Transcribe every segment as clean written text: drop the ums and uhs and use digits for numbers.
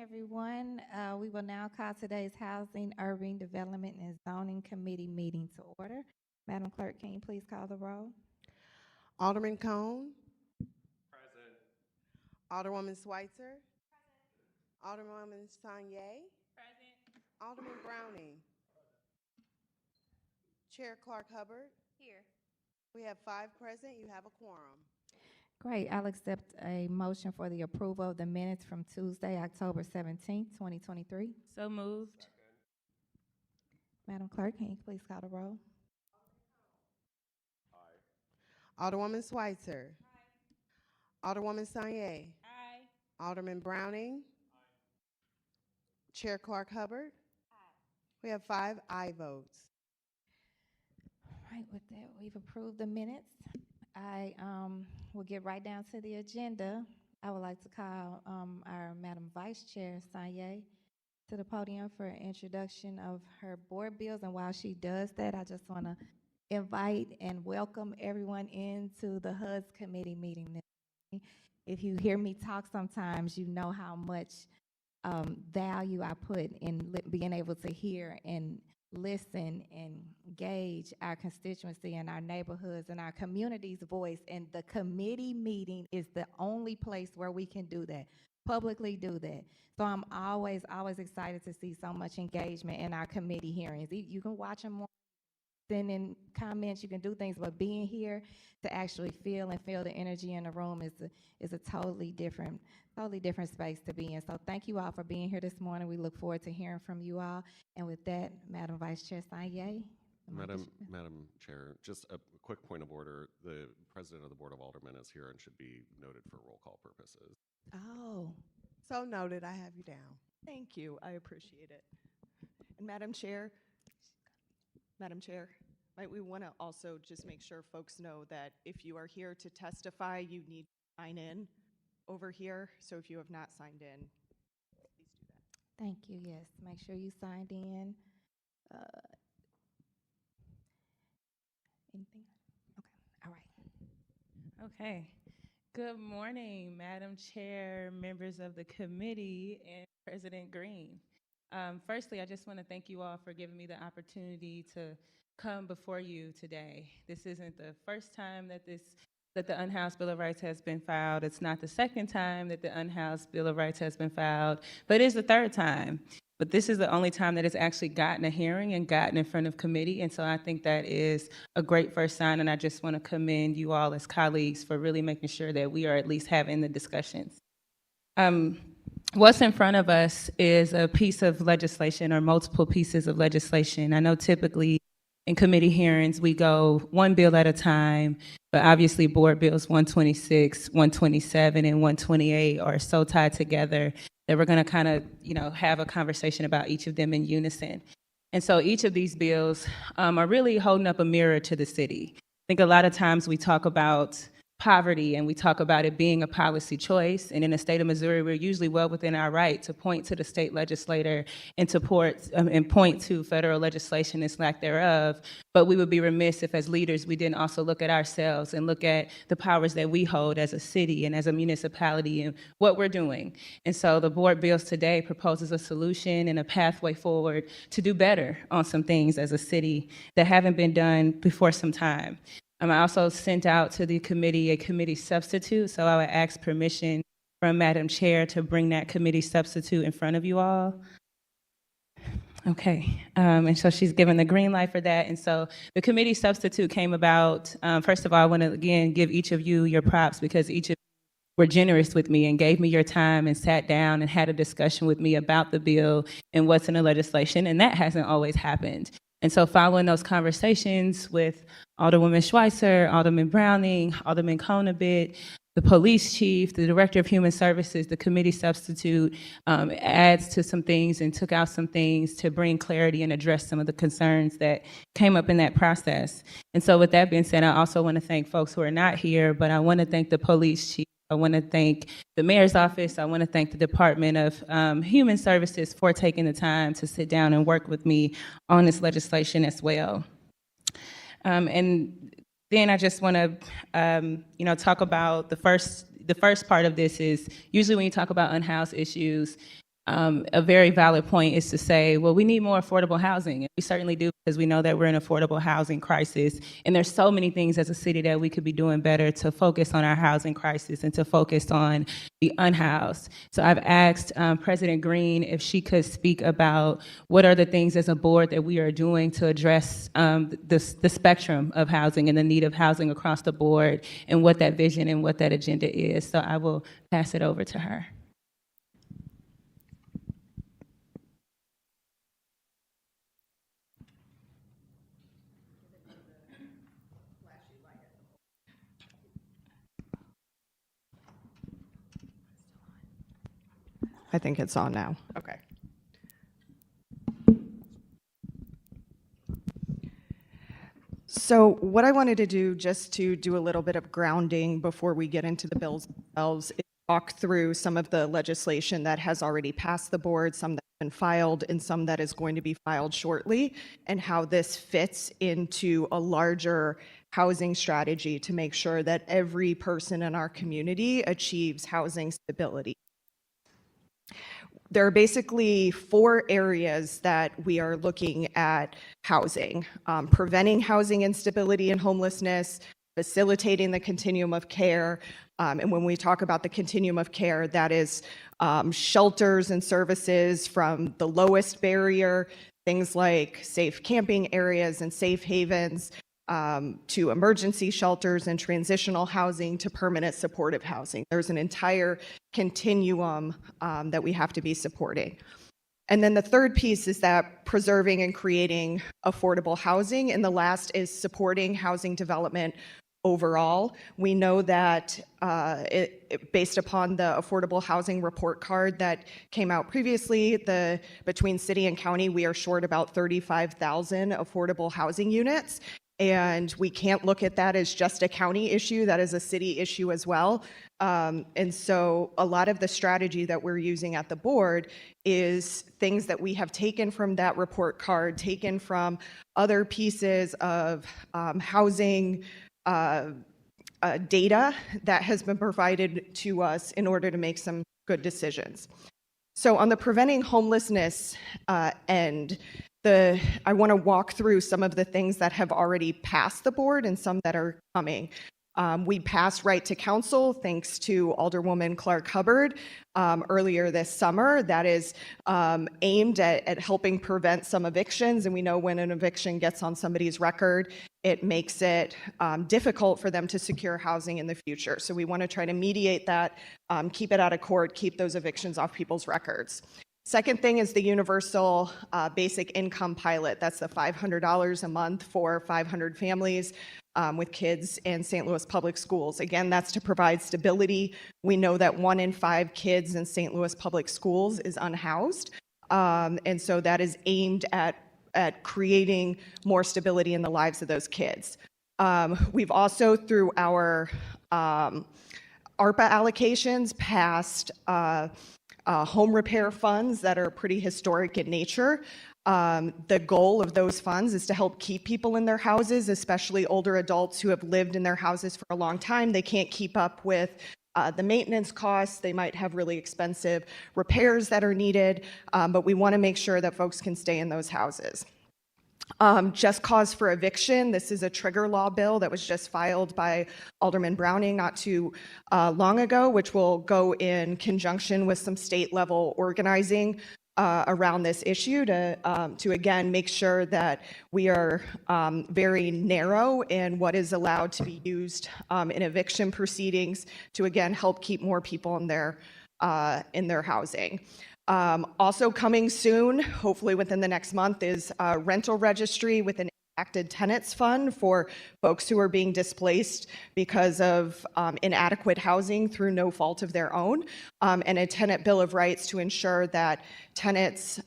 Everyone. We will now call today's Housing, Urban Development, and Zoning Committee meeting to order. Madam Clerk, can you please call the roll? Alderman Cone. Present. Alderwoman Schweitzer. Alderwoman Sanye. Present. Alderman Browning. Chair Clark Hubbard. Here. We have 5 present. You have a quorum. Great. I'll accept a motion for the approval of the minutes from Tuesday, October 17th, 2023. So moved. Madam Clerk, can you please call the roll? Alderwoman Schweitzer. Alderwoman Sanye. Aye. Alderman Browning. Chair Clark Hubbard. We have 5 aye votes. All right, with that, we've approved the minutes. I will get right down to the agenda. I would like to call our Madam Vice Chair, Sanye, to the podium for an introduction of her board bills. And while she does that, I just want to invite and welcome everyone into the HUD's committee meeting this morning. If you hear me talk sometimes, you know how much value I put in being able to hear and listen and gauge our constituency and our neighborhoods and our community's voice. And the committee meeting is the only place where we can do that, publicly do that. So I'm always excited to see so much engagement in our committee hearings. You can watch them more, send in comments, you can do things, but being here to actually feel the energy in the room is a totally different space to be in. So thank you all for being here this morning. We look forward to hearing from you all. And with that, Madam Vice Chair Sanye. Madam Chair, just a quick point of order. The President of the Board of Aldermen is here and should be noted for roll call purposes. Oh, So noted. I have you down. Thank you. I appreciate it. And Madam Chair, might we want to also just make sure folks know that if you are here to testify, you need to sign in over here. So if you have not signed in, please do that. thank you. Yes, make sure you signed in. Anything? Okay, all right. Okay. Good morning, Madam Chair, members of the committee, and President Green. Firstly, I just want to thank you all for giving me the opportunity to come before you today. This isn't the first time that the Unhoused Bill of Rights has been filed. It's not the second time that the Unhoused Bill of Rights has been filed, but it is the third time. But this is the only time that it's actually gotten a hearing and gotten in front of committee. And so I think that is a great first sign. And I just want to commend you all as colleagues for really making sure that we are at least having the discussions. What's in front of us is a piece of legislation or multiple pieces of legislation. I know typically in committee hearings, we go one bill at a time, but obviously board bills 126, 127, and 128 are so tied together that we're going to kind of, have a conversation about each of them in unison. And so each of these bills are really holding up a mirror to the city. I think a lot of times we talk about poverty and we talk about it being a policy choice. And in the state of Missouri, we're usually well within our right to point to the state legislator and to point to federal legislation and lack thereof. But we would be remiss if as leaders, we didn't also look at ourselves and look at the powers that we hold as a city and as a municipality and what we're doing. And so the board bills today proposes a solution and a pathway forward to do better on some things as a city that haven't been done before some time. I also sent out to the committee a committee substitute, so I would ask permission from Madam Chair to bring that committee substitute in front of you all. Okay, and so she's given the green light for that. And so the committee substitute came about, first of all, I want to again give each of you your props because each of you were generous with me and gave me your time and sat down and had a discussion with me about the bill and what's in the legislation, and that hasn't always happened. And so following those conversations with Alderwoman Schweitzer, Alderman Browning, Alderman Cone a bit, the police chief, the director of human services, the committee substitute adds to some things and took out some things to bring clarity and address some of the concerns that came up in that process. And so with that being said, I also want to thank folks who are not here, but I want to thank the police chief. I want to thank the mayor's office. I want to thank the Department of Human Services for taking the time to sit down and work with me on this legislation as well. And then I just want to, talk about the first part of this is usually when you talk about unhoused issues, a very valid point is to say, well, we need more affordable housing. And we certainly do, because we know that we're in an affordable housing crisis. And there's so many things as a city that we could be doing better to focus on our housing crisis and to focus on the unhoused. So I've asked President Green if she could speak about what are the things as a board that we are doing to address the spectrum of housing and the need of housing across the board, and what that vision and what that agenda is. So I will pass it over to her. I think it's on now. Okay. So what I wanted to do, just to do a little bit of grounding before we get into the bills themselves, is talk through some of the legislation that has already passed the board, some that's been filed, and some that is going to be filed shortly, and how this fits into a larger housing strategy to make sure that every person in our community achieves housing stability. There are basically 4 areas that we are looking at housing: preventing housing instability and homelessness, facilitating the continuum of care, and when we talk about the continuum of care, that is shelters and services from the lowest barrier, things like safe camping areas and safe havens, to emergency shelters and transitional housing, to permanent supportive housing. There's an entire continuum that we have to be supporting. And then the third piece is that preserving and creating affordable housing, and the last is supporting housing development overall. We know that based upon the affordable housing report card that came out previously, between city and county, we are short about 35,000 affordable housing units. And we can't look at that as just a county issue, that is a city issue as well. And so a lot of the strategy that we're using at the board is things that we have taken from that report card, taken from other pieces of housing data that has been provided to us in order to make some good decisions. So on the preventing homelessness end, I want to walk through some of the things that have already passed the board and some that are coming. We passed right to counsel thanks to Alderwoman Clark Hubbard earlier this summer. That is aimed at helping prevent some evictions. And we know when an eviction gets on somebody's record, it makes it difficult for them to secure housing in the future. So we want to try to mediate that, keep it out of court, keep those evictions off people's records. Second thing is the universal basic income pilot. That's the $500 a month for 500 families with kids in St. Louis Public Schools. Again, that's to provide stability. We know that 1 in 5 kids in St. Louis Public Schools is unhoused. And so that is aimed at creating more stability in the lives of those kids. We've also, through our ARPA allocations, passed home repair funds that are pretty historic in nature. The goal of those funds is to help keep people in their houses, especially older adults who have lived in their houses for a long time. They can't keep up with the maintenance costs. They might have really expensive repairs that are needed, but we want to make sure that folks can stay in those houses. Just cause for eviction. This is a trigger law bill that was just filed by Alderman Browning not too long ago, which will go in conjunction with some state level organizing around this issue to again make sure that we are very narrow in what is allowed to be used in eviction proceedings to again help keep more people in their housing. Also coming soon, hopefully within the next month, is a rental registry with an impacted tenants fund for folks who are being displaced because of inadequate housing through no fault of their own, and a tenant bill of rights to ensure that tenants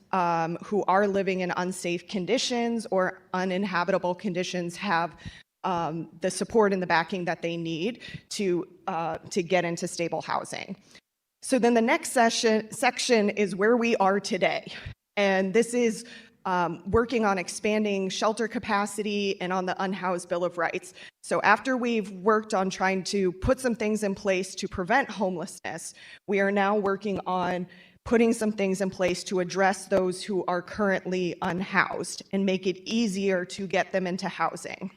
who are living in unsafe conditions or uninhabitable conditions have the support and the backing that they need to get into stable housing. So then the next section is where we are today. And this is working on expanding shelter capacity and on the unhoused Bill of Rights. So after we've worked on trying to put some things in place to prevent homelessness, we are now working on putting some things in place to address those who are currently unhoused and make it easier to get them into housing.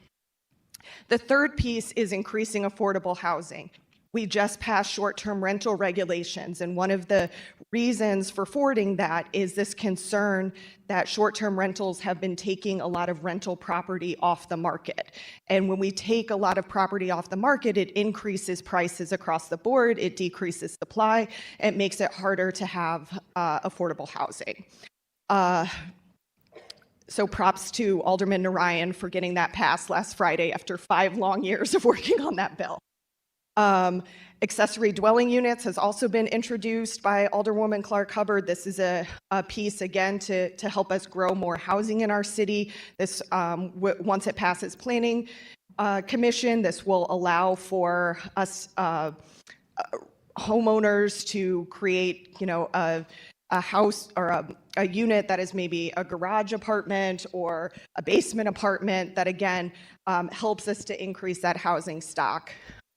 The third piece is increasing affordable housing. We just passed short-term rental regulations, and one of the reasons for forwarding that is this concern that short-term rentals have been taking a lot of rental property off the market. And when we take a lot of property off the market, it increases prices across the board, it decreases supply, it makes it harder to have affordable housing. So props to Alderman Narayan for getting that passed last Friday after 5 long years of working on that bill. Accessory dwelling units has also been introduced by Alderwoman Clark Hubbard. This is a piece, again, to help us grow more housing in our city. This, once it passes Planning Commission, this will allow for us homeowners to create, a house or a unit that is maybe a garage apartment or a basement apartment that, again, helps us to increase that housing stock.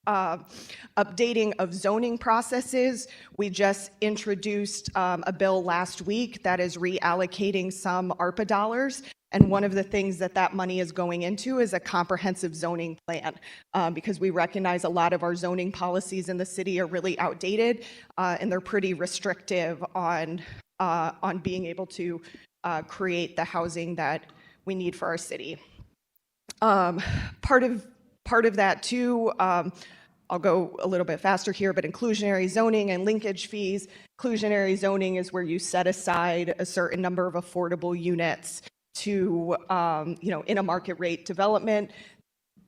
Updating of zoning processes. We just introduced a bill last week that is reallocating some ARPA dollars. And one of the things that money is going into is a comprehensive zoning plan, because we recognize a lot of our zoning policies in the city are really outdated, and they're pretty restrictive on being able to create the housing that we need for our city. Part of that too, I'll go a little bit faster here, but inclusionary zoning and linkage fees. Inclusionary zoning is where you set aside a certain number of affordable units to, in a market rate development.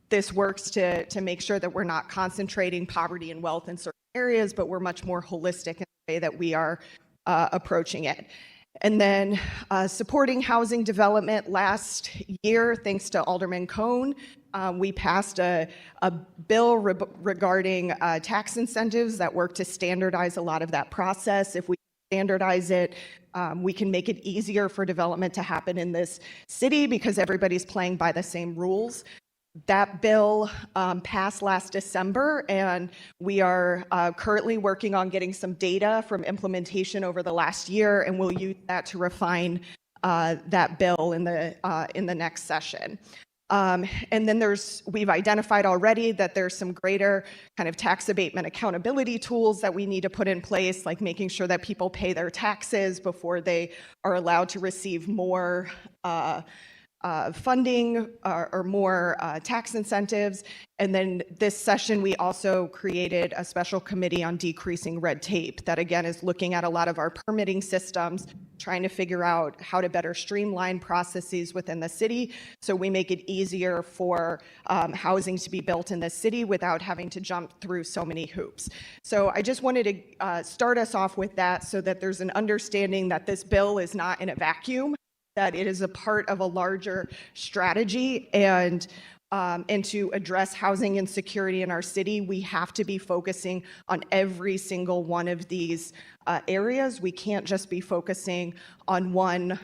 This works to make sure that we're not concentrating poverty and wealth in certain areas, but we're much more holistic in the way that we are approaching it. And then supporting housing development. Last year, thanks to Alderman Cohn, we passed a bill regarding tax incentives that work to standardize a lot of that process. If we standardize it, we can make it easier for development to happen in this city because everybody's playing by the same rules. That bill passed last December, and we are currently working on getting some data from implementation over the last year, and we'll use that to refine that bill in the next session. And then we've identified already that there's some greater kind of tax abatement accountability tools that we need to put in place, like making sure that people pay their taxes before they are allowed to receive more funding or more tax incentives. And then this session, we also created a special committee on decreasing red tape that, again, is looking at a lot of our permitting systems, trying to figure out how to better streamline processes within the city so we make it easier for housing to be built in the city without having to jump through so many hoops. So I just wanted to start us off with that so that there's an understanding that this bill is not in a vacuum, that it is a part of a larger strategy, and to address housing insecurity in our city, we have to be focusing on every single one of these areas. We can't just be focusing on one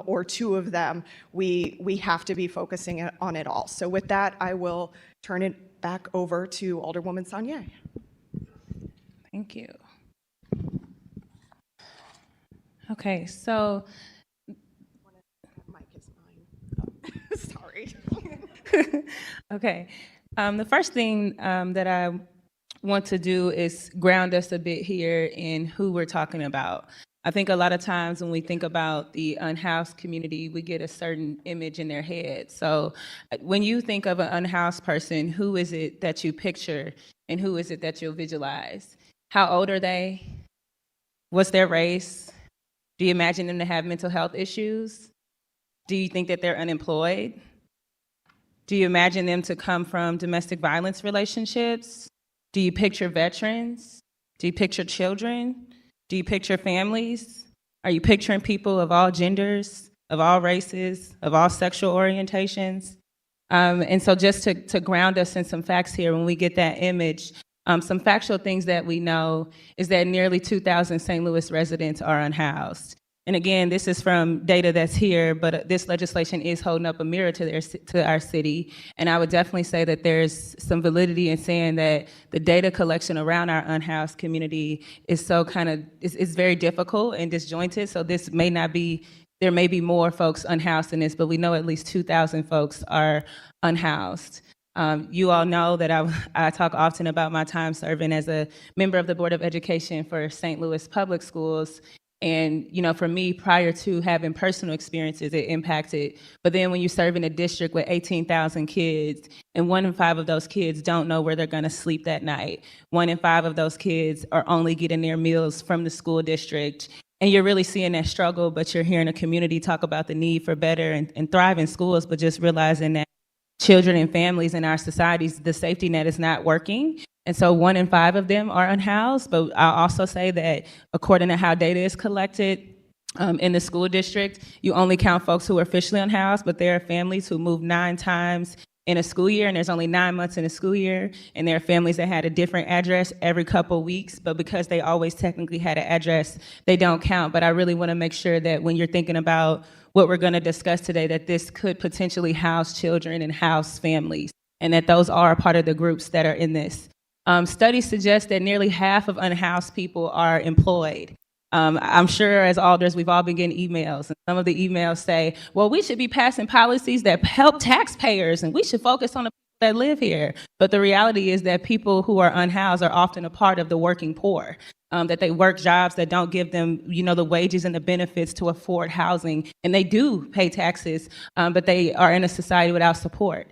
or two of them. We have to be focusing on it all. So with that, I will turn it back over to Alderwoman Sanye. Thank you. Okay, so Sorry. okay. The first thing that I want to do is ground us a bit here in who we're talking about. I think a lot of times when we think about the unhoused community, we get a certain image in their head. So when you think of an unhoused person, who is it that you picture and who is it that you'll visualize? How old are they? What's their race? Do you imagine them to have mental health issues? Do you think that they're unemployed? Do you imagine them to come from domestic violence relationships? Do you picture veterans? Do you picture children? Do you picture families? Are you picturing people of all genders, of all races, of all sexual orientations? And so just to ground us in some facts here, when we get that image, some factual things that we know is that nearly 2,000 St. Louis residents are unhoused. And again, this is from data that's here, but this legislation is holding up a mirror to our city. And I would definitely say that there's some validity in saying that the data collection around our unhoused community is so is very difficult and disjointed. So this may not be, there may be more folks unhoused in this, but we know at least 2,000 folks are unhoused. You all know that I talk often about my time serving as a member of the Board of Education for St. Louis Public Schools. And, you know, for me, prior to having personal experiences, it impacted. But then when you serve in a district with 18,000 kids, and 1 in 5 of those kids don't know where they're going to sleep that night. 1 in 5 of those kids are only getting their meals from the school district. And you're really seeing that struggle, but you're hearing a community talk about the need for better and thriving schools, but just realizing that children and families in our societies, the safety net is not working. And so 1 in 5 of them are unhoused. But I'll also say that according to how data is collected in the school district, you only count folks who are officially unhoused, but there are families who move 9 times in a school year, and there's only 9 months in a school year, and there are families that had a different address every couple weeks, but because they always technically had an address, they don't count. But I really want to make sure that when you're thinking about what we're going to discuss today, that this could potentially house children and house families, and that those are a part of the groups that are in this. Studies suggest that nearly half of unhoused people are employed. I'm sure as alders, we've all been getting emails, and some of the emails say, well, we should be passing policies that help taxpayers, and we should focus on the people that live here. But the reality is that people who are unhoused are often a part of the working poor, that they work jobs that don't give them, you know, the wages and the benefits to afford housing, and they do pay taxes, but they are in a society without support.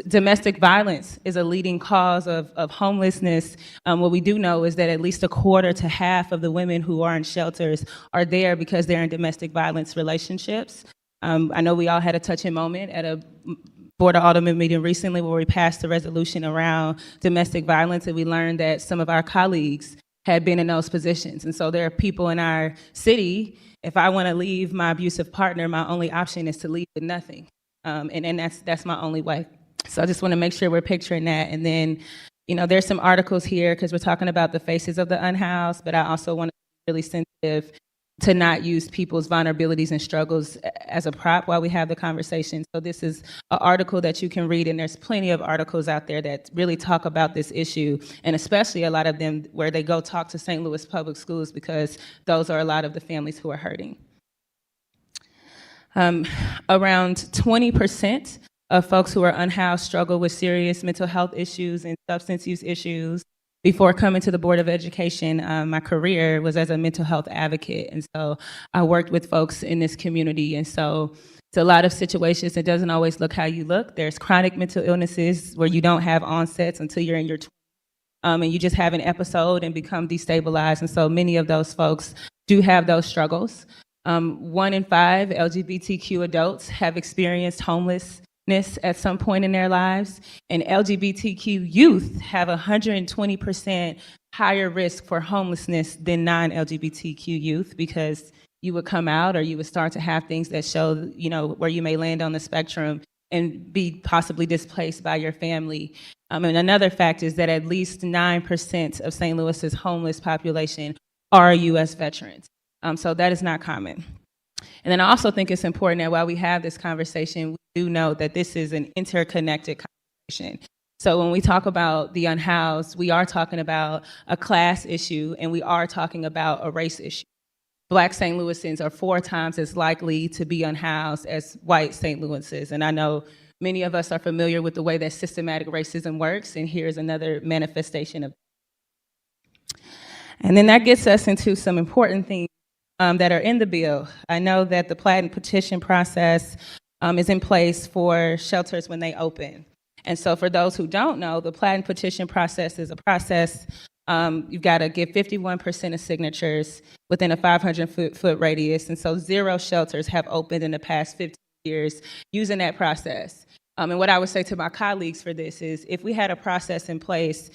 Domestic violence is a leading cause of homelessness. What we do know is that at least 1/4 to half of the women who are in shelters are there because they're in domestic violence relationships. I know we all had a touching moment at a Board of Aldermen meeting recently where we passed a resolution around domestic violence, and we learned that some of our colleagues had been in those positions. And so there are people in our city, if I want to leave my abusive partner, my only option is to leave with nothing. And that's my only way. So I just want to make sure we're picturing that. And then, you know, there's some articles here because we're talking about the faces of the unhoused, but I also want to be really sensitive to not use people's vulnerabilities and struggles as a prop while we have the conversation. So this is an article that you can read, and there's plenty of articles out there that really talk about this issue, and especially a lot of them where they go talk to St. Louis Public Schools because those are a lot of the families who are hurting. Around 20% of folks who are unhoused struggle with serious mental health issues and substance use issues. Before coming to the Board of Education, my career was as a mental health advocate. And so I worked with folks in this community. And so it's a lot of situations. It doesn't always look how you look. There's chronic mental illnesses where you don't have onsets until you're in your 20s. And you just have an episode and become destabilized. And so many of those folks do have those struggles. 1 in 5 LGBTQ adults have experienced homelessness at some point in their lives, and LGBTQ youth have 120% higher risk for homelessness than non-LGBTQ youth because you would come out or you would start to have things that show, you know, where you may land on the spectrum and be possibly displaced by your family. And another fact is that at least 9% of St. Louis's homeless population are U.S. veterans. So that is not common. And then I also think it's important that while we have this conversation, we do know that this is an interconnected conversation. So when we talk about the unhoused, we are talking about a class issue, and we are talking about a race issue. Black St. Louisans are 4 times as likely to be unhoused as white St. Louisans. And I know many of us are familiar with the way that systematic racism works, and here's another manifestation of that. And then that gets us into some important things that are in the bill. I know that the plat and petition process is in place for shelters when they open. And so for those who don't know, the plat and petition process is a process, you've got to get 51% of signatures within a 500-foot radius. And so 0 shelters have opened in the past 15 years using that process. And what I would say to my colleagues for this is if we had a process in place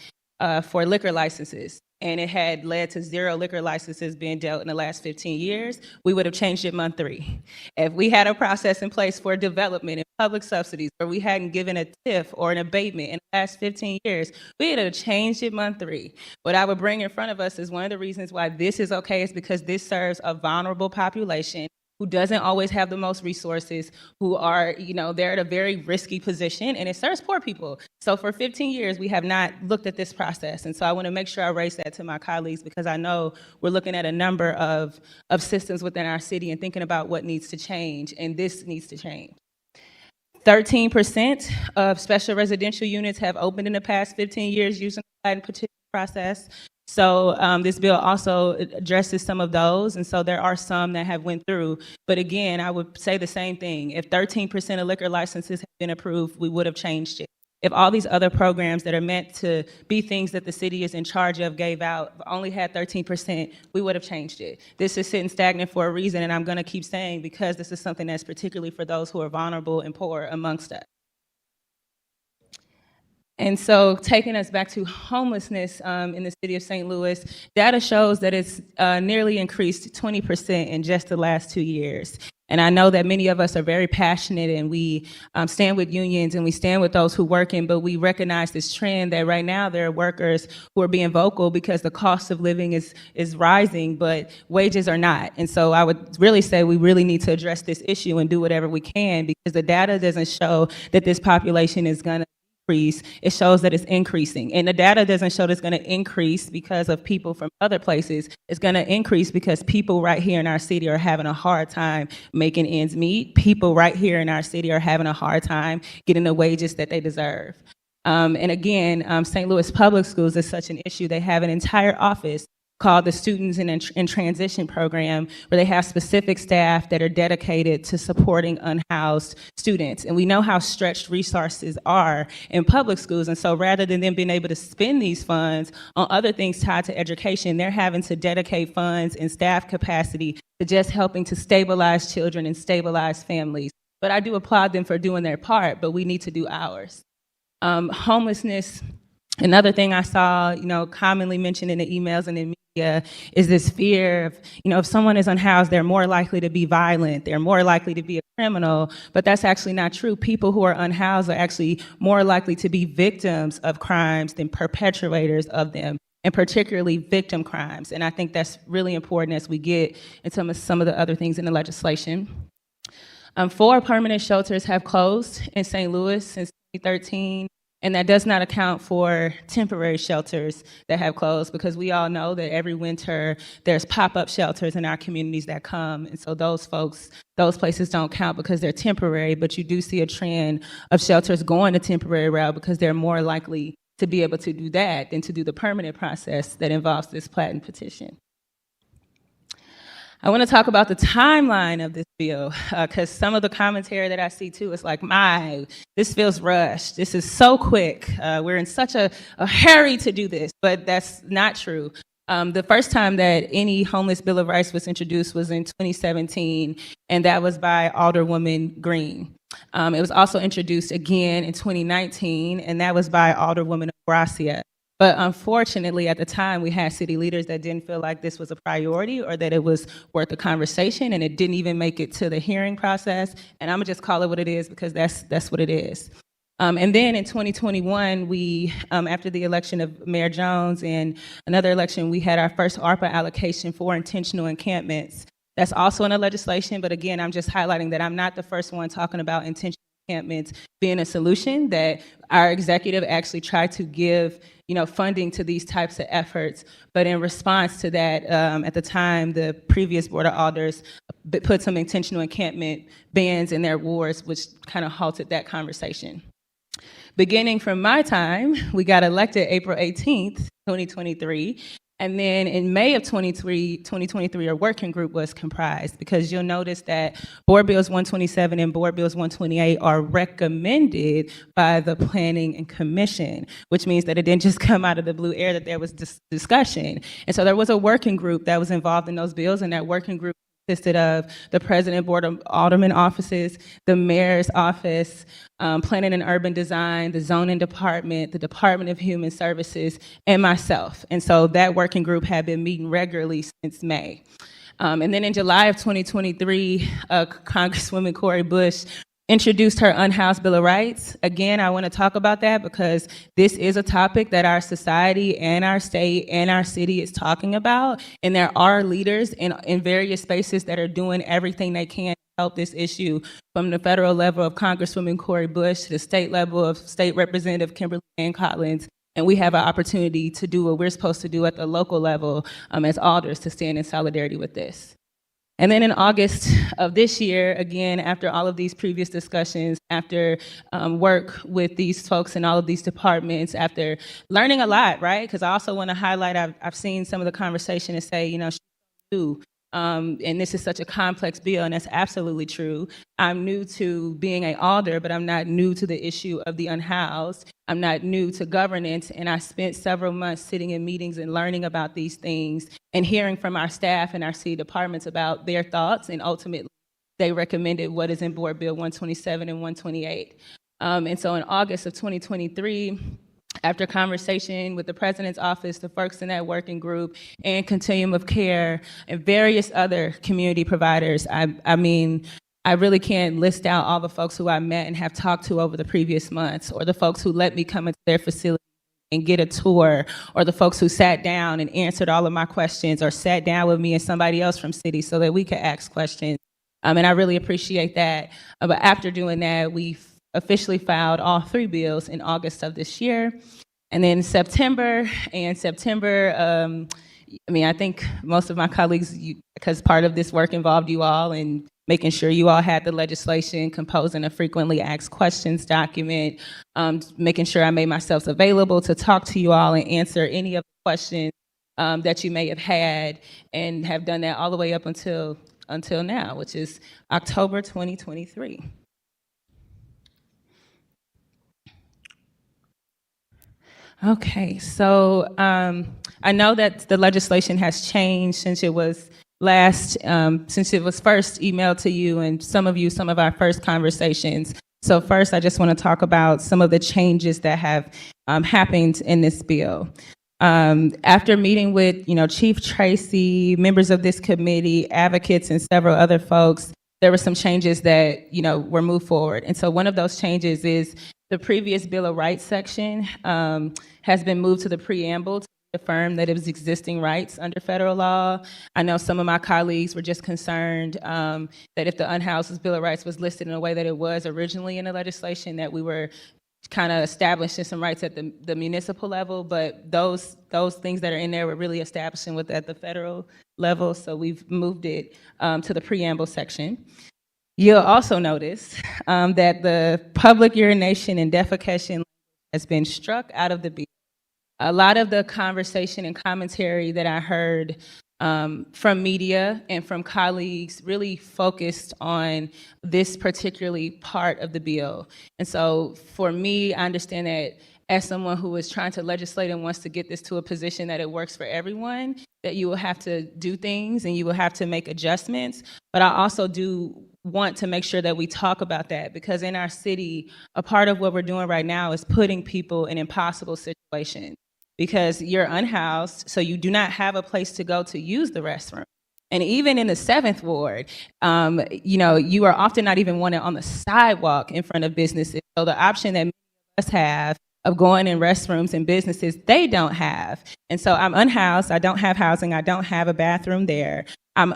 for liquor licenses, and it had led to 0 liquor licenses being dealt in the last 15 years, we would have changed it month 3. If we had a process in place for development and public subsidies, where we hadn't given a TIF or an abatement in the last 15 years, we would have changed it month 3. What I would bring in front of us is one of the reasons why this is okay is because this serves a vulnerable population who doesn't always have the most resources, who are, they're at a very risky position, and it serves poor people. So for 15 years, we have not looked at this process. And so I want to make sure I raise that to my colleagues, because I know we're looking at a number of systems within our city and thinking about what needs to change, and this needs to change. 13% of special residential units have opened in the past 15 years using the Platinum petition process. So this bill also addresses some of those, and so there are some that have went through. But again, I would say the same thing. If 13% of liquor licenses have been approved, we would have changed it. If all these other programs that are meant to be things that the city is in charge of gave out, only had 13%, we would have changed it. This is sitting stagnant for a reason, and I'm going to keep saying, because this is something that's particularly for those who are vulnerable and poor amongst us. And so taking us back to homelessness in the city of St. Louis, data shows that it's nearly increased 20% in just the last 2 years. And I know that many of us are very passionate, and we stand with unions and we stand with those who working, but we recognize this trend that right now there are workers who are being vocal because the cost of living is rising, but wages are not. And so I would really say we really need to address this issue and do whatever we can, because the data doesn't show that this population is going to increase. It shows that it's increasing. And the data doesn't show that it's going to increase because of people from other places. It's going to increase because people right here in our city are having a hard time making ends meet. People right here in our city are having a hard time getting the wages that they deserve. And again, St. Louis Public Schools is such an issue. They have an entire office called the Students in Transition Program, where they have specific staff that are dedicated to supporting unhoused students. And we know how stretched resources are in public schools. And so rather than them being able to spend these funds on other things tied to education, they're having to dedicate funds and staff capacity to just helping to stabilize children and stabilize families. But I do applaud them for doing their part, but we need to do ours. Homelessness, another thing I saw, commonly mentioned in the emails and in media is this fear of, if someone is unhoused, they're more likely to be violent, they're more likely to be a criminal, but that's actually not true. People who are unhoused are actually more likely to be victims of crimes than perpetrators of them, and particularly victim crimes. And I think that's really important as we get into some of the other things in the legislation. 4 permanent shelters have closed in St. Louis since 2013. And that does not account for temporary shelters that have closed, because we all know that every winter there's pop-up shelters in our communities that come. And so those places don't count because they're temporary, but you do see a trend of shelters going the temporary route because they're more likely to be able to do that than to do the permanent process that involves this Platinum petition. I want to talk about the timeline of this bill, because some of the commentary that I see too is like, this feels rushed. This is so quick. We're in such a hurry to do this, but that's not true. The first time that any homeless Bill of Rights was introduced was in 2017, and that was by Alderwoman Green. It was also introduced again in 2019, and that was by Alderwoman Gracia. But unfortunately, at the time, we had city leaders that didn't feel like this was a priority or that it was worth a conversation, and it didn't even make it to the hearing process. And I'm gonna just call it what it is, because that's what it is. And then in 2021, we, after the election of Mayor Jones and another election, we had our first ARPA allocation for intentional encampments. That's also in the legislation, but again, I'm just highlighting that I'm not the first one talking about intentional encampments being a solution, that our executive actually tried to give funding to these types of efforts. But in response to that, at the time, the previous Board of Alders put some intentional encampment bans in their wards, which kind of halted that conversation. Beginning from my time, we got elected April 18th, 2023. And then in May of 2023, a working group was comprised, because you'll notice that Board Bills 127 and Board Bills 128 are recommended by the Planning and Commission, which means that it didn't just come out of the blue air, that there was discussion. And so there was a working group that was involved in those bills, and that working group consisted of the President Board of Alderman offices, the Mayor's office, Planning and Urban Design, the Zoning Department, the Department of Human Services, and myself. And so that working group had been meeting regularly since May. And then in July of 2023, Congresswoman Cori Bush introduced her Unhoused Bill of Rights. Again, I want to talk about that because this is a topic that our society and our state and our city is talking about. And there are leaders in various spaces that are doing everything they can to help this issue, from the federal level of Congresswoman Cori Bush to the state level of State Representative Kimberly Ann Collins. And we have an opportunity to do what we're supposed to do at the local level as alders to stand in solidarity with this. And then in August of this year, again, after all of these previous discussions, after work with these folks in all of these departments, after learning a lot, right? Because I also want to highlight, I've seen some of the conversation and say, you know, she's new, and this is such a complex bill, and that's absolutely true. I'm new to being an alder, but I'm not new to the issue of the unhoused. I'm not new to governance, and I spent several months sitting in meetings and learning about these things and hearing from our staff and our city departments about their thoughts, and ultimately they recommended what is in Board Bill 127 and 128. And so in August of 2023, after conversation with the President's office, the folks in that working group, and Continuum of Care, and various other community providers, I mean, I really can't list out all the folks who I met and have talked to over the previous months, or the folks who let me come into their facility and get a tour, or the folks who sat down and answered all of my questions, or sat down with me and somebody else from city so that we could ask questions. And I really appreciate that. But after doing that, we officially filed all 3 bills in August of this year. And then September, I mean, I think most of my colleagues, because part of this work involved you all, and making sure you all had the legislation, composing a frequently asked questions document, making sure I made myself available to talk to you all and answer any of the questions that you may have had, and have done that all the way up until now, which is October 2023. Okay, so I know that the legislation has changed since it was first emailed to you, and some of our first conversations. So first, I just want to talk about some of the changes that have happened in this bill. After meeting with, Chief Tracy, members of this committee, advocates, and several other folks, there were some changes that, were moved forward. And so one of those changes is the previous Bill of Rights section has been moved to the preamble to affirm that it was existing rights under federal law. I know some of my colleagues were just concerned that if the Unhoused Bill of Rights was listed in a way that it was originally in the legislation, that we were kind of establishing some rights at the municipal level, but those things that are in there were really establishing at the federal level, so we've moved it to the preamble section. You'll also notice that the public urination and defecation has been struck out of the bill. A lot of the conversation and commentary that I heard from media and from colleagues really focused on this particularly part of the bill. And so for me, I understand that as someone who is trying to legislate and wants to get this to a position that it works for everyone, that you will have to do things and you will have to make adjustments. But I also do want to make sure that we talk about that, because in our city, a part of what we're doing right now is putting people in impossible situations. Because you're unhoused, so you do not have a place to go to use the restroom. And even in the 7th Ward, you are often not even wanted on the sidewalk in front of businesses. So the option that many of us have of going in restrooms and businesses, they don't have. And so I'm unhoused, I don't have housing, I don't have a bathroom there. I'm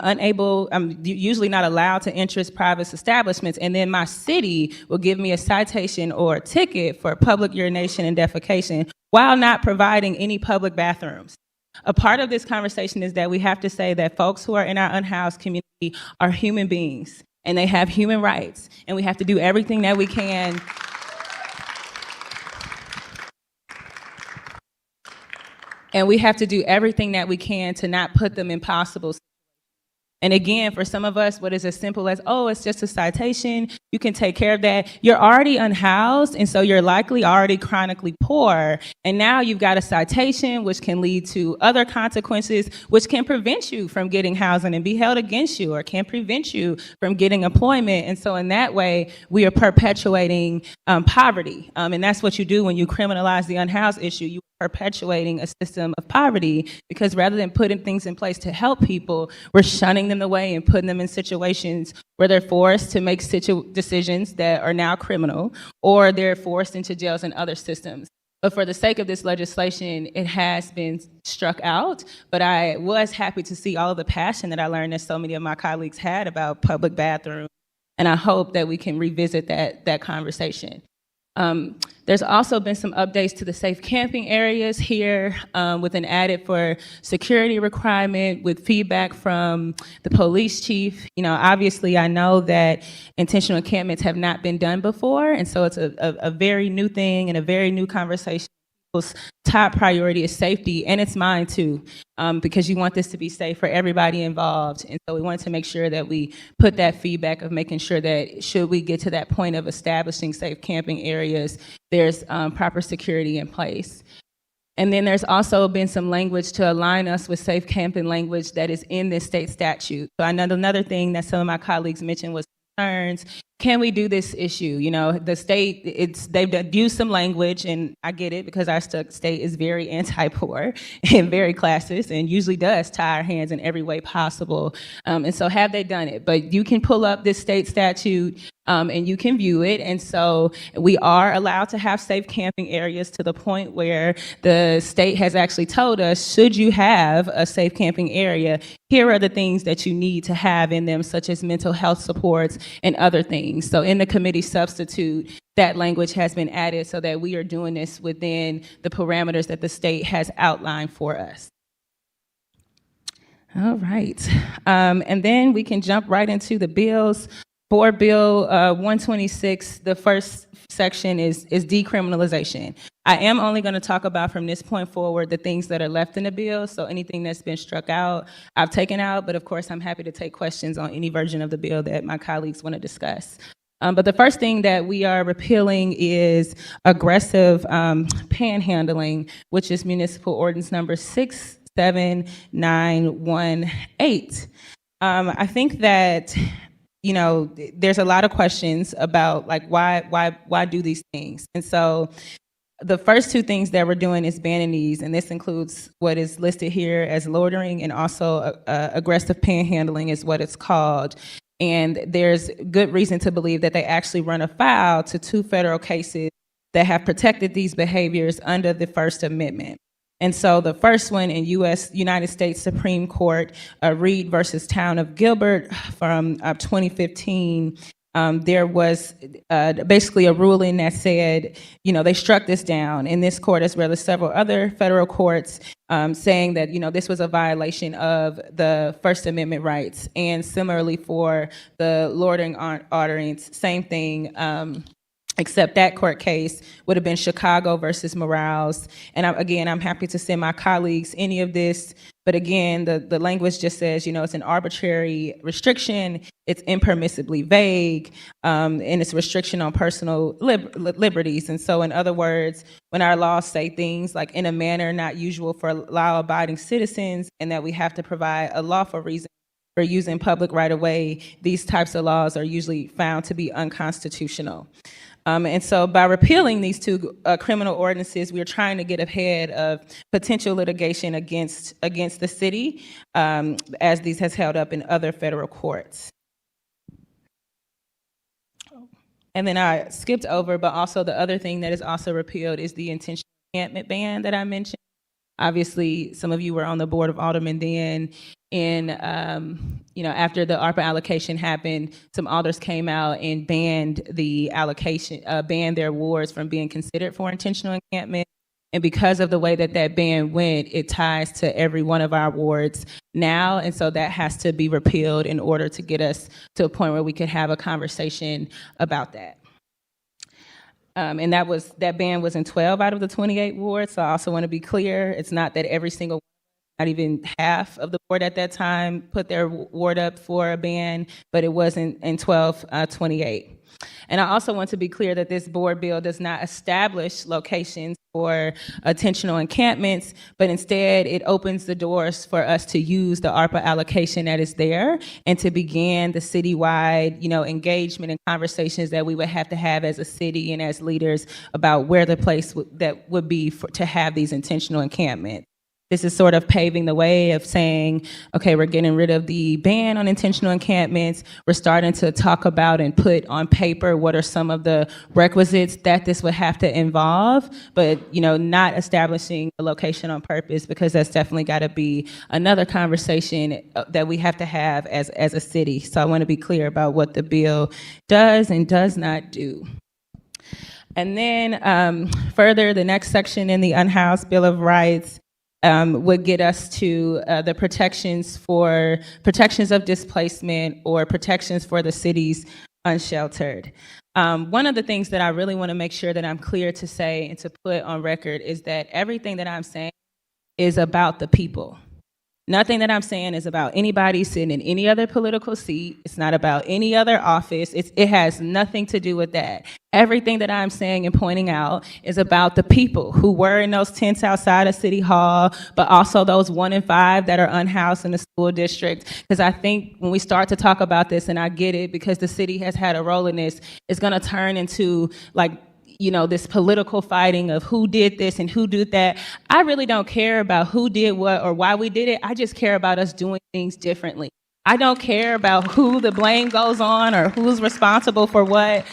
usually not allowed to enter private establishments, and then my city will give me a citation or a ticket for public urination and defecation while not providing any public bathrooms. A part of this conversation is that we have to say that folks who are in our unhoused community are human beings, and they have human rights, and we have to do everything that we can to not put them in possible situations. And again, for some of us, what is as simple as, oh, it's just a citation, you can take care of that. You're already unhoused, and so you're likely already chronically poor. And now you've got a citation, which can lead to other consequences, which can prevent you from getting housing and be held against you, or can prevent you from getting employment. And so in that way, we are perpetuating poverty. And that's what you do when you criminalize the unhoused issue. You perpetuating a system of poverty, because rather than putting things in place to help people, we're shunning them away and putting them in situations where they're forced to make decisions that are now criminal, or they're forced into jails and other systems. But for the sake of this legislation, it has been struck out. But I was happy to see all of the passion that I learned that so many of my colleagues had about public bathrooms. And I hope that we can revisit that conversation. There's also been some updates to the safe camping areas here, with an added for security requirement, with feedback from the police chief. You know, obviously I know that intentional encampments have not been done before, and so it's a very new thing and a very new conversation. People's top priority is safety, and it's mine too, because you want this to be safe for everybody involved. And so we wanted to make sure that we put that feedback of making sure that should we get to that point of establishing safe camping areas, there's proper security in place. And then there's also been some language to align us with safe camping language that is in this state statute. So I know another thing that some of my colleagues mentioned was concerns. Can we do this issue? You know, the state, they've used some language, and I get it because our state is very anti-poor and very classist, and usually does tie our hands in every way possible. And so have they done it? But you can pull up this state statute and you can view it. And so we are allowed to have safe camping areas to the point where the state has actually told us, should you have a safe camping area, here are the things that you need to have in them, such as mental health supports and other things. So in the committee substitute, that language has been added so that we are doing this within the parameters that the state has outlined for us. All right. And then we can jump right into the bills. For Bill 126, the first section is decriminalization. I am only going to talk about from this point forward the things that are left in the bill. So anything that's been struck out, I've taken out. But of course, I'm happy to take questions on any version of the bill that my colleagues want to discuss. But the first thing that we are repealing is aggressive panhandling, which is municipal ordinance number 67918. I think that, you know, there's a lot of questions about like why do these things? And so the first two things that we're doing is banning these, and this includes what is listed here as loitering, and also aggressive panhandling is what it's called. And there's good reason to believe that they actually run afoul to two federal cases that have protected these behaviors under the First Amendment. And so the first one in United States Supreme Court, Reed versus Town of Gilbert from 2015, there was basically a ruling that said, you know, they struck this down in this court as well as several other federal courts, saying that, you know, this was a violation of the First Amendment rights. And similarly for the loitering ordinance, same thing. Except that court case would have been Chicago versus Morales. And I'm happy to send my colleagues any of this. But again, the language just says, you know, it's an arbitrary restriction, it's impermissibly vague, and it's a restriction on personal liberties. And so in other words, when our laws say things like in a manner not usual for law-abiding citizens, and that we have to provide a lawful reason for using public right-of-way, these types of laws are usually found to be unconstitutional. And so by repealing these two criminal ordinances, we're trying to get ahead of potential litigation against the city, as these has held up in other federal courts. And then I skipped over, but also the other thing that is also repealed is the intentional encampment ban that I mentioned. Obviously, some of you were on the Board of Aldermen then, and after the ARPA allocation happened, some alders came out and banned the allocation, banned their wards from being considered for intentional encampment. And because of the way that ban went, it ties to every one of our wards now, and so that has to be repealed in order to get us to a point where we could have a conversation about that. And that ban was in 12 out of the 28 wards. So I also want to be clear, it's not that every single one not even half of the board at that time put their ward up for a ban, but it wasn't in 1228. And I also want to be clear that this board bill does not establish locations for intentional encampments, but instead it opens the doors for us to use the ARPA allocation that is there and to begin the citywide, engagement and conversations that we would have to have as a city and as leaders about where the place that would be to have these intentional encampments. This is sort of paving the way of saying, okay, we're getting rid of the ban on intentional encampments. We're starting to talk about and put on paper what are some of the requisites that this would have to involve, but not establishing a location on purpose, because that's definitely got to be another conversation that we have to have as a city. So I want to be clear about what the bill does and does not do. And then further, the next section in the Unhoused Bill of Rights would get us to the protections of displacement or protections for the city's unsheltered. One of the things that I really want to make sure that I'm clear to say and to put on record is that everything that I'm saying is about the people. Nothing that I'm saying is about anybody sitting in any other political seat. It's not about any other office. It has nothing to do with that. Everything that I'm saying and pointing out is about the people who were in those tents outside of City Hall, but also those 1 in 5 that are unhoused in the school district. Because I think when we start to talk about this, and I get it because the city has had a role in this, it's going to turn into this political fighting of who did this and who did that. I really don't care about who did what or why we did it. I just care about us doing things differently. I don't care about who the blame goes on or who's responsible for what.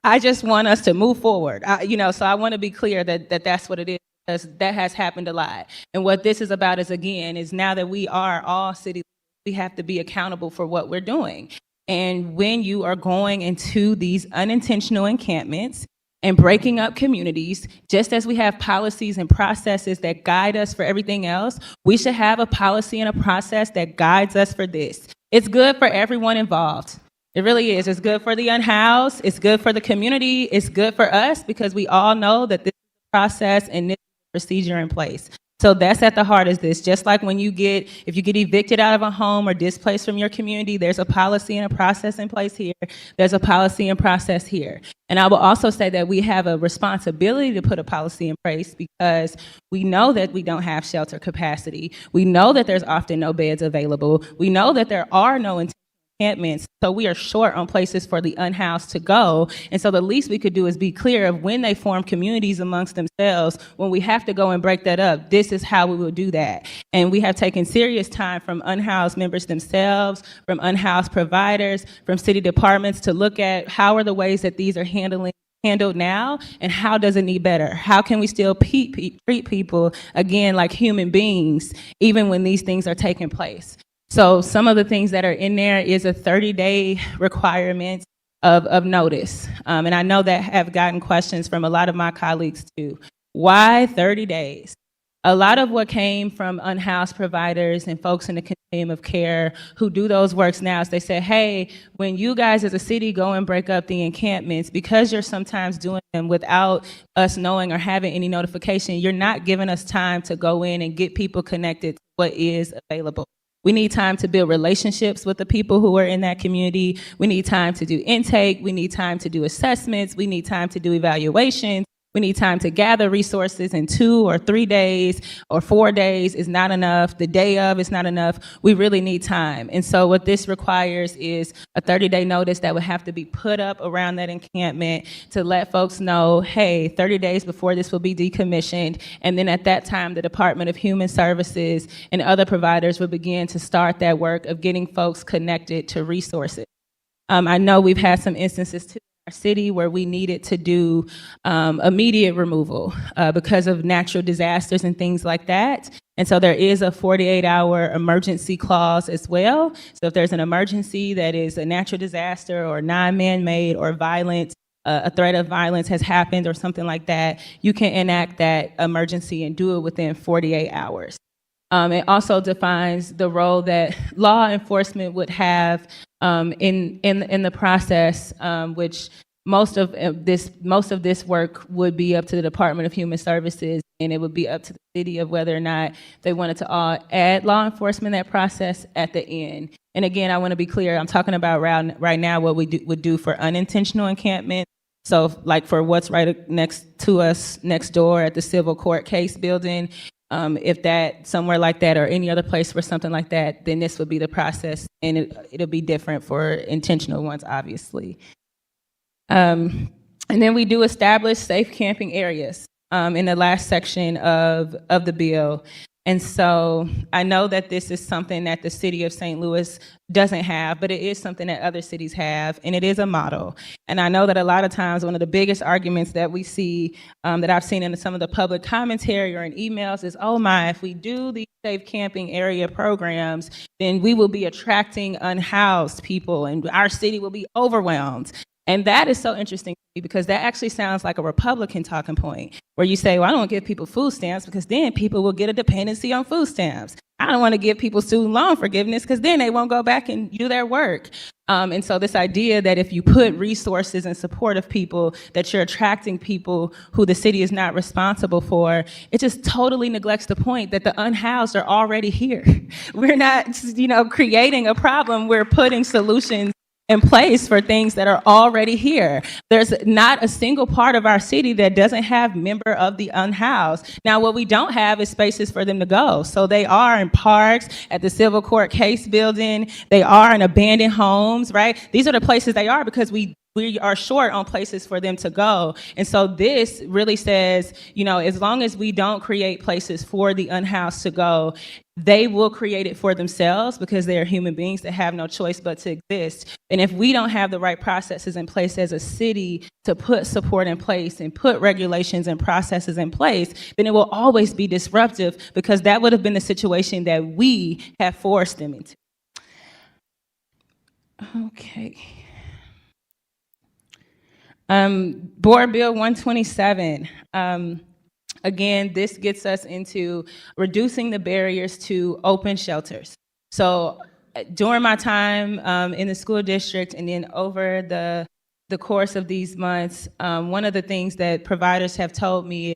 I just want us to move forward. So I want to be clear that that's what it is, because that has happened a lot. And what this is about is now that we are all city, we have to be accountable for what we're doing. And when you are going into these unintentional encampments and breaking up communities, just as we have policies and processes that guide us for everything else, we should have a policy and a process that guides us for this. It's good for everyone involved. It really is. It's good for the unhoused. It's good for the community. It's good for us because we all know that this is a process and this is a procedure in place. So that's at the heart of this. Just like if you get evicted out of a home or displaced from your community, there's a policy and a process in place here. There's a policy and process here. And I will also say that we have a responsibility to put a policy in place because we know that we don't have shelter capacity. We know that there's often no beds available. We know that there are no encampments, so we are short on places for the unhoused to go. And so the least we could do is be clear of when they form communities amongst themselves, when we have to go and break that up, this is how we will do that. And we have taken serious time from unhoused members themselves, from unhoused providers, from city departments to look at how are the ways that these are handled now, and how does it need better? How can we still treat people, again, like human beings, even when these things are taking place? So some of the things that are in there is a 30-day requirement of notice. And I know that have gotten questions from a lot of my colleagues too. Why 30 days? A lot of what came from unhoused providers and folks in the continuum of care who do those works now is they say, hey, when you guys as a city go and break up the encampments, because you're sometimes doing them without us knowing or having any notification, you're not giving us time to go in and get people connected to what is available. We need time to build relationships with the people who are in that community. We need time to do intake. We need time to do assessments. We need time to do evaluations. We need time to gather resources, in 2 or 3 days or 4 days is not enough. The day of is not enough. We really need time. And so what this requires is a 30-day notice that would have to be put up around that encampment to let folks know, hey, 30 days before this will be decommissioned. And then at that time, the Department of Human Services and other providers will begin to start that work of getting folks connected to resources. I know we've had some instances too our city where we needed to do immediate removal because of natural disasters and things like that. And so there is a 48-hour emergency clause as well. So if there's an emergency that is a natural disaster or non-man-made or violent, a threat of violence has happened or something like that, you can enact that emergency and do it within 48 hours. It also defines the role that law enforcement would have in the process, which most of this work would be up to the Department of Human Services, and it would be up to the city of whether or not they wanted to add law enforcement that process at the end. And again, I want to be clear, I'm talking about right now what we would do for unintentional encampment. So like for what's right next to us, next door at the civil court case building, if that somewhere like that or any other place for something like that, then this would be the process, and it'll be different for intentional ones, obviously. And then we do establish safe camping areas in the last section of the bill. And so I know that this is something that the city of St. Louis doesn't have, but it is something that other cities have, and it is a model. And I know that a lot of times one of the biggest arguments that we see, that I've seen in some of the public commentary or in emails is, oh my, if we do these safe camping area programs, then we will be attracting unhoused people and our city will be overwhelmed. And that is so interesting to me because that actually sounds like a Republican talking point where you say, well, I don't want to give people food stamps because then people will get a dependency on food stamps. I don't want to give people student loan forgiveness because then they won't go back and do their work. And so this idea that if you put resources in support of people, that you're attracting people who the city is not responsible for, it just totally neglects the point that the unhoused are already here. We're not, creating a problem. We're putting solutions in place for things that are already here. There's not a single part of our city that doesn't have member of the unhoused. Now, what we don't have is spaces for them to go. So they are in parks, at the civil court case building, they are in abandoned homes, right? These are the places they are because we are short on places for them to go. And so this really says, as long as we don't create places for the unhoused to go, they will create it for themselves because they are human beings that have no choice but to exist. And if we don't have the right processes in place as a city to put support in place and put regulations and processes in place, then it will always be disruptive because that would have been the situation that we have forced them into. Okay. Board Bill 127. Again, this gets us into reducing the barriers to open shelters. So during my time in the school district and then over the course of these months, one of the things that providers have told me is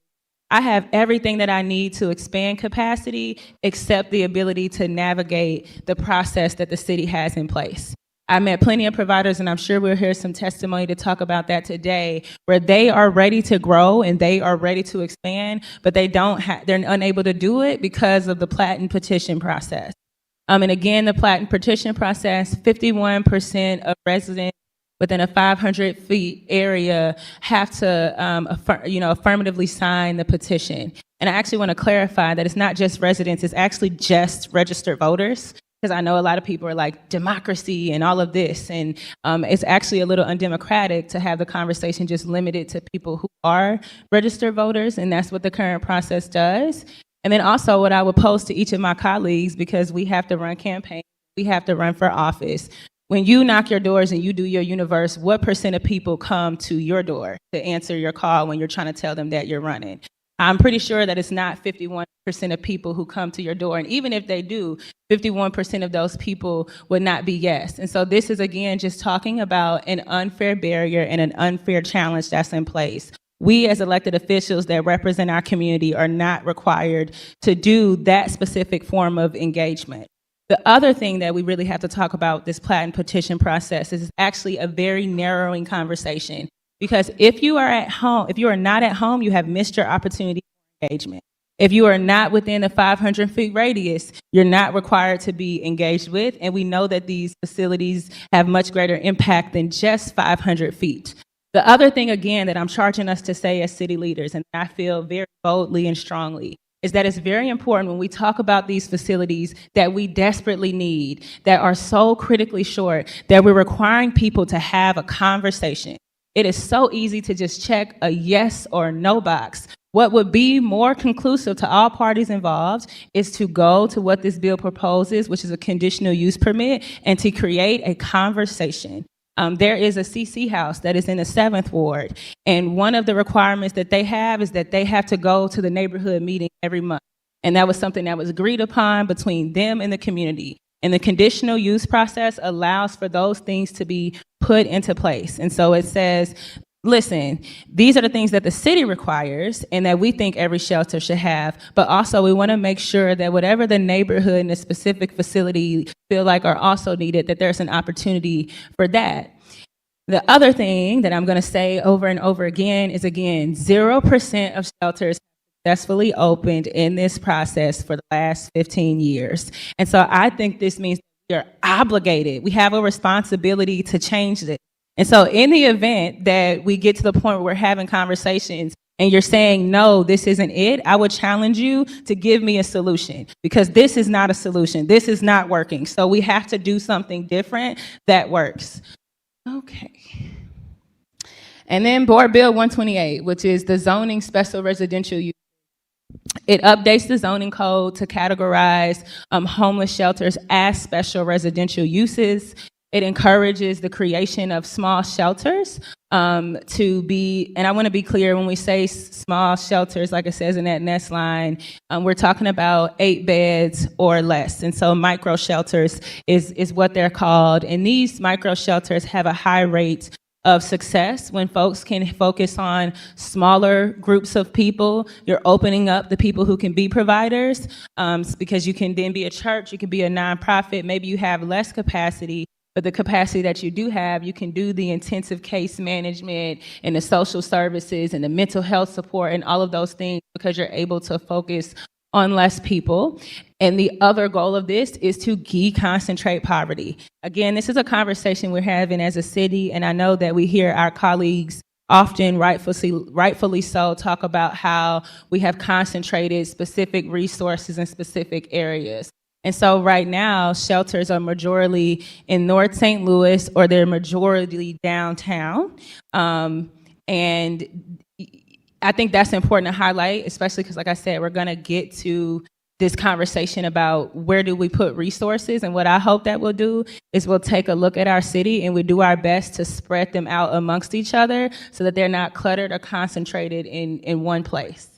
I have everything that I need to expand capacity except the ability to navigate the process that the city has in place. I met plenty of providers, and I'm sure we'll hear some testimony to talk about that today, where they are ready to grow and they are ready to expand, but they're unable to do it because of the Platten petition process. And again, the Platten petition process, 51% of residents within a 500 feet area have to, affirmatively sign the petition. And I actually want to clarify that it's not just residents, it's actually just registered voters. Because I know a lot of people are like, democracy and all of this. And it's actually a little undemocratic to have the conversation just limited to people who are registered voters. And that's what the current process does. And then also what I would pose to each of my colleagues, because we have to run campaigns, we have to run for office. When you knock your doors and you do your universe, what % of people come to your door to answer your call when you're trying to tell them that you're running? I'm pretty sure that it's not 51% of people who come to your door. And even if they do, 51% of those people would not be yes. And so this is, again, just talking about an unfair barrier and an unfair challenge that's in place. We as elected officials that represent our community are not required to do that specific form of engagement. The other thing that we really have to talk about this Platten petition process is actually a very narrowing conversation. Because if you are at home, if you are not at home, you have missed your opportunity for engagement. If you are not within a 500 feet radius, you're not required to be engaged with. And we know that these facilities have much greater impact than just 500 feet. The other thing, again, that I'm charging us to say as city leaders, and I feel very boldly and strongly, is that it's very important when we talk about these facilities that we desperately need, that are so critically short, that we're requiring people to have a conversation. It is so easy to just check a yes or no box. What would be more conclusive to all parties involved is to go to what this bill proposes, which is a conditional use permit, and to create a conversation. There is a CC house that is in the 7th Ward, and one of the requirements that they have is that they have to go to the neighborhood meeting every month. And that was something that was agreed upon between them and the community. And the conditional use process allows for those things to be put into place. And so it says, listen, these are the things that the city requires and that we think every shelter should have, but also we want to make sure that whatever the neighborhood and the specific facility feel like are also needed, that there's an opportunity for that. The other thing that I'm going to say over and over again is, again, 0% of shelters successfully opened in this process for the last 15 years. And so I think this means we are obligated. We have a responsibility to change this. And so in the event that we get to the point where we're having conversations and you're saying, no, this isn't it, I would challenge you to give me a solution, because this is not a solution. This is not working. So we have to do something different that works. Okay. And then Board Bill 128, which is the zoning special residential use. It updates the zoning code to categorize homeless shelters as special residential uses. It encourages the creation of small shelters to be, and I want to be clear, when we say small shelters, like it says in that next line, we're talking about 8 beds or less. And so micro shelters is what they're called. And these micro shelters have a high rate of success when folks can focus on smaller groups of people. You're opening up the people who can be providers, because you can then be a church, you can be a nonprofit, maybe you have less capacity, but the capacity that you do have, you can do the intensive case management and the social services and the mental health support and all of those things, because you're able to focus on less people. And the other goal of this is to deconcentrate poverty. Again, this is a conversation we're having as a city, and I know that we hear our colleagues often, rightfully so, talk about how we have concentrated specific resources in specific areas. And so right now, shelters are majority in North St. Louis, or they're majority downtown. And I think that's important to highlight, especially because, like I said, we're going to get to this conversation about where do we put resources. And what I hope that we'll do is we'll take a look at our city and we do our best to spread them out amongst each other so that they're not cluttered or concentrated in one place.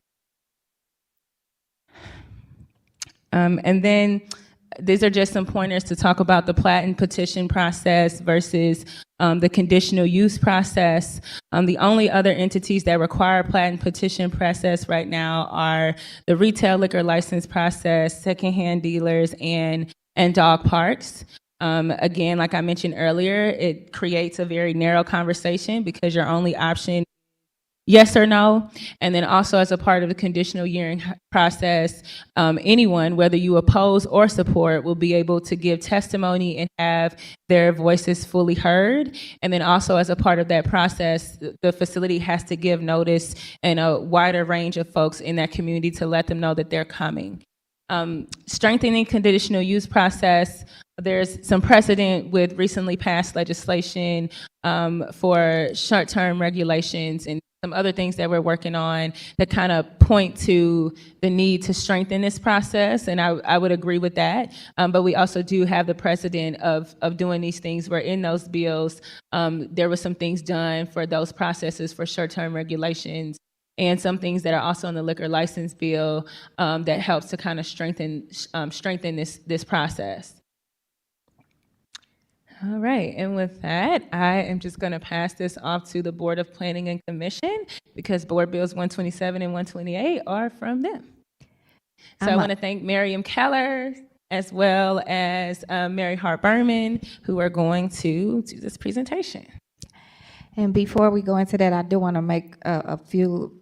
And then these are just some pointers to talk about the plat and petition process versus the conditional use process. The only other entities that require plat and petition process right now are the retail liquor license process, secondhand dealers, and dog parks. Again, like I mentioned earlier, it creates a very narrow conversation because your only option yes or no. And then also, as a part of the conditional hearing process, anyone, whether you oppose or support, will be able to give testimony and have their voices fully heard. And then also, as a part of that process, the facility has to give notice and a wider range of folks in that community to let them know that they're coming. Strengthening conditional use process. There's some precedent with recently passed legislation for short-term regulations and some other things that we're working on that kind of point to the need to strengthen this process, and I would agree with that. But we also do have the precedent of doing these things where in those bills, there was some things done for those processes for short-term regulations, and some things that are also in the liquor license bill that helps to kind of strengthen this process. All right, and with that, I am just going to pass this off to the Board of Planning and Commission because Board Bills 127 and 128 are from them. So I want to thank Miriam Keller as well as Mary Hart Berman, who are going to do this presentation. And before we go into that, I do want to make a few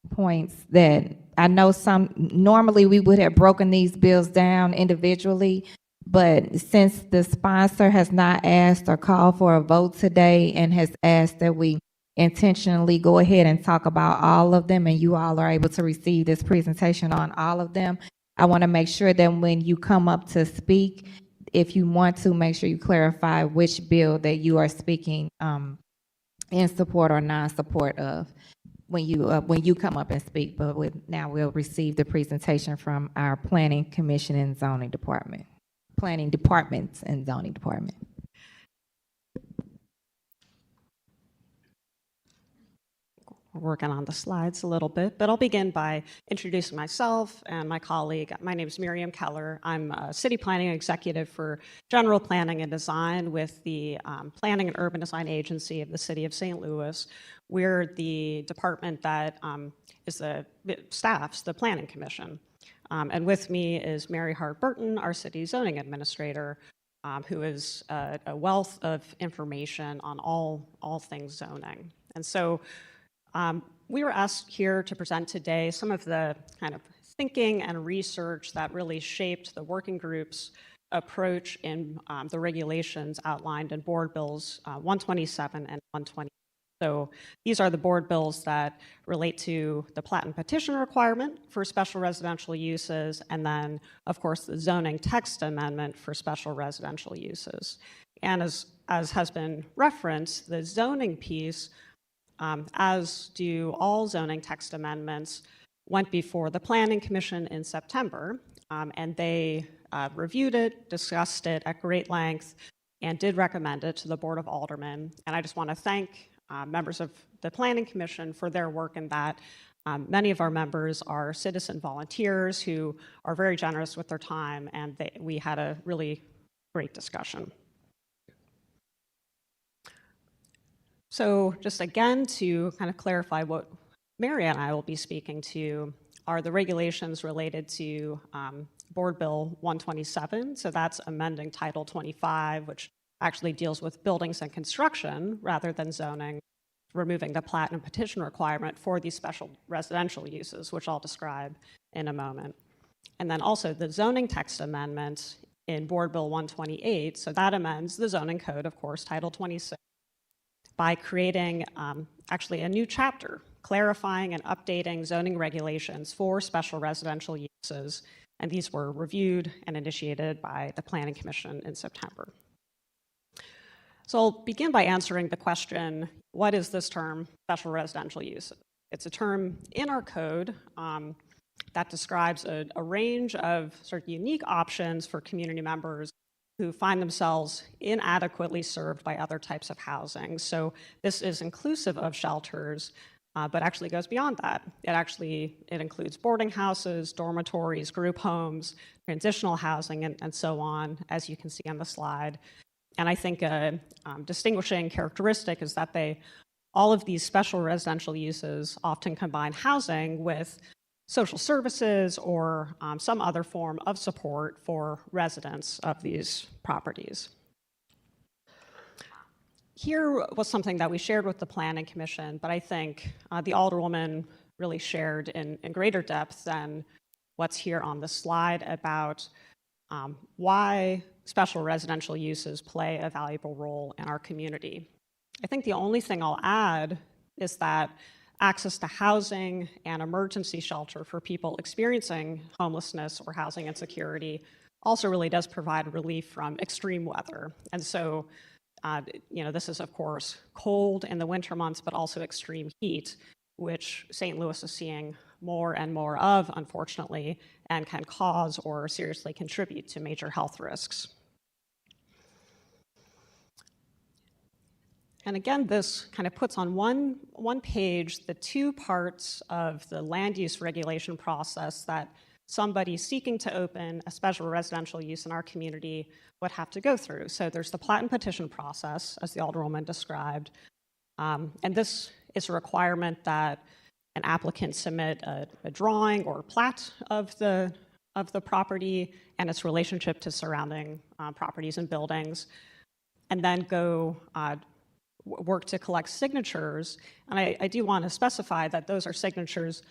points that I know normally we would have broken these bills down individually, but since the sponsor has not asked or called for a vote today and has asked that we intentionally go ahead and talk about all of them, and you all are able to receive this presentation on all of them, I want to make sure that when you come up to speak, if you want to, make sure you clarify which bill that you are speaking in support or non-support of when you come up and speak. But now we'll receive the presentation from our Planning Commission and Zoning Department. Planning Departments and Zoning Department. We're working on the slides a little bit, but I'll begin by introducing myself and my colleague. My name is Miriam Keller. I'm a city planning executive for general planning and design with the Planning and Urban Design Agency of the City of St. Louis. We're the department that staffs the Planning Commission. And with me is Mary Hart Burton, our city zoning administrator, who is a wealth of information on all things zoning. And so we were asked here to present today some of the kind of thinking and research that really shaped the working group's approach in the regulations outlined in Board Bills 127 and 120. So these are the board bills that relate to the plat and petition requirement for special residential uses, and then, of course, the zoning text amendment for special residential uses. And as has been referenced, the zoning piece, as do all zoning text amendments, went before the Planning Commission in September, and they reviewed it, discussed it at great length, and did recommend it to the Board of Aldermen. And I just want to thank members of the Planning Commission for their work in that. Many of our members are citizen volunteers who are very generous with their time, and we had a really great discussion. So just again, to kind of clarify what Mary and I will be speaking to are the regulations related to Board Bill 127. So that's amending Title 25, which actually deals with buildings and construction rather than zoning, removing the plat and petition requirement for these special residential uses, which I'll describe in a moment. And then also the zoning text amendment in Board Bill 128. So that amends the zoning code, of course, Title 26. By creating actually a new chapter, clarifying and updating zoning regulations for special residential uses, and these were reviewed and initiated by the Planning Commission in September. So I'll begin by answering the question, what is this term, special residential use? It's a term in our code that describes a range of sort of unique options for community members who find themselves inadequately served by other types of housing. So this is inclusive of shelters, but actually goes beyond that. It includes boarding houses, dormitories, group homes, transitional housing, and so on, as you can see on the slide. And I think a distinguishing characteristic is that all of these special residential uses often combine housing with social services or some other form of support for residents of these properties. Here was something that we shared with the Planning Commission, but I think the Alderwoman really shared in greater depth than what's here on the slide about why special residential uses play a valuable role in our community. I think the only thing I'll add is that access to housing and emergency shelter for people experiencing homelessness or housing insecurity also really does provide relief from extreme weather. And so, this is, of course, cold in the winter months, but also extreme heat, which St. Louis is seeing more and more of, unfortunately, and can cause or seriously contribute to major health risks. And again, this kind of puts on one page the two parts of the land use regulation process that somebody seeking to open a special residential use in our community would have to go through. So there's the plat and petition process, as the Alderwoman described, and this is a requirement that an applicant submit a drawing or plat of the property and its relationship to surrounding properties and buildings, and then go work to collect signatures. And I do want to specify that those are signatures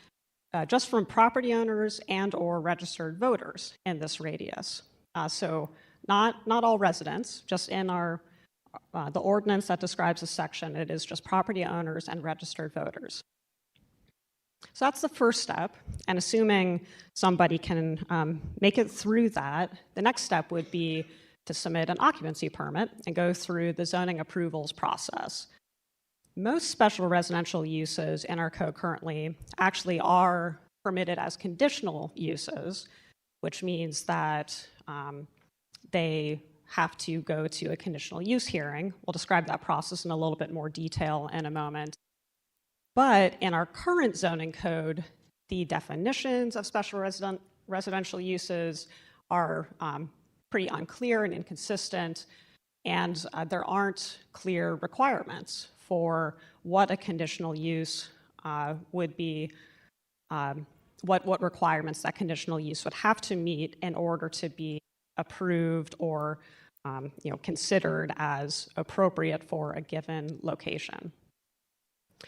just from property owners and or registered voters in this radius. So not all residents, just in the ordinance that describes this section, it is just property owners and registered voters. So that's the first step, and assuming somebody can make it through that, the next step would be to submit an occupancy permit and go through the zoning approvals process. Most special residential uses in our code currently actually are permitted as conditional uses, which means that they have to go to a conditional use hearing. We'll describe that process in a little bit more detail in a moment. But in our current zoning code, the definitions of special residential uses are pretty unclear and inconsistent, and there aren't clear requirements for what a conditional use would be, what requirements that conditional use would have to meet in order to be approved or considered as appropriate for a given location.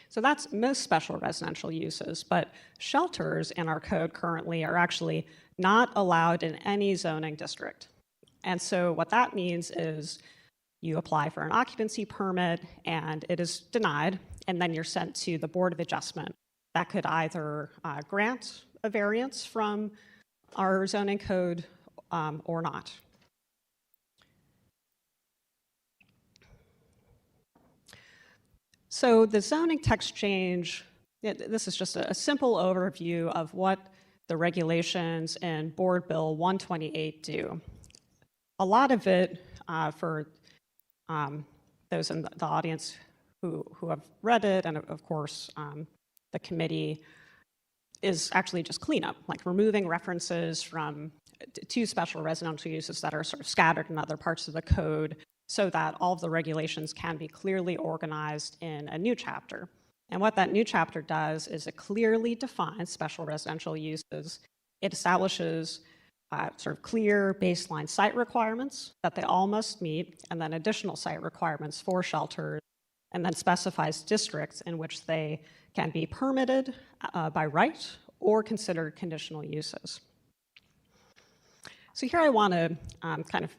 So that's most special residential uses, but shelters in our code currently are actually not allowed in any zoning district. And so what that means is you apply for an occupancy permit and it is denied, and then you're sent to the Board of Adjustment that could either grant a variance from our zoning code or not. So the zoning text change, this is just a simple overview of what the regulations in Board Bill 128 do. A lot of it, for those in the audience who have read it, and of course the committee, is actually just cleanup, like removing references from two special residential uses that are sort of scattered in other parts of the code, so that all of the regulations can be clearly organized in a new chapter. And what that new chapter does is it clearly defines special residential uses. It establishes sort of clear baseline site requirements that they all must meet, and then additional site requirements for shelters, and then specifies districts in which they can be permitted by right or considered conditional uses. So here I want to kind of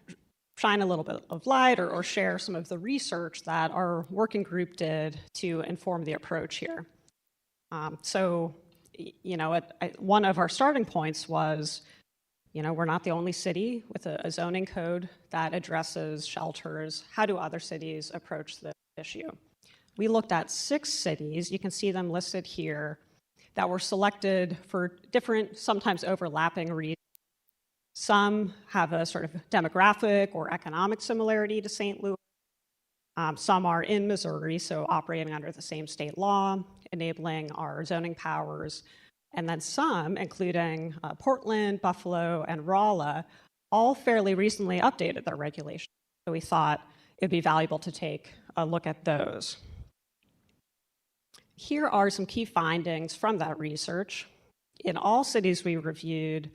shine a little bit of light or share some of the research that our working group did to inform the approach here. One of our starting points was, we're not the only city with a zoning code that addresses shelters. How do other cities approach this issue? We looked at 6 cities, you can see them listed here, that were selected for different, sometimes overlapping reasons. Some have a sort of demographic or economic similarity to St. Louis. Some are in Missouri, so operating under the same state law, enabling our zoning powers. And then some, including Portland, Buffalo, and Rolla, all fairly recently updated their regulations. So we thought it'd be valuable to take a look at those. Here are some key findings from that research. In all cities we reviewed,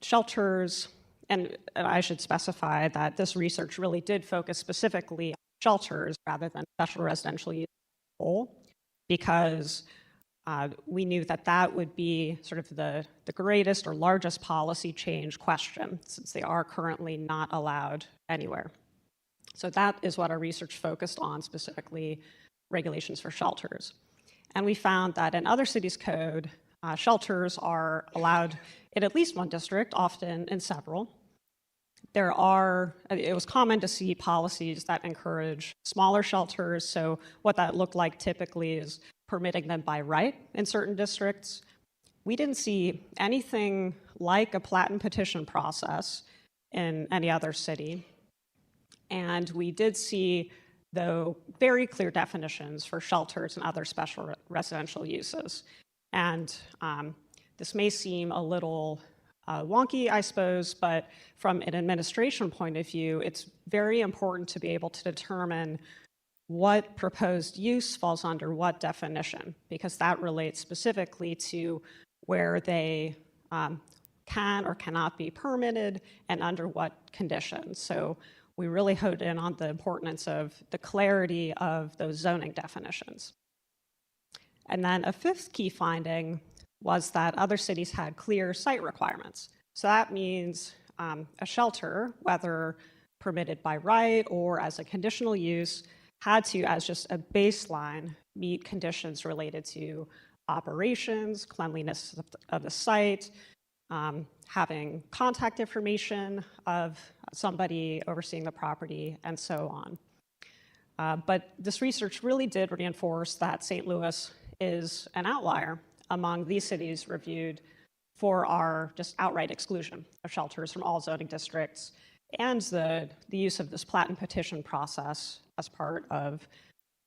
shelters, and I should specify that this research really did focus specifically on shelters rather than special residential use as a whole, because we knew that that would be sort of the greatest or largest policy change question, since they are currently not allowed anywhere. So that is what our research focused on, specifically regulations for shelters. And we found that in other cities' code, shelters are allowed in at least one district, often in several. It was common to see policies that encourage smaller shelters. So what that looked like typically is permitting them by right in certain districts. We didn't see anything like a plat and petition process in any other city. And we did see, though, very clear definitions for shelters and other special residential uses. And this may seem a little wonky, I suppose, but from an administration point of view, it's very important to be able to determine what proposed use falls under what definition, because that relates specifically to where they can or cannot be permitted and under what conditions. So we really honed in on the importance of the clarity of those zoning definitions. And then a 5th key finding was that other cities had clear site requirements. So that means a shelter, whether permitted by right or as a conditional use, had to, as just a baseline, meet conditions related to operations, cleanliness of the site, having contact information of somebody overseeing the property, and so on. But this research really did reinforce that St. Louis is an outlier among these cities reviewed for our just outright exclusion of shelters from all zoning districts, and the use of this plat and petition process as part of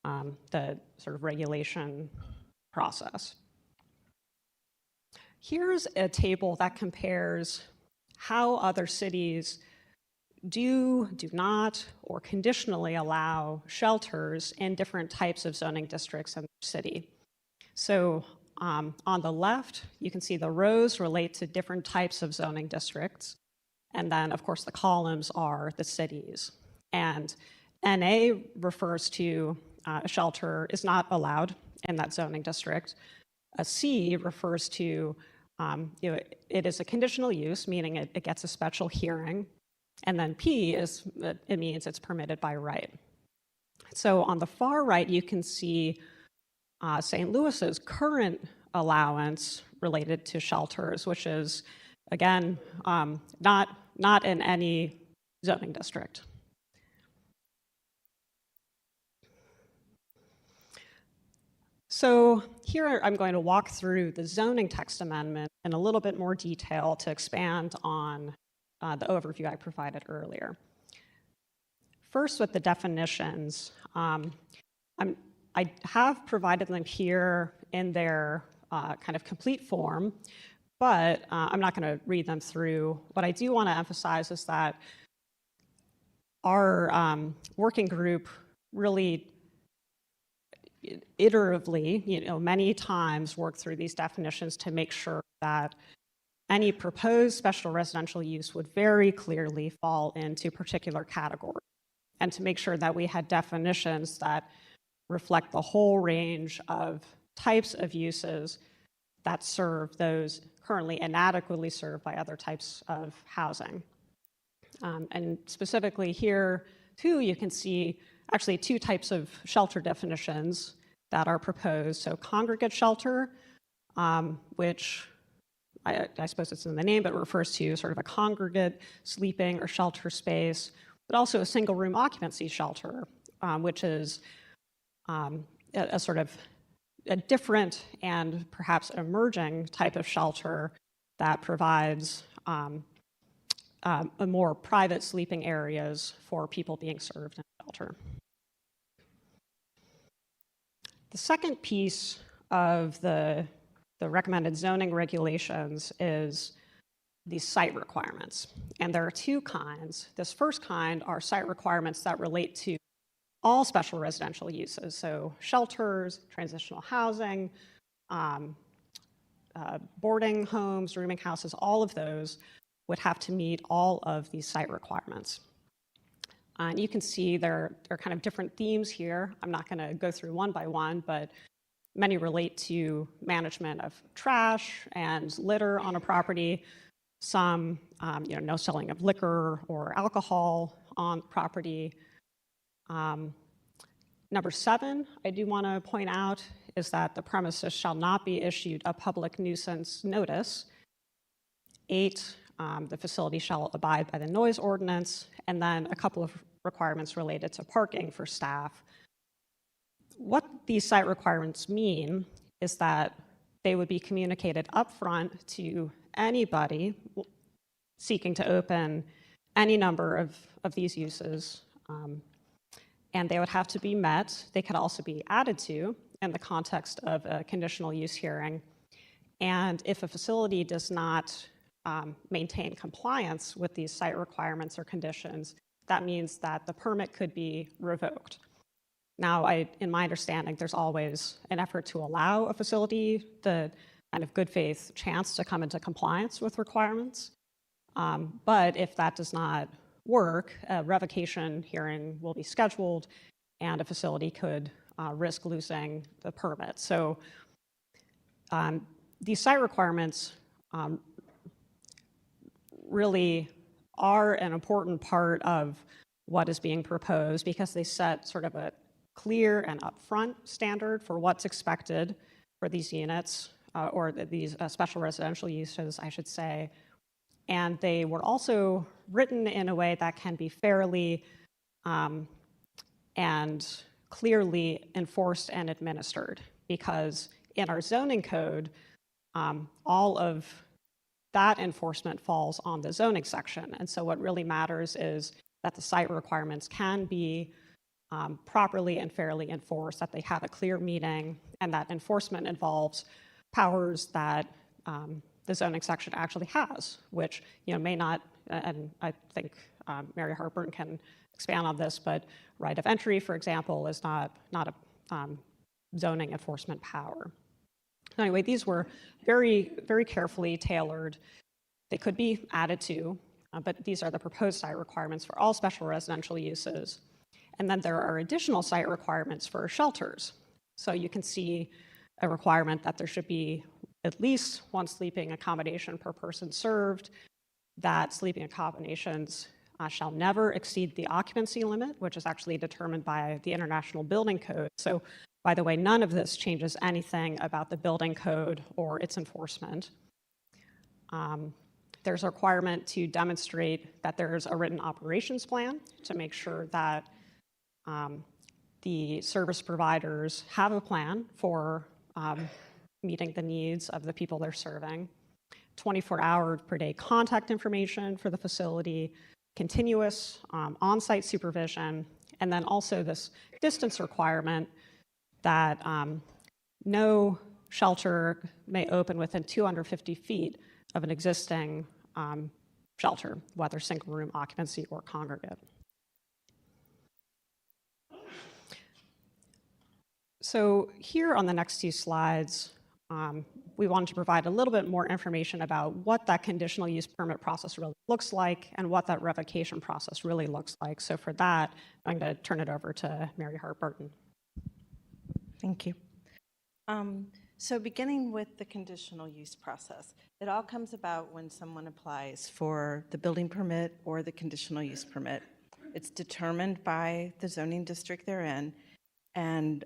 the sort of regulation process. Here's a table that compares how other cities do not, or conditionally allow shelters in different types of zoning districts in the city. So on the left, you can see the rows relate to different types of zoning districts. And then, of course, the columns are the cities. And NA refers to a shelter is not allowed in that zoning district. A C refers to it is a conditional use, meaning it gets a special hearing. And then P it means it's permitted by right. So on the far right, you can see St. Louis's current allowance related to shelters, which is, again, not in any zoning district. So here I'm going to walk through the zoning text amendment in a little bit more detail to expand on the overview I provided earlier. First, with the definitions, I have provided them here in their kind of complete form, but I'm not going to read them through. What I do want to emphasize is that our working group really iteratively, many times worked through these definitions to make sure that any proposed special residential use would very clearly fall into particular categories, and to make sure that we had definitions that reflect the whole range of types of uses that serve those currently inadequately served by other types of housing. And specifically here, too, you can see actually two types of shelter definitions that are proposed. So congregate shelter, which I suppose it's in the name, but refers to sort of a congregate sleeping or shelter space, but also a single room occupancy shelter, which is a sort of a different and perhaps emerging type of shelter that provides a more private sleeping areas for people being served in shelter. The second piece of the recommended zoning regulations is these site requirements. And there are two kinds. This first kind are site requirements that relate to all special residential uses, so shelters, transitional housing, boarding homes, rooming houses, all of those would have to meet all of these site requirements. And you can see there are kind of different themes here. I'm not going to go through one by one, but many relate to management of trash and litter on a property. Some, no selling of liquor or alcohol on property. Number 7, I do want to point out, is that the premises shall not be issued a public nuisance notice. 8, the facility shall abide by the noise ordinance, and then a couple of requirements related to parking for staff. What these site requirements mean is that they would be communicated upfront to anybody seeking to open any number of these uses, and they would have to be met. They could also be added to in the context of a conditional use hearing. And if a facility does not maintain compliance with these site requirements or conditions, that means that the permit could be revoked. Now, in my understanding, there's always an effort to allow a facility the kind of good faith chance to come into compliance with requirements. But if that does not work, a revocation hearing will be scheduled and a facility could risk losing the permit. So these site requirements really are an important part of what is being proposed because they set sort of a clear and upfront standard for what's expected for these units or these special residential uses, I should say. And they were also written in a way that can be fairly and clearly enforced and administered, because in our zoning code, all of that enforcement falls on the zoning section. And so what really matters is that the site requirements can be properly and fairly enforce, that they have a clear meaning, and that enforcement involves powers that the zoning section actually has, which may not, and I think Mary Hartburn can expand on this, but right of entry, for example, is not a zoning enforcement power. Anyway, these were very, very carefully tailored. They could be added to, but these are the proposed site requirements for all special residential uses. And then there are additional site requirements for shelters. So you can see a requirement that there should be at least one sleeping accommodation per person served, that sleeping accommodations shall never exceed the occupancy limit, which is actually determined by the International Building Code. So, by the way, none of this changes anything about the building code or its enforcement. There's a requirement to demonstrate that there's a written operations plan to make sure that the service providers have a plan for meeting the needs of the people they're serving. 24-hour per day contact information for the facility, continuous on-site supervision, and then also this distance requirement that no shelter may open within 250 feet of an existing shelter, whether single room occupancy or congregate. So here on the next two slides, we wanted to provide a little bit more information about what that conditional use permit process really looks like and what that revocation process really looks like. So for that, I'm going to turn it over to Mary Hartburn. Thank you. So beginning with the conditional use process, it all comes about when someone applies for the building permit or the conditional use permit. It's determined by the zoning district they're in, and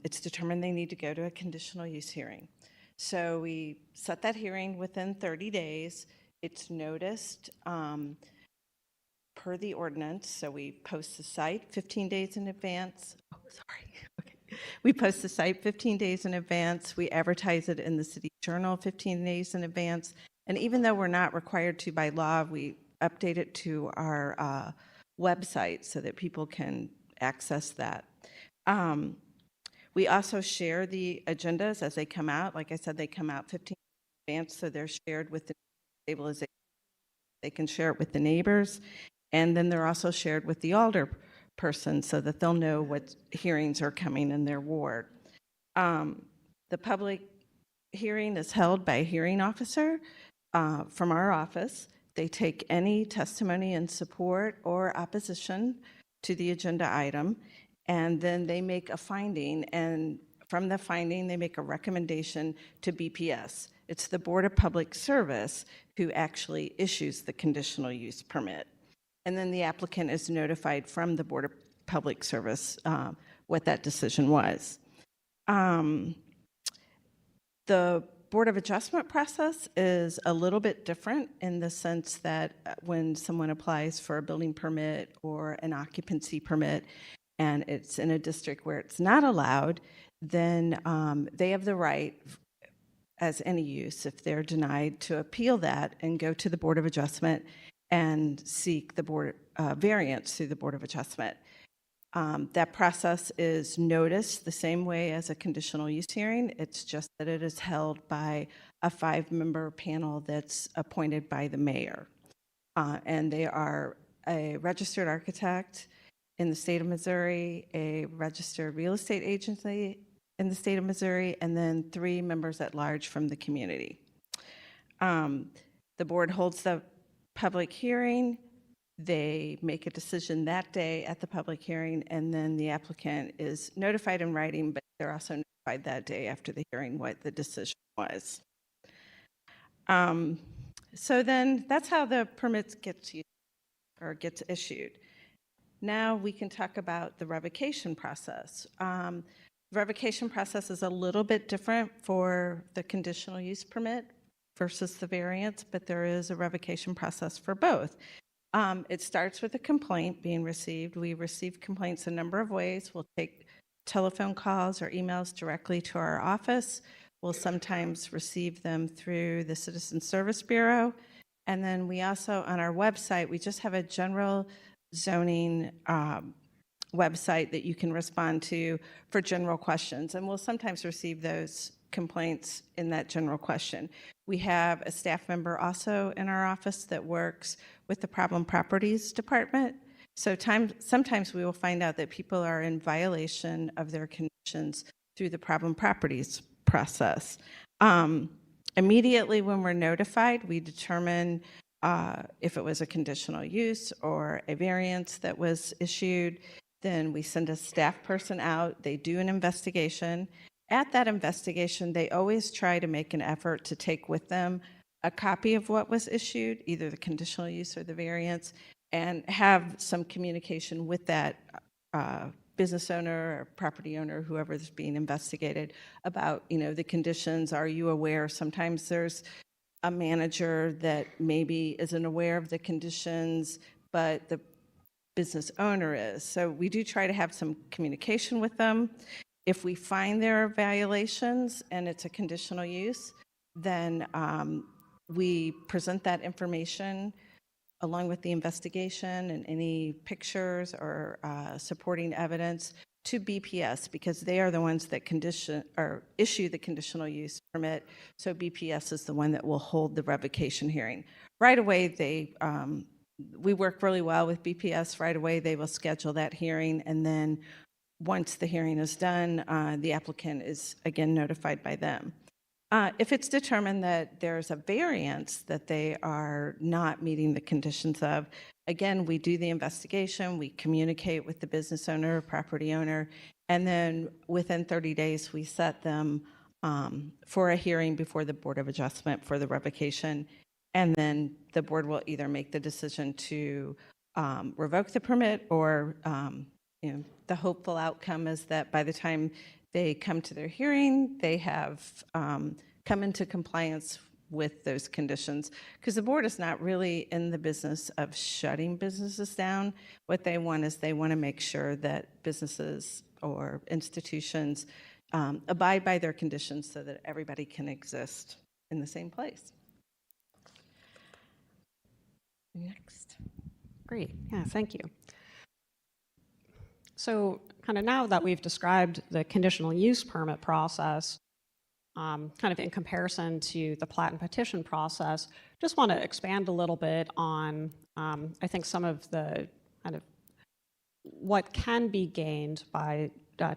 it's determined they need to go to a conditional use hearing. So we set that hearing within 30 days. It's noticed per the ordinance, so we post the site 15 days in advance. Oh, sorry. Okay. We post the site 15 days in advance. We advertise it in the city journal 15 days in advance. And even though we're not required to by law, we update it to our website so that people can access that. We also share the agendas as they come out. Like I said, they come out 15 in advance, so they're shared with the stabilization. They can share it with the neighbors, and then they're also shared with the alder person so that they'll know what hearings are coming in their ward. The public hearing is held by a hearing officer from our office. They take any testimony in support or opposition to the agenda item, and then they make a finding, and from the finding, they make a recommendation to BPS. It's the Board of Public Service who actually issues the conditional use permit. And then the applicant is notified from the Board of Public Service what that decision was. The Board of Adjustment process is a little bit different in the sense that when someone applies for a building permit or an occupancy permit, and it's in a district where it's not allowed, then they have the right, as any use, if they're denied, to appeal that and go to the Board of Adjustment and seek the board variance through the Board of Adjustment. That process is noticed the same way as a conditional use hearing. It's just that it is held by a 5-member panel that's appointed by the mayor. And they are a registered architect in the state of Missouri, a registered real estate agency in the state of Missouri, and then 3 members at large from the community. The board holds the public hearing. They make a decision that day at the public hearing, and then the applicant is notified in writing, but they're also notified that day after the hearing what the decision was. So then that's how the permits gets issued. Now we can talk about the revocation process. The revocation process is a little bit different for the conditional use permit versus the variance, but there is a revocation process for both. It starts with a complaint being received. We receive complaints a number of ways. We'll take telephone calls or emails directly to our office. We'll sometimes receive them through the Citizen Service Bureau. And then we also, on our website, we just have a general zoning website that you can respond to for general questions, and we'll sometimes receive those complaints in that general question. We have a staff member also in our office that works with the Problem Properties Department. So sometimes we will find out that people are in violation of their conditions through the Problem Properties process. Immediately when we're notified, we determine if it was a conditional use or a variance that was issued. Then we send a staff person out, they do an investigation. At that investigation, they always try to make an effort to take with them a copy of what was issued, either the conditional use or the variance, and have some communication with that business owner or property owner, whoever is being investigated, about, the conditions. Are you aware? Sometimes there's a manager that maybe isn't aware of the conditions, but the business owner is. So we do try to have some communication with them. If we find there are violations and it's a conditional use, then we present that information along with the investigation and any pictures or supporting evidence to BPS, because they are the ones that issue the conditional use permit. So BPS is the one that will hold the revocation hearing. Right away, we work really well with BPS. Right away, they will schedule that hearing, and then once the hearing is done, the applicant is again notified by them. If it's determined that there's a variance that they are not meeting the conditions of, again, we do the investigation, we communicate with the business owner, property owner, and then within 30 days, we set them for a hearing before the Board of Adjustment for the revocation. And then the board will either make the decision to revoke the permit, or the hopeful outcome is that by the time they come to their hearing, they have come into compliance with those conditions, because the board is not really in the business of shutting businesses down. What they want is they want to make sure that businesses or institutions abide by their conditions so that everybody can exist in the same place. Next. Great. Yeah, thank you. So kind of now that we've described the conditional use permit process, kind of in comparison to the plat and petition process, just want to expand a little bit on, I think, some of the kind of what can be gained by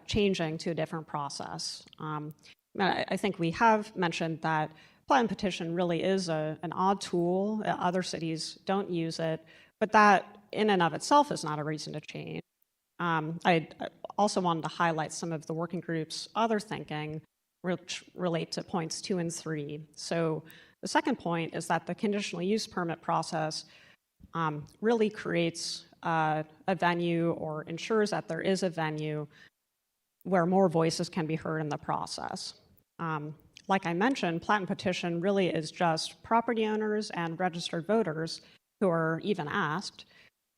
changing to a different process. I think we have mentioned that plat and petition really is an odd tool. Other cities don't use it, but that in and of itself is not a reason to change. I also wanted to highlight some of the working group's other thinking, which relate to points 2 and 3. So the second point is that the conditional use permit process really creates a venue, or ensures that there is a venue where more voices can be heard in the process. Like I mentioned, plat and petition really is just property owners and registered voters who are even asked.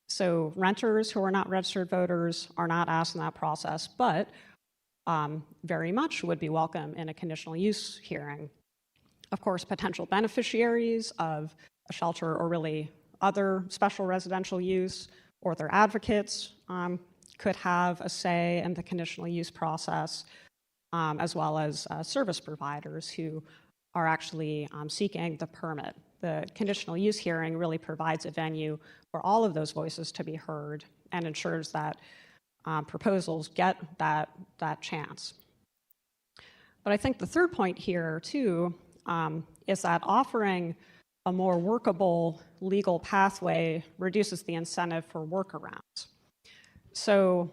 So renters who are not registered voters are not asked in that process, but very much would be welcome in a conditional use hearing. Of course, potential beneficiaries of a shelter or really other special residential use, or their advocates, could have a say in the conditional use process, as well as service providers who are actually seeking the permit. The conditional use hearing really provides a venue for all of those voices to be heard and ensures that proposals get that chance. But I think the third point here, too, is that offering a more workable legal pathway reduces the incentive for workarounds. So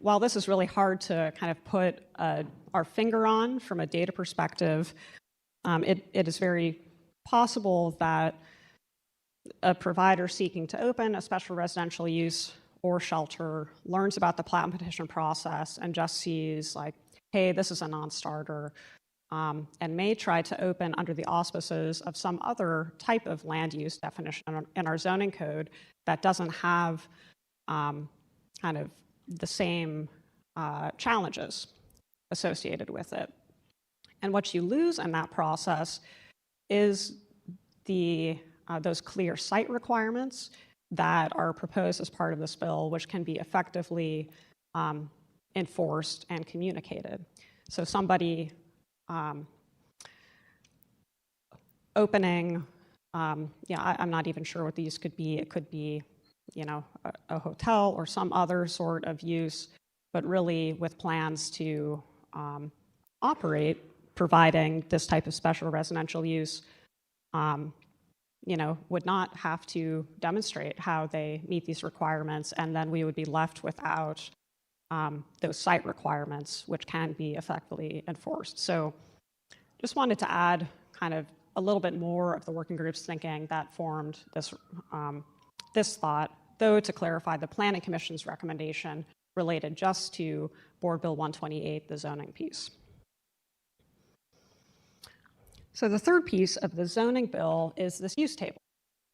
while this is really hard to kind of put our finger on from a data perspective, it is very possible that a provider seeking to open a special residential use or shelter learns about the plat and petition process and just sees, like, hey, this is a non-starter, and may try to open under the auspices of some other type of land use definition in our zoning code that doesn't have kind of the same challenges associated with it. And what you lose in that process is those clear site requirements that are proposed as part of this bill, which can be effectively enforced and communicated. So somebody opening, I'm not even sure what these could be. It could be, a hotel or some other sort of use, but really with plans to operate, providing this type of special residential use, would not have to demonstrate how they meet these requirements, and then we would be left without those site requirements, which can be effectively enforced. So just wanted to add kind of a little bit more of the working group's thinking that formed this thought, though to clarify the Planning Commission's recommendation related just to Board Bill 128, the zoning piece. So the third piece of the zoning bill is this use table.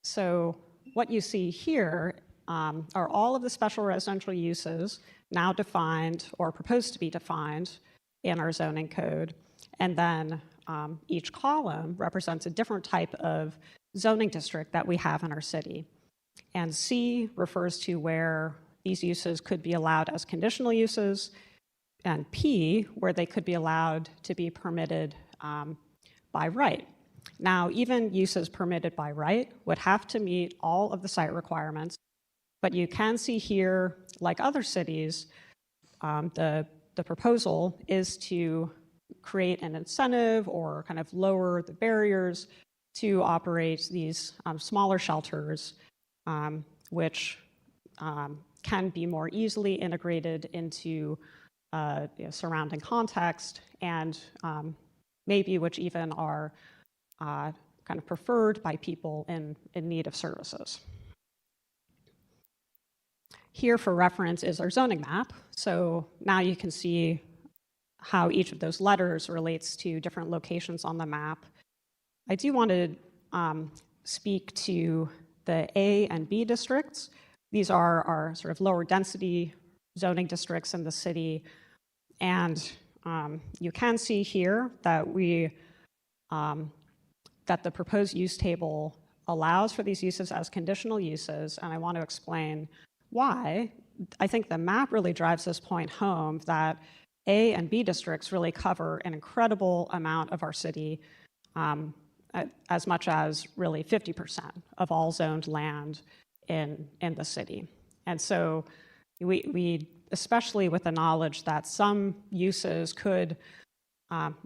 So what you see here are all of the special residential uses now defined or proposed to be defined in our zoning code. And then each column represents a different type of zoning district that we have in our city. And C refers to where these uses could be allowed as conditional uses, and P, where they could be allowed to be permitted by right. Now, even uses permitted by right would have to meet all of the site requirements, but you can see here, like other cities, the proposal is to create an incentive or kind of lower the barriers to operate these smaller shelters, which can be more easily integrated into surrounding context, and maybe which even are kind of preferred by people in need of services. Here for reference is our zoning map. So now you can see how each of those letters relates to different locations on the map. I do want to speak to the A and B districts. These are our sort of lower density zoning districts in the city. And you can see here that that the proposed use table allows for these uses as conditional uses, and I want to explain why. I think the map really drives this point home that A and B districts really cover an incredible amount of our city, as much as really 50% of all zoned land in the city. And so we especially with the knowledge that some uses could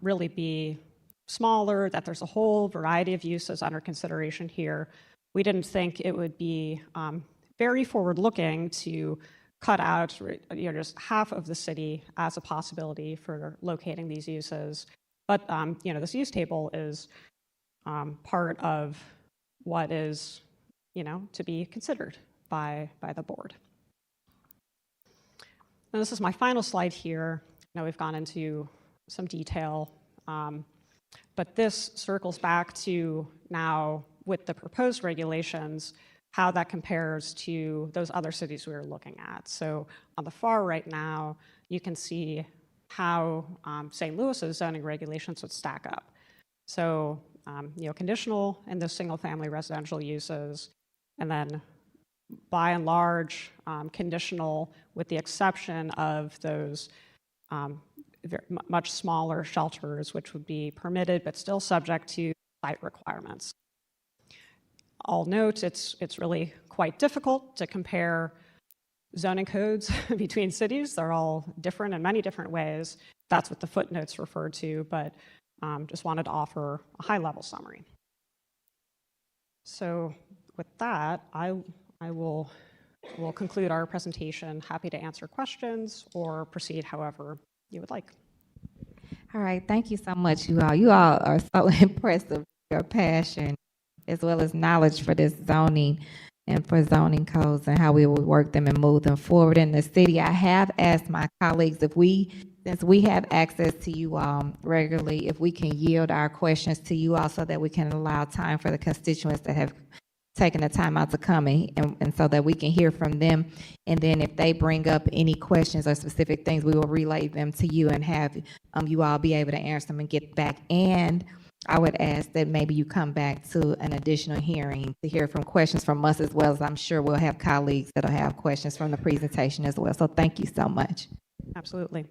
really be smaller, that there's a whole variety of uses under consideration here, we didn't think it would be very forward-looking to cut out just half of the city as a possibility for locating these uses. But this use table is part of what is to be considered by the board. Now, this is my final slide here. Now we've gone into some detail, but this circles back to now with the proposed regulations, how that compares to those other cities we were looking at. So on the far right now, you can see how St. Louis's zoning regulations would stack up. So conditional in the single-family residential uses, and then by and large conditional with the exception of those much smaller shelters, which would be permitted but still subject to site requirements. I'll note it's really quite difficult to compare zoning codes between cities. They're all different in many different ways. That's what the footnotes refer to, but just wanted to offer a high-level summary. So with that, I will conclude our presentation. Happy to answer questions or proceed however you would like. All right, thank you so much, you all. You all are so impressive, your passion as well as knowledge for this zoning and for zoning codes and how we will work them and move them forward in the city. I have asked my colleagues since we have access to you all regularly, if we can yield our questions to you all so that we can allow time for the constituents that have taken the time out to come and so that we can hear from them. And then if they bring up any questions or specific things, we will relay them to you and have you all be able to answer them and get back. And I would ask that maybe you come back to an additional hearing to hear from questions from us, as well as I'm sure we'll have colleagues that'll have questions from the presentation as well. So thank you so much. Absolutely.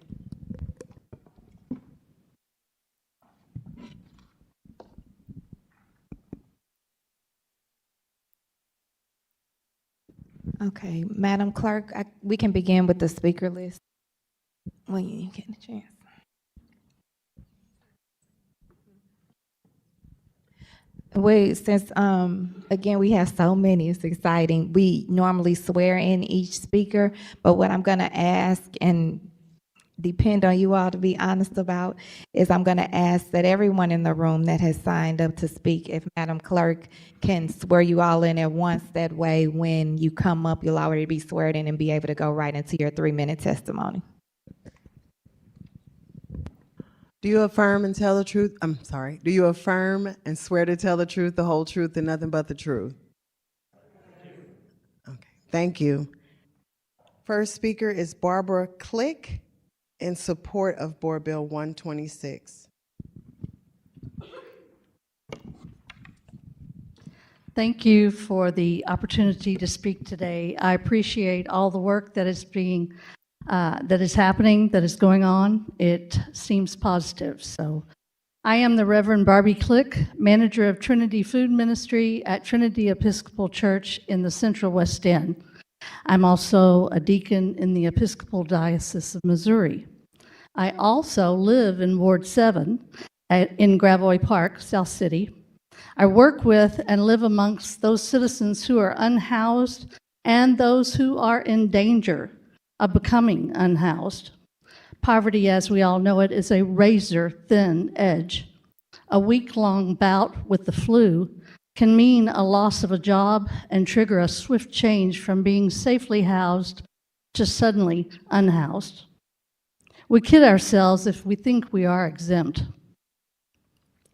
Okay, Madam Clerk, we can begin with the speaker list when you get a chance. Since, again, we have so many, it's exciting. We normally swear in each speaker, but what I'm gonna ask, and depend on you all to be honest about, is I'm gonna ask that everyone in the room that has signed up to speak, if Madam Clerk can swear you all in at once, that way when you come up, you'll already be sworn in and be able to go right into your 3-minute testimony. Do you affirm and tell the truth? Do you affirm and swear to tell the truth, the whole truth, and nothing but the truth? Okay, thank you. First speaker is Barbara Click in support of Board Bill 126. Thank you for the opportunity to speak today. I appreciate all the work that is happening, that is going on. It seems positive. So I am the Reverend Barbie Click, manager of Trinity Food Ministry at Trinity Episcopal Church in the Central West End. I'm also a deacon in the Episcopal Diocese of Missouri. I also live in Ward 7 in Gravois Park, South City. I work with and live amongst those citizens who are unhoused and those who are in danger of becoming unhoused. Poverty, as we all know it, is a razor-thin edge. A week-long bout with the flu can mean a loss of a job and trigger a swift change from being safely housed to suddenly unhoused. We kid ourselves if we think we are exempt.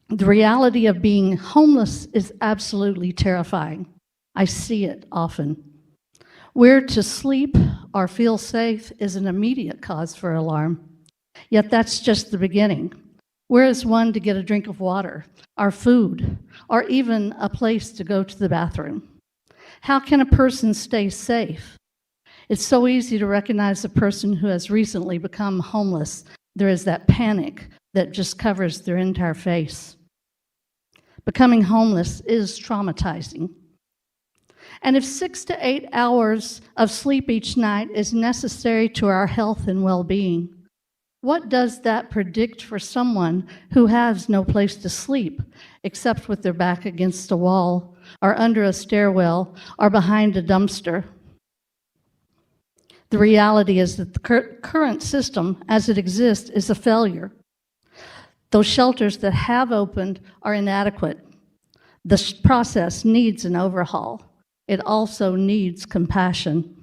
The reality of being homeless is absolutely terrifying. I see it often. Where to sleep or feel safe is an immediate cause for alarm. Yet that's just the beginning. Where is one to get a drink of water, or food, or even a place to go to the bathroom? How can a person stay safe? It's so easy to recognize a person who has recently become homeless. There is that panic that just covers their entire face. Becoming homeless is traumatizing. And if 6 to 8 hours of sleep each night is necessary to our health and well-being, what does that predict for someone who has no place to sleep except with their back against a wall or under a stairwell or behind a dumpster? The reality is that the current system as it exists is a failure. Those shelters that have opened are inadequate. This process needs an overhaul. It also needs compassion.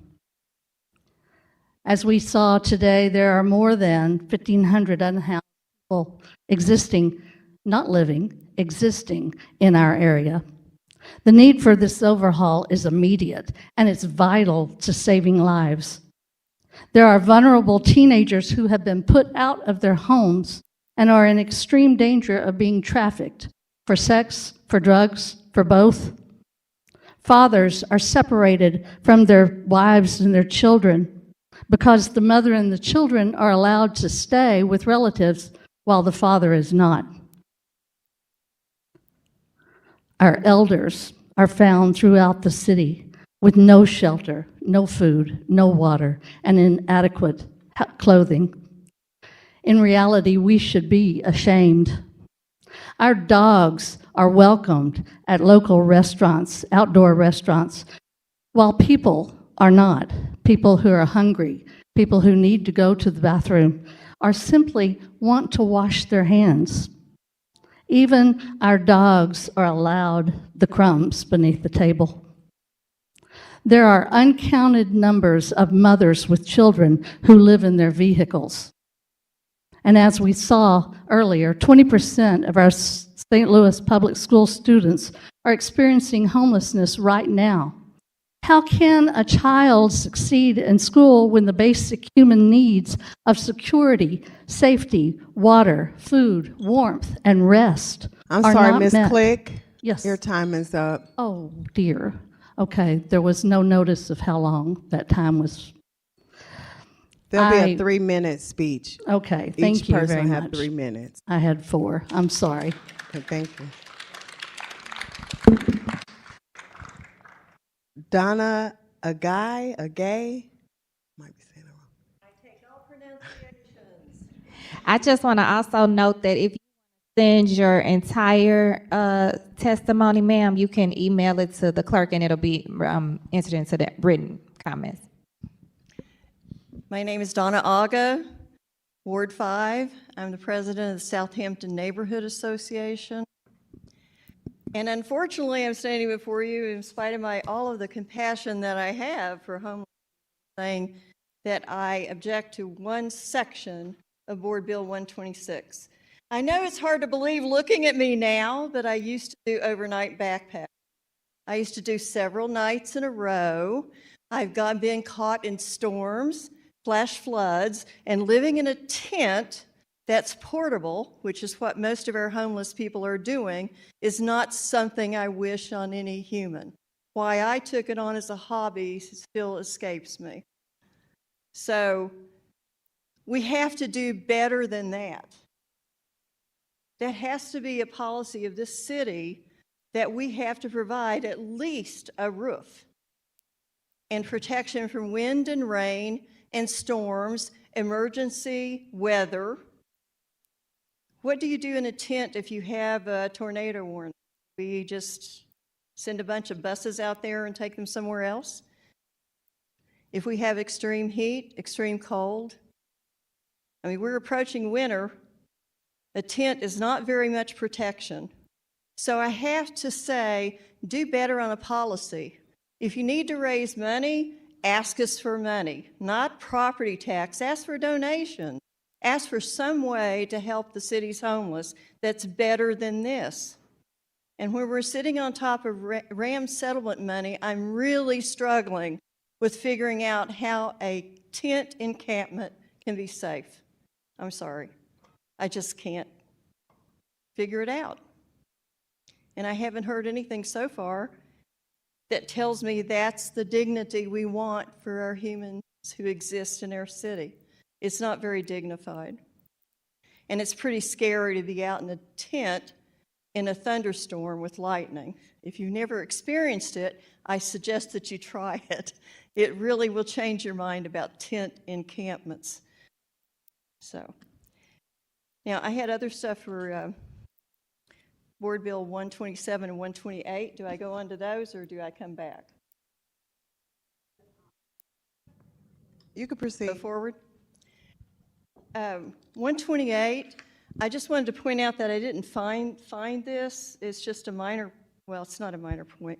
As we saw today, there are more than 1,500 unhoused people existing, not living, existing in our area. The need for this overhaul is immediate, and it's vital to saving lives. There are vulnerable teenagers who have been put out of their homes and are in extreme danger of being trafficked for sex, for drugs, for both. Fathers are separated from their wives and their children because the mother and the children are allowed to stay with relatives while the father is not. Our elders are found throughout the city with no shelter, no food, no water, and inadequate clothing. In reality, we should be ashamed. Our dogs are welcomed at local restaurants, outdoor restaurants, while people are not. People who are hungry, people who need to go to the bathroom, or simply want to wash their hands. Even our dogs are allowed the crumbs beneath the table. There are uncounted numbers of mothers with children who live in their vehicles. And as we saw earlier, 20% of our St. Louis public school students are experiencing homelessness right now. How can a child succeed in school when the basic human needs of security, safety, water, food, warmth, and rest I'm are sorry, not Ms. met? Click. Yes. Your time is up. Oh, dear. Okay, there was no notice of how long that time was. There'll be I- a 3-minute speech. Okay, Each thank you person very will have much. 3 minutes. I had 4. I'm sorry. Okay, thank you. Donna Agay, might be saying it wrong. I just want to also note that if you send your entire testimony, ma'am, you can email it to the clerk and it'll be entered into the written comments. My name is Donna Aga, Ward 5. I'm the president of the Southampton Neighborhood Association. And unfortunately, I'm standing before you in spite of all of the compassion that I have for homeless, saying that I object to one section of Board Bill 126. I know it's hard to believe looking at me now, but I used to do overnight backpack. I used to do several nights in a row. I've been caught in storms, flash floods, and living in a tent that's portable, which is what most of our homeless people are doing, is not something I wish on any human. Why I took it on as a hobby still escapes me. So we have to do better than that. That has to be a policy of this city, that we have to provide at least a roof and protection from wind and rain and storms, emergency weather. What do you do in a tent if you have a tornado warning? We just send a bunch of buses out there and take them somewhere else? If we have extreme heat, extreme cold, I mean, we're approaching winter. A tent is not very much protection. So I have to say, do better on a policy. If you need to raise money, ask us for money, not property tax. Ask for donations. Ask for some way to help the city's homeless that's better than this. And when we're sitting on top of RAM settlement money, I'm really struggling with figuring out how a tent encampment can be safe. I'm sorry. I just can't figure it out. And I haven't heard anything so far that tells me that's the dignity we want for our humans who exist in our city. It's not very dignified. And it's pretty scary to be out in a tent in a thunderstorm with lightning. If you've never experienced it, I suggest that you try it. It really will change your mind about tent encampments. So, now I had other stuff for Board Bill 127 and 128. Do I go on to those or do I come back? You can proceed. Go forward. 128, I just wanted to point out that I didn't find this. It's just a minor, well, it's not a minor point.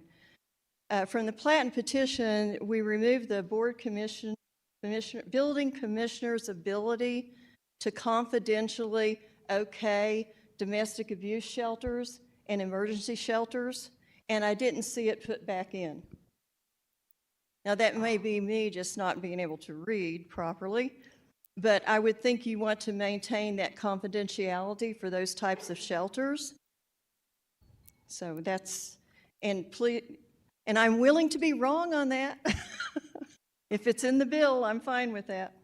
From the plat and petition, we removed the building commissioner's ability to confidentially okay domestic abuse shelters and emergency shelters, and I didn't see it put back in. Now, that may be me just not being able to read properly, but I would think you want to maintain that confidentiality for those types of shelters. So that's, and please, and I'm willing to be wrong on that. If it's in the bill, I'm fine with that.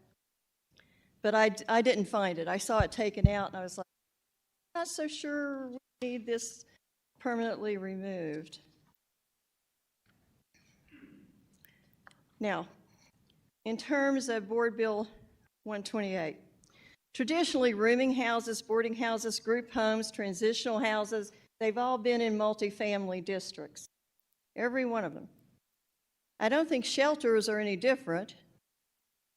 But I didn't find it. I saw it taken out, and I was like, not so sure we need this permanently removed. Now, in terms of Board Bill 128, traditionally rooming houses, boarding houses, group homes, transitional houses, they've all been in multifamily districts, every one of them. I don't think shelters are any different.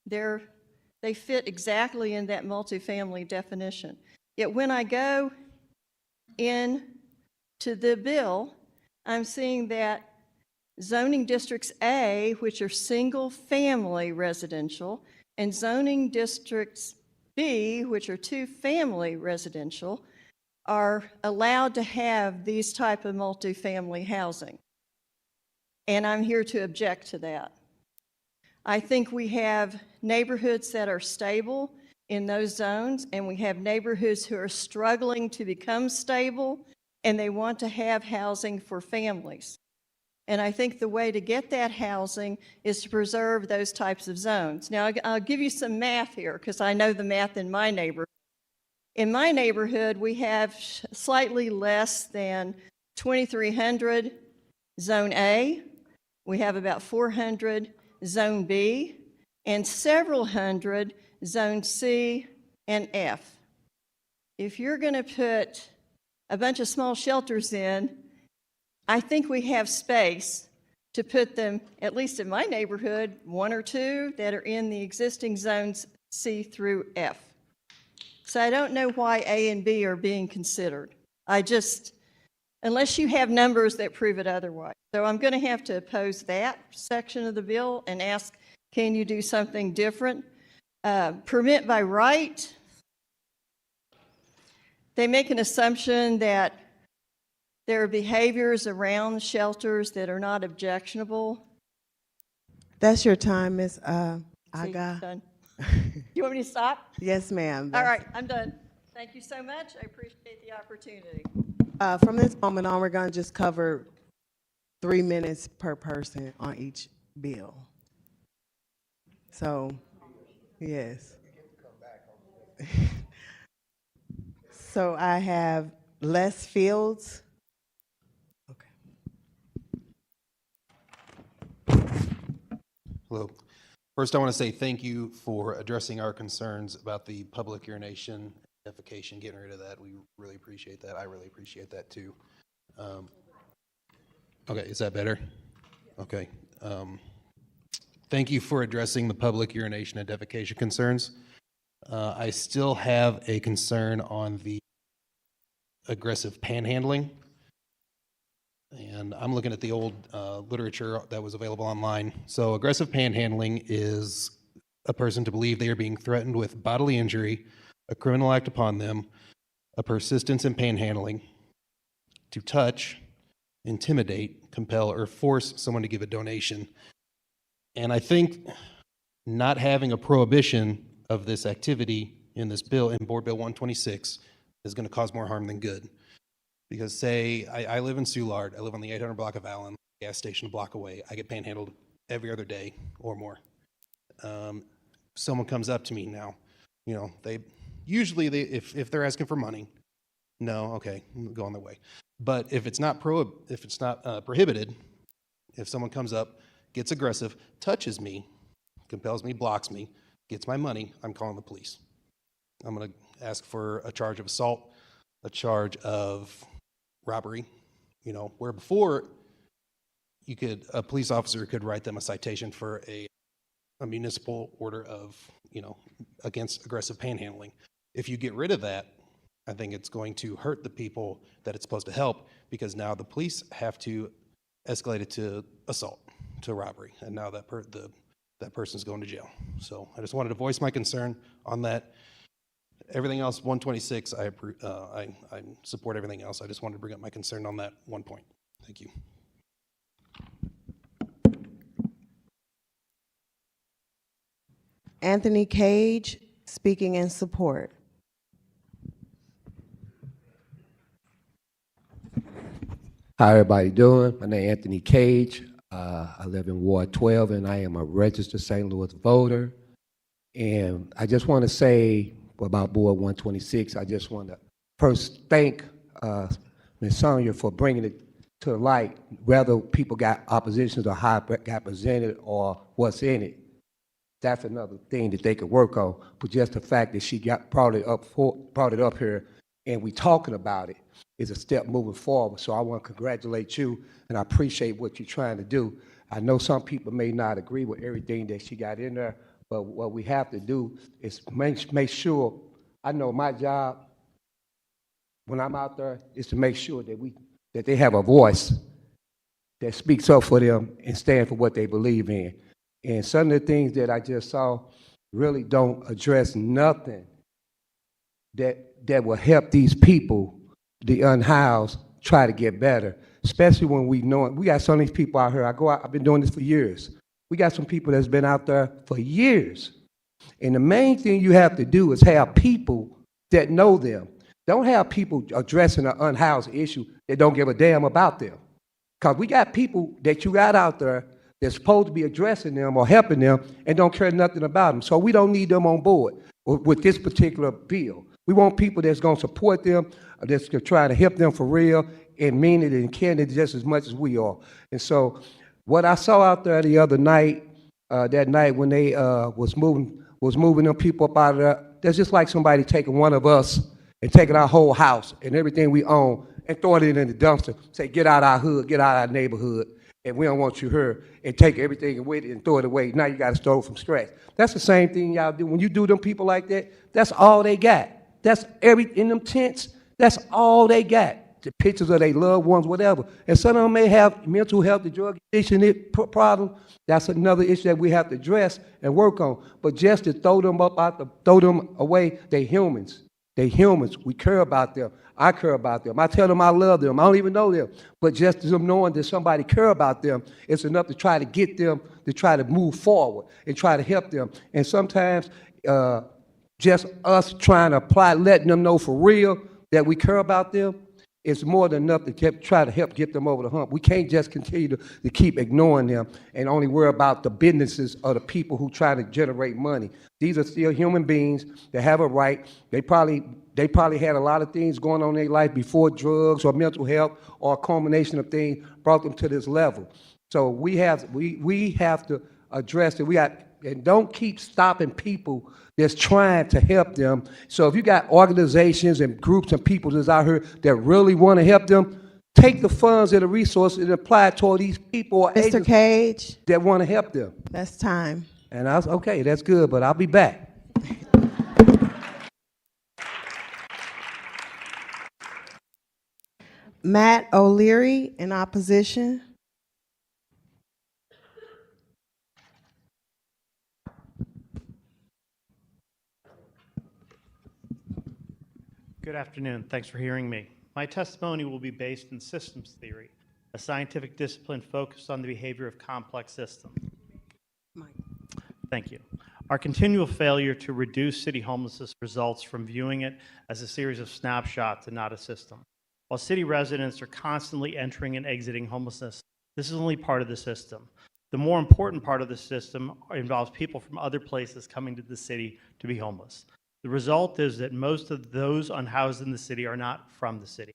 They fit exactly in that multifamily definition. Yet when I go in to the bill, I'm seeing that zoning districts A, which are single-family residential, and zoning districts B, which are two-family residential, are allowed to have these type of multifamily housing. and I'm here to object to that. I think we have neighborhoods that are stable in those zones, and we have neighborhoods who are struggling to become stable, and they want to have housing for families. And I think the way to get that housing is to preserve those types of zones. Now, I'll give you some math here, because I know the math in my neighborhood. In my neighborhood, we have slightly less than 2,300 Zone A. We have about 400 Zone B, and several hundred Zone C and F. If you're going to put a bunch of small shelters in, I think we have space to put them, at least in my neighborhood, one or two that are in the existing zones C through F. So I don't know why A and B are being considered. Unless you have numbers that prove it otherwise. So I'm going to have to oppose that section of the bill and ask, can you do something different? Permit by right. They make an assumption that there are behaviors around shelters that are not objectionable. That's your time, Ms. See, Aga. done. You want me to stop? Yes, ma'am. All right, I'm done. Thank you so much. I appreciate the opportunity. From this moment on, we're going to just cover 3 minutes per person on each bill. So, yes. So I have Les Fields. Hello. First, I want to say thank you for addressing our concerns about the public urination, defecation, getting rid of that. We really appreciate that. I really appreciate that too. Okay, is that better? Okay. Thank you for addressing the public urination and defecation concerns. I still have a concern on the aggressive panhandling. And I'm looking at the old literature that was available online. So aggressive panhandling is a person to believe they are being threatened with bodily injury, a criminal act upon them, a persistence in panhandling, to touch, intimidate, compel, or force someone to give a donation. And I think not having a prohibition of this activity in this bill, in Board Bill 126, is going to cause more harm than good. Because say, I live in Soulard, I live on the 800 block of Allen, gas station a block away. I get panhandled every other day or more. Someone comes up to me now, you know, if they're asking for money, no, okay, go on their way. But if it's not prohibited, if someone comes up, gets aggressive, touches me, compels me, blocks me, gets my money, I'm calling the police. I'm going to ask for a charge of assault, a charge of robbery, you know, where before a police officer could write them a citation for a municipal order of, you know, against aggressive panhandling. If you get rid of that, I think it's going to hurt the people that it's supposed to help, because now the police have to escalate it to assault, to robbery, and now that person's going to jail. So I just wanted to voice my concern on that. Everything else, 126, I support everything else. I just wanted to bring up my concern on that one point. Thank you. Anthony Cage, speaking in support. How everybody doing? My name is Anthony Cage. I live in Ward 12, and I am a registered St. Louis voter. And I just want to say about Board 126, I just want to first thank Ms. Sonia for bringing it to the light, whether people got oppositions or how it got presented or what's in it. That's another thing that they could work on. But just the fact that she brought it up here and we talking about it is a step moving forward. So I want to congratulate you, and I appreciate what you're trying to do. I know some people may not agree with everything that she got in there, but what we have to do is make sure, I know my job when I'm out there is to make sure that they have a voice that speaks up for them and stand for what they believe in. And some of the things that I just saw really don't address nothing that will help these people, the unhoused, try to get better. especially when we know it. We got some of these people out here. I've been doing this for years. We got some people that's been out there for years. And the main thing you have to do is have people that know them. Don't have people addressing an unhoused issue that don't give a damn about them. Because we got people that you got out there that's supposed to be addressing them or helping them and don't care nothing about them. So we don't need them on board with this particular bill. We want people that's going to support them, that's going to try to help them for real and mean it and can it just as much as we are. And so what I saw out there the other night, that night when they was moving them people up out of there, that's just like somebody taking one of us and taking our whole house and everything we own and throwing it in the dumpster, say, get out our hood, get out our neighborhood, and we don't want you here, and take everything with it and throw it away. Now you got to start from scratch. That's the same thing y'all do. When you do them people like that, that's all they got. That's in them tents, that's all they got. The pictures of their loved ones, whatever. And some of them may have mental health, the drug addiction problem. That's another issue that we have to address and work on. But just to throw them away, they humans. They humans. We care about them. I care about them. I tell them I love them. I don't even know them. But just them knowing that somebody care about them, it's enough to try to get them to try to move forward and try to help them. And sometimes just us trying to apply, letting them know for real that we care about them, it's more than enough to try to help get them over the hump. We can't just continue to keep ignoring them and only worry about the businesses of the people who try to generate money. These are still human beings that have a right. They probably had a lot of things going on in their life before drugs or mental health or a culmination of things brought them to this level. So we have to address it. And don't keep stopping people that's trying to help them. So if you got organizations and groups and people that's out here that really want to help them, take the funds and the resources and apply it toward these people or Mr. Cage, that want to help them. that's time. And I was, okay, that's good, but I'll be back. Matt O'Leary in opposition. Good afternoon. Thanks for hearing me. My testimony will be based in systems theory, a scientific discipline focused on the behavior of complex systems. Thank you. Our continual failure to reduce city homelessness results from viewing it as a series of snapshots and not a system. While city residents are constantly entering and exiting homelessness, this is only part of the system. The more important part of the system involves people from other places coming to the city to be homeless. The result is that most of those unhoused in the city are not from the city.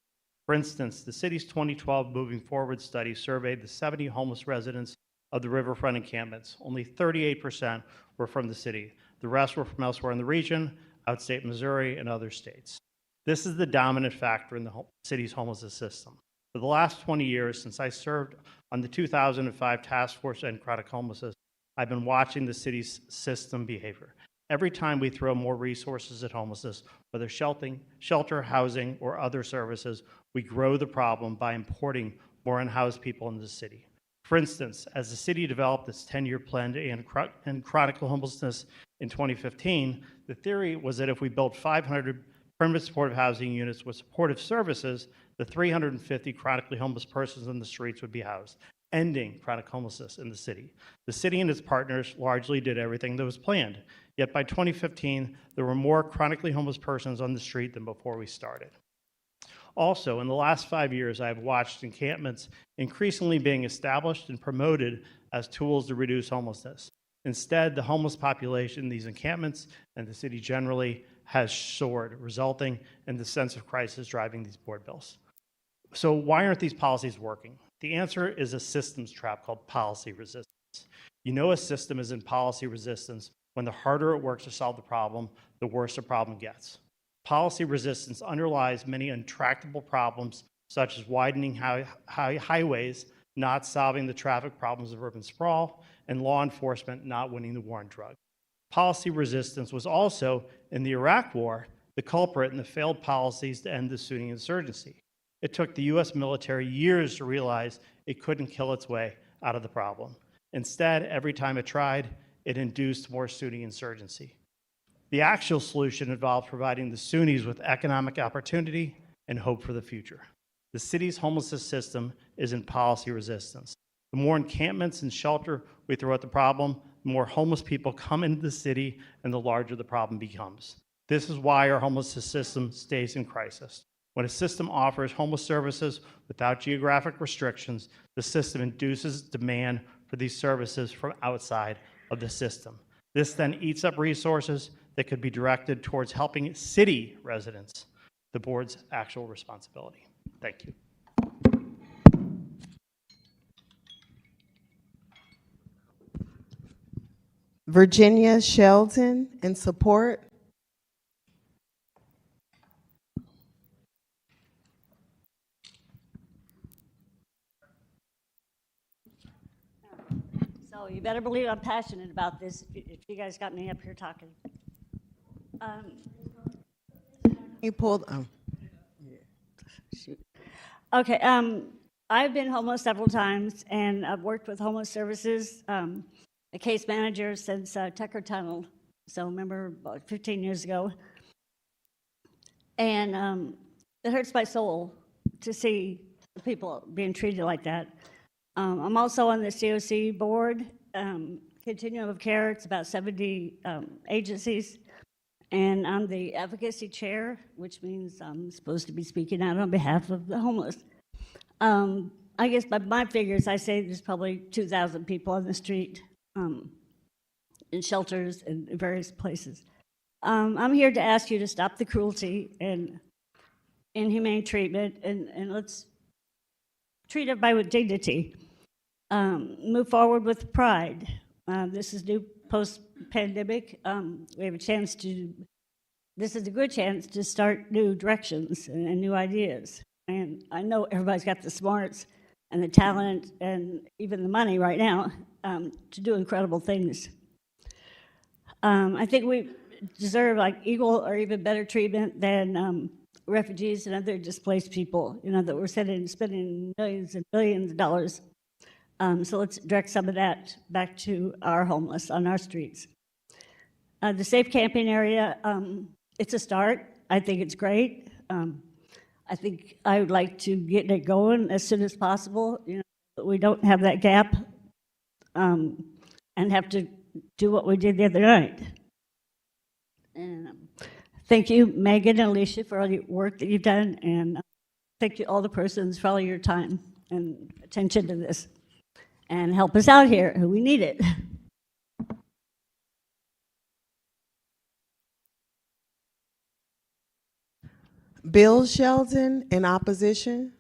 For instance, the city's 2012 Moving Forward study surveyed the 70 homeless residents of the riverfront encampments. Only 38% were from the city. The rest were from elsewhere in the region, outstate Missouri, and other states. This is the dominant factor in the city's homelessness system. For the last 20 years, since I served on the 2005 Task Force to End Chronic Homelessness, I've been watching the city's system behavior. Every time we throw more resources at homelessness, whether shelter, housing, or other services, we grow the problem by importing more unhoused people into the city. For instance, as the city developed its 10-year plan to end chronic homelessness in 2015, the theory was that if we built 500 permanent supportive housing units with supportive services, the 350 chronically homeless persons on the streets would be housed, ending chronic homelessness in the city. The city and its partners largely did everything that was planned. Yet by 2015, there were more chronically homeless persons on the street than before we started. Also, in the last 5 years, I have watched encampments increasingly being established and promoted as tools to reduce homelessness. Instead, the homeless population in these encampments and the city generally has soared, resulting in the sense of crisis driving these board bills. So why aren't these policies working? The answer is a systems trap called policy resistance. You know a system is in policy resistance when the harder it works to solve the problem, the worse the problem gets. Policy resistance underlies many intractable problems, such as widening highways, not solving the traffic problems of urban sprawl, and law enforcement not winning the war on drugs. Policy resistance was also, in the Iraq War, the culprit in the failed policies to end the Sunni insurgency. It took the US military years to realize it couldn't kill its way out of the problem. Instead, every time it tried, it induced more Sunni insurgency. The actual solution involved providing the Sunnis with economic opportunity and hope for the future. The city's homelessness system is in policy resistance. The more encampments and shelter we throw at the problem, the more homeless people come into the city and the larger the problem becomes. This is why our homelessness system stays in crisis. When a system offers homeless services without geographic restrictions, the system induces demand for these services from outside of the system. This then eats up resources that could be directed towards helping city residents, the board's actual responsibility. Thank you. Virginia Shelton in support. So you better believe I'm passionate about this if you guys got me up here talking. You pulled, Shoot. Okay, I've been homeless several times, and I've worked with homeless services, a case manager since Tucker Tunnel, so remember about 15 years ago. And it hurts my soul to see people being treated like that. I'm also on the COC board, Continuum of Care. It's about 70 agencies. And I'm the advocacy chair, which means I'm supposed to be speaking out on behalf of the homeless. I guess by my figures, I say there's probably 2,000 people on the street in shelters and various places. I'm here to ask you to stop the cruelty and inhumane treatment, and let's treat everybody with dignity. Move forward with pride. This is new post-pandemic. We have a chance to, this is a good chance to start new directions and new ideas. And I know everybody's got the smarts and the talent and even the money right now to do incredible things. I think we deserve like equal or even better treatment than refugees and other displaced people, you know, that we're spending millions and billions of dollars. So let's direct some of that back to our homeless on our streets. The safe camping area, it's a start. I think it's great. I think I would like to get it going as soon as possible. You know, we don't have that gap and have to do what we did the other night. And thank you, Megan and Alicia, for all the work that you've done, and thank you all the persons for all your time and attention to this. And help us out here, we need it. Bill Shelton in opposition.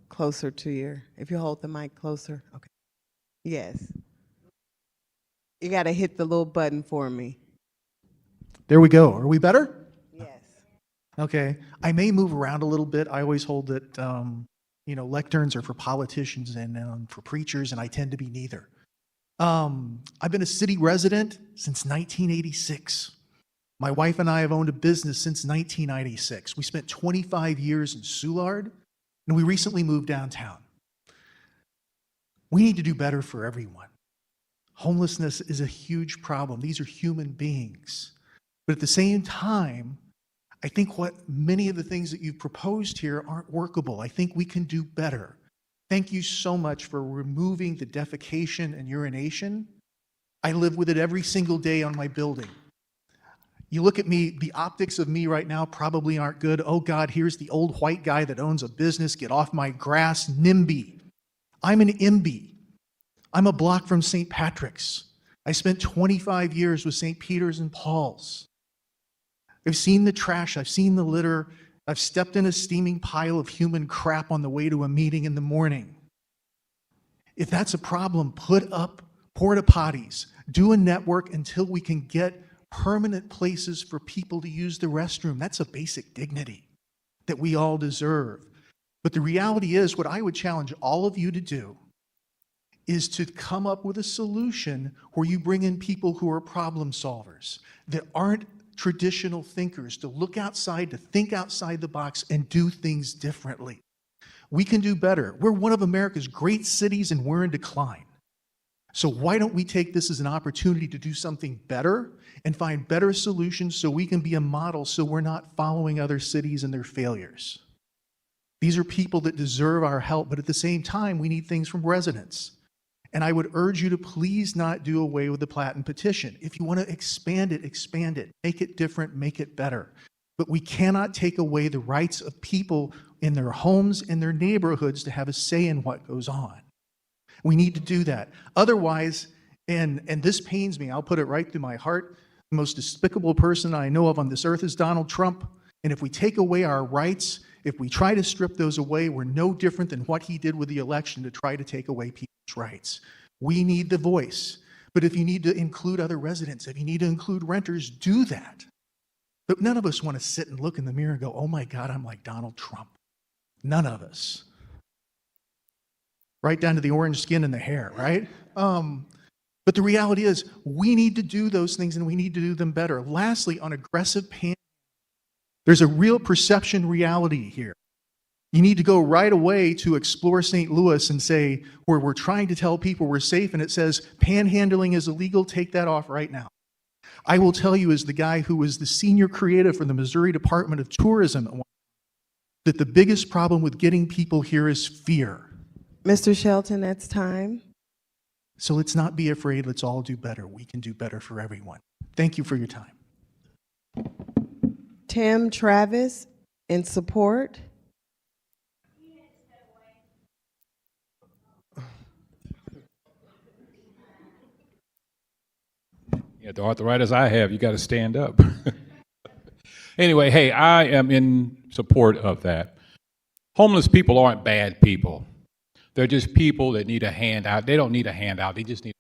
Closer to if you hold the mic closer, okay. Yes. You gotta hit the little button for me. There we go. Are we better? Yes. Okay. I may move around a little bit. I always hold that, lecterns are for politicians and for preachers, and I tend to be neither. I've been a city resident since 1986. My wife and I have owned a business since 1996. We spent 25 years in Soulard, and we recently moved downtown. We need to do better for everyone. Homelessness is a huge problem. These are human beings. But at the same time, I think many of the things that you've proposed here aren't workable. I think we can do better. Thank you so much for removing the defecation and urination. I live with it every single day on my building. You look at me, the optics of me right now probably aren't good. Oh God, here's the old white guy that owns a business. Get off my grass, NIMBY. I'm an IMBY. I'm a block from St. Patrick's. I spent 25 years with St. Peter's and Paul's. I've seen the trash, I've seen the litter, I've stepped in a steaming pile of human crap on the way to a meeting in the morning. If that's a problem, put up porta potties, do a network until we can get permanent places for people to use the restroom. That's a basic dignity that we all deserve. But the reality is, what I would challenge all of you to do is to come up with a solution where you bring in people who are problem solvers, that aren't traditional thinkers, to look outside, to think outside the box and do things differently. We can do better. We're one of America's great cities and we're in decline. So why don't we take this as an opportunity to do something better and find better solutions so we can be a model so we're not following other cities and their failures? These are people that deserve our help, but at the same time, we need things from residents. And I would urge you to please not do away with the Platten petition. If you want to expand it, make it different, make it better. But we cannot take away the rights of people in their homes, in their neighborhoods to have a say in what goes on. We need to do that. Otherwise, and this pains me, I'll put it right through my heart, the most despicable person I know of on this earth is Donald Trump. And if we take away our rights, if we try to strip those away, we're no different than what he did with the election to try to take away people's rights. We need the voice. But if you need to include other residents, if you need to include renters, do that. But none of us want to sit and look in the mirror and go, oh my God, I'm like Donald Trump. None of us. Right down to the orange skin and the hair, right? But the reality is we need to do those things and we need to do them better. Lastly, on aggressive panhandling, there's a real perception reality here. You need to go right away to Explore St. Louis and say, where we're trying to tell people we're safe, and it says panhandling is illegal, take that off right now. I will tell you, as the guy who was the senior creative for the Missouri Department of Tourism, that the biggest problem with getting people here is fear. Mr. Shelton, that's time. So let's not be afraid, let's all do better. We can do better for everyone. Thank you for your time. Tim Travis, in support. Yeah, the arthritis I have, you got to stand up. Anyway, hey, I am in support of that. Homeless people aren't bad people. They're just people that need a handout. They don't need a handout. They just need.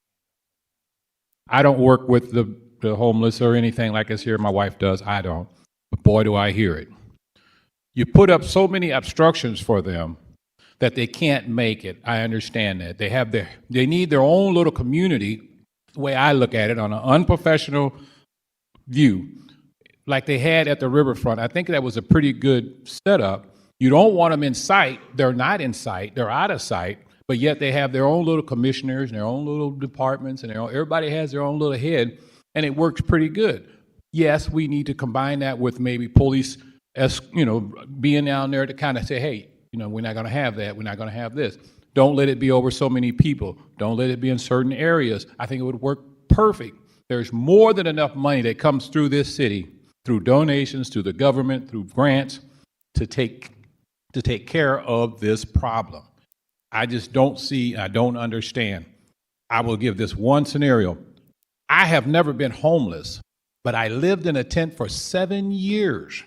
I don't work with the homeless or anything like this here. My wife does. I don't. But boy, do I hear it. You put up so many obstructions for them that they can't make it. I understand that. They need their own little community, the way I look at it, on an unprofessional view, like they had at the riverfront. I think that was a pretty good setup. You don't want them in sight. They're not in sight. They're out of sight. But yet they have their own little commissioners and their own little departments, and everybody has their own little head, and it works pretty good. Yes, we need to combine that with maybe police, being down there to kind of say, hey, we're not going to have that. We're not going to have this. Don't let it be over so many people. Don't let it be in certain areas. I think it would work perfect. There's more than enough money that comes through this city, through donations, to the government, through grants, to take care of this problem. I just don't see, I don't understand. I will give this one scenario. I have never been homeless, but I lived in a tent for 7 years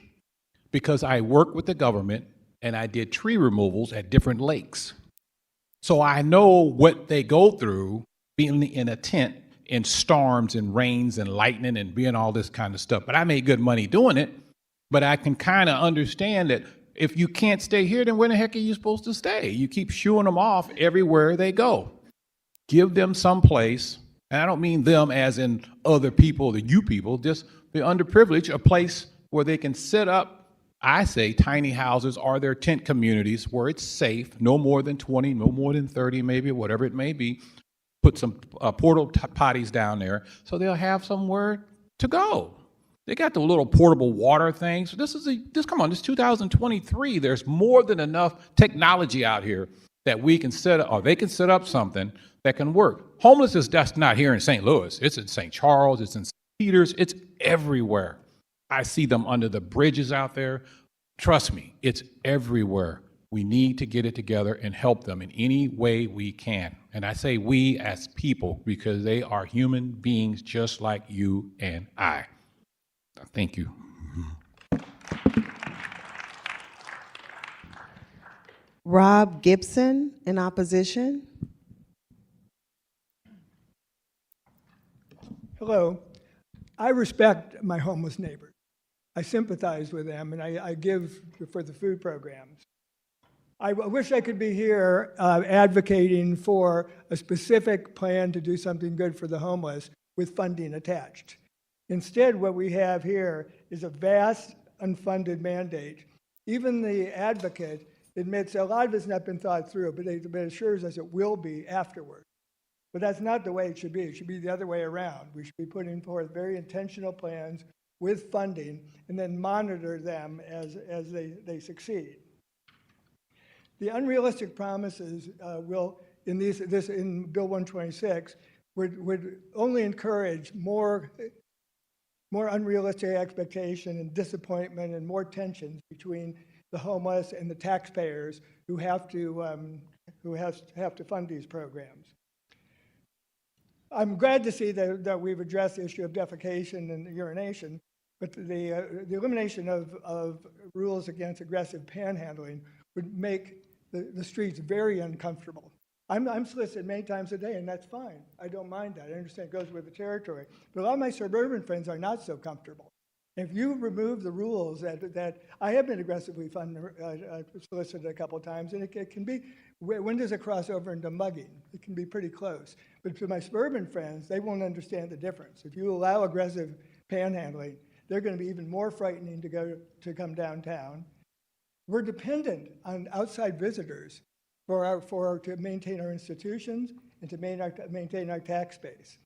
because I worked with the government and I did tree removals at different lakes. So I know what they go through being in a tent in storms and rains and lightning and being all this kind of stuff. But I made good money doing it, but I can kind of understand that if you can't stay here, then where the heck are you supposed to stay? You keep shooing them off everywhere they go. Give them some place, and I don't mean them as in other people, the you people, just the underprivileged, a place where they can set up, I say, tiny houses or their tent communities where it's safe, no more than 20, no more than 30 maybe, whatever it may be. Put some portable potties down there so they'll have somewhere to go. They got the little portable water things. Come on, this is 2023. There's more than enough technology out here that we can set up, or they can set up something that can work. Homelessness, that's not here in St. Louis. It's in St. Charles, it's in St. Peter's, it's everywhere. I see them under the bridges out there. Trust me, it's everywhere. We need to get it together and help them in any way we can. And I say we as people because they are human beings just like you and I. Thank you. Rob Gibson, in opposition. Hello. I respect my homeless neighbors. I sympathize with them, and I give for the food programs. I wish I could be here advocating for a specific plan to do something good for the homeless with funding attached. Instead, what we have here is a vast unfunded mandate. Even the advocate admits a lot of it's not been thought through, but it assures us it will be afterward. But that's not the way it should be. It should be the other way around. We should be putting forth very intentional plans with funding and then monitor them as they succeed. The unrealistic promises will, in Bill 126, would only encourage more unrealistic expectation and disappointment and more tensions between the homeless and the taxpayers who have to fund these programs. I'm glad to see that we've addressed the issue of defecation and urination, but the elimination of rules against aggressive panhandling would make the streets very uncomfortable. I'm solicited many times a day, and that's fine. I don't mind that. I understand it goes with the territory. But a lot of my suburban friends are not so comfortable. If you remove the rules that I have been aggressively solicited a couple of times, and it can be, when does it cross over into mugging? It can be pretty close. But to my suburban friends, they won't understand the difference. If you allow aggressive panhandling, they're going to be even more frightening to come downtown. We're dependent on outside visitors to maintain our institutions and to maintain our tax base.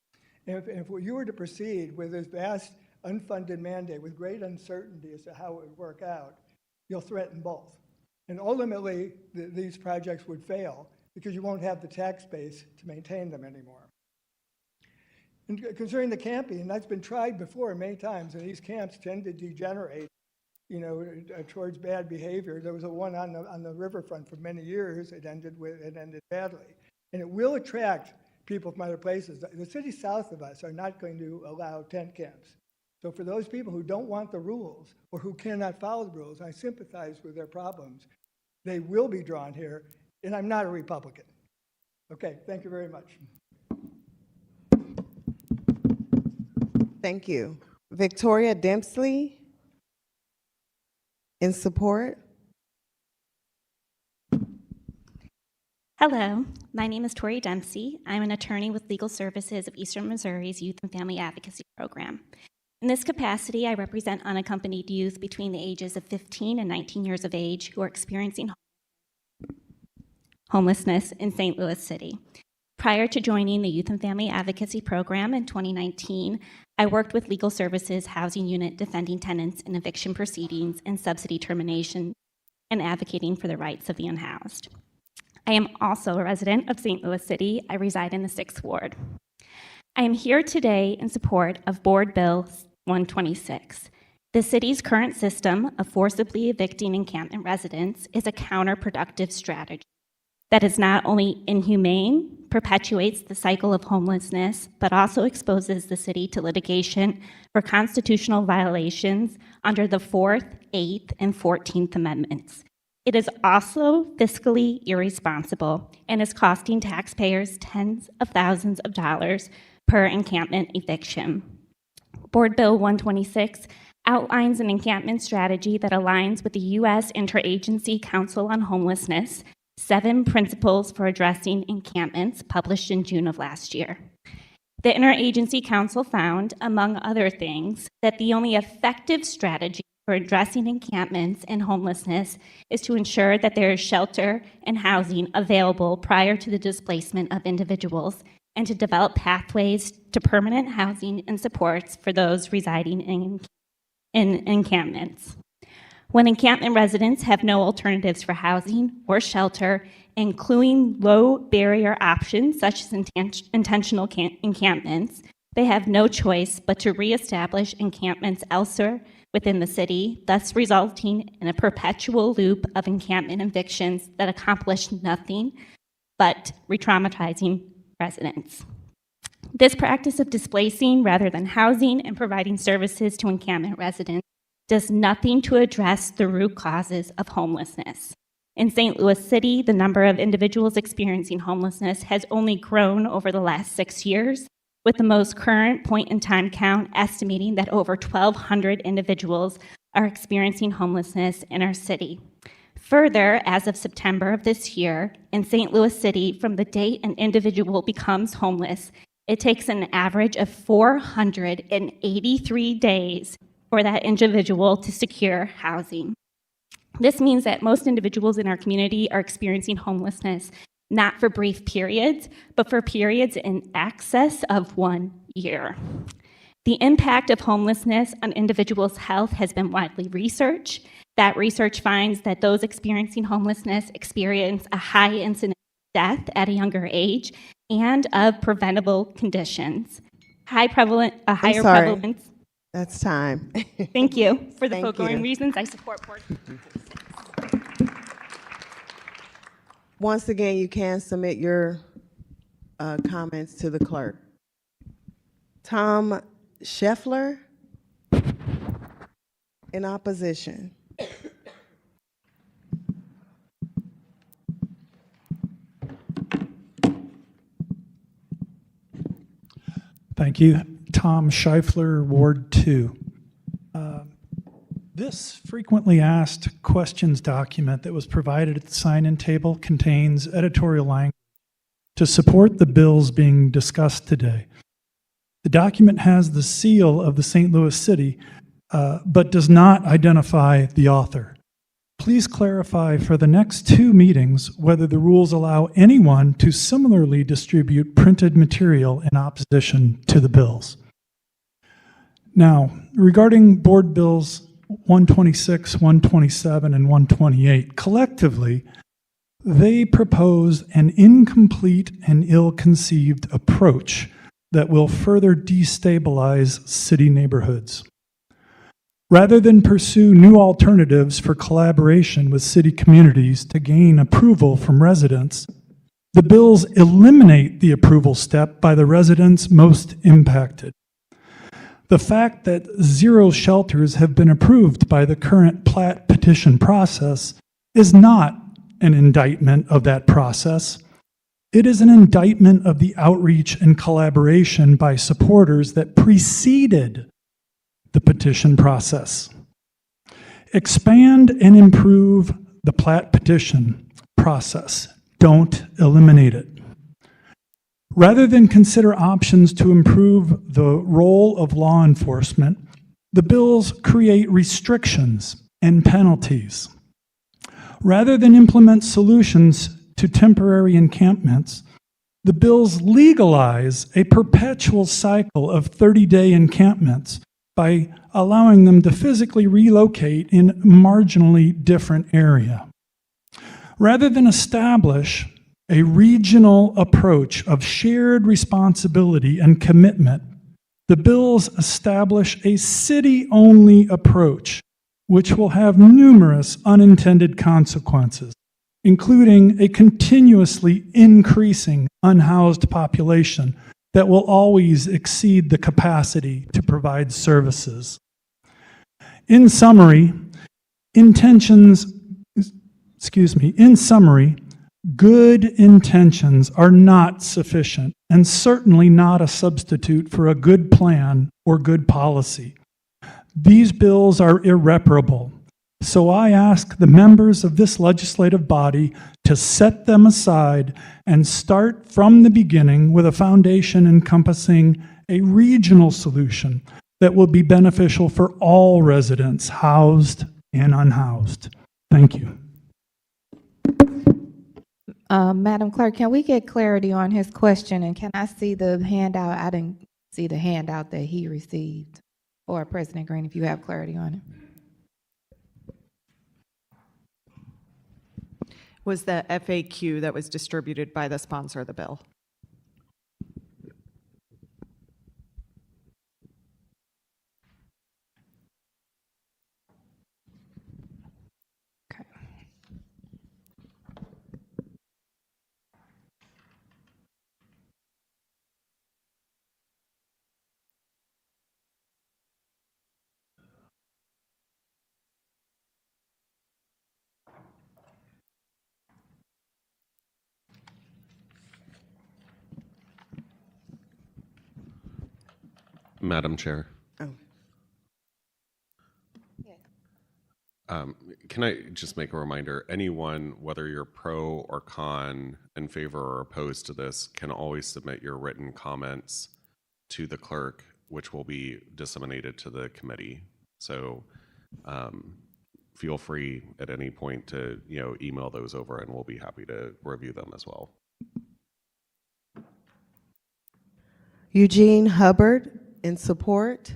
And if you were to proceed with this vast unfunded mandate with great uncertainty as to how it would work out, you'll threaten both. And ultimately, these projects would fail because you won't have the tax base to maintain them anymore. And concerning the camping, that's been tried before many times, and these camps tend to degenerate, towards bad behavior. There was one on the riverfront for many years. It ended badly, and it will attract people from other places. The cities south of us are not going to allow tent camps. So for those people who don't want the rules or who cannot follow the rules, I sympathize with their problems. They will be drawn here, and I'm not a Republican. Okay, thank you very much. Thank you. Victoria Dempsey, in support. Hello, my name is Tori Dempsey. I'm an attorney with Legal Services of Eastern Missouri's Youth and Family Advocacy Program. In this capacity, I represent unaccompanied youth between the ages of 15 and 19 years of age who are experiencing homelessness in St. Louis City. Prior to joining the Youth and Family Advocacy Program in 2019, I worked with Legal Services Housing Unit defending tenants in eviction proceedings and subsidy termination and advocating for the rights of the unhoused. I am also a resident of St. Louis City. I reside in the 6th Ward. I am here today in support of Board Bill 126. The city's current system of forcibly evicting encampment residents is a counterproductive strategy that is not only inhumane, perpetuates the cycle of homelessness, but also exposes the city to litigation for constitutional violations under the 4th, 8th, and 14th Amendments. It is also fiscally irresponsible and is costing taxpayers tens of thousands of dollars per encampment eviction. Board Bill 126 outlines an encampment strategy that aligns with the U.S. Interagency Council on Homelessness 7 Principles for Addressing Encampments, published in June of last year. The Interagency Council found, among other things, that the only effective strategy for addressing encampments and homelessness is to ensure that there is shelter and housing available prior to the displacement of individuals and to develop pathways to permanent housing and supports for those residing in encampments. When encampment residents have no alternatives for housing or shelter, including low barrier options such as intentional encampments, they have no choice but to reestablish encampments elsewhere within the city, thus resulting in a perpetual loop of encampment evictions that accomplish nothing but re-traumatizing residents. This practice of displacing rather than housing and providing services to encampment residents does nothing to address the root causes of homelessness. In St. Louis City, the number of individuals experiencing homelessness has only grown over the last 6 years, with the most current point-in-time count estimating that over 1,200 individuals are experiencing homelessness in our city. Further, as of September of this year, in St. Louis City, from the date an individual becomes homeless, it takes an average of 483 days for that individual to secure housing. This means that most individuals in our community are experiencing homelessness not for brief periods, but for periods in excess of 1 year. The impact of homelessness on individuals' health has been widely researched. That research finds that those experiencing homelessness experience a high incidence of death at a younger age and of preventable conditions. A higher prevalence. That's time. Thank you. For the Thank foregoing you. reasons, I support board. Once again, you can submit your comments to the clerk. Tom Scheffler in opposition. Thank you. Tom Scheifler, Ward 2. This frequently asked questions document that was provided at the sign-in table contains editorial language to support the bills being discussed today. The document has the seal of the St. Louis City, but does not identify the author. Please clarify for the next 2 meetings whether the rules allow anyone to similarly distribute printed material in opposition to the bills. Now, regarding Board Bills 126, 127, and 128, collectively, they propose an incomplete and ill-conceived approach that will further destabilize city neighborhoods. Rather than pursue new alternatives for collaboration with city communities to gain approval from residents, the bills eliminate the approval step by the residents most impacted. The fact that 0 shelters have been approved by the current plat petition process is not an indictment of that process. It is an indictment of the outreach and collaboration by supporters that preceded the petition process. Expand and improve the plat petition process. Don't eliminate it. Rather than consider options to improve the role of law enforcement, the bills create restrictions and penalties. Rather than implement solutions to temporary encampments, the bills legalize a perpetual cycle of 30-day encampments by allowing them to physically relocate in a marginally different area. Rather than establish a regional approach of shared responsibility and commitment, the bills establish a city-only approach, which will have numerous unintended consequences, including a continuously increasing unhoused population that will always exceed the capacity to provide services. In summary, good intentions are not sufficient and certainly not a substitute for a good plan or good policy. These bills are irreparable. So I ask the members of this legislative body to set them aside and start from the beginning with a foundation encompassing a regional solution that will be beneficial for all residents, housed and unhoused. Thank you. Madam Clerk, can we get clarity on his question, and can I see the handout? I didn't see the handout that he received. Or President Green, if you have clarity on it. Was the FAQ that was distributed by the sponsor of the bill. Madam Chair. Oh. Can I just make a reminder? Anyone, whether you're pro or con, in favor or opposed to this, can always submit your written comments to the clerk, which will be disseminated to the committee. So feel free at any point to email those over, and we'll be happy to review them as well. Eugene Hubbard in support.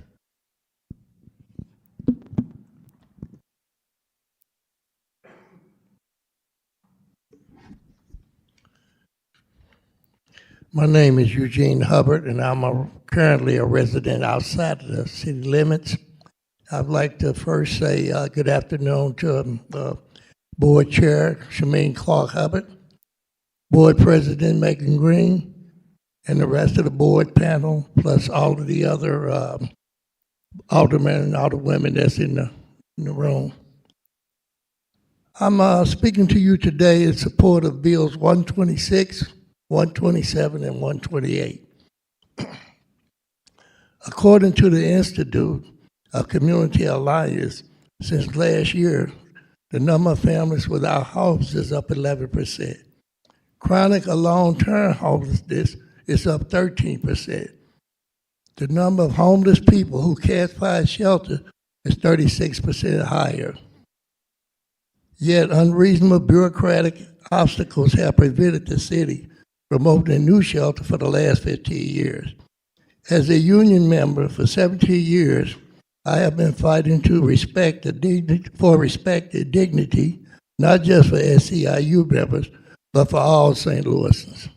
My name is Eugene Hubbard, and I'm currently a resident outside of the city limits. I'd like to first say good afternoon to Board Chair Shameen Clark Hubbard, Board President Megan Green, and the rest of the board panel, plus all of the other aldermen and alderwomen that's in the room. I'm speaking to you today in support of Bills 126, 127, and 128. According to the Institute of Community Alliance, since last year, the number of families without homes is up 11%. Chronic or long-term homelessness is up 13%. The number of homeless people who can't find shelter is 36% higher. Yet unreasonable bureaucratic obstacles have prevented the city from opening a new shelter for the last 15 years. As a union member for 17 years, I have been fighting to respect and dignity, not just for SEIU members, but for all St. Louisans.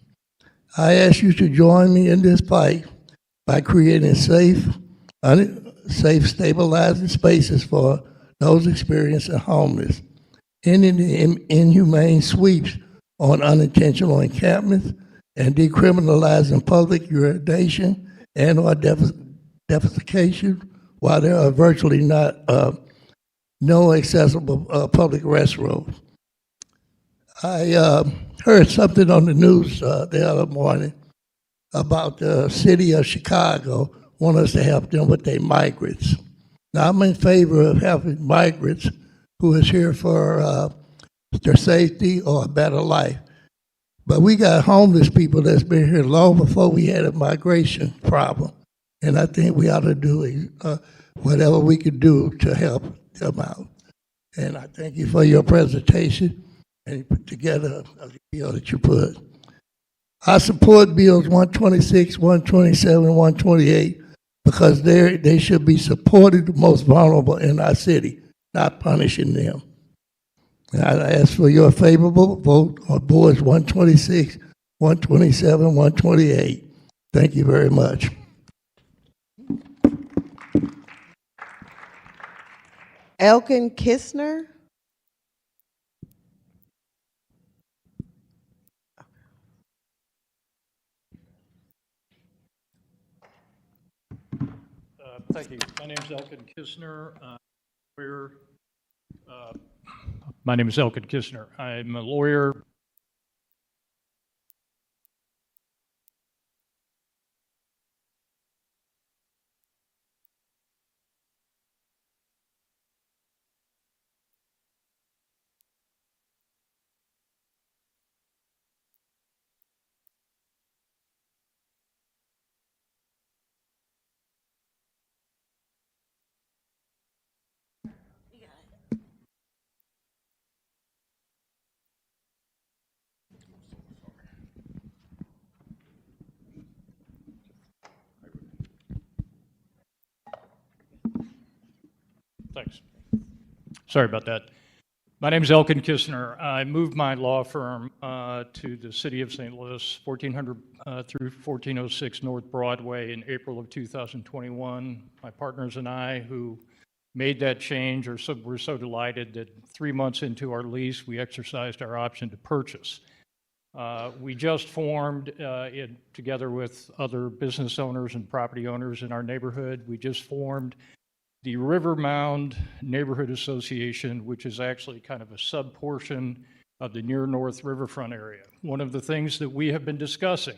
I ask you to join me in this fight by creating safe, stabilizing spaces for those experiencing homeless, ending the inhumane sweeps on unintentional encampments, and decriminalizing public urination and or defecation while there are virtually no accessible public restrooms. I heard something on the news the other morning about the city of Chicago want us to help them with their migrants. Now, I'm in favor of helping migrants who is here for their safety or a better life. But we got homeless people that's been here long before we had a migration problem. And I think we ought to do whatever we could do to help them out. And I thank you for your presentation and you put together a bill that you put. I support bills 126, 127, 128 because they should be supporting the most vulnerable in our city, not punishing them. And I ask for your favorable vote on boards 126, 127, 128. Thank you very much. Elkin Kistner. Thank you. My name is Elkin Kistner. My name is Elkin Kistner. I'm a lawyer. Thanks. Sorry about that. My name is Elkin Kistner. I moved my law firm to the city of St. Louis, 1400 through 1406 North Broadway in April of 2021. My partners and I, who made that change, were so delighted that 3 months into our lease, we exercised our option to purchase. We just formed, together with other business owners and property owners in our neighborhood, we just formed the Rivermound Neighborhood Association, which is actually kind of a sub-portion of the Near North Riverfront area. One of the things that we have been discussing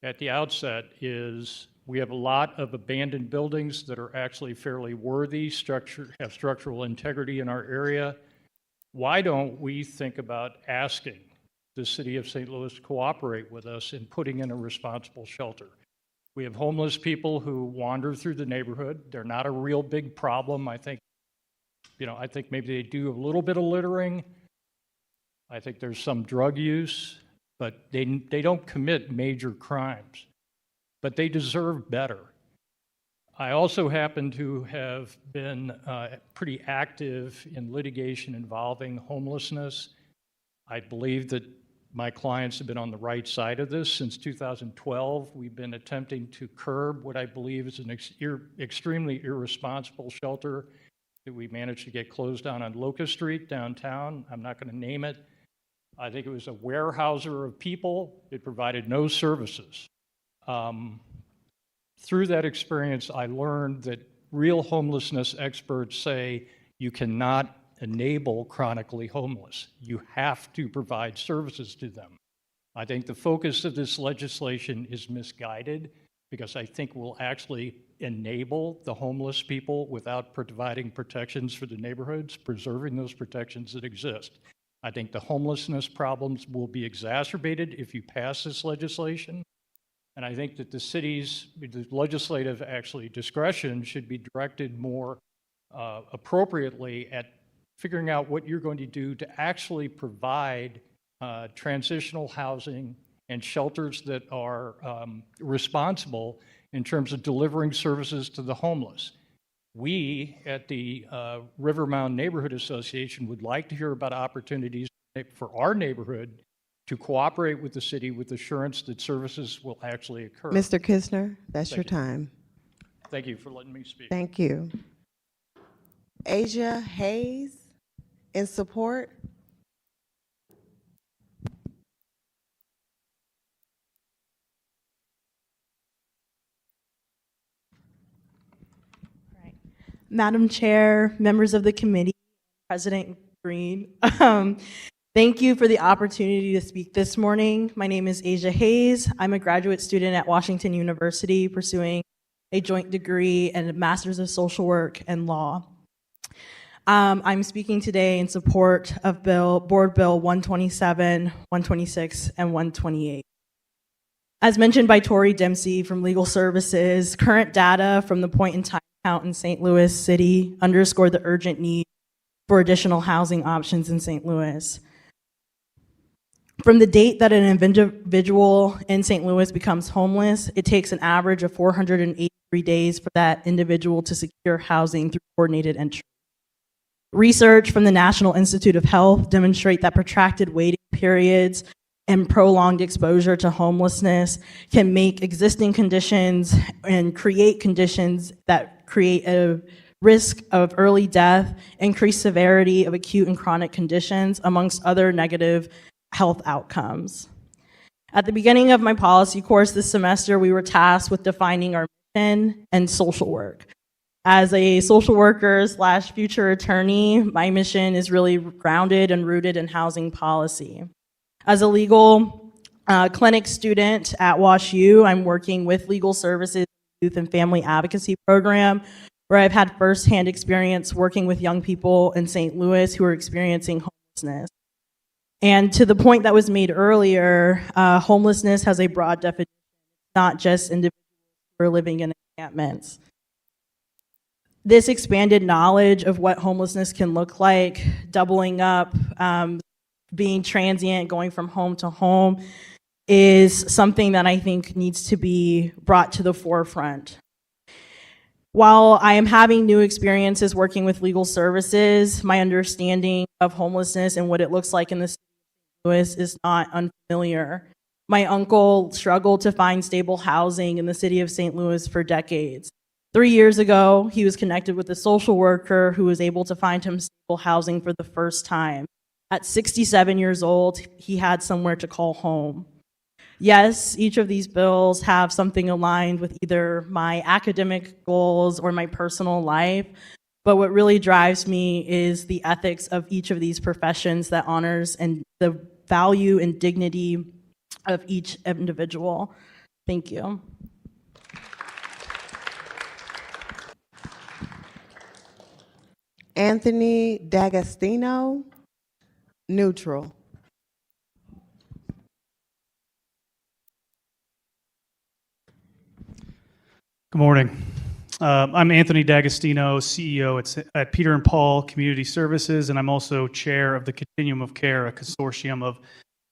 at the outset is we have a lot of abandoned buildings that are actually fairly worthy, have structural integrity in our area. Why don't we think about asking the city of St. Louis to cooperate with us in putting in a responsible shelter? We have homeless people who wander through the neighborhood. They're not a real big problem. I think maybe they do a little bit of littering. I think there's some drug use, but they don't commit major crimes. but they deserve better. I also happen to have been pretty active in litigation involving homelessness. I believe that my clients have been on the right side of this. Since 2012, we've been attempting to curb what I believe is an extremely irresponsible shelter that we managed to get closed down on Locust Street downtown. I'm not going to name it. I think it was a warehouser of people. It provided no services. Through that experience, I learned that real homelessness experts say you cannot enable chronically homeless. You have to provide services to them. I think the focus of this legislation is misguided because I think we'll actually enable the homeless people without providing protections for the neighborhoods, preserving those protections that exist. I think the homelessness problems will be exacerbated if you pass this legislation. And I think that the legislative discretion should be directed more appropriately at figuring out what you're going to do to actually provide transitional housing and shelters that are responsible in terms of delivering services to the homeless. We at the Rivermount Neighborhood Association would like to hear about opportunities for our neighborhood to cooperate with the city with assurance that services will actually occur. Mr. Kisner, that's Thank your you. time. Thank you for letting me speak. Thank you. Asia Hayes, in support. Madam Chair, members of the committee, President Green, thank you for the opportunity to speak this morning. My name is Asia Hayes. I'm a graduate student at Washington University pursuing a joint degree and a master's of social work and law. I'm speaking today in support of Board Bill 127, 126, and 128. As mentioned by Tori Dempsey from Legal Services, current data from the point in time count in St. Louis City underscore the urgent need for additional housing options in St. Louis. From the date that an individual in St. Louis becomes homeless, it takes an average of 483 days for that individual to secure housing through coordinated entry. Research from the National Institute of Health demonstrate that protracted waiting periods and prolonged exposure to homelessness can make existing conditions and create conditions that create a risk of early death, increased severity of acute and chronic conditions, amongst other negative health outcomes. At the beginning of my policy course this semester, we were tasked with defining our mission and social work. As a social worker / future attorney, my mission is really grounded and rooted in housing policy. As a legal clinic student at WashU, I'm working with Legal Services Youth and Family Advocacy Program, where I've had firsthand experience working with young people in St. Louis who are experiencing homelessness. And to the point that was made earlier, homelessness has a broad definition, not just individuals who are living in encampments. This expanded knowledge of what homelessness can look like, doubling up, being transient, going from home to home, is something that I think needs to be brought to the forefront. While I am having new experiences working with Legal Services, my understanding of homelessness and what it looks like in the city of St. Louis is not unfamiliar. My uncle struggled to find stable housing in the city of St. Louis for decades. 3 years ago, he was connected with a social worker who was able to find him stable housing for the first time. At 67 years old, he had somewhere to call home. Yes, each of these bills have something aligned with either my academic goals or my personal life, but what really drives me is the ethics of each of these professions that honors and the value and dignity of each individual. Thank you. Anthony D'Agostino, neutral. Good morning. I'm Anthony D'Agostino, CEO at Peter and Paul Community Services, and I'm also chair of the Continuum of Care, a consortium of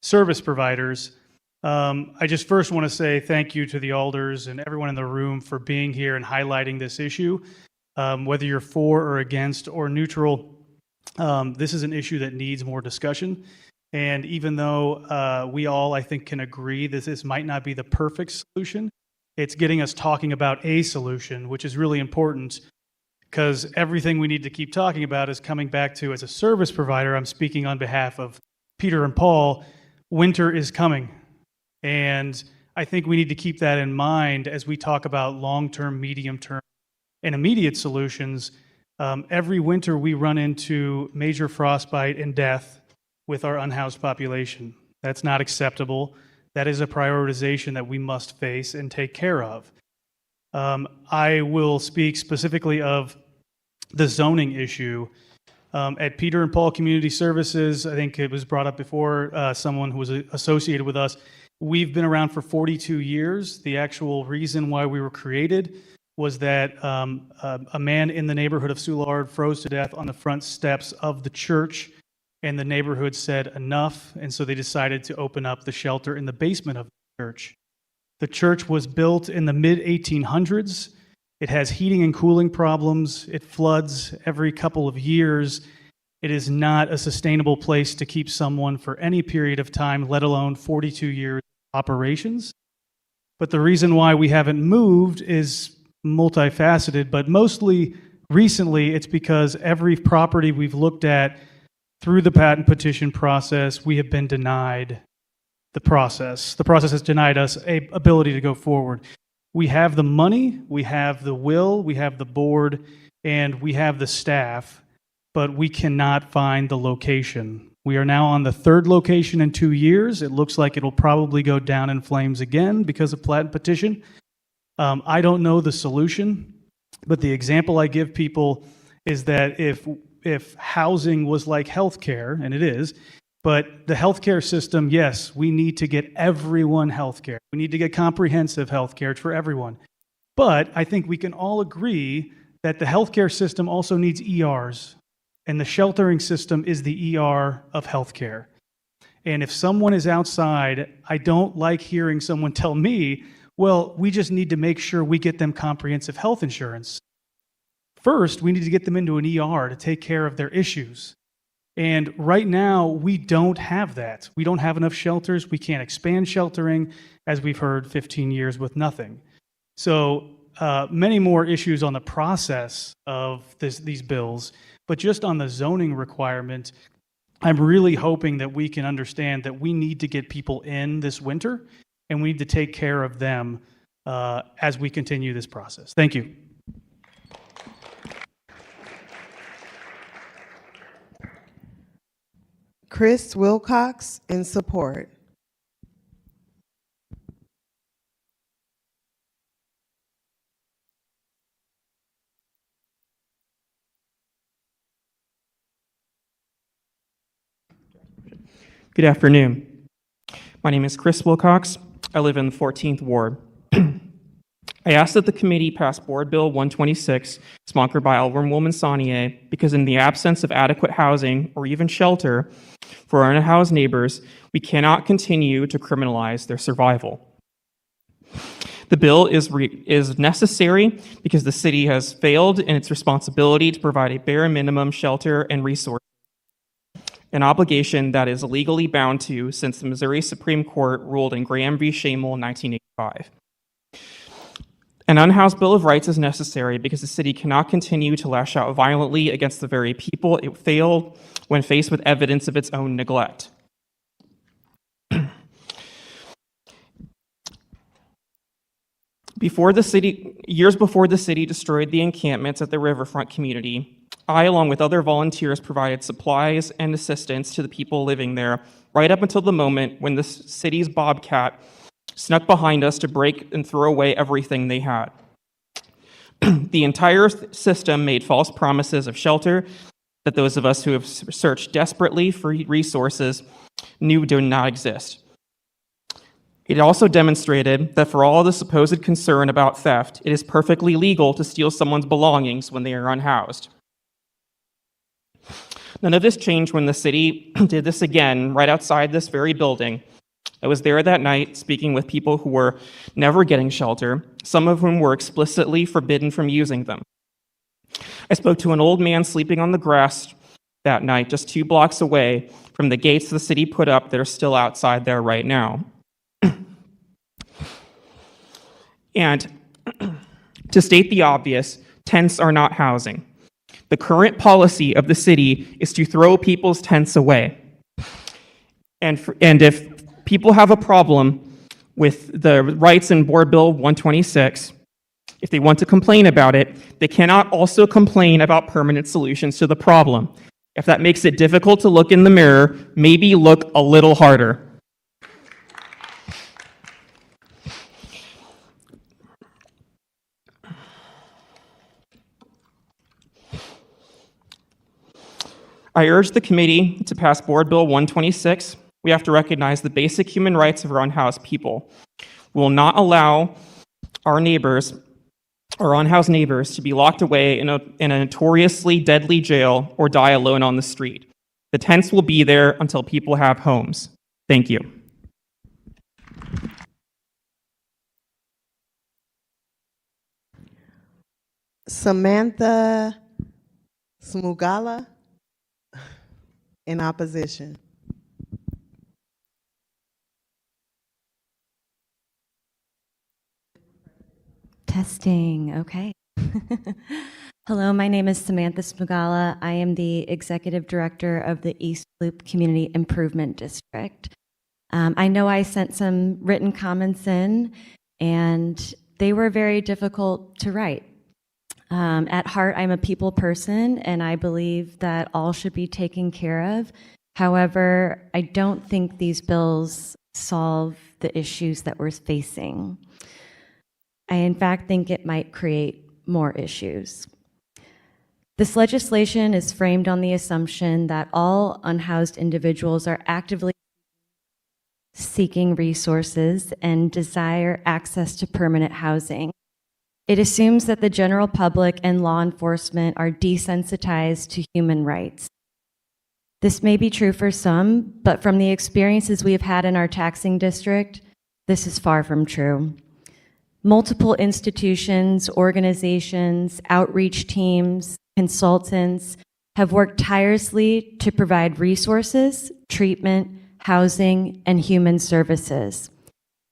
service providers I just first want to say thank you to the alders and everyone in the room for being here and highlighting this issue. Whether you're for or against or neutral, this is an issue that needs more discussion. And even though we all, I think, can agree that this might not be the perfect solution, it's getting us talking about a solution, which is really important, because everything we need to keep talking about is coming back to, as a service provider, I'm speaking on behalf of Peter and Paul, winter is coming. And I think we need to keep that in mind as we talk about long-term, medium-term, and immediate solutions. Every winter we run into major frostbite and death with our unhoused population. That's not acceptable. That is a prioritization that we must face and take care of. I will speak specifically of the zoning issue. At Peter and Paul Community Services, I think it was brought up before, someone who was associated with us. We've been around for 42 years. The actual reason why we were created was that a man in the neighborhood of Soulard froze to death on the front steps of the church, and the neighborhood said enough, and so they decided to open up the shelter in the basement of the church. The church was built in the mid-1800s. It has heating and cooling problems. It floods every couple of years. It is not a sustainable place to keep someone for any period of time, let alone 42 years of operations. But the reason why we haven't moved is multifaceted, but mostly recently it's because every property we've looked at through the patent petition process, we have been denied the process. The process has denied us a ability to go forward. We have the money, we have the will, we have the board, and we have the staff, but we cannot find the location. We are now on the third location in 2 years. It looks like it'll probably go down in flames again because of patent petition. I don't know the solution, but the example I give people is that if housing was like healthcare, and it is, but the healthcare system, yes, we need to get everyone healthcare. We need to get comprehensive healthcare for everyone. But I think we can all agree that the healthcare system also needs ERs, and the sheltering system is the ER of healthcare. And if someone is outside, I don't like hearing someone tell me, well, we just need to make sure we get them comprehensive health insurance. First, we need to get them into an ER to take care of their issues. And right now, we don't have that. We don't have enough shelters. We can't expand sheltering, as we've heard, 15 years with nothing. So many more issues on the process of these bills, but just on the zoning requirement, I'm really hoping that we can understand that we need to get people in this winter, and we need to take care of them as we continue this process. Thank you. Chris Wilcox in support. Good afternoon. My name is Chris Wilcox. I live in the 14th Ward. I ask that the committee pass Board Bill 126, sponsored by Alderwoman Saunier, because in the absence of adequate housing or even shelter for our unhoused neighbors, we cannot continue to criminalize their survival. The bill is necessary because the city has failed in its responsibility to provide a bare minimum shelter and resource, an obligation that is legally bound to since the Missouri Supreme Court ruled in Graham v. Shamel in 1985. An unhoused Bill of Rights is necessary because the city cannot continue to lash out violently against the very people it failed when faced with evidence of its own neglect. Years before the city destroyed the encampments at the riverfront community, I, along with other volunteers, provided supplies and assistance to the people living there, right up until the moment when the city's Bobcat snuck behind us to break and throw away everything they had. The entire system made false promises of shelter that those of us who have searched desperately for resources knew did not exist. It also demonstrated that for all the supposed concern about theft, it is perfectly legal to steal someone's belongings when they are unhoused. None of this changed when the city did this again right outside this very building I was there that night speaking with people who were never getting shelter, some of whom were explicitly forbidden from using them. I spoke to an old man sleeping on the grass that night just 2 blocks away from the gates the city put up that are still outside there right now. And to state the obvious, tents are not housing. The current policy of the city is to throw people's tents away. And if people have a problem with the rights in Board Bill 126, if they want to complain about it, they cannot also complain about permanent solutions to the problem. If that makes it difficult to look in the mirror, maybe look a little harder. I urge the committee to pass Board Bill 126. We have to recognize the basic human rights of our unhoused people. We will not allow our neighbors, our unhoused neighbors, to be locked away in a notoriously deadly jail or die alone on the street. The tents will be there until people have homes. Thank you. Samantha Smugala in opposition. Testing, okay. Hello, my name is Samantha Smugala. I am the Executive Director of the East Loop Community Improvement District. I know I sent some written comments in, and they were very difficult to write. At heart, I'm a people person, and I believe that all should be taken care of. However, I don't think these bills solve the issues that we're facing. I, in fact, think it might create more issues. This legislation is framed on the assumption that all unhoused individuals are actively seeking resources and desire access to permanent housing. It assumes that the general public and law enforcement are desensitized to human rights. This may be true for some, but from the experiences we have had in our taxing district, this is far from true. Multiple institutions, organizations, outreach teams, consultants have worked tirelessly to provide resources, treatment, housing, and human services.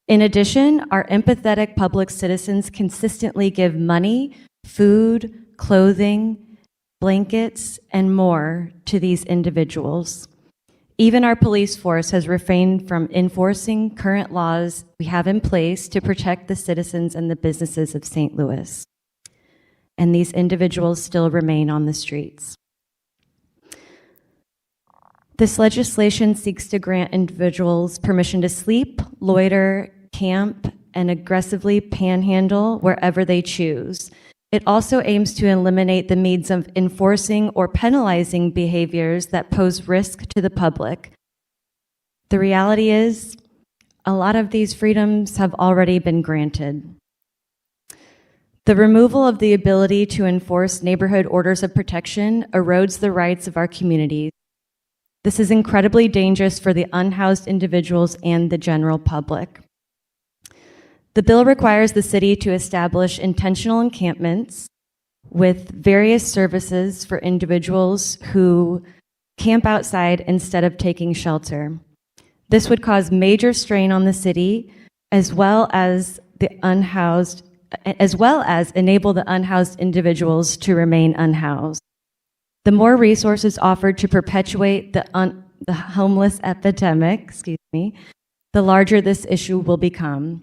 In addition, our empathetic public citizens consistently give money, food, clothing, blankets, and more to these individuals. Even our police force has refrained from enforcing current laws we have in place to protect the citizens and the businesses of St. Louis. And these individuals still remain on the streets. This legislation seeks to grant individuals permission to sleep, loiter, camp, and aggressively panhandle wherever they choose. It also aims to eliminate the means of enforcing or penalizing behaviors that pose risk to the public. The reality is, a lot of these freedoms have already been granted. The removal of the ability to enforce neighborhood orders of protection erodes the rights of our communities. This is incredibly dangerous for the unhoused individuals and the general public. The bill requires the city to establish intentional encampments with various services for individuals who camp outside instead of taking shelter. This would cause major strain on the city, as well as enable the unhoused individuals to remain unhoused. The more resources offered to perpetuate the homeless epidemic, the larger this issue will become.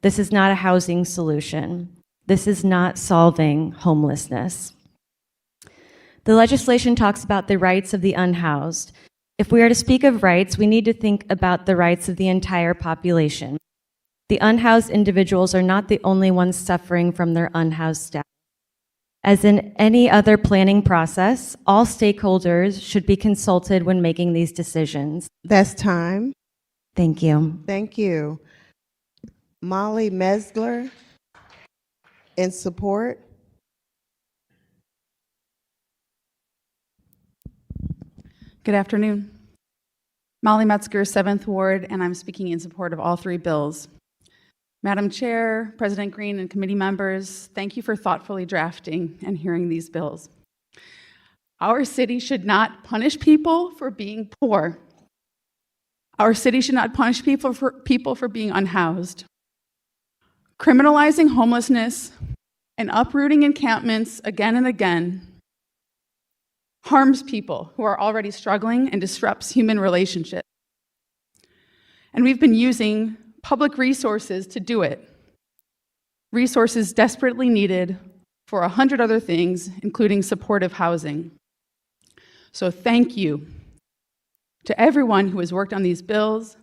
This is not a housing solution. This is not solving homelessness. The legislation talks about the rights of the unhoused. If we are to speak of rights, we need to think about the rights of the entire population. The unhoused individuals are not the only ones suffering from their unhoused status. As in any other planning process, all stakeholders should be consulted when making these decisions. That's time. Thank you. Thank you. Molly Mesler in support. Good afternoon. Molly Metzger, 7th Ward, and I'm speaking in support of all three bills. Madam Chair, President Green, and committee members, thank you for thoughtfully drafting and hearing these bills. Our city should not punish people for being poor. Our city should not punish people for being unhoused. Criminalizing homelessness and uprooting encampments again and again harms people who are already struggling and disrupts human relationships. And we've been using public resources to do it. Resources desperately needed for 100 other things, including supportive housing. So thank you to everyone who has worked on these bills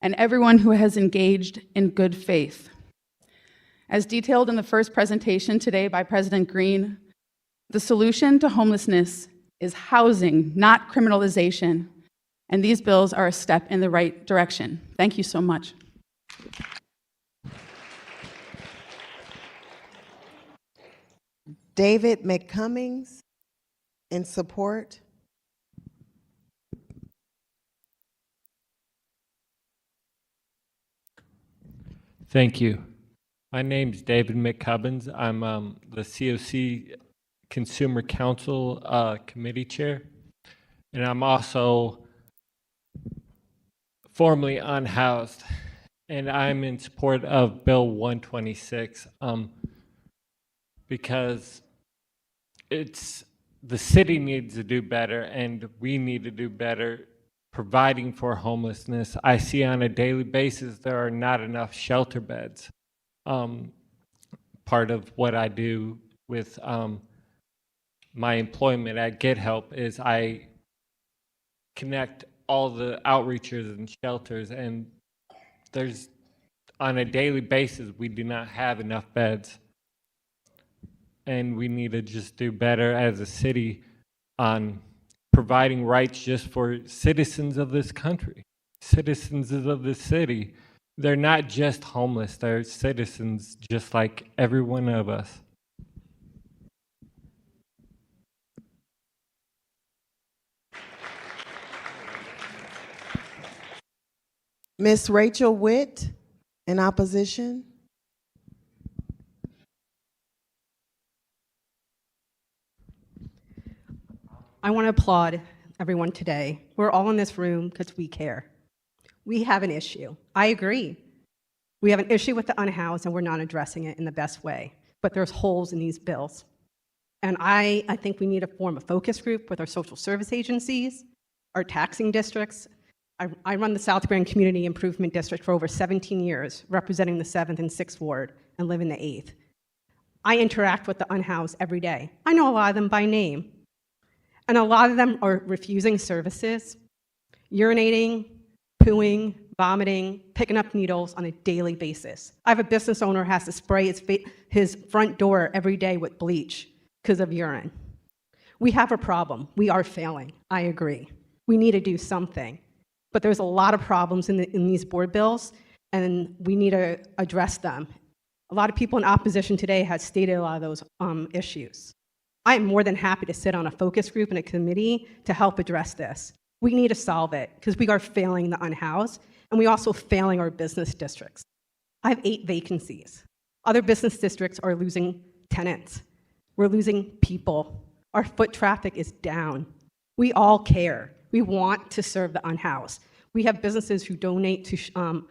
and everyone who has engaged in good faith. As detailed in the first presentation today by President Green, the solution to homelessness is housing, not criminalization, and these bills are a step in the right direction. Thank you so much. David McCummings, in support. Thank you. My name is David McCubbins. I'm the COC Consumer Council Committee Chair, and I'm also formerly unhoused, and I'm in support of Bill 126 because the city needs to do better, and we need to do better providing for homelessness. I see on a daily basis there are not enough shelter beds. Part of what I do with my employment at Get Help is I connect all the outreachers and shelters, and there's, on a daily basis, we do not have enough beds. And we need to just do better as a city on providing rights just for citizens of this country, citizens of this city. They're not just homeless, they're citizens just like every one of us. Miss Rachel Witt, in opposition. I want to applaud everyone today. We're all in this room because we care. We have an issue. I agree. We have an issue with the unhoused, and we're not addressing it in the best way. But there's holes in these bills. And I think we need to form a focus group with our social service agencies, our taxing districts. I run the South Grand Community Improvement District for over 17 years, representing the 7th and 6th Ward, and live in the 8th. I interact with the unhoused every day. I know a lot of them by name. And a lot of them are refusing services, urinating, pooing, vomiting, picking up needles on a daily basis. I have a business owner who has to spray his front door every day with bleach because of urine. We have a problem. We are failing. I agree. We need to do something. But there's a lot of problems in these board bills, and we need to address them. A lot of people in opposition today have stated a lot of those issues. I am more than happy to sit on a focus group and a committee to help address this. We need to solve it because we are failing the unhoused, and we also failing our business districts. I have 8 vacancies. Other business districts are losing tenants. We're losing people. Our foot traffic is down. We all care. We want to serve the unhoused. We have businesses who donate to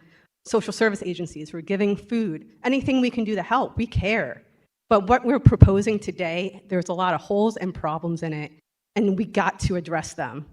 social service agencies who are giving food. Anything we can do to help, we care. But what we're proposing today, there's a lot of holes and problems in it, and we got to address them.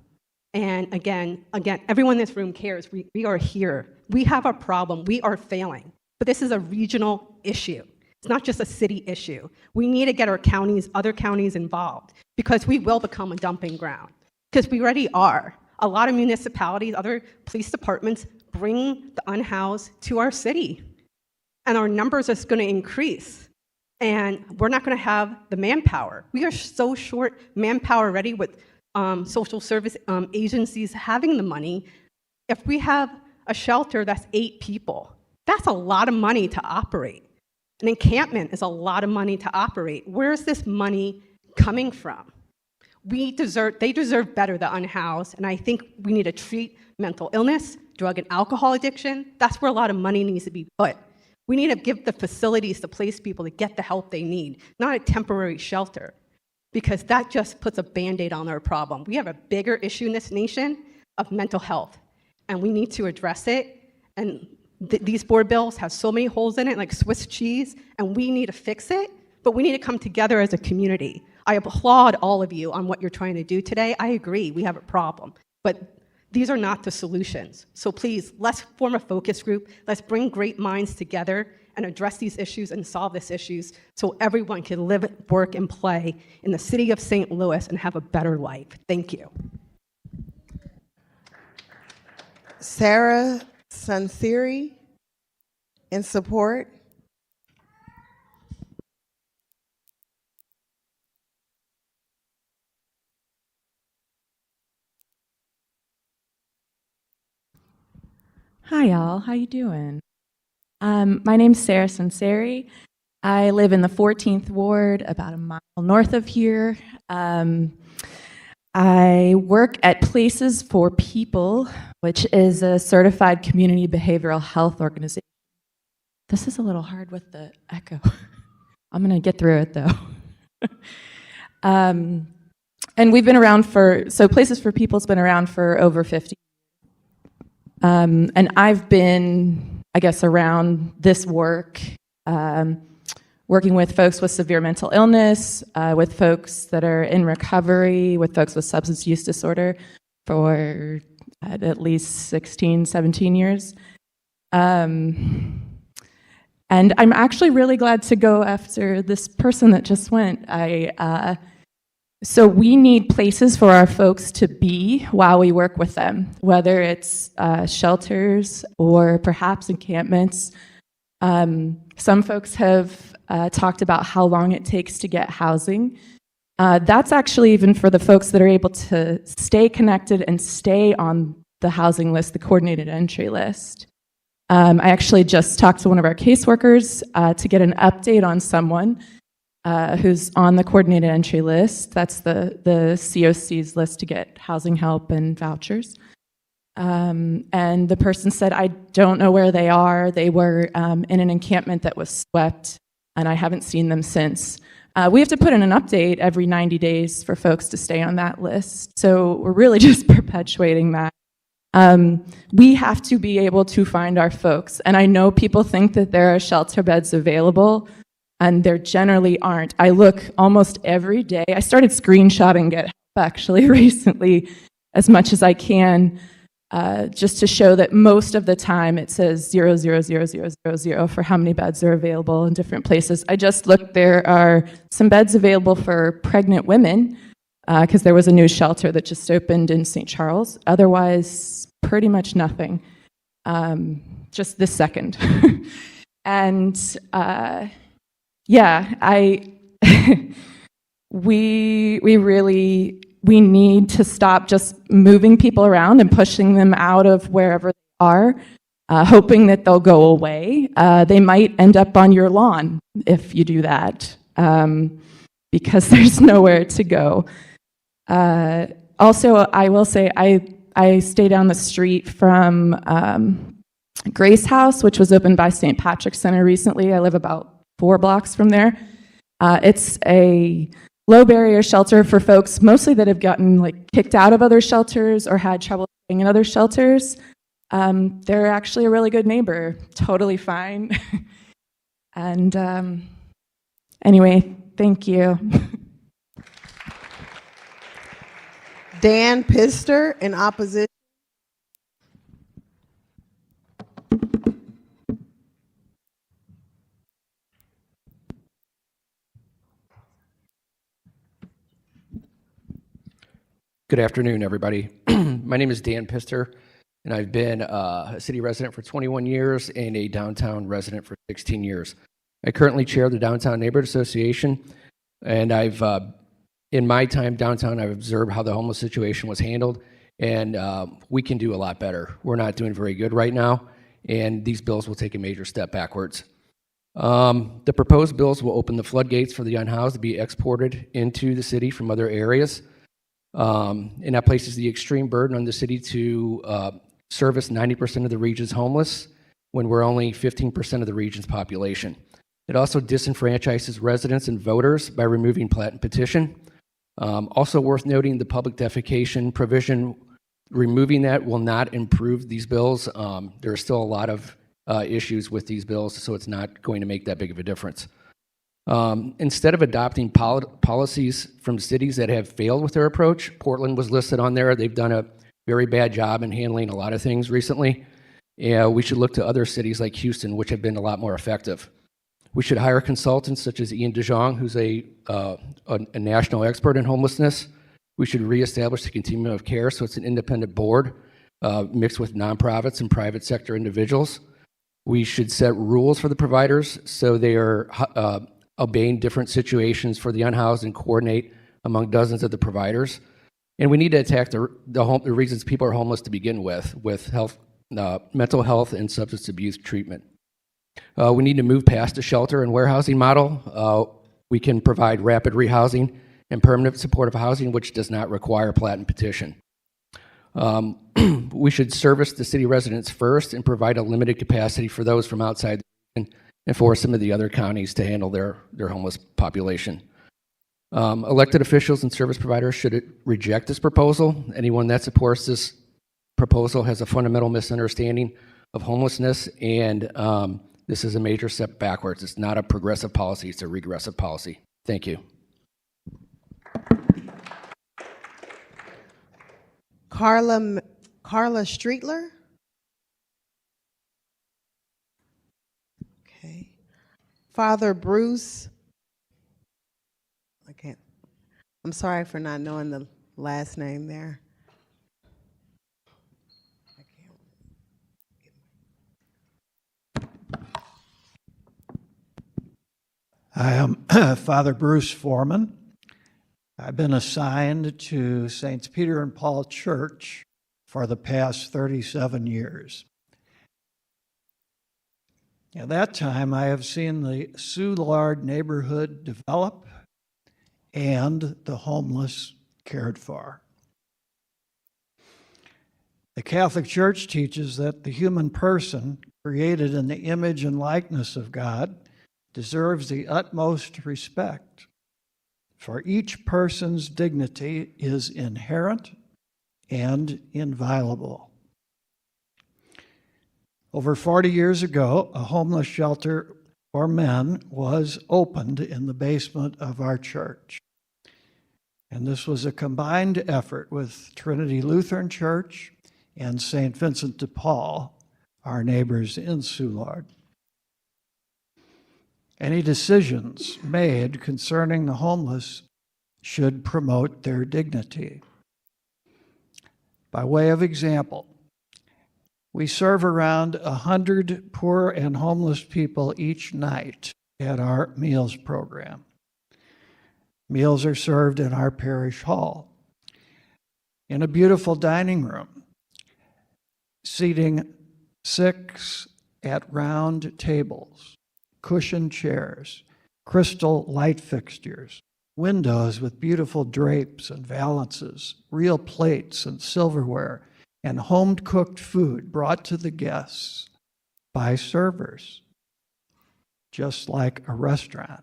And again, everyone in this room cares. We are here. We have a problem. We are failing. But this is a regional issue. It's not just a city issue. We need to get our counties, other counties involved, because we will become a dumping ground. Because we already are. A lot of municipalities, other police departments bring the unhoused to our city. And our numbers are going to increase. And we're not going to have the manpower. We are so short manpower already with social service agencies having the money. If we have a shelter that's 8 people, that's a lot of money to operate. An encampment is a lot of money to operate. Where is this money coming from? They deserve better, the unhoused, and I think we need to treat mental illness, drug and alcohol addiction. That's where a lot of money needs to be put. We need to give the facilities to place people to get the help they need, not a temporary shelter, because that just puts a Band-Aid on our problem. We have a bigger issue in this nation of mental health, and we need to address it. And these board bills have so many holes in it, like Swiss cheese, and we need to fix it, but we need to come together as a community. I applaud all of you on what you're trying to do today. I agree, we have a problem, but these are not the solutions. So please, let's form a focus group. Let's bring great minds together and address these issues and solve these issues so everyone can live, work, and play in the city of St. Louis and have a better life. Thank you. Sarah Sunseri, in support. Hi, y'all. How you doing? My name's Sarah Sunseri. I live in the 14th Ward, about a mile north of here. I work at Places for People, which is a certified community behavioral health organization. This is a little hard with the echo. I'm going to get through it, though. And we've been around so Places for People's been around for over 50 years. And I've been, I guess, around this work, working with folks with severe mental illness, with folks that are in recovery, with folks with substance use disorder for at least 16, 17 years. And I'm actually really glad to go after this person that just went. So we need places for our folks to be while we work with them, whether it's shelters or perhaps encampments. Some folks have talked about how long it takes to get housing. That's actually even for the folks that are able to stay connected and stay on the housing list, the coordinated entry list. I actually just talked to one of our caseworkers to get an update on someone who's on the coordinated entry list. That's the COC's list to get housing help and vouchers. And the person said, I don't know where they are. They were in an encampment that was swept, and I haven't seen them since. We have to put in an update every 90 days for folks to stay on that list. So we're really just perpetuating that. We have to be able to find our folks. And I know people think that there are shelter beds available, and there generally aren't. I look almost every day. I started screenshotting Get Help actually recently as much as I can, just to show that most of the time it says 00000 for how many beds are available in different places. I just looked, there are some beds available for pregnant women, because there was a new shelter that just opened in St. Charles. Otherwise, pretty much nothing, just this second. And yeah, we need to stop just moving people around and pushing them out of wherever they are, hoping that they'll go away. They might end up on your lawn if you do that, because there's nowhere to go. Also, I will say I stay down the street from Grace House, which was opened by St. Patrick's Center recently. I live about 4 blocks from there. It's a low barrier shelter for folks mostly that have gotten kicked out of other shelters or had trouble staying in other shelters. They're actually a really good neighbor, totally fine. And anyway, thank you. Dan Pister, in opposition. Good afternoon, everybody. My name is Dan Pister, and I've been a city resident for 21 years and a downtown resident for 16 years. I currently chair the Downtown Neighborhood Association, and in my time downtown, I've observed how the homeless situation was handled, and we can do a lot better. We're not doing very good right now, and these bills will take a major step backwards. The proposed bills will open the floodgates for the unhoused to be exported into the city from other areas. And that places the extreme burden on the city to service 90% of the region's homeless when we're only 15% of the region's population. It also disenfranchises residents and voters by removing plat and petition. Also worth noting, the public defecation provision, removing that will not improve these bills. There are still a lot of issues with these bills, so it's not going to make that big of a difference. Instead of adopting policies from cities that have failed with their approach, Portland was listed on there. They've done a very bad job in handling a lot of things recently. We should look to other cities like Houston, which have been a lot more effective. We should hire consultants such as Ian DeJong, who's a national expert in homelessness. We should reestablish the continuum of care so it's an independent board mixed with nonprofits and private sector individuals. We should set rules for the providers so they are obeying different situations for the unhoused and coordinate among dozens of the providers. And we need to attack the reasons people are homeless to begin with health, mental health and substance abuse treatment. We need to move past the shelter and warehousing model. We can provide rapid rehousing and permanent supportive housing, which does not require plat and petition. We should service the city residents first and provide a limited capacity for those from outside the region and for some of the other counties to handle their homeless population. Elected officials and service providers should reject this proposal. Anyone that supports this proposal has a fundamental misunderstanding of homelessness, and this is a major step backwards. It's not a progressive policy, it's a regressive policy. Thank you. Carla Streetler? Okay. Father Bruce? I'm sorry for not knowing the last name there. I am Father Bruce Foreman. I've been assigned to St. Peter and Paul Church for the past 37 years. At that time, I have seen the Soulard neighborhood develop and the homeless cared for. The Catholic Church teaches that the human person, created in the image and likeness of God, deserves the utmost respect, for each person's dignity is inherent and inviolable. Over 40 years ago, a homeless shelter for men was opened in the basement of our church. And this was a combined effort with Trinity Lutheran Church and St. Vincent de Paul, our neighbors in Soulard. Any decisions made concerning the homeless should promote their dignity. By way of example, we serve around 100 poor and homeless people each night at our meals program. Meals are served in our parish hall, in a beautiful dining room, seating 6 at round tables, cushioned chairs, crystal light fixtures, windows with beautiful drapes and valances, real plates and silverware, and home-cooked food brought to the guests by servers, just like a restaurant.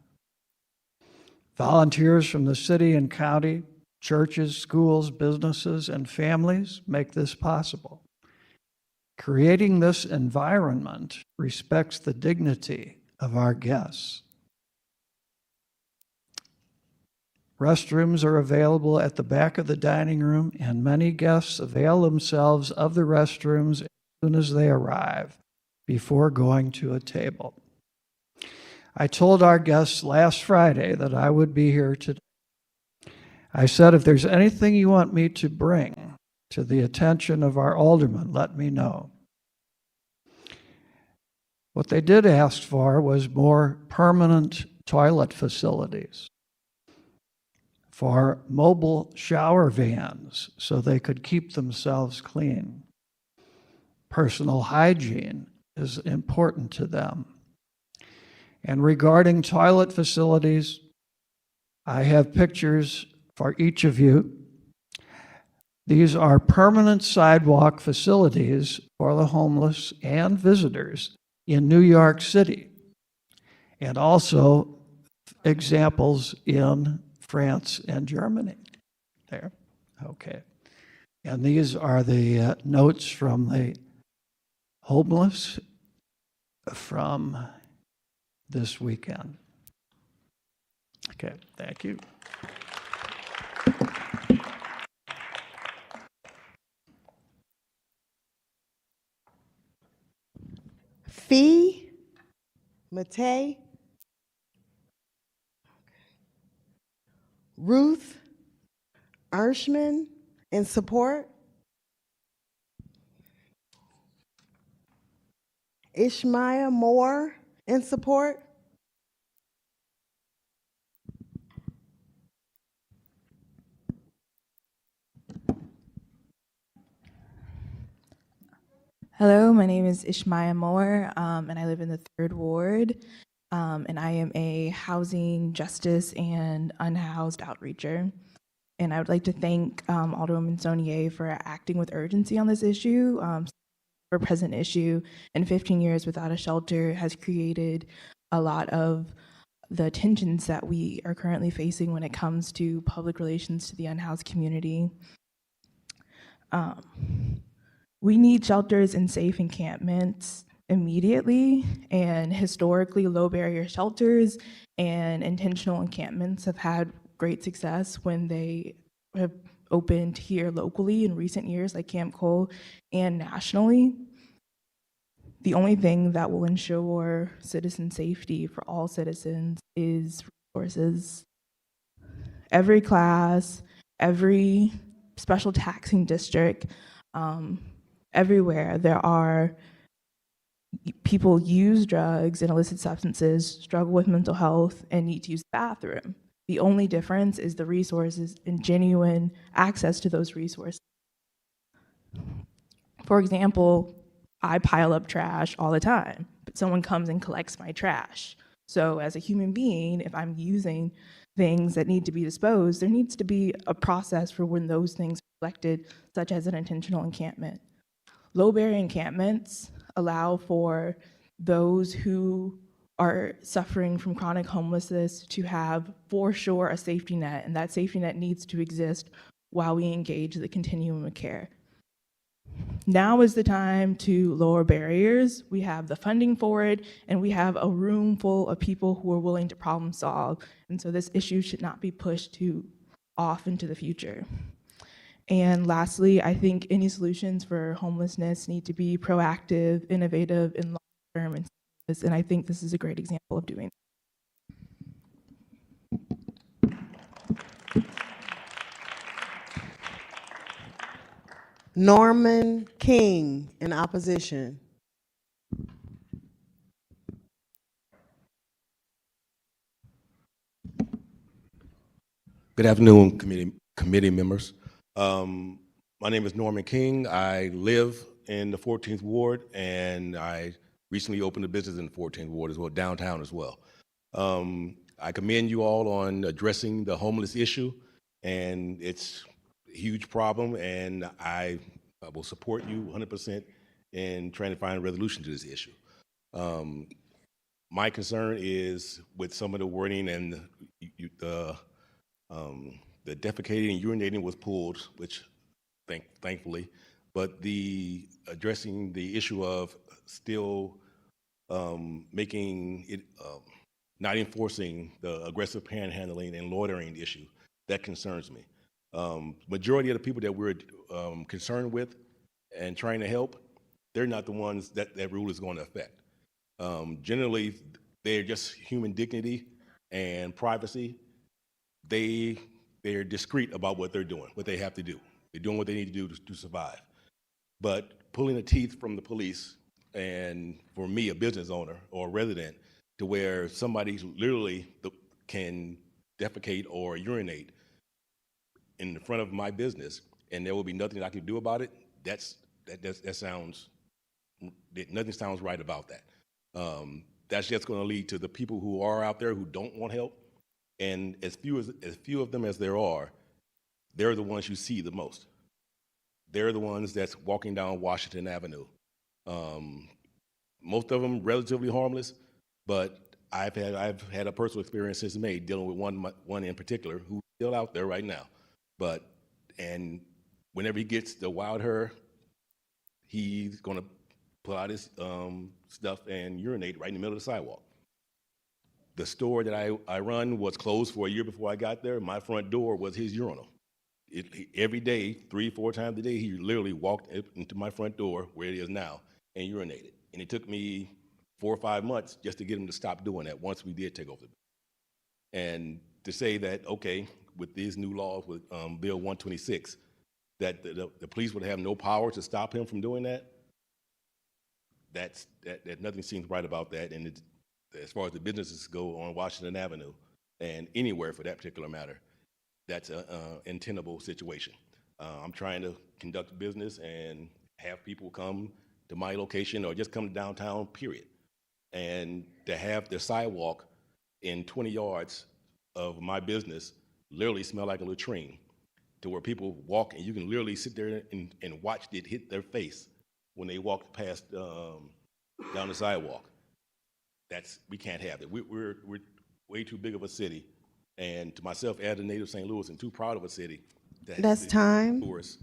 Volunteers from the city and county, churches, schools, businesses, and families make this possible. Creating this environment respects the dignity of our guests. Restrooms are available at the back of the dining room, and many guests avail themselves of the restrooms as soon as they arrive, before going to a table. I told our guests last Friday that I would be here today. I said, if there's anything you want me to bring to the attention of our aldermen, let me know. What they did ask for was more permanent toilet facilities, for mobile shower vans so they could keep themselves clean. Personal hygiene is important to them. And regarding toilet facilities, I have pictures for each of you. These are permanent sidewalk facilities for the homeless and visitors in New York City, and also examples in France and Germany. There, okay. And these are the notes from the homeless from this weekend. Okay, thank you. Fee, Matei, Ruth, Irshman, in support. Ishmael Moore, in support. Hello, my name is Ishmael Moore, and I live in the 3rd Ward, and I am a housing, justice, and unhoused outreacher. And I would like to thank Alderwoman Sonier for acting with urgency on this issue. For present issue, and 15 years without a shelter has created a lot of the tensions that we are currently facing when it comes to public relations to the unhoused community. We need shelters and safe encampments immediately, and historically low barrier shelters and intentional encampments have had great success when they have opened here locally in recent years, like Camp Cole, and nationally. The only thing that will ensure citizen safety for all citizens is resources. Every class, every special taxing district, everywhere there are people use drugs and illicit substances, struggle with mental health, and need to use the bathroom. The only difference is the resources and genuine access to those resources. For example, I pile up trash all the time, but someone comes and collects my trash. So as a human being, if I'm using things that need to be disposed, there needs to be a process for when those things are collected, such as an intentional encampment. Low barrier encampments allow for those who are suffering from chronic homelessness to have, for sure, a safety net, and that safety net needs to exist while we engage the continuum of care. Now is the time to lower barriers. We have the funding for it, and we have a room full of people who are willing to problem solve, and so this issue should not be pushed off into the future. And lastly, I think any solutions for homelessness need to be proactive, innovative, and long-term, and I think this is a great example of doing that. Norman King, in opposition. Good afternoon, committee members. My name is Norman King. I live in the 14th Ward, and I recently opened a business in the 14th Ward as well, downtown as well. I commend you all on addressing the homeless issue, and it's a huge problem, and I will support you 100% in trying to find a resolution to this issue. My concern is with some of the wording and the defecating and urinating was pulled, which thankfully, but the addressing the issue of still making it, not enforcing the aggressive panhandling and loitering issue, that concerns me. Majority of the people that we're concerned with and trying to help, they're not the ones that rule is going to affect. Generally, they're just human dignity and privacy. They're discreet about what they're doing, what they have to do. They're doing what they need to do to survive. But pulling the teeth from the police, and for me, a business owner or a resident, to where somebody literally can defecate or urinate in the front of my business, and there will be nothing I can do about it. That sounds, nothing sounds right about that. That's just going to lead to the people who are out there who don't want help, and as few of them as there are, they're the ones you see the most. They're the ones that's walking down Washington Avenue. Most of them relatively harmless, but I've had a personal experience since May dealing with one in particular who's still out there right now. And whenever he gets the wild hair, he's gonna pull out his stuff and urinate right in the middle of the sidewalk. The store that I run was closed for a year before I got there. My front door was his urinal. Every day, 3-4 times a day, he literally walked up into my front door, where it is now, and urinated. And it took me 4 or 5 months just to get him to stop doing that once we did take over. And to say that, okay, with these new laws, with Bill 126, that the police would have no power to stop him from doing that, that nothing seems right about that. And as far as the businesses go on Washington Avenue, and anywhere for that particular matter, that's an untenable situation. I'm trying to conduct business and have people come to my location or just come to downtown, period. And to have the sidewalk in 20 yards of my business literally smell like a latrine, to where people walk and you can literally sit there and watch it hit their face when they walk past down the sidewalk. We can't have that. We're way too big of a city. And to myself, as a native St. Louis, and too proud of a city that That's time. tourists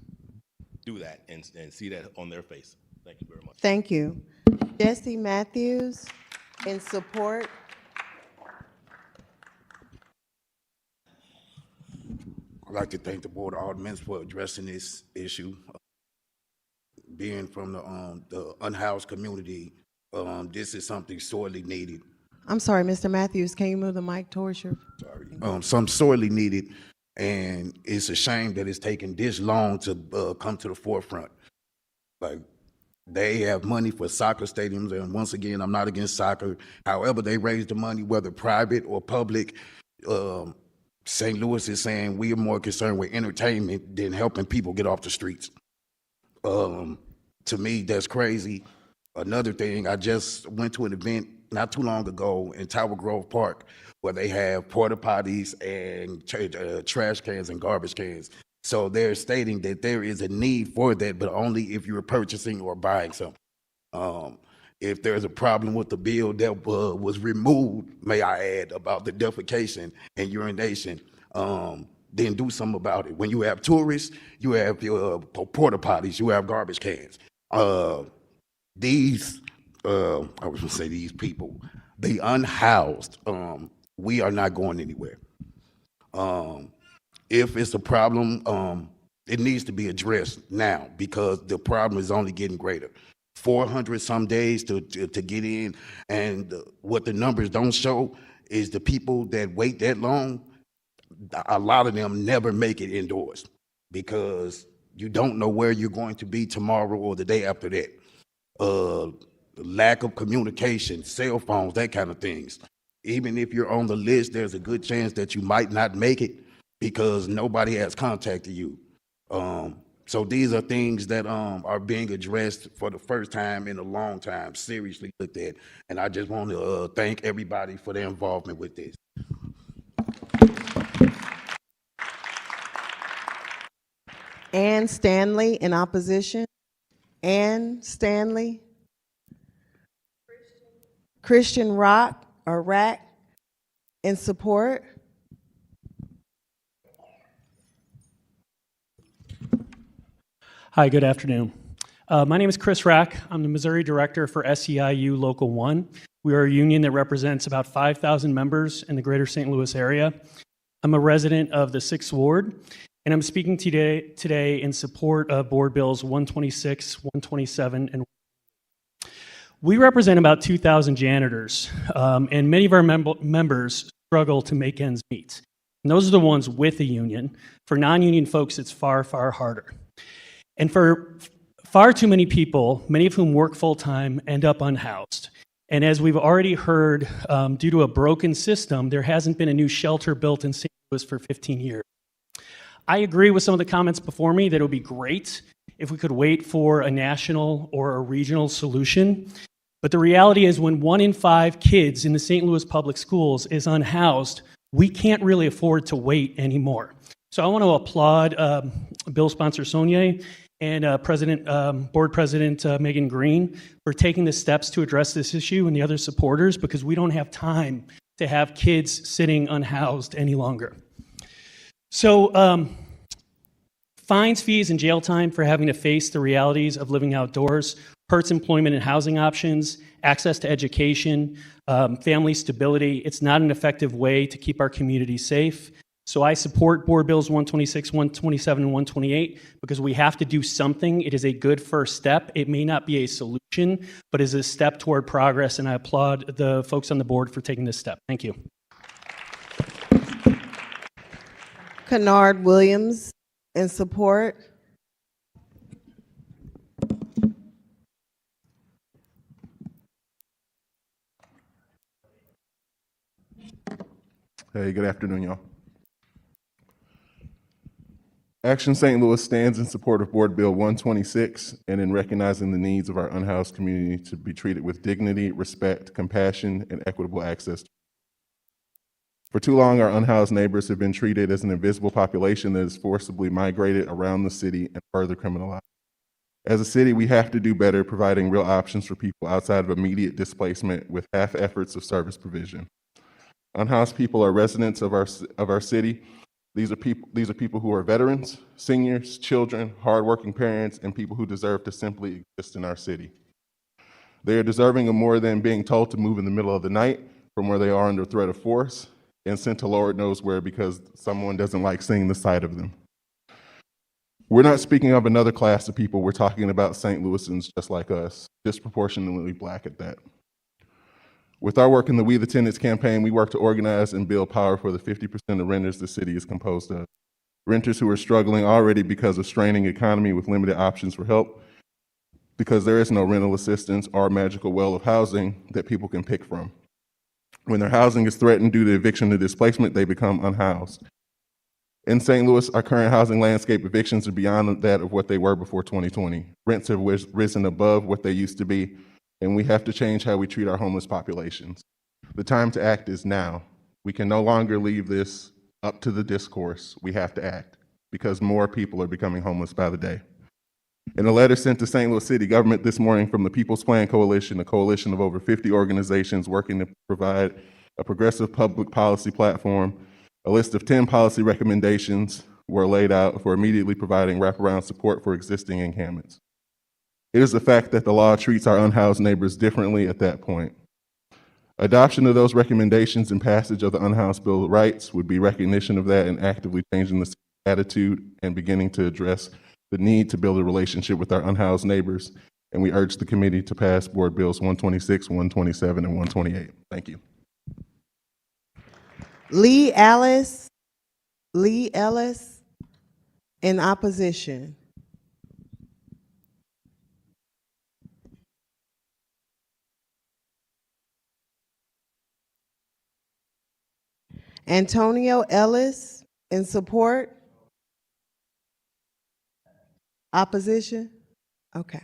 do that and see that on their face. Thank you very much. Thank you. Jesse Matthews, in support. I'd like to thank the Board of Aldermen for addressing this issue. Being from the unhoused community, this is something sorely needed. I'm sorry, Mr. Matthews, can you move the mic towards you? Some sorely needed, and it's a shame that it's taken this long to come to the forefront. Like, they have money for soccer stadiums, and once again, I'm not against soccer. However they raise the money, whether private or public, St. Louis is saying we are more concerned with entertainment than helping people get off the streets. To me, that's crazy. Another thing, I just went to an event not too long ago in Tower Grove Park where they have porta potties and trash cans and garbage cans. So they're stating that there is a need for that, but only if you're purchasing or buying something. If there's a problem with the bill that was removed, may I add, about the defecation and urination, then do something about it. When you have tourists, you have your porta potties, you have garbage cans. I was gonna say these people, the unhoused, we are not going anywhere. If it's a problem, it needs to be addressed now because the problem is only getting greater. 400 some days to get in, and what the numbers don't show is the people that wait that long, a lot of them never make it indoors because you don't know where you're going to be tomorrow or the day after that. Lack of communication, cell phones, that kind of things. Even if you're on the list, there's a good chance that you might not make it because nobody has contacted you. So these are things that are being addressed for the first time in a long time, seriously looked at. And I just want to thank everybody for their involvement with this. Ann Stanley in opposition. Ann Stanley. Christian Rock or Rack in support. Hi, good afternoon. My name is Chris Rack. I'm the Missouri Director for SEIU Local 1. We are a union that represents about 5,000 members in the greater St. Louis area. I'm a resident of the 6th Ward, and I'm speaking today in support of Board Bills 126, 127, and we represent about 2,000 janitors, and many of our members struggle to make ends meet. And those are the ones with a union. For non-union folks, it's far, far harder. And for far too many people, many of whom work full-time, end up unhoused. And as we've already heard, due to a broken system, there hasn't been a new shelter built in St. Louis for 15 years. I agree with some of the comments before me that it would be great if we could wait for a national or a regional solution. But the reality is when 1 in 5 kids in the St. Louis public schools is unhoused, we can't really afford to wait anymore. So I want to applaud Bill sponsor Sonye and Board President Megan Green for taking the steps to address this issue, and the other supporters, because we don't have time to have kids sitting unhoused any longer. So fines, fees, and jail time for having to face the realities of living outdoors hurts employment and housing options, access to education, family stability. It's not an effective way to keep our community safe. So I support Board Bills 126, 127, and 128 because we have to do something. It is a good first step. It may not be a solution, but is a step toward progress, and I applaud the folks on the board for taking this step. Thank you. Kennard Williams in support. Hey, good afternoon, y'all. Action St. Louis stands in support of Board Bill 126 and in recognizing the needs of our unhoused community to be treated with dignity, respect, compassion, and equitable access. For too long, our unhoused neighbors have been treated as an invisible population that is forcibly migrated around the city and further criminalized. As a city, we have to do better providing real options for people outside of immediate displacement with half efforts of service provision. Unhoused people are residents of our city. These are people who are veterans, seniors, children, hardworking parents, and people who deserve to simply exist in our city. They are deserving of more than being told to move in the middle of the night from where they are under threat of force and sent to Lord knows where because someone doesn't like seeing the sight of them. We're not speaking of another class of people. We're talking about St. Louisans just like us, disproportionately Black at that. With our work in the We the Tenants campaign, we work to organize and build power for the 50% of renters the city is composed of. Renters who are struggling already because of straining economy with limited options for help, because there is no rental assistance or magical well of housing that people can pick from. When their housing is threatened due to eviction or displacement, they become unhoused. In St. Louis, our current housing landscape evictions are beyond that of what they were before 2020. Rents have risen above what they used to be, and we have to change how we treat our homeless populations. The time to act is now. We can no longer leave this up to the discourse. We have to act because more people are becoming homeless by the day. In a letter sent to St. Louis City government this morning from the People's Plan Coalition, a coalition of over 50 organizations working to provide a progressive public policy platform, a list of 10 policy recommendations were laid out for immediately providing wraparound support for existing encampments. It is the fact that the law treats our unhoused neighbors differently at that point. Adoption of those recommendations and passage of the Unhoused Bill of Rights would be recognition of that and actively changing the attitude and beginning to address the need to build a relationship with our unhoused neighbors. And we urge the committee to pass Board Bills 126, 127, and 128. Thank you. Lee Ellis in opposition. Antonio Ellis in support. Opposition? Okay.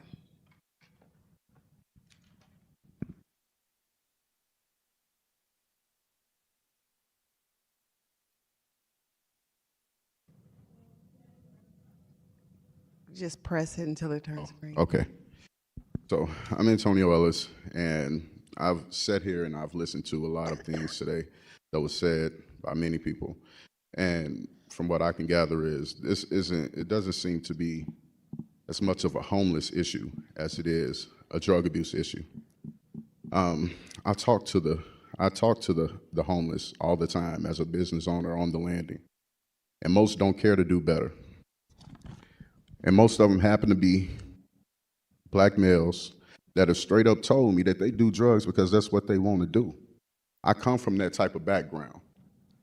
Just press it until it turns green. Okay. So I'm Antonio Ellis, and I've sat here and I've listened to a lot of things today that was said by many people. And from what I can gather is it doesn't seem to be as much of a homeless issue as it is a drug abuse issue. I talk to the homeless all the time as a business owner on the landing, and most don't care to do better. And most of them happen to be Black males that have straight up told me that they do drugs because that's what they want to do. I come from that type of background.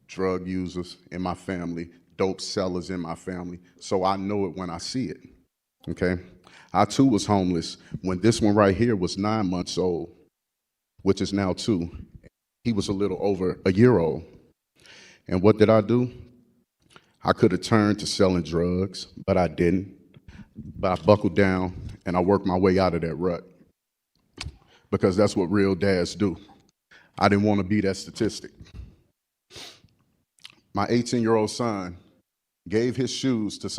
Drug users in my family, dope sellers in my family, so I know it when I see it, okay? I too was homeless when this one right here was 9 months old, which is now 2. He was a little over a year old. And what did I do? I could have turned to selling drugs, but I didn't. But I buckled down and I worked my way out of that rut because that's what real dads do. I didn't want to be that statistic. My 18-year-old son gave his shoes to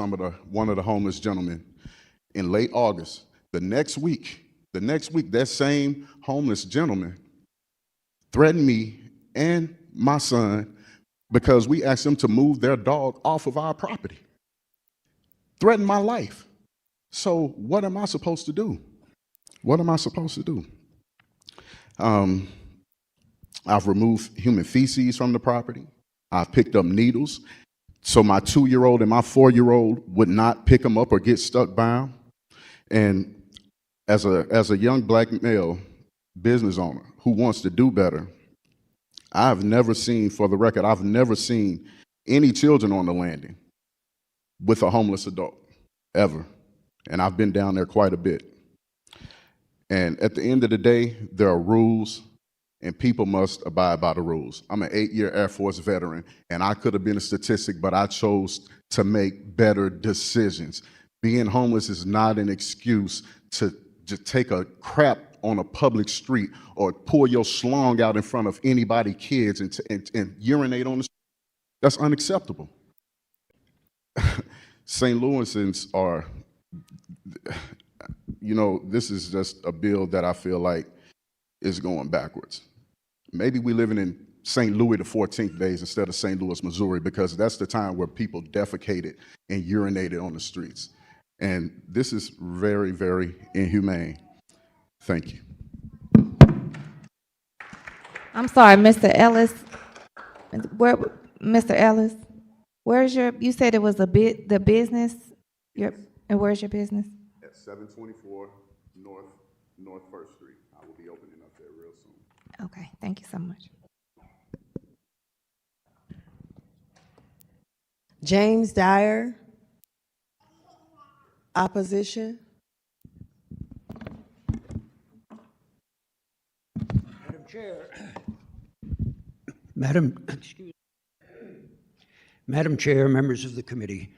one of the homeless gentlemen, in late August. The next week, that same homeless gentleman threatened me and my son because we asked him to move their dog off of our property. Threatened my life. So what am I supposed to do? What am I supposed to do? I've removed human feces from the property. I've picked up needles so my 2-year-old and my 4-year-old would not pick them up or get stuck by them. And as a young black male business owner who wants to do better, I've never seen, for the record, I've never seen any children on the landing with a homeless adult, ever. And I've been down there quite a bit. And at the end of the day, there are rules, and people must abide by the rules. I'm an 8-year Air Force veteran, and I could have been a statistic, but I chose to make better decisions. Being homeless is not an excuse to just take a crap on a public street or pour your schlong out in front of anybody's kids and urinate on the street. That's unacceptable. St. Louisans are, you know, this is just a bill that I feel like is going backwards. Maybe we're living in St. Louis the 14th days instead of St. Louis, Missouri, because that's the time where people defecated and urinated on the streets. And this is very, very inhumane. Thank you. I'm sorry, Mr. Ellis. Where, Mr. Ellis, where's your, you said it was the business, and where's your business? At 724 North First Street. I will be opening up there real soon. Okay, thank you so much. James Dyer. Opposition. Madam Chair. Madam Chair, members of the committee,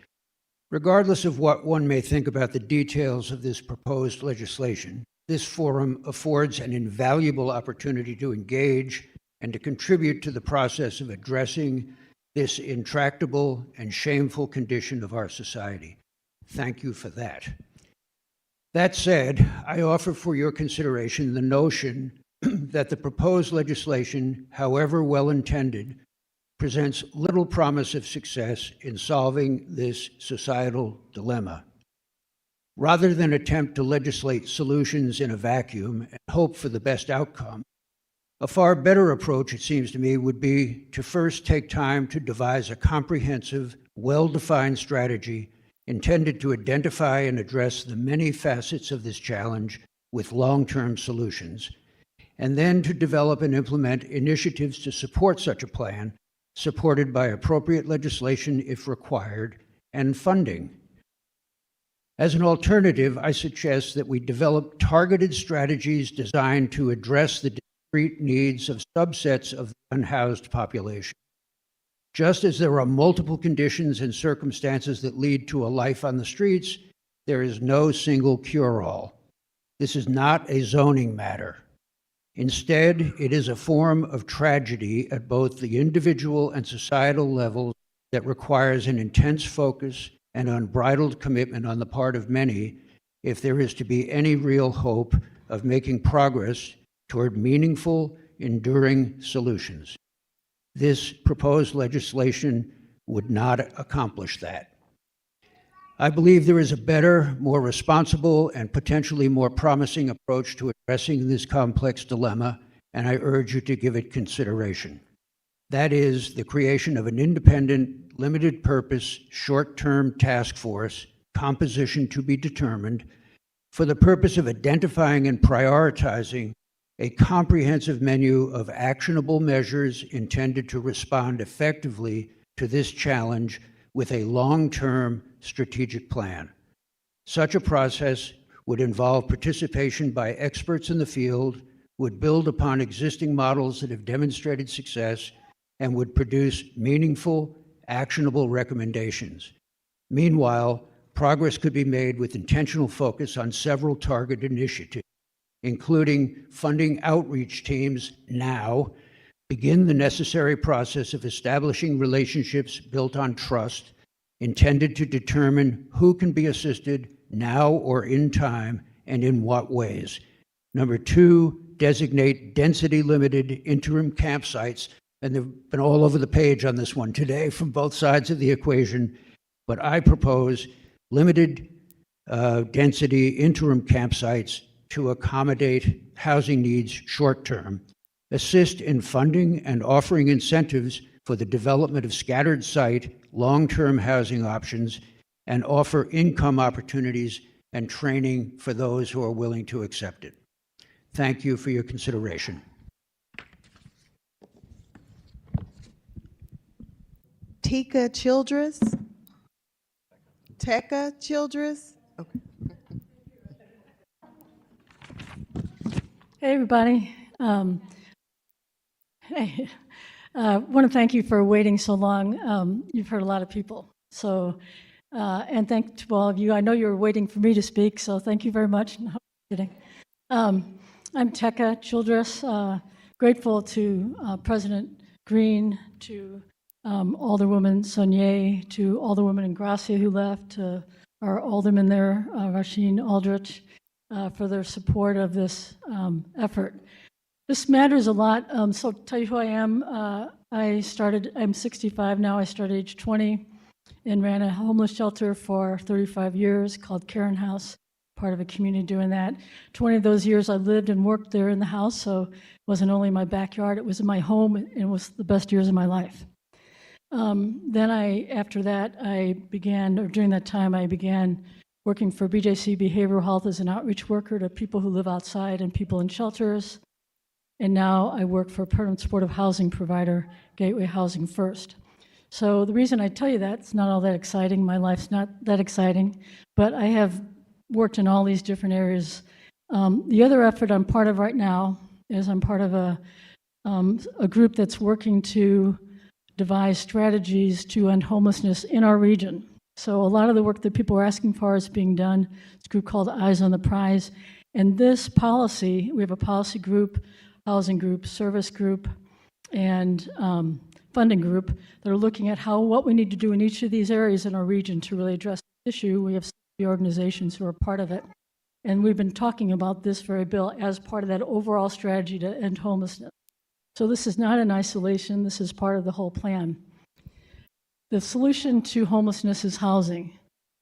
regardless of what one may think about the details of this proposed legislation, this forum affords an invaluable opportunity to engage and to contribute to the process of addressing this intractable and shameful condition of our society. Thank you for that. That said, I offer for your consideration the notion that the proposed legislation, however well-intended, presents little promise of success in solving this societal dilemma. Rather than attempt to legislate solutions in a vacuum and hope for the best outcome, a far better approach, it seems to me, would be to first take time to devise a comprehensive, well-defined strategy intended to identify and address the many facets of this challenge with long-term solutions, and then to develop and implement initiatives to support such a plan, supported by appropriate legislation if required, and funding. As an alternative, I suggest that we develop targeted strategies designed to address the discrete needs of subsets of the unhoused population. Just as there are multiple conditions and circumstances that lead to a life on the streets, there is no single cure-all. This is not a zoning matter. Instead, it is a form of tragedy at both the individual and societal levels that requires an intense focus and unbridled commitment on the part of many if there is to be any real hope of making progress toward meaningful, enduring solutions. This proposed legislation would not accomplish that. I believe there is a better, more responsible, and potentially more promising approach to addressing this complex dilemma, and I urge you to give it consideration. That is the creation of an independent, limited-purpose, short-term task force, composition to be determined, for the purpose of identifying and prioritizing a comprehensive menu of actionable measures intended to respond effectively to this challenge with a long-term strategic plan. Such a process would involve participation by experts in the field, would build upon existing models that have demonstrated success, and would produce meaningful, actionable recommendations. Meanwhile, progress could be made with intentional focus on several targeted initiatives, including funding outreach teams now, begin the necessary process of establishing relationships built on trust, intended to determine who can be assisted now or in time, and in what ways? Number two, designate density-limited interim campsites, and they've been all over the page on this one today from both sides of the equation, but I propose limited density interim campsites to accommodate housing needs short-term, assist in funding and offering incentives for the development of scattered site, long-term housing options, and offer income opportunities and training for those who are willing to accept it. Thank you for your consideration. Tika Childress? Teka Childress? Okay. Hey, everybody. Hey, want to thank you for waiting so long. You've heard a lot of people. So, and thank to all of you. I know you were waiting for me to speak, so thank you very much. No, I'm kidding. I'm Teka Childress, grateful to President Green, to Alderwoman Saunier, to Alderwoman Ingrassia who left, to our alderman there, Rasheen Aldrich, for their support of this effort. This matters a lot. So to tell you who I am, I'm 65 now. I started age 20 and ran a homeless shelter for 35 years called Karen House, part of a community doing that. 20 of those years I lived and worked there in the house, so it wasn't only my backyard, it was in my home, and it was the best years of my life. Then after that, during that time, I began working for BJC Behavioral Health as an outreach worker to people who live outside and people in shelters. And now I work for a permanent supportive housing provider, Gateway Housing First. So the reason I tell you that, it's not all that exciting. My life's not that exciting, but I have worked in all these different areas. The other effort I'm part of right now is I'm part of a group that's working to devise strategies to end homelessness in our region. So a lot of the work that people are asking for is being done. It's a group called Eyes on the Prize. And this policy, we have a policy group, housing group, service group, and funding group that are looking at what we need to do in each of these areas in our region to really address this issue. We have the organizations who are part of it. And we've been talking about this very bill as part of that overall strategy to end homelessness. So this is not in isolation, this is part of the whole plan. The solution to homelessness is housing,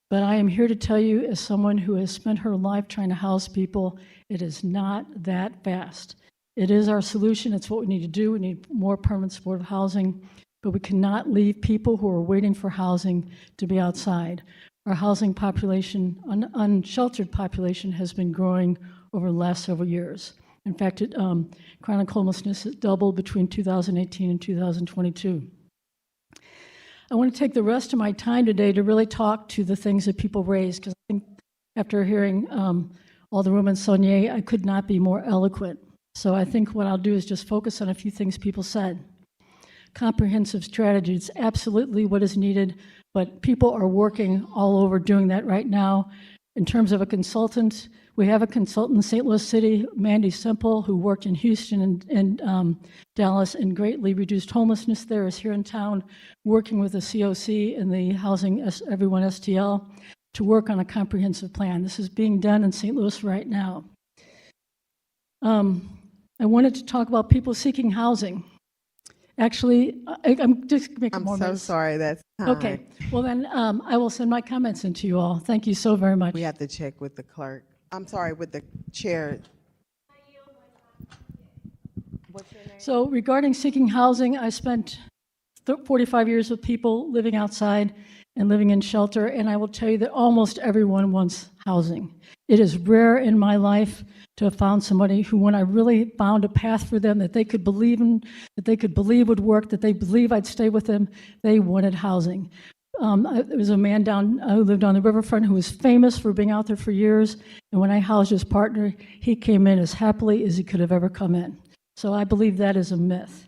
but I am here to tell you, as someone who has spent her life trying to house people, it is not that fast. It is our solution, it's what we need to do. We need more permanent supportive housing, but we cannot leave people who are waiting for housing to be outside. Our housing population, unsheltered population, has been growing over the last several years. In fact, chronic homelessness has doubled between 2018 and 2022. I want to take the rest of my time today to really talk to the things that people raise, because I think after hearing Alderwoman Saunier, I could not be more eloquent. So I think what I'll do is just focus on a few things people said. Comprehensive strategy, it's absolutely what is needed, but people are working all over doing that right now. In terms of a consultant, we have a consultant in St. Louis City, Mandy Simple, who worked in Houston and Dallas and greatly reduced homelessness there, is here in town working with the COC and the Housing Everyone STL to work on a comprehensive plan. This is being done in St. Louis right now. I wanted to talk about people seeking housing. Actually, I'm just making more I'm so sorry, that's time. Okay, well then I will send my comments into you all. Thank you so very much. We have to check with the clerk. I'm sorry, with the chair. What's your name? So regarding seeking housing, I spent 45 years with people living outside and living in shelter, and I will tell you that almost everyone wants housing. It is rare in my life to have found somebody who, when I really found a path for them that they could believe in, that they could believe would work, that they believe I'd stay with them, they wanted housing. There was a man who lived on the riverfront who was famous for being out there for years, and when I housed his partner, he came in as happily as he could have ever come in. So I believe that is a myth.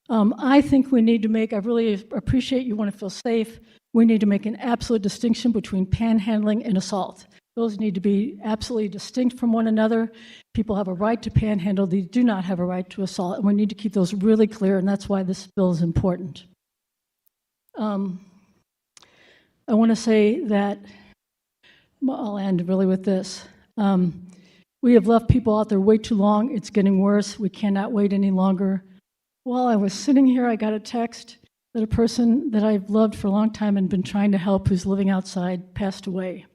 I think we need to I really appreciate you want to feel safe. We need to make an absolute distinction between panhandling and assault. Those need to be absolutely distinct from one another. People have a right to panhandle. They do not have a right to assault, and we need to keep those really clear, and that's why this bill is important. I want to say that Well, I'll end really with this. We have left people out there way too long. It's getting worse. We cannot wait any longer. While I was sitting here, I got a text that a person that I've loved for a long time and been trying to help who's living outside passed away.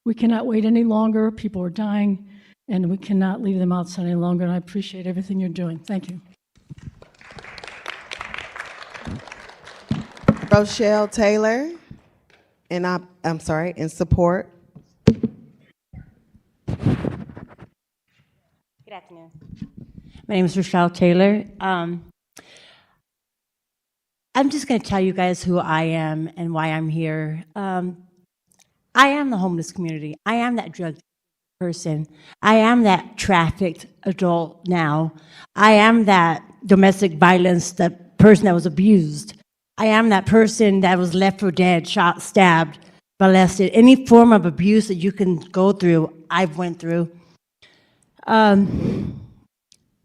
We cannot wait any longer. People are dying, and we cannot leave them outside any longer, and I appreciate everything you're doing. Thank you. Rochelle Taylor, and I'm sorry, in support. Good afternoon. My name is Rochelle Taylor. I'm just going to tell you guys who I am and why I'm here. I am the homeless community. I am that drug person. I am that trafficked adult now. I am that domestic violence, that person that was abused. I am that person that was left for dead, shot, stabbed, molested. Any form of abuse that you can go through, I've went through.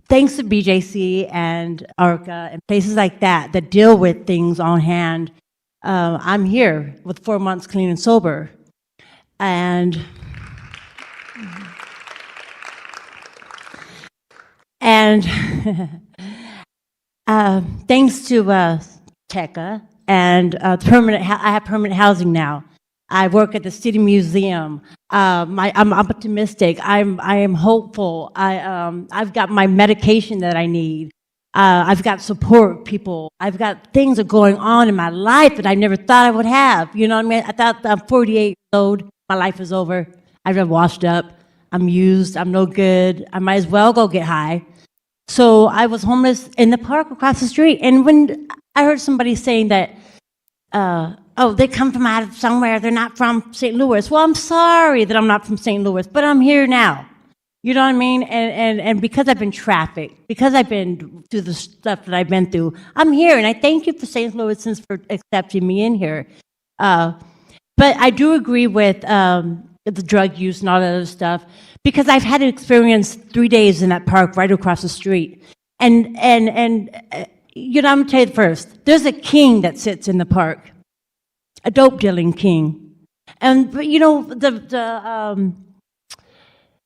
Thanks to BJC and ARCA and places like that that deal with things on hand, I'm here with 4 months clean and sober. And thanks to TECA and I have permanent housing now. I work at the City Museum. I'm optimistic. I am hopeful. I've got my medication that I need. I've got support people. I've got things that are going on in my life that I never thought I would have. You know what I mean? I thought I'm 48 years old. My life is over. I've been washed up. I'm used. I'm no good. I might as well go get high. So I was homeless in the park across the street. And when I heard somebody saying that, oh, they come from out of somewhere, they're not from St. Louis. Well, I'm sorry that I'm not from St. Louis, but I'm here now. You know what I mean? And because I've been trafficked, because I've been through the stuff that I've been through, I'm here. And I thank you for St. Louisans for accepting me in here. But I do agree with the drug use and all that other stuff, because I've had to experience 3 days in that park right across the street. And you know, I'm gonna tell you first, there's a king that sits in the park, a dope dealing king. And you know, the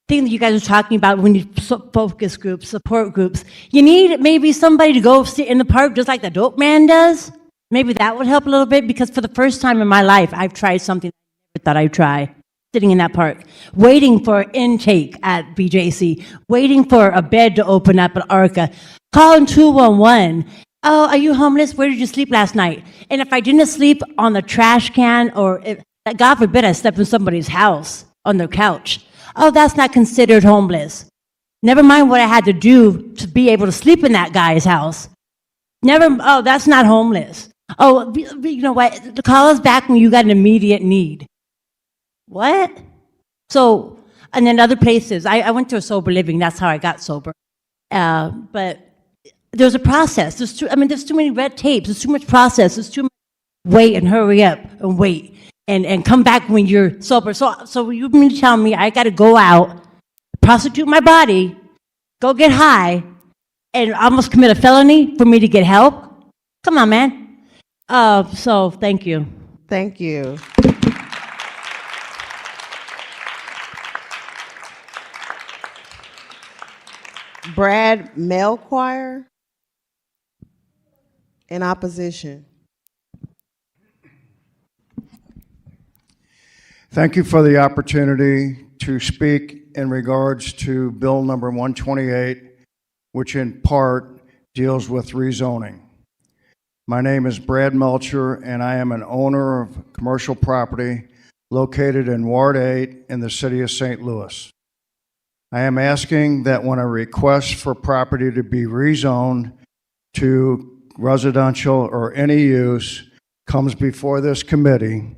thing that you guys are talking about when you focus groups, support groups, you need maybe somebody to go sit in the park just like the dope man does. Maybe that would help a little bit, because for the first time in my life, I've tried something I never thought I'd try. Sitting in that park, waiting for intake at BJC, waiting for a bed to open up at ARCA, calling 211. Oh, are you homeless? Where did you sleep last night? And if I didn't sleep on the trash can, or if, God forbid I slept in somebody's house on their couch, oh, that's not considered homeless. Never mind what I had to do to be able to sleep in that guy's house. Oh, that's not homeless. Oh, you know what? Call us back when you got an immediate need. What? So, and then other places, I went to a sober living. That's how I got sober. But there's a process. There's too many red tapes. There's too much process. There's too much wait and hurry up and wait and come back when you're sober. So you mean to tell me I got to go out, prostitute my body, go get high, and almost commit a felony for me to get help? Come on, man. So thank you. Thank you. Brad Melchoir, in opposition. Thank you for the opportunity to speak in regards to Bill number 128, which in part deals with rezoning. My name is Brad Melcher, and I am an owner of commercial property located in Ward 8 in the city of St. Louis. I am asking that when a request for property to be rezoned to residential or any use comes before this committee,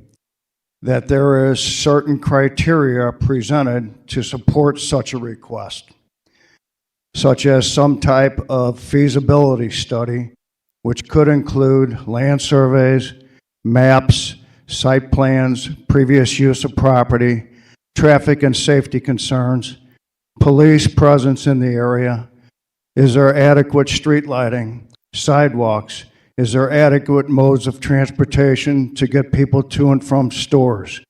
that there is certain criteria presented to support such a request, such as some type of feasibility study, which could include land surveys, maps, site plans, previous use of property, traffic and safety concerns, police presence in the area. Is there adequate street lighting, sidewalks? Is there adequate modes of transportation to get people to and from stores?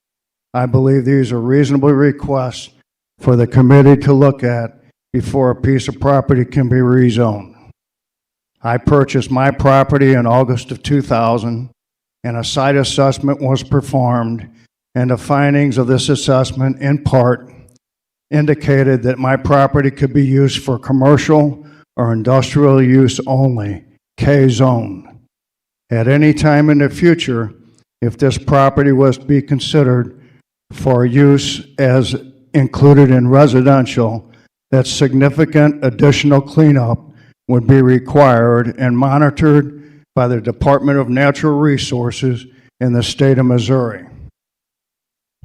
I believe these are reasonable requests for the committee to look at before a piece of property can be rezoned. I purchased my property in August of 2000, and a site assessment was performed, and the findings of this assessment, in part, indicated that my property could be used for commercial or industrial use only, K-zone. At any time in the future, if this property was to be considered for use as included in residential, that significant additional cleanup would be required and monitored by the Department of Natural Resources in the state of Missouri.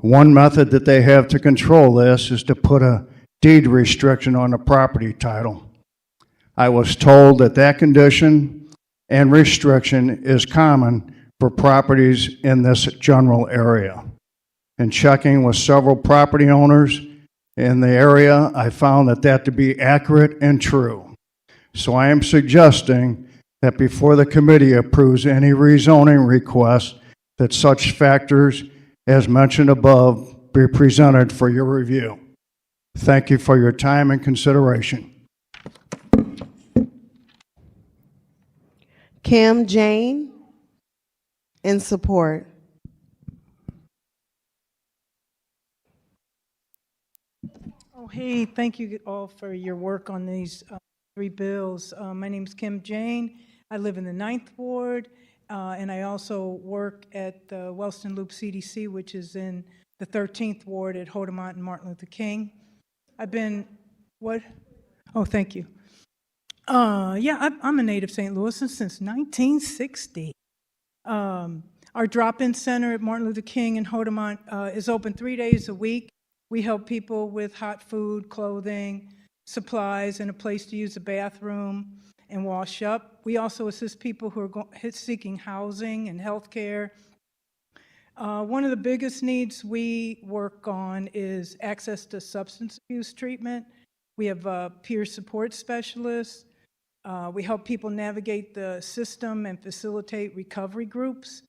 One method that they have to control this is to put a deed restriction on the property title. I was told that that condition and restriction is common for properties in this general area. In checking with several property owners in the area, I found that to be accurate and true. So I am suggesting that before the committee approves any rezoning requests, that such factors as mentioned above be presented for your review. Thank you for your time and consideration. Kim Jane, in support. Oh, hey, thank you all for your work on these three bills. My name is Kim Jane. I live in the 9th Ward, and I also work at the Wellston Loop CDC, which is in the 13th Ward at Hodemont and Martin Luther King. I've been, what? Oh, thank you. Yeah, I'm a native St. Louisan since 1960. Our drop-in center at Martin Luther King and Hodemont is open 3 days a week. We help people with hot food, clothing, supplies, and a place to use the bathroom and wash up. We also assist people who are seeking housing and health care. One of the biggest needs we work on is access to substance abuse treatment. We have peer support specialists. We help people navigate the system and facilitate recovery groups.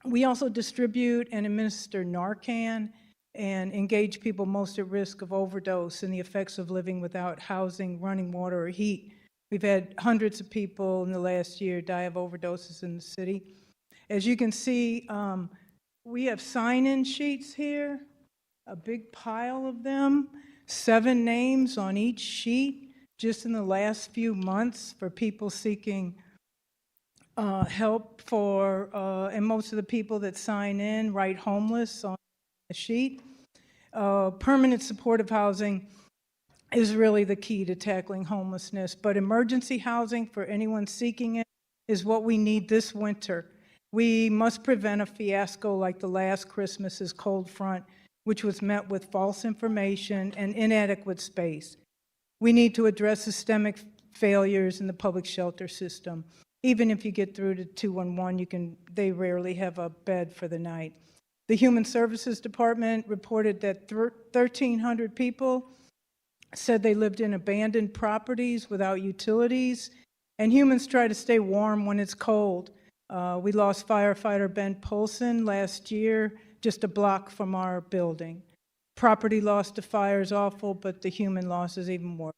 We also distribute and administer Narcan and engage people most at risk of overdose and the effects of living without housing, running water, or heat. We've had hundreds of people in the last year die of overdoses in the city. As you can see, we have sign-in sheets here, a big pile of them, 7 names on each sheet just in the last few months for people seeking help for, and most of the people that sign in write homeless on the sheet. Permanent supportive housing is really the key to tackling homelessness, but emergency housing for anyone seeking it is what we need this winter. We must prevent a fiasco like the last Christmas's cold front, which was met with false information and inadequate space. We need to address systemic failures in the public shelter system. Even if you get through to 211, they rarely have a bed for the night. The Human Services Department reported that 1,300 people said they lived in abandoned properties without utilities, and humans try to stay warm when it's cold. We lost firefighter Ben Polson last year, just a block from our building. Property loss to fire is awful, but the human loss is even more.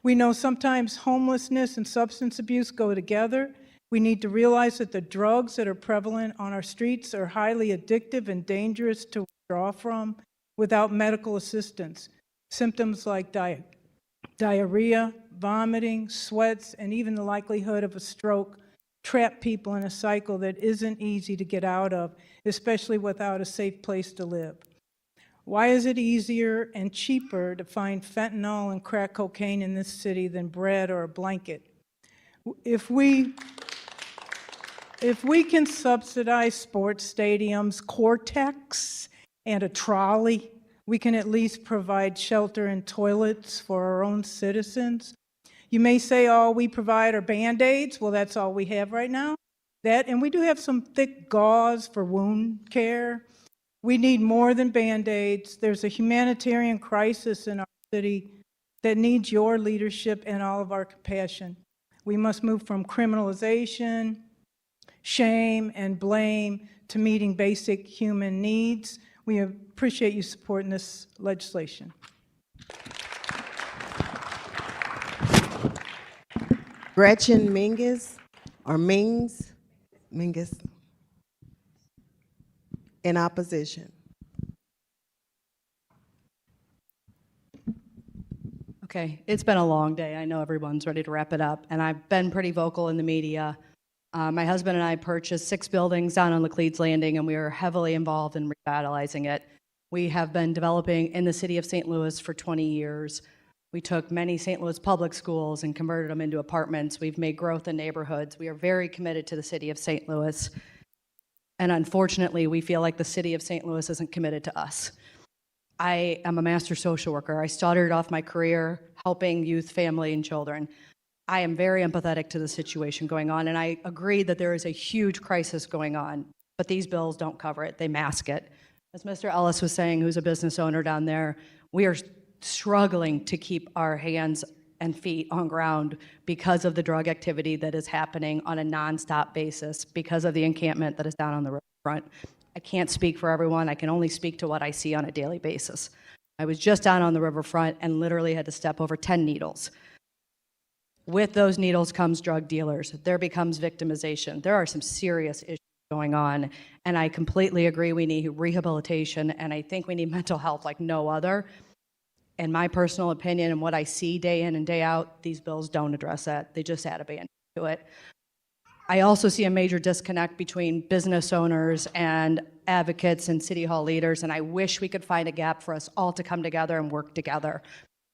We know sometimes homelessness and substance abuse go together. We need to realize that the drugs that are prevalent on our streets are highly addictive and dangerous to withdraw from without medical assistance. Symptoms like diarrhea, vomiting, sweats, and even the likelihood of a stroke trap people in a cycle that isn't easy to get out of, especially without a safe place to live. Why is it easier and cheaper to find fentanyl and crack cocaine in this city than bread or a blanket? If we can subsidize sports stadiums, Cortex, and a trolley, we can at least provide shelter and toilets for our own citizens. You may say all we provide are Band-Aids. Well, that's all we have right now. And we do have some thick gauze for wound care. We need more than Band-Aids. There's a humanitarian crisis in our city that needs your leadership and all of our compassion. We must move from criminalization, shame, and blame to meeting basic human needs. We appreciate you supporting this legislation. Gretchen Mingus, or Mings, Mingus, in opposition. Okay, it's been a long day. I know everyone's ready to wrap it up, and I've been pretty vocal in the media. My husband and I purchased 6 buildings down on Laclede's Landing, and we are heavily involved in revitalizing it. We have been developing in the city of St. Louis for 20 years. We took many St. Louis public schools and converted them into apartments. We've made growth in neighborhoods. We are very committed to the city of St. Louis. And unfortunately, we feel like the city of St. Louis isn't committed to us. I am a master social worker. I started off my career helping youth, family, and children. I am very empathetic to the situation going on, and I agree that there is a huge crisis going on, but these bills don't cover it. They mask it. As Mr. Ellis was saying, who's a business owner down there, we are struggling to keep our hands and feet on ground because of the drug activity that is happening on a nonstop basis, because of the encampment that is down on the riverfront. I can't speak for everyone. I can only speak to what I see on a daily basis. I was just down on the riverfront and literally had to step over 10 needles. With those needles comes drug dealers. There becomes victimization. There are some serious issues going on, and I completely agree we need rehabilitation, and I think we need mental health like no other. In my personal opinion and what I see day in and day out, these bills don't address that. They just add a band to it. I also see a major disconnect between business owners and advocates and city hall leaders, and I wish we could find a gap for us all to come together and work together.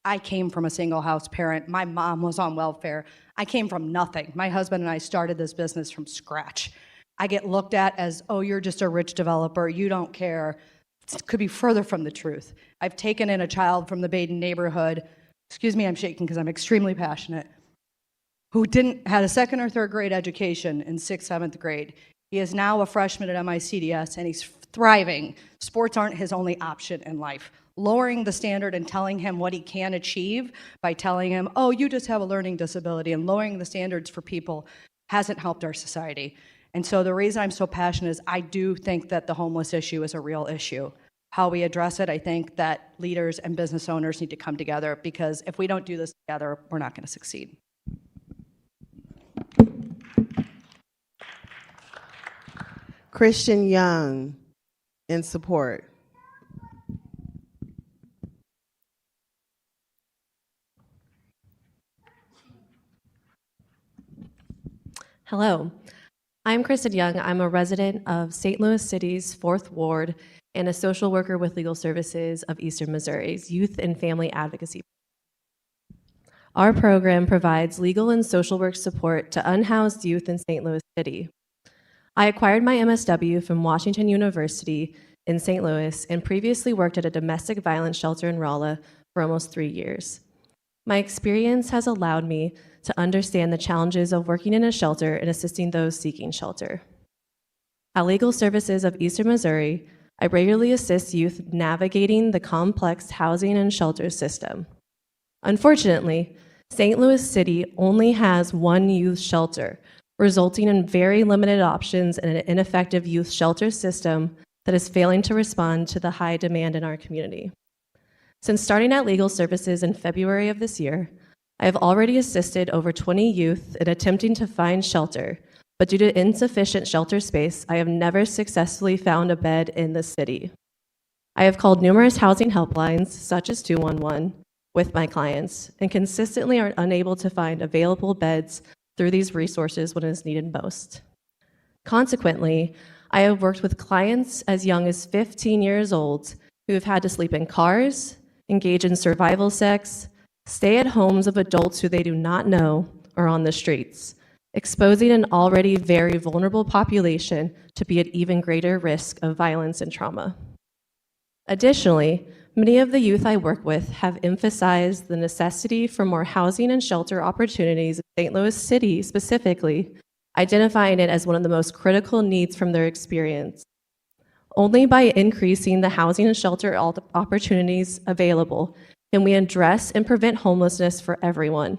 I came from a single house parent. My mom was on welfare. I came from nothing. My husband and I started this business from scratch. I get looked at as, oh, you're just a rich developer, you don't care. It could be further from the truth. I've taken in a child from the Baden neighborhood, excuse me, I'm shaking because I'm extremely passionate, who had a 2nd or 3rd grade education in 6th, 7th grade. He is now a freshman at MICDS and he's thriving. Sports aren't his only option in life. Lowering the standard and telling him what he can achieve by telling him, oh, you just have a learning disability, and lowering the standards for people hasn't helped our society. And so the reason I'm so passionate is I do think that the homeless issue is a real issue. How we address it, I think that leaders and business owners need to come together, because if we don't do this together, we're not going to succeed. Christian Young, in support. Hello, I'm Kristen Young. I'm a resident of St. Louis City's 4th Ward and a social worker with Legal Services of Eastern Missouri's Youth and Family Advocacy. Our program provides legal and social work support to unhoused youth in St. Louis City. I acquired my MSW from Washington University in St. Louis and previously worked at a domestic violence shelter in Rolla for almost 3 years. My experience has allowed me to understand the challenges of working in a shelter and assisting those seeking shelter. At Legal Services of Eastern Missouri, I regularly assist youth navigating the complex housing and shelter system. Unfortunately, St. Louis City only has one youth shelter, resulting in very limited options and an ineffective youth shelter system that is failing to respond to the high demand in our community. Since starting at Legal Services in February of this year, I have already assisted over 20 youth in attempting to find shelter, but due to insufficient shelter space, I have never successfully found a bed in the city. I have called numerous housing helplines, such as 211, with my clients, and consistently are unable to find available beds through these resources when it is needed most. Consequently, I have worked with clients as young as 15 years old who have had to sleep in cars, engage in survival sex, stay at homes of adults who they do not know, or on the streets, exposing an already very vulnerable population to be at even greater risk of violence and trauma. Additionally, many of the youth I work with have emphasized the necessity for more housing and shelter opportunities in St. Louis City specifically, identifying it as one of the most critical needs from their experience. Only by increasing the housing and shelter opportunities available can we address and prevent homelessness for everyone.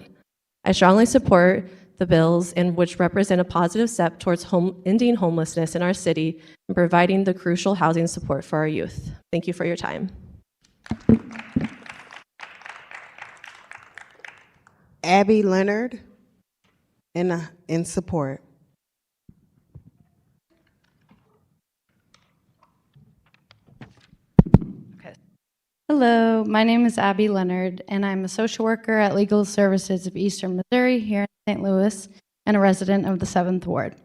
I strongly support the bills and which represent a positive step towards ending homelessness in our city and providing the crucial housing support for our youth. Thank you for your time. Abby Leonard in support. Hello, my name is Abby Leonard, and I'm a social worker at Legal Services of Eastern Missouri here in St. Louis and a resident of the 7th Ward.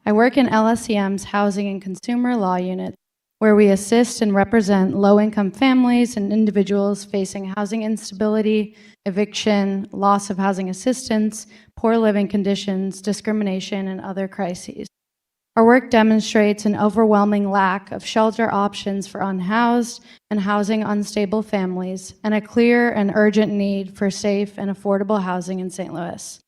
I work in LSCM's Housing and Consumer Law Unit, where we assist and represent low-income families and individuals facing housing instability, eviction, loss of housing assistance, poor living conditions, discrimination, and other crises. Our work demonstrates an overwhelming lack of shelter options for unhoused and housing unstable families, and a clear and urgent need for safe and affordable housing in St. Louis.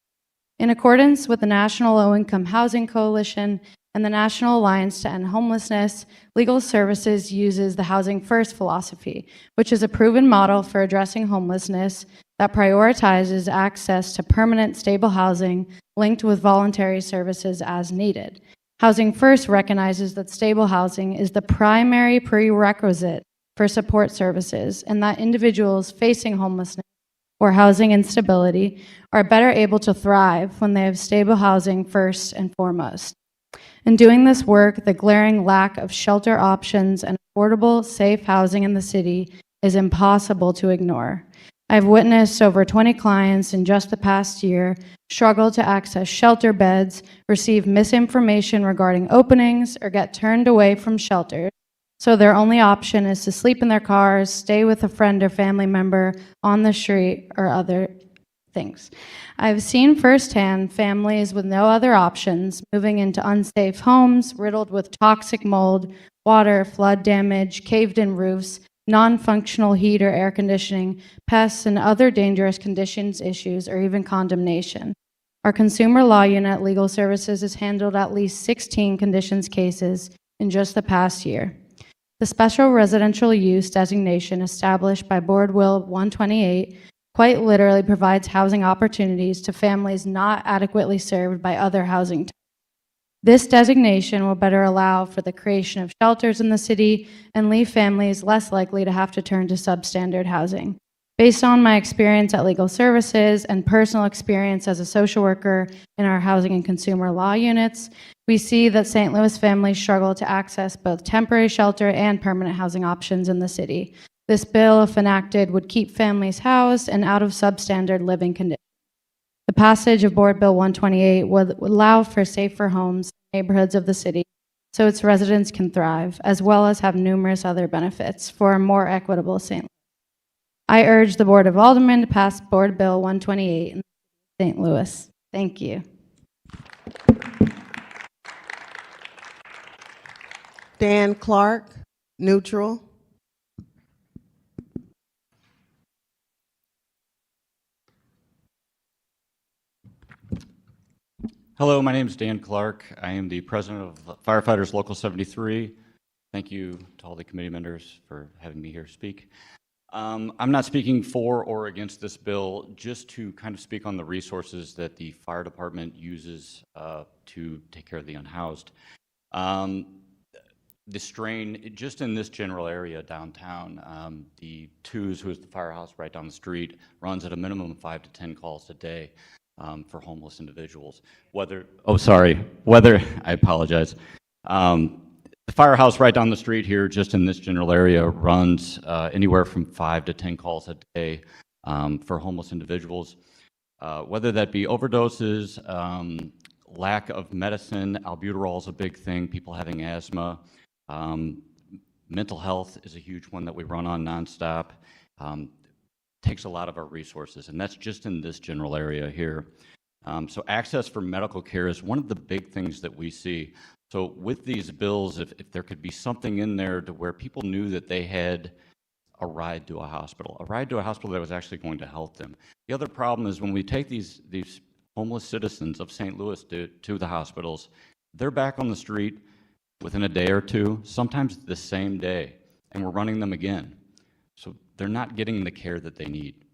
In accordance with the National Low-Income Housing Coalition and the National Alliance to End Homelessness, Legal Services uses the Housing First philosophy, which is a proven model for addressing homelessness that prioritizes access to permanent, stable housing linked with voluntary services as needed. Housing First recognizes that stable housing is the primary prerequisite for support services, and that individuals facing homelessness or housing instability are better able to thrive when they have stable housing first and foremost. In doing this work, the glaring lack of shelter options and affordable, safe housing in the city is impossible to ignore. I've witnessed over 20 clients in just the past year struggle to access shelter beds, receive misinformation regarding openings, or get turned away from shelters, so their only option is to sleep in their cars, stay with a friend or family member on the street, or other things. I've seen firsthand families with no other options moving into unsafe homes riddled with toxic mold, water, flood damage, caved-in roofs, non-functional heat or air conditioning, pests, and other dangerous conditions issues, or even condemnation. Our consumer law unit at Legal Services has handled at least 16 conditions cases in just the past year. The special residential use designation established by Board Bill 128 quite literally provides housing opportunities to families not adequately served by other housing types. This designation will better allow for the creation of shelters in the city and leave families less likely to have to turn to substandard housing. Based on my experience at Legal Services and personal experience as a social worker in our housing and consumer law units, we see that St. Louis families struggle to access both temporary shelter and permanent housing options in the city. This bill, if enacted, would keep families housed and out of substandard living conditions. The passage of Board Bill 128 would allow for safer homes in neighborhoods of the city so its residents can thrive, as well as have numerous other benefits for a more equitable St. Louis. I urge the Board of Aldermen to pass Board Bill 128 in St. Louis. Thank you. Dan Clark, neutral. Hello, my name is Dan Clark. I am the president of Firefighters Local 73. Thank you to all the committee members for having me here speak. I'm not speaking for or against this bill, just to kind of speak on the resources that the fire department uses to take care of the unhoused. The strain, just in this general area downtown, the TWOS, who is the firehouse right down the street, runs at a minimum of 5 to 10 calls a day. For homeless individuals. I apologize. The firehouse right down the street here, just in this general area, runs anywhere from 5 to 10 calls a day for homeless individuals. Whether that be overdoses, lack of medicine, albuterol is a big thing, people having asthma. Mental health is a huge one that we run on nonstop. Takes a lot of our resources, and that's just in this general area here. So access for medical care is one of the big things that we see. So with these bills, if there could be something in there to where people knew that they had a ride to a hospital that was actually going to help them. The other problem is when we take these homeless citizens of St. Louis to the hospitals, they're back on the street within a day or two, sometimes the same day, and we're running them again. So they're not getting the care that they need.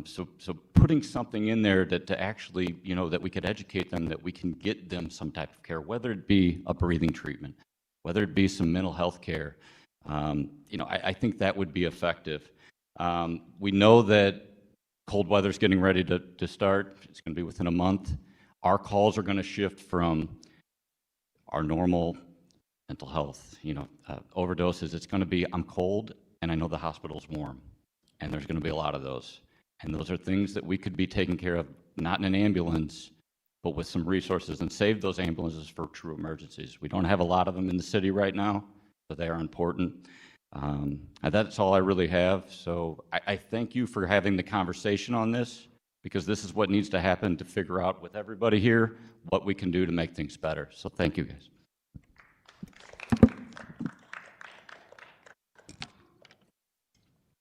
So putting something in there to actually, that we could educate them, that we can get them some type of care, whether it be a breathing treatment, whether it be some mental health care, I think that would be effective. We know that cold weather's getting ready to start. It's going to be within a month. Our calls are going to shift from our normal mental health, overdoses. It's going to be, I'm cold and I know the hospital's warm. And there's going to be a lot of those. And those are things that we could be taking care of, not in an ambulance, but with some resources, and save those ambulances for true emergencies. We don't have a lot of them in the city right now, but they are important. And that's all I really have. So I thank you for having the conversation on this, because this is what needs to happen to figure out with everybody here what we can do to make things better. So thank you, guys.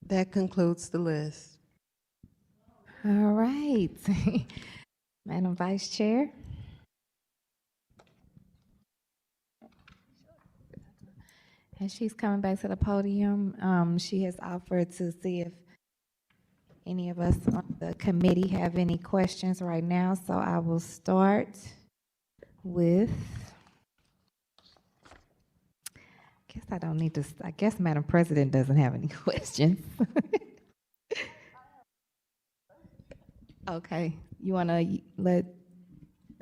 That concludes the list. All right. Madam Vice Chair. And she's coming back to the podium. She has offered to see if any of us on the committee have any questions right now. So I will start with, I guess Madam President doesn't have any questions. Okay, you want to let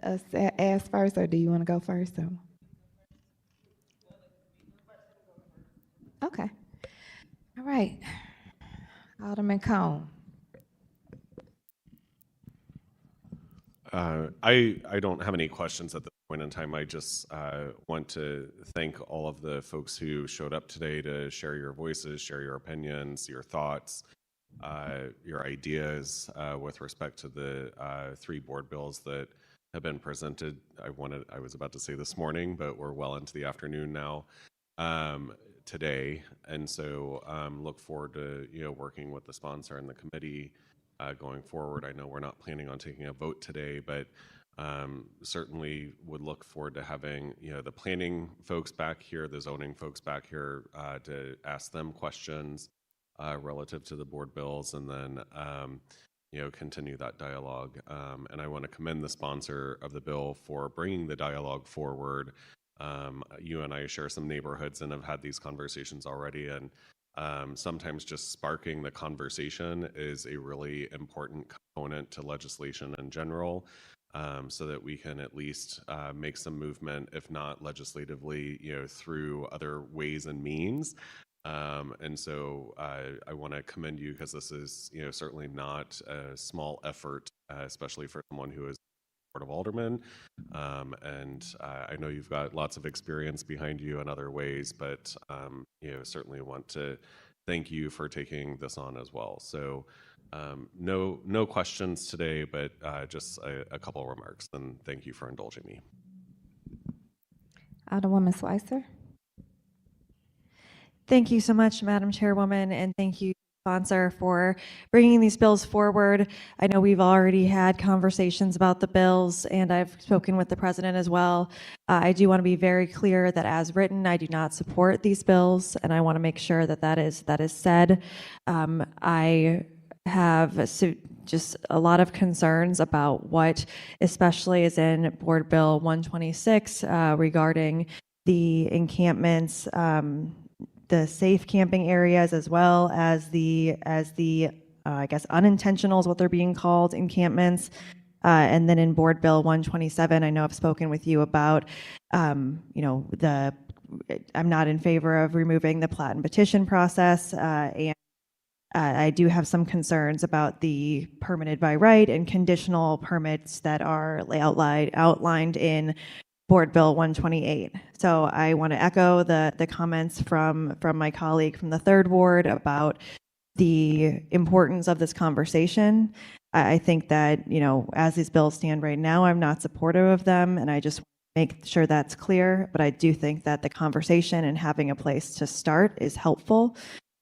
us ask first, or do you want to go first? So? Okay. All right. Alderman Cone. I don't have any questions at this point in time. I just want to thank all of the folks who showed up today to share your voices, share your opinions, your thoughts, your ideas with respect to the 3 board bills that have been presented. I was about to say this morning, but we're well into the afternoon now today, and so look forward to working with the sponsor and the committee going forward. I know we're not planning on taking a vote today, but certainly would look forward to having the planning folks back here, the zoning folks back here to ask them questions relative to the board bills, and then continue that dialogue. And I want to commend the sponsor of the bill for bringing the dialogue forward. You and I share some neighborhoods and have had these conversations already, and sometimes just sparking the conversation is a really important component to legislation in general, so that we can at least make some movement, if not legislatively, through other ways and means. And so I want to commend you, because this is certainly not a small effort, especially for someone who is Board of Aldermen. And I know you've got lots of experience behind you in other ways, but certainly want to thank you for taking this on as well. So no questions today, but just a couple of remarks, and thank you for indulging me. Alderwoman Slicer. Thank you so much, Madam Chairwoman, and thank you, sponsor, for bringing these bills forward. I know we've already had conversations about the bills, and I've spoken with the president as well. I do want to be very clear that as written, I do not support these bills, and I want to make sure that that is said. I have just a lot of concerns about what especially is in Board Bill 126 regarding the encampments, the safe camping areas, as well as the I guess unintentional is what they're being called, encampments. And then in Board Bill 127, I know I've spoken with you about, I'm not in favor of removing the plat and petition process, and I do have some concerns about the permitted by right and conditional permits that are outlined in Board Bill 128. So I want to echo the comments from my colleague from the 3rd Ward about the importance of this conversation. I think that, as these bills stand right now, I'm not supportive of them, and I just make sure that's clear. But I do think that the conversation and having a place to start is helpful.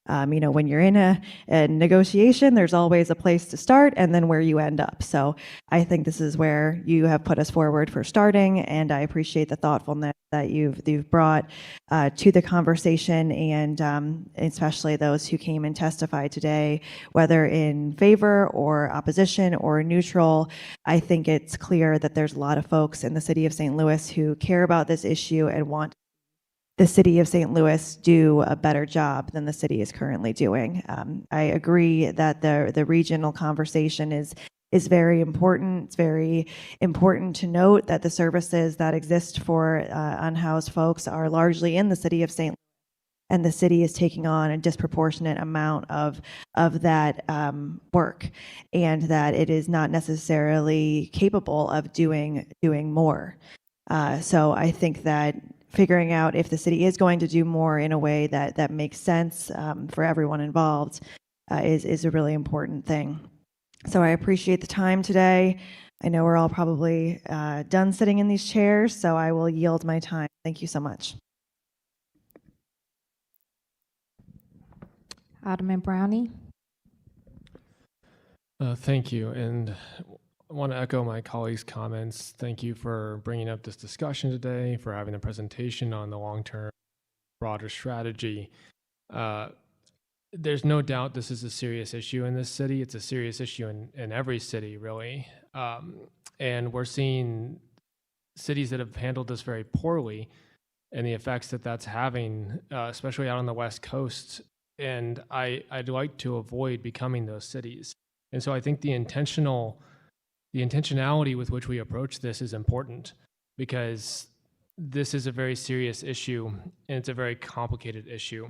When you're in a negotiation, there's always a place to start and then where you end up. So I think this is where you have put us forward for starting, and I appreciate the thoughtfulness that you've brought to the conversation, and especially those who came and testified today, whether in favor or opposition or neutral. I think it's clear that there's a lot of folks in the city of St. Louis who care about this issue and want the city of St. Louis do a better job than the city is currently doing. I agree that the regional conversation is very important. It's very important to note that the services that exist for unhoused folks are largely in the city of St. Louis, and the city is taking on a disproportionate amount of that work, and that it is not necessarily capable of doing more. So I think that figuring out if the city is going to do more in a way that makes sense for everyone involved is a really important thing. So I appreciate the time today. I know we're all probably done sitting in these chairs, so I will yield my time. Thank you so much. Alderman Brownie. Thank you, and I want to echo my colleagues' comments. Thank you for bringing up this discussion today, for having the presentation on the long-term broader strategy. There's no doubt this is a serious issue in this city. It's a serious issue in every city, really. And we're seeing cities that have handled this very poorly and the effects that that's having, especially out on the West Coast. And I'd like to avoid becoming those cities. And so I think the intentionality with which we approach this is important, because this is a very serious issue and it's a very complicated issue.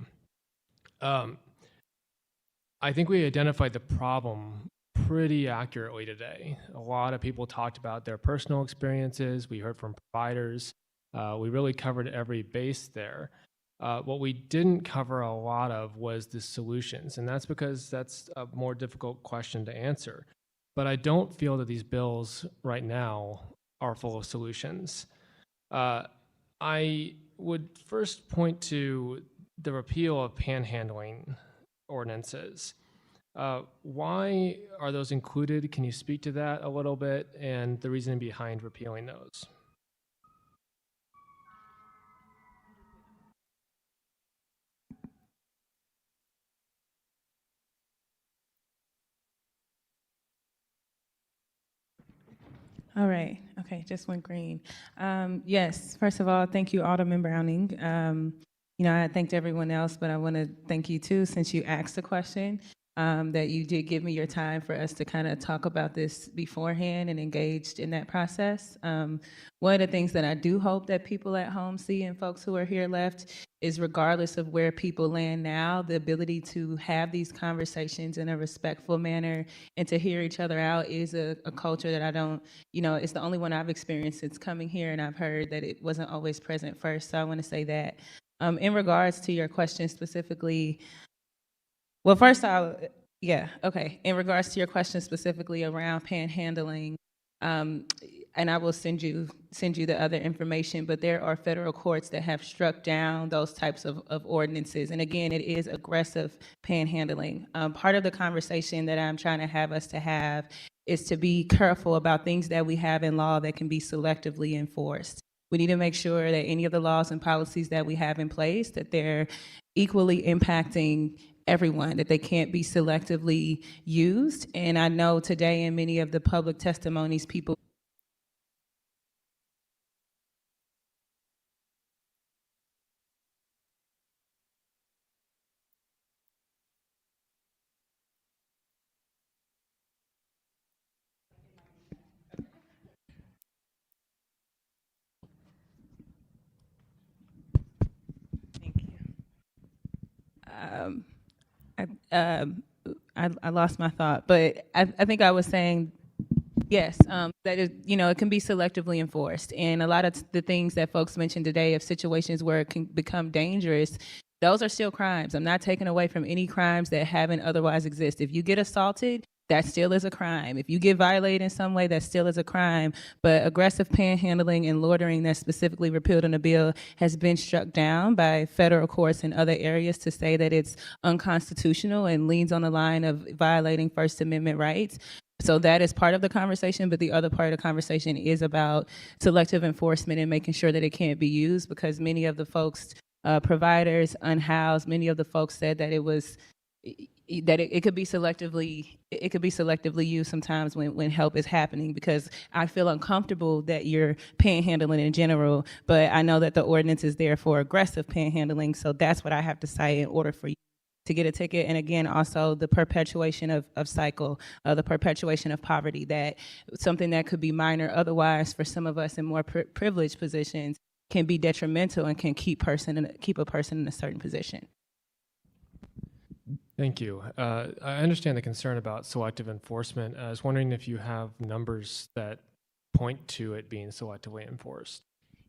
I think we identified the problem pretty accurately today. A lot of people talked about their personal experiences. We heard from providers. We really covered every base there. What we didn't cover a lot of was the solutions, and that's because that's a more difficult question to answer. But I don't feel that these bills right now are full of solutions. I would first point to the repeal of panhandling ordinances. Why are those included? Can you speak to that a little bit and the reasoning behind repealing those? All right. Okay, just went green. Yes, first of all, thank you, Alderman Browning. I thanked everyone else, but I want to thank you too, since you asked the question, that you did give me your time for us to kind of talk about this beforehand and engaged in that process. One of the things that I do hope that people at home see and folks who are here left is, regardless of where people land now, the ability to have these conversations in a respectful manner and to hear each other out is a culture that I don't, it's the only one I've experienced since coming here, and I've heard that it wasn't always present first. So I want to say that. In regards to your question specifically, well, first in regards to your question specifically around panhandling, and I will send you the other information, but there are federal courts that have struck down those types of ordinances. And again, it is aggressive panhandling. Part of the conversation that I'm trying to have us to have is to be careful about things that we have in law that can be selectively enforced. We need to make sure that any of the laws and policies that we have in place, that they're equally impacting everyone, that they can't be selectively used. And I know today in many of the public testimonies, people I lost my thought, but I think I was saying, yes, that is, it can be selectively enforced. And a lot of the things that folks mentioned today of situations where it can become dangerous, those are still crimes. I'm not taking away from any crimes that haven't otherwise exist. If you get assaulted, that still is a crime. If you get violated in some way, that still is a crime. But aggressive panhandling and loitering that's specifically repealed in the bill has been struck down by federal courts in other areas to say that it's unconstitutional and leans on the line of violating First Amendment rights. So that is part of the conversation, but the other part of the conversation is about selective enforcement and making sure that it can't be used, because many of the folks, providers, unhoused, many of the folks said that it was that it could be selectively used sometimes when help is happening, because I feel uncomfortable that you're panhandling in general, but I know that the ordinance is there for aggressive panhandling, so that's what I have to cite in order for you to get a ticket. And again, also the perpetuation of cycle, the perpetuation of poverty, that something that could be minor otherwise for some of us in more privileged positions can be detrimental and can keep a person in a certain position. Thank you. I understand the concern about selective enforcement. I was wondering if you have numbers that point to it being selectively enforced.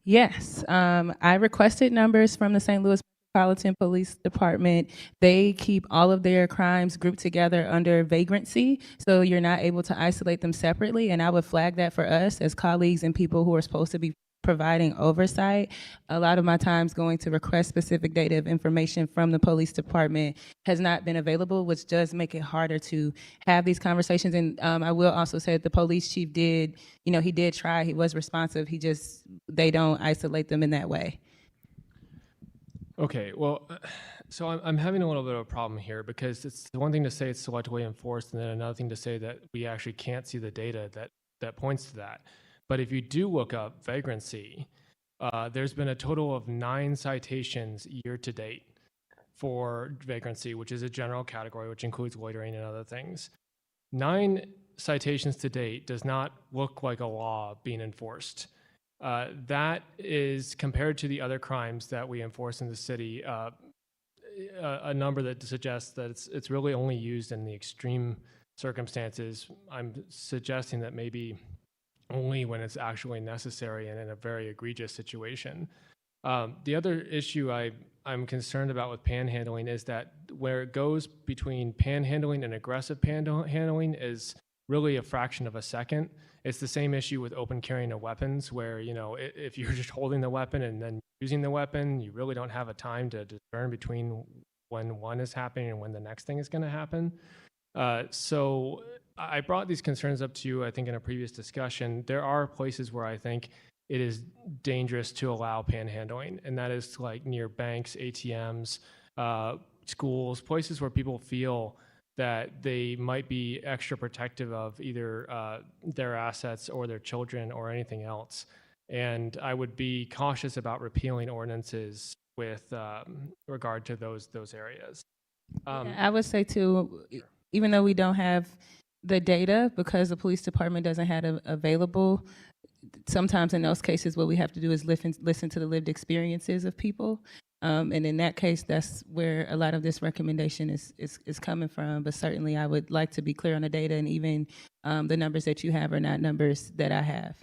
Yes, I requested numbers from the St. Louis Metropolitan Police Department. They keep all of their crimes grouped together under vagrancy, so you're not able to isolate them separately, and I would flag that for us as colleagues and people who are supposed to be providing oversight. A lot of my times going to request specific data of information from the police department has not been available, which does make it harder to have these conversations. And I will also say that the police chief did, he did try, he was responsive, they don't isolate them in that way. Okay, well, so I'm having a little bit of a problem here, because it's the one thing to say it's selectively enforced, and then another thing to say that we actually can't see the data that points to that. But if you do look up vagrancy, there's been a total of 9 citations year to date for vagrancy, which is a general category, which includes loitering and other things. 9 citations to date does not look like a law being enforced. That is, compared to the other crimes that we enforce in the city, a number that suggests that it's really only used in the extreme circumstances. I'm suggesting that maybe only when it's actually necessary and in a very egregious situation. The other issue I'm concerned about with panhandling is that where it goes between panhandling and aggressive panhandling is really a fraction of a second. It's the same issue with open carrying of weapons, where, if you're just holding the weapon and then using the weapon, you really don't have a time to discern between when one is happening and when the next thing is going to happen. So I brought these concerns up to you, I think, in a previous discussion. There are places where I think it is dangerous to allow panhandling, and that is like near banks, ATMs, schools, places where people feel that they might be extra protective of either their assets or their children or anything else. And I would be cautious about repealing ordinances with regard to those areas. I would say too, even though we don't have the data, because the police department doesn't have it available, sometimes in those cases what we have to do is listen to the lived experiences of people. And in that case, that's where a lot of this recommendation is coming from. But certainly I would like to be clear on the data, and even the numbers that you have are not numbers that I have.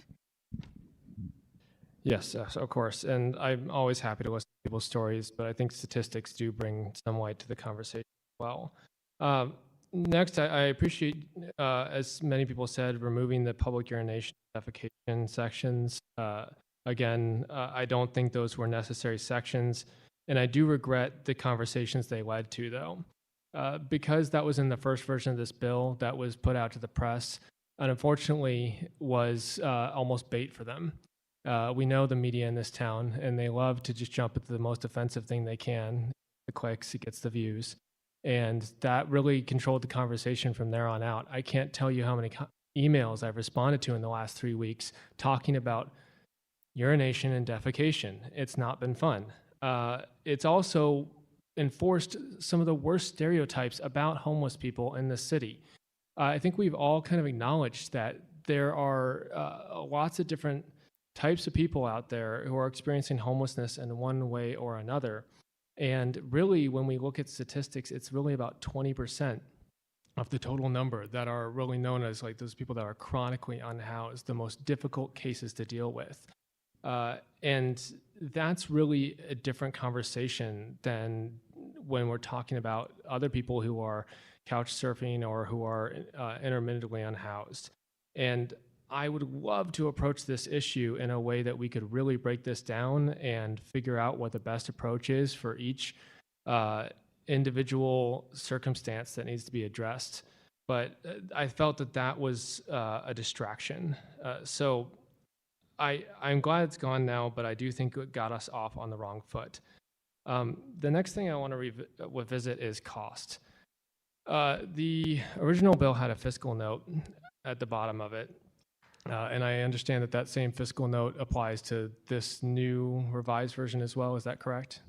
Yes, of course. And I'm always happy to listen to people's stories, but I think statistics do bring some light to the conversation as well. Next, I appreciate, as many people said, removing the public urination and defecation sections. Again, I don't think those were necessary sections, and I do regret the conversations they led to, though. Because that was in the first version of this bill that was put out to the press, and unfortunately was almost bait for them. We know the media in this town, and they love to just jump at the most offensive thing they can. The clicks, it gets the views. And that really controlled the conversation from there on out. I can't tell you how many emails I've responded to in the last 3 weeks talking about urination and defecation. It's not been fun. It's also enforced some of the worst stereotypes about homeless people in the city. I think we've all kind of acknowledged that there are lots of different types of people out there who are experiencing homelessness in one way or another. And really, when we look at statistics, it's really about 20% of the total number that are really known as like those people that are chronically unhoused, the most difficult cases to deal with. And that's really a different conversation than when we're talking about other people who are couch surfing or who are intermittently unhoused. And I would love to approach this issue in a way that we could really break this down and figure out what the best approach is for each individual circumstance that needs to be addressed. But I felt that that was a distraction. So I'm glad it's gone now, but I do think it got us off on the wrong foot. The next thing I want to revisit is cost. The original bill had a fiscal note at the bottom of it, and I understand that that same fiscal note applies to this new revised version as well. Is that correct?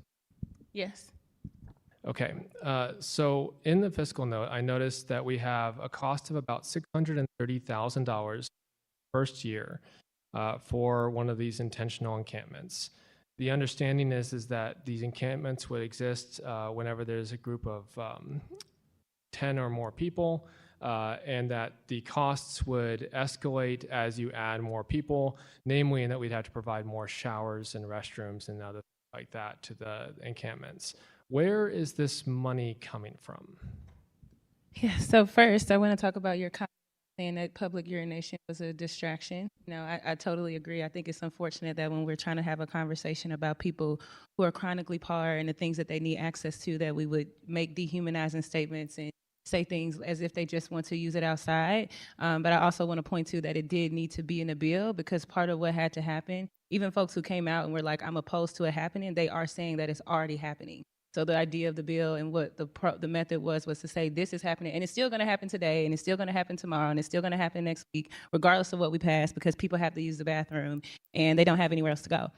Yes. Okay, so in the fiscal note, I noticed that we have a cost of about $630,000 first year for one of these intentional encampments. The understanding is that these encampments would exist whenever there's a group of 10 or more people, and that the costs would escalate as you add more people, namely in that we'd have to provide more showers and restrooms and other things like that to the encampments. Where is this money coming from? Yeah, so first, I want to talk about your comment saying that public urination was a distraction. I totally agree. I think it's unfortunate that when we're trying to have a conversation about people who are chronically poor and the things that they need access to, that we would make dehumanizing statements and say things as if they just want to use it outside. But I also want to point to that it did need to be in the bill, because part of what had to happen, even folks who came out and were like, I'm opposed to it happening, they are saying that it's already happening. So the idea of the bill and what the method was to say this is happening, and it's still going to happen today, and it's still going to happen tomorrow, and it's still going to happen next week, regardless of what we pass, because people have to use the bathroom and they don't have anywhere else to go.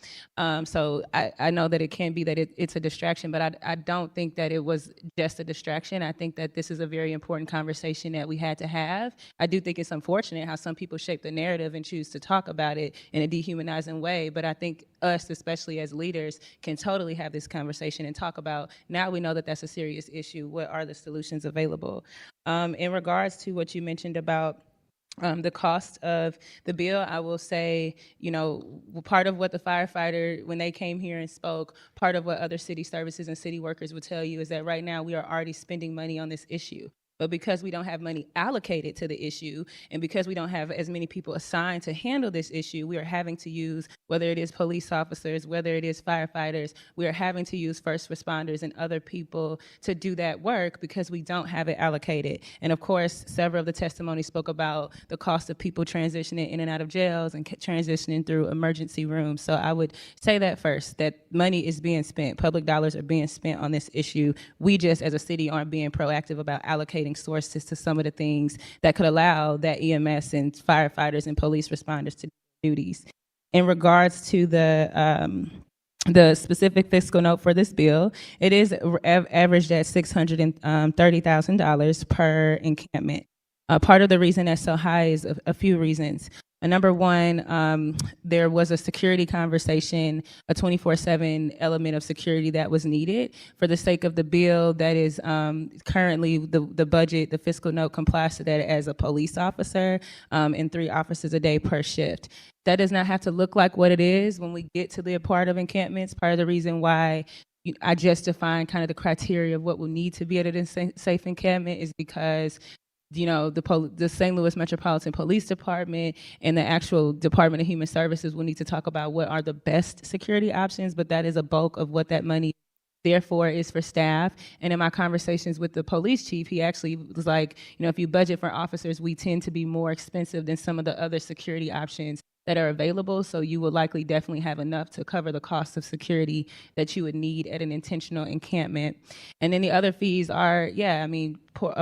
So I know that it can be that it's a distraction, but I don't think that it was just a distraction. I think that this is a very important conversation that we had to have. I do think it's unfortunate how some people shape the narrative and choose to talk about it in a dehumanizing way, but I think us, especially as leaders, can totally have this conversation and talk about, now we know that that's a serious issue, what are the solutions available? In regards to what you mentioned about the cost of the bill, I will say, part of what the firefighter, when they came here and spoke, part of what other city services and city workers would tell you is that right now we are already spending money on this issue. But because we don't have money allocated to the issue, and because we don't have as many people assigned to handle this issue, we are having to use, whether it is police officers, whether it is firefighters, we are having to use first responders and other people to do that work because we don't have it allocated. And of course, several of the testimonies spoke about the cost of people transitioning in and out of jails and transitioning through emergency rooms. So I would say that first, that money is being spent, public dollars are being spent on this issue. We just as a city aren't being proactive about allocating sources to some of the things that could allow that EMS and firefighters and police responders to do duties. In regards to the specific fiscal note for this bill, it is averaged at $630,000 per encampment. Part of the reason that's so high is a few reasons. Number one, there was a security conversation, a 24/7 element of security that was needed. For the sake of the bill that is currently the budget, the fiscal note complies to that as a police officer and 3 officers a day per shift. That does not have to look like what it is when we get to the part of encampments. Part of the reason why I just defined kind of the criteria of what will need to be at a safe encampment is because the St. Louis Metropolitan Police Department and the actual Department of Human Services will need to talk about what are the best security options, but that is a bulk of what that money therefore is for staff. And in my conversations with the police chief, he actually was like, if you budget for officers, we tend to be more expensive than some of the other security options that are available, so you will likely definitely have enough to cover the cost of security that you would need at an intentional encampment. And then the other fees are, a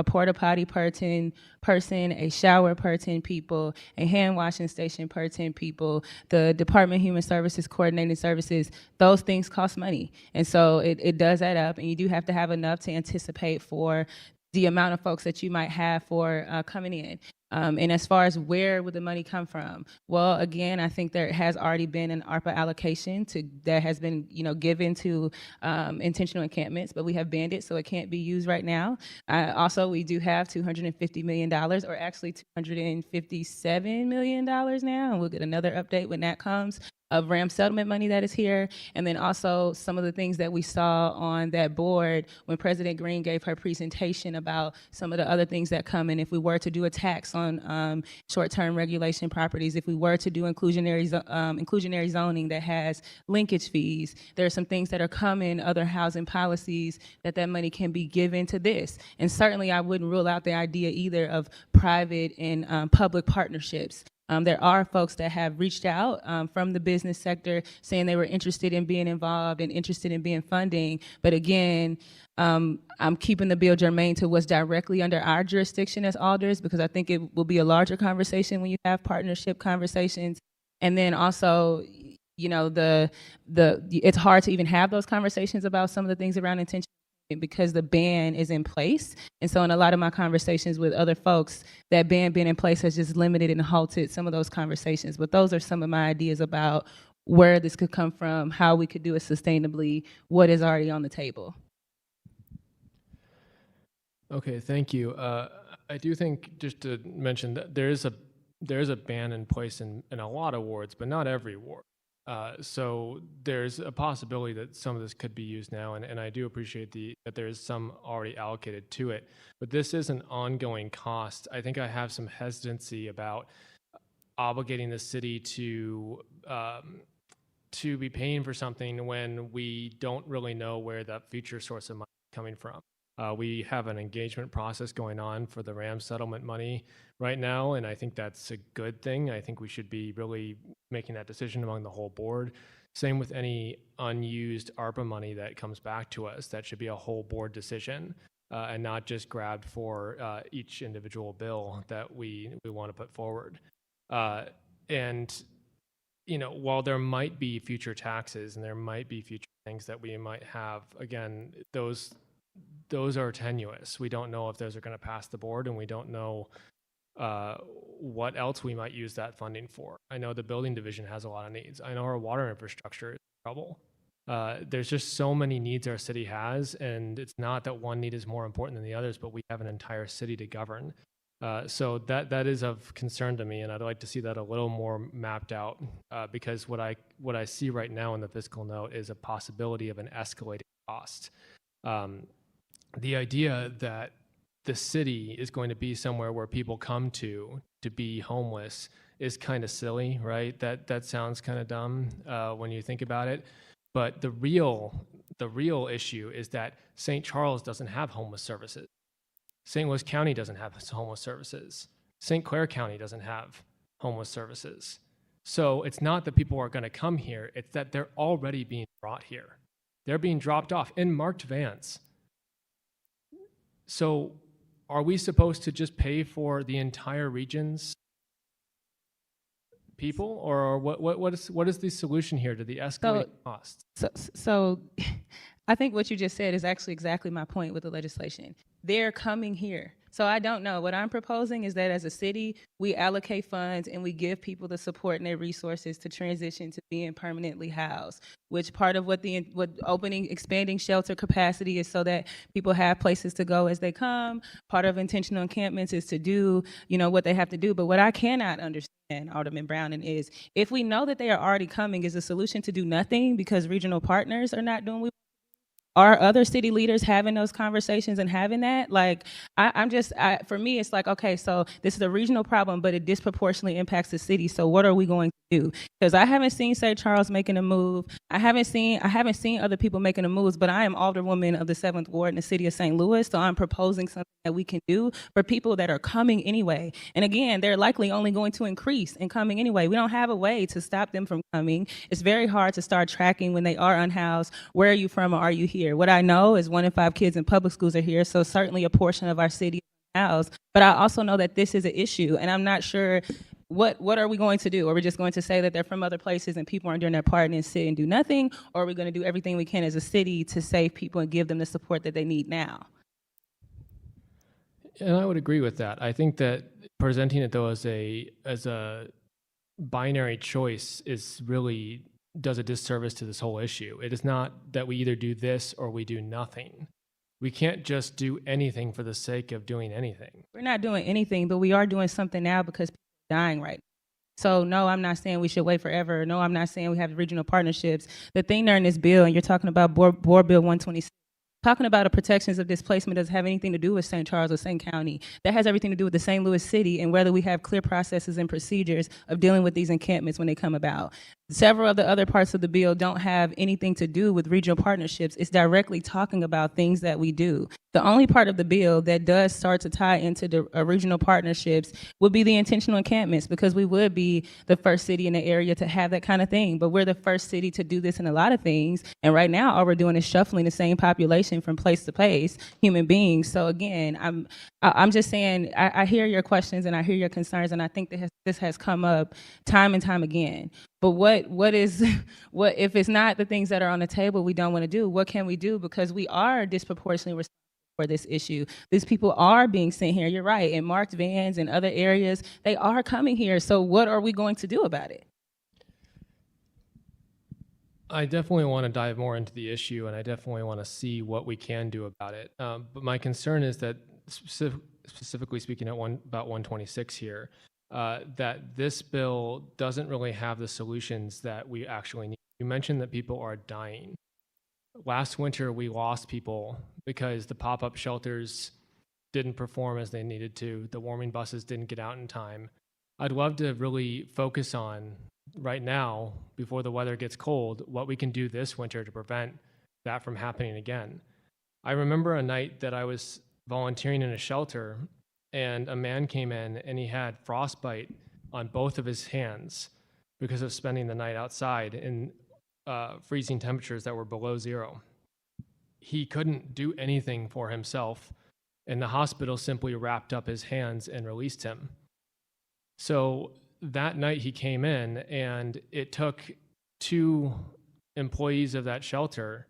porta potty per 10 person, a shower per 10 people, a hand washing station per 10 people, the Department of Human Services coordinating services, those things cost money. And so it does add up, and you do have to have enough to anticipate for the amount of folks that you might have for coming in. And as far as where would the money come from? Well, again, I think there has already been an ARPA allocation that has been, given to intentional encampments, but we have banned it, so it can't be used right now. Also, we do have $250 million, or actually $257 million now, and we'll get another update when that comes. of RAM settlement money that is here, and then also some of the things that we saw on that board when President Green gave her presentation about some of the other things that come in. If we were to do a tax on short-term regulation properties, if we were to do inclusionary zoning that has linkage fees, there are some things that are coming, other housing policies, that money can be given to this. And certainly I wouldn't rule out the idea either of private and public partnerships. There are folks that have reached out from the business sector saying they were interested in being involved and interested in being funding. But again, I'm keeping the bill germane to what's directly under our jurisdiction as alders, because I think it will be a larger conversation when you have partnership conversations. And then also, you know, it's hard to even have those conversations about some of the things around intention because the ban is in place. And so in a lot of my conversations with other folks, that ban being in place has just limited and halted some of those conversations. But those are some of my ideas about where this could come from, how we could do it sustainably, what is already on the table. Okay, thank you. I do think, just to mention, that there is a ban in place in a lot of wards, but not every ward. So there's a possibility that some of this could be used now, and I do appreciate that there is some already allocated to it. But this is an ongoing cost. I think I have some hesitancy about obligating the city to be paying for something when we don't really know where that future source of money is coming from. We have an engagement process going on for the RAM settlement money right now, and I think that's a good thing. I think we should be really making that decision among the whole board. Same with any unused ARPA money that comes back to us. That should be a whole board decision and not just grabbed for each individual bill that we want to put forward. And you know, while there might be future taxes and there might be future things that we might have, again, those are tenuous. We don't know if those are going to pass the board, and we don't know what else we might use that funding for. I know the building division has a lot of needs. I know our water infrastructure is in trouble. There's just so many needs our city has, and it's not that one need is more important than the others, but we have an entire city to govern. So that is of concern to me, and I'd like to see that a little more mapped out because what I see right now in the fiscal note is a possibility of an escalating cost. The idea that the city is going to be somewhere where people come to be homeless is kind of silly, right? That sounds kind of dumb when you think about it. But the real issue is that St. Charles doesn't have homeless services. St. Louis County doesn't have homeless services. St. Clair County doesn't have homeless services. So it's not that people are going to come here, it's that they're already being brought here. They're being dropped off in marked vans. So are we supposed to just pay for the entire region's people, or what is the solution here to the escalating costs? So I think what you just said is actually exactly my point with the legislation. They're coming here. So I don't know. What I'm proposing is that as a city, we allocate funds and we give people the support and their resources to transition to being permanently housed, which part of what expanding shelter capacity is so that people have places to go as they come. Part of intentional encampments is to do, what they have to do. But what I cannot understand, Alderman Browning, is if we know that they are already coming, is the solution to do nothing because regional partners are not doing what are other city leaders having those conversations and having that? Like, for me, it's like, okay, so this is a regional problem, but it disproportionately impacts the city. So what are we going to do? Because I haven't seen St. Charles making a move. I haven't seen other people making a moves, but I am alderwoman of the 7th Ward in the city of St. Louis. So I'm proposing something that we can do for people that are coming anyway. And again, they're likely only going to increase in coming anyway. We don't have a way to stop them from coming. It's very hard to start tracking when they are unhoused. Where are you from or are you here? What I know is 1 in 5 kids in public schools are here, so certainly a portion of our city is unhoused. But I also know that this is an issue, and I'm not sure what are we going to do? Are we just going to say that they're from other places and people aren't doing their part and sit and do nothing? Or are we going to do everything we can as a city to save people and give them the support that they need now? And I would agree with that. I think that presenting it though as a binary choice does a disservice to this whole issue. It is not that we either do this or we do nothing. We can't just do anything for the sake of doing anything. We're not doing anything, but we are doing something now because people are dying right now. So no, I'm not saying we should wait forever. No, I'm not saying we have regional partnerships. The thing there in this bill, and you're talking about Board Bill 126, talking about the protections of displacement doesn't have anything to do with St. Charles or St. County. That has everything to do with the St. Louis City and whether we have clear processes and procedures of dealing with these encampments when they come about. Several of the other parts of the bill don't have anything to do with regional partnerships. It's directly talking about things that we do. The only part of the bill that does start to tie into the regional partnerships would be the intentional encampments, because we would be the first city in the area to have that kind of thing. But we're the first city to do this in a lot of things. And right now, all we're doing is shuffling the same population from place to place, human beings. So again, I'm just saying, I hear your questions and I hear your concerns, and I think that this has come up time and time again. But what if it's not the things that are on the table we don't want to do? What can we do? Because we are disproportionately responsible for this issue. These people are being sent here. You're right. In marked vans and other areas, they are coming here. So what are we going to do about it? I definitely want to dive more into the issue, and I definitely want to see what we can do about it. But my concern is that, specifically speaking about 126 here, that this bill doesn't really have the solutions that we actually need. You mentioned that people are dying. Last winter, we lost people because the pop-up shelters didn't perform as they needed to. The warming buses didn't get out in time. I'd love to really focus on, right now, before the weather gets cold, what we can do this winter to prevent that from happening again. I remember a night that I was volunteering in a shelter, and a man came in and he had frostbite on both of his hands because of spending the night outside in freezing temperatures that were below zero. He couldn't do anything for himself, and the hospital simply wrapped up his hands and released him. So that night he came in, and it took 2 employees of that shelter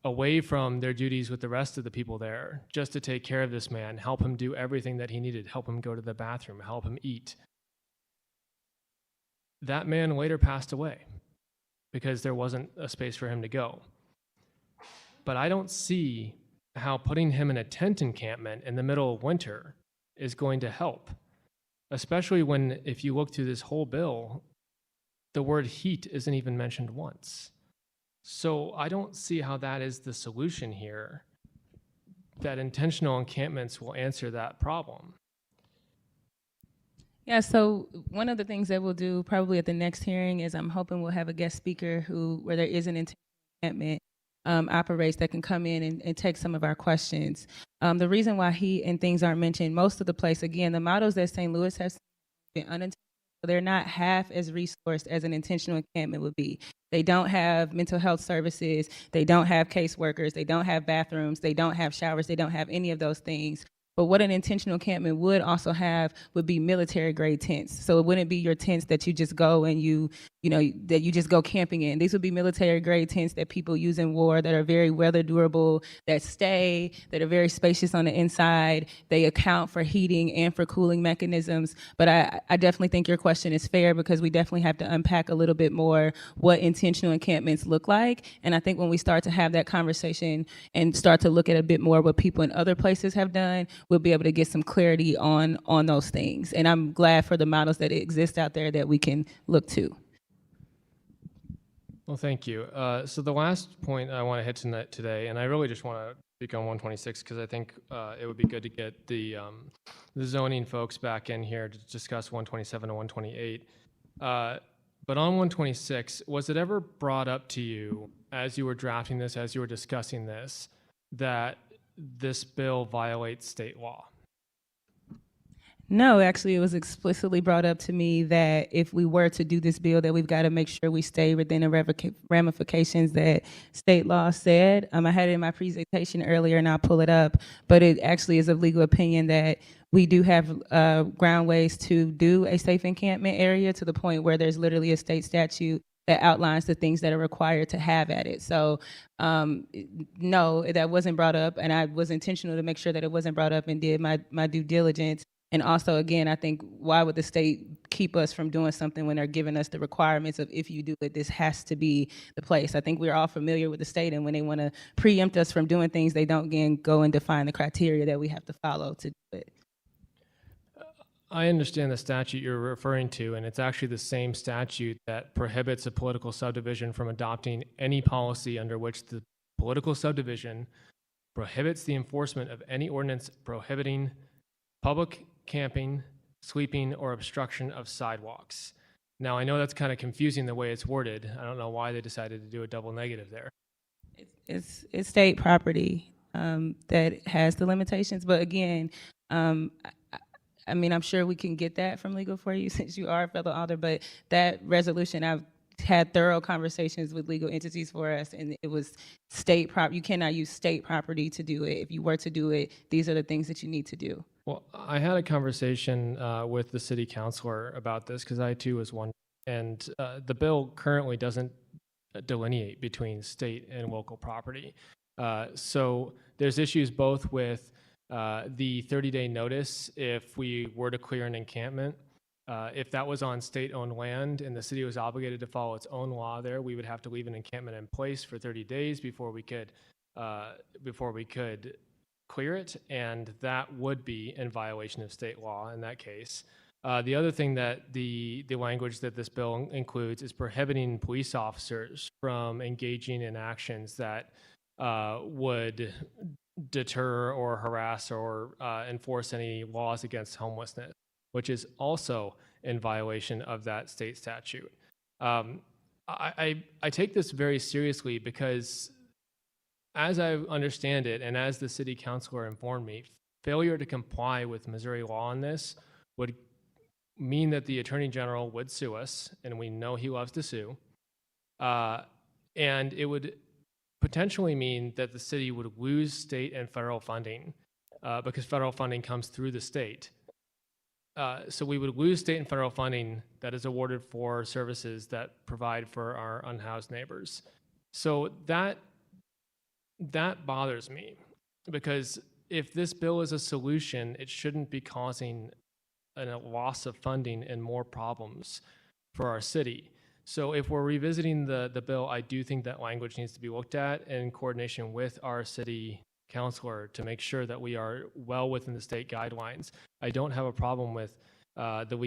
away from their duties with the rest of the people there just to take care of this man, help him do everything that he needed, help him go to the bathroom, help him eat. That man later passed away because there wasn't a space for him to go. But I don't see how putting him in a tent encampment in the middle of winter is going to help, especially when, if you look through this whole bill, the word heat isn't even mentioned once. So I don't see how that is the solution here, that intentional encampments will answer that problem. Yeah, so one of the things that we'll do probably at the next hearing is I'm hoping we'll have a guest speaker where there is an encampment operates that can come in and take some of our questions. The reason why heat and things aren't mentioned, most of the place, again, the models that St. Louis has been unintentional, they're not half as resourced as an intentional encampment would be. They don't have mental health services, they don't have caseworkers, they don't have bathrooms, they don't have showers, they don't have any of those things. But what an intentional encampment would also have would be military grade tents. So it wouldn't be your tents that you just go and that you just go camping in. These would be military grade tents that people use in war, that are very weather durable, that are very spacious on the inside. They account for heating and for cooling mechanisms. But I definitely think your question is fair, because we definitely have to unpack a little bit more what intentional encampments look like. And I think when we start to have that conversation and start to look at a bit more what people in other places have done, we'll be able to get some clarity on those things. And I'm glad for the models that exist out there that we can look to. Well, thank you. So the last point I want to hit tonight today, and I really just want to speak on 126 because I think it would be good to get the zoning folks back in here to discuss 127 and 128. But on 126, was it ever brought up to you as you were drafting this, as you were discussing this, that this bill violates state law? No, actually, it was explicitly brought up to me that if we were to do this bill, that we've got to make sure we stay within the ramifications that state law said. I had it in my presentation earlier, and I'll pull it up, but it actually is of legal opinion that we do have ground ways to do a safe encampment area, to the point where there's literally a state statute that outlines the things that are required to have at it. So no, that wasn't brought up, and I was intentional to make sure that it wasn't brought up and did my due diligence. And also, again, I think, why would the state keep us from doing something when they're giving us the requirements of, if you do it, this has to be the place? I think we're all familiar with the state, and when they want to preempt us from doing things, they don't, again, go and define the criteria that we have to follow to do it. I understand the statute you're referring to, and it's actually the same statute that prohibits a political subdivision from adopting any policy under which the political subdivision prohibits the enforcement of any ordinance prohibiting public camping, sweeping, or obstruction of sidewalks. Now, I know that's kind of confusing the way it's worded. I don't know why they decided to do a double negative there. It's state property that has the limitations, but again, I mean, I'm sure we can get that from legal for you since you are a fellow alder, but that resolution, I've had thorough conversations with legal entities for us, and it was state you cannot use state property to do it. If you were to do it, these are the things that you need to do. Well, I had a conversation with the city councilor about this because I too was one, and the bill currently doesn't delineate between state and local property. So there's issues both with the 30-day notice if we were to clear an encampment. If that was on state-owned land and the city was obligated to follow its own law there, we would have to leave an encampment in place for 30 days before we could clear it, and that would be in violation of state law in that case. The other thing that the language that this bill includes is prohibiting police officers from engaging in actions that would deter or harass or enforce any laws against homelessness, which is also in violation of that state statute. I take this very seriously because, as I understand it, and as the city councilor informed me, failure to comply with Missouri law on this would mean that the Attorney General would sue us, and we know he loves to sue, and it would potentially mean that the city would lose state and federal funding because federal funding comes through the state. So we would lose state and federal funding that is awarded for services that provide for our unhoused neighbors. So that bothers me, because if this bill is a solution, it shouldn't be causing a loss of funding and more problems for our city. So if we're revisiting the bill, I do think that language needs to be looked at in coordination with our city councilor to make sure that we are well within the state guidelines. I don't have a problem with the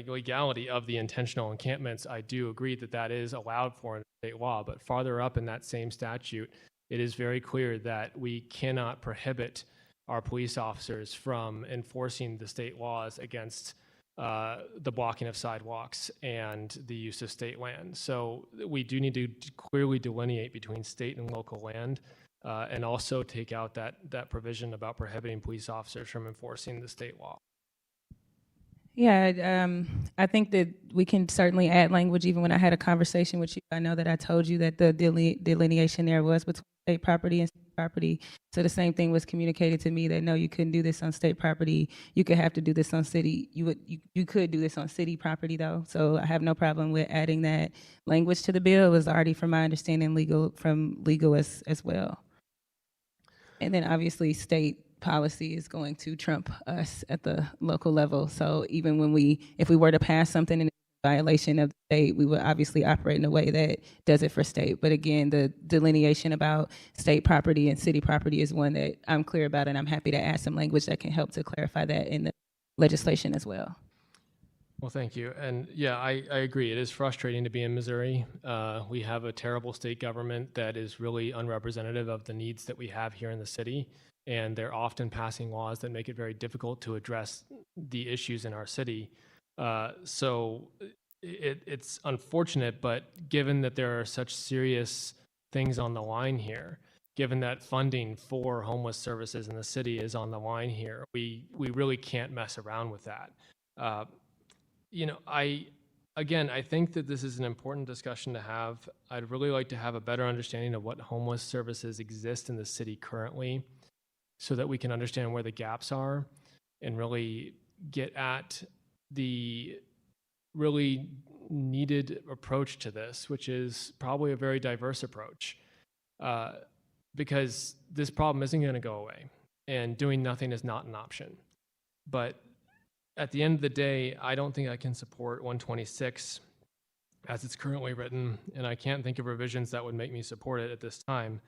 legality of the intentional encampments. I do agree that that is allowed for in state law, but farther up in that same statute, it is very clear that we cannot prohibit our police officers from enforcing the state laws against the blocking of sidewalks and the use of state land. So we do need to clearly delineate between state and local land, and also take out that provision about prohibiting police officers from enforcing the state law. Yeah, I think that we can certainly add language. Even when I had a conversation with you, I know that I told you that the delineation there was between state property and state property. So the same thing was communicated to me that no, you couldn't do this on state property. You could have to do this on city. You could do this on city property though. So I have no problem with adding that language to the bill. It was already, from my understanding, legal as well. And then obviously state policy is going to trump us at the local level. So even if we were to pass something in violation of the state, we would obviously operate in a way that does it for state. But again, the delineation about state property and city property is one that I'm clear about, and I'm happy to add some language that can help to clarify that in the legislation as well. Well, thank you. And yeah, I agree. It is frustrating to be in Missouri. We have a terrible state government that is really unrepresentative of the needs that we have here in the city. And they're often passing laws that make it very difficult to address the issues in our city. So it's unfortunate, but given that there are such serious things on the line here, given that funding for homeless services in the city is on the line here, we really can't mess around with that. I think that this is an important discussion to have. I'd really like to have a better understanding of what homeless services exist in the city currently, so that we can understand where the gaps are and really get at the really needed approach to this, which is probably a very diverse approach, because this problem isn't going to go away, and doing nothing is not an option. But at the end of the day, I don't think I can support 126 as it's currently written, and I can't think of revisions that would make me support it at this time.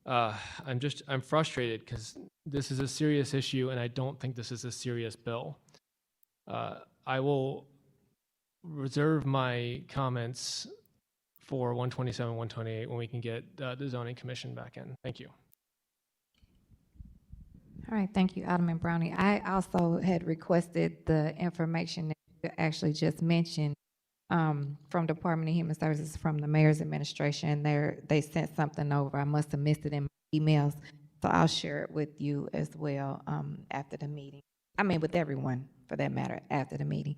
I'm frustrated because this is a serious issue, and I don't think this is a serious bill. I will reserve my comments for 127, 128 when we can get the zoning commission back in. Thank you. All right, thank you, Alderman Brownie. I also had requested the information that you actually just mentioned from Department of Human Services, from the Mayor's Administration. They sent something over. I must have missed it in my emails, so I'll share it with you as well after the meeting. I mean, with everyone, for that matter, after the meeting.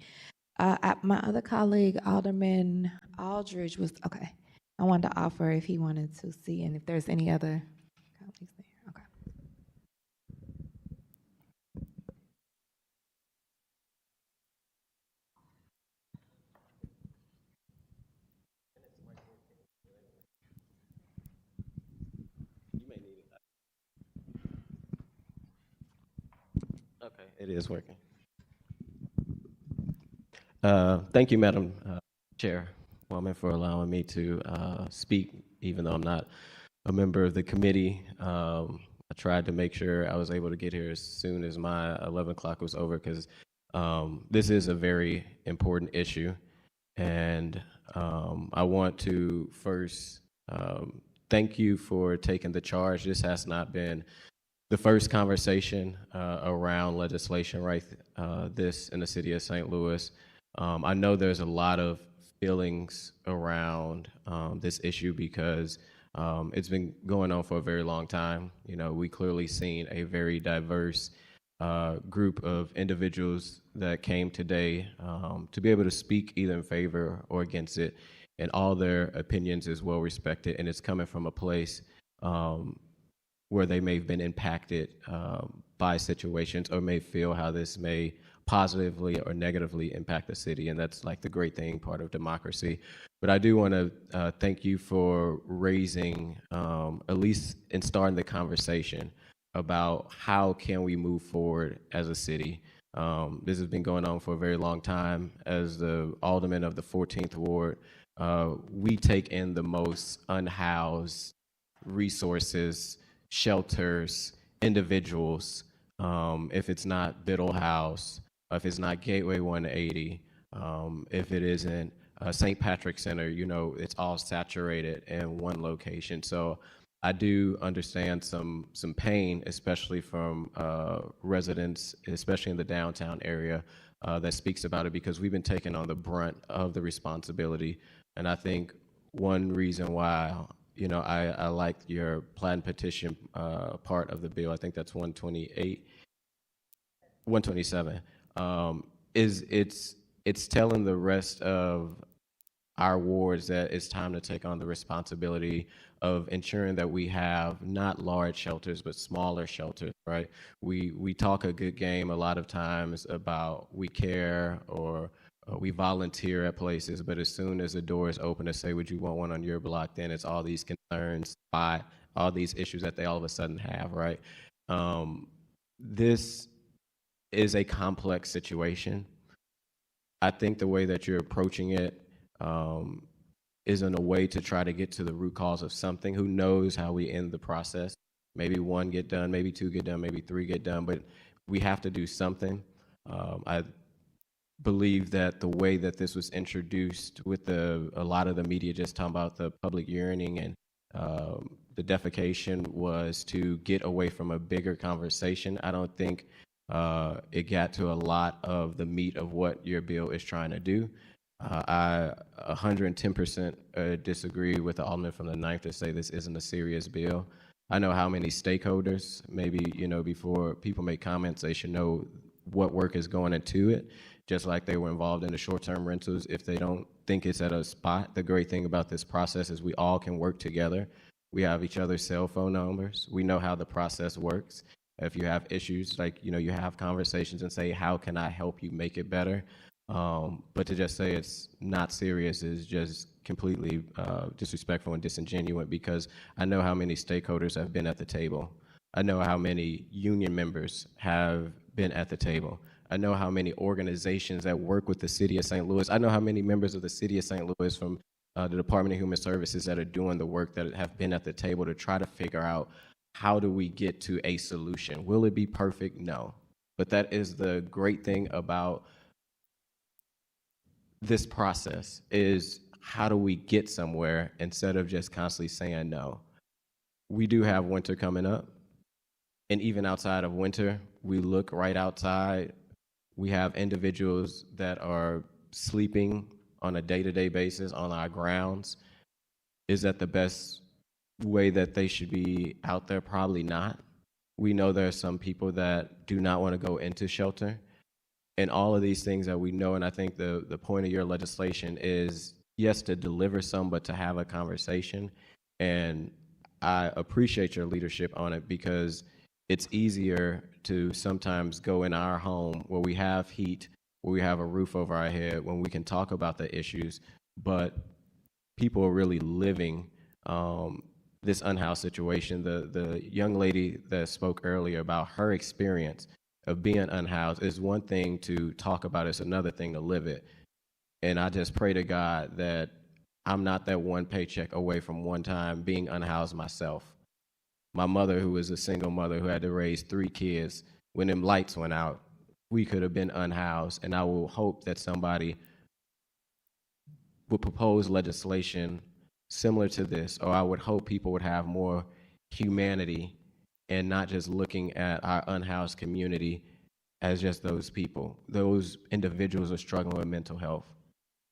My other colleague, Alderman Aldridge, was, okay. I wanted to offer if he wanted to see, and if there's any other colleagues there. Okay. Okay, it is working. Thank you, Madam Chairwoman, for allowing me to speak, even though I'm not a member of the committee. I tried to make sure I was able to get here as soon as my 11 o'clock was over, because this is a very important issue. And I want to first thank you for taking the charge. This has not been the first conversation around legislation right this in the city of St. Louis. I know there's a lot of feelings around this issue because it's been going on for a very long time. You know, we clearly seen a very diverse group of individuals that came today to be able to speak either in favor or against it, and all their opinions is well respected, and it's coming from a place where they may have been impacted by situations or may feel how this may positively or negatively impact the city, and that's like the great thing, part of democracy. But I do want to thank you for raising, at least in starting the conversation about how can we move forward as a city. This has been going on for a very long time. As the alderman of the 14th Ward, we take in the most unhoused resources, shelters, individuals. If it's not Biddle House, if it's not Gateway 180, if it isn't St. Patrick's Center, you know, it's all saturated in one location. So I do understand some pain, especially from residents, especially in the downtown area, that speaks about it, because we've been taking on the brunt of the responsibility. And I think one reason why, you know, I like your planned petition part of the bill, I think that's 127, is it's telling the rest of our wards that it's time to take on the responsibility of ensuring that we have not large shelters, but smaller shelters, right? We talk a good game a lot of times about we care or we volunteer at places, but as soon as the door is open to say, would you want one on your block, then it's all these concerns by all these issues that they all of a sudden have, right? This is a complex situation. I think the way that you're approaching it is in a way to try to get to the root cause of something. Who knows how we end the process? Maybe one get done, maybe two get done, maybe three get done, but we have to do something. I believe that the way that this was introduced with a lot of the media just talking about the public urinating and the defecation was to get away from a bigger conversation. I don't think it got to a lot of the meat of what your bill is trying to do. I 110% disagree with the alderman from the 9th to say this isn't a serious bill. I know how many stakeholders, maybe, you know, before people make comments, they should know what work is going into it, just like they were involved in the short-term rentals. If they don't think it's at a spot, the great thing about this process is we all can work together. We have each other's cell phone numbers. We know how the process works. If you have issues, like, you know, you have conversations and say, how can I help you make it better? But to just say it's not serious is just completely disrespectful and disingenuous, because I know how many stakeholders have been at the table. I know how many union members have been at the table. I know how many organizations that work with the city of St. Louis. I know how many members of the city of St. Louis, from the Department of Human Services that are doing the work, that have been at the table to try to figure out how do we get to a solution. Will it be perfect? No. But that is the great thing about this process, is how do we get somewhere instead of just constantly saying no. We do have winter coming up, and even outside of winter, we look right outside. We have individuals that are sleeping on a day-to-day basis on our grounds. Is that the best way that they should be out there? Probably not. We know there are some people that do not want to go into shelter, and all of these things that we know. And I think the point of your legislation is, yes, to deliver some, but to have a conversation. And I appreciate your leadership on it, because it's easier to sometimes go in our home where we have heat, where we have a roof over our head, when we can talk about the issues, but people are really living this unhoused situation. The young lady that spoke earlier about her experience of being unhoused is one thing to talk about, it's another thing to live it. And I just pray to God that I'm not that one paycheck away from one time being unhoused myself. My mother, who was a single mother who had to raise 3 kids, when them lights went out, we could have been unhoused. And I will hope that somebody will propose legislation similar to this, or I would hope people would have more humanity and not just looking at our unhoused community as just those people. Those individuals are struggling with mental health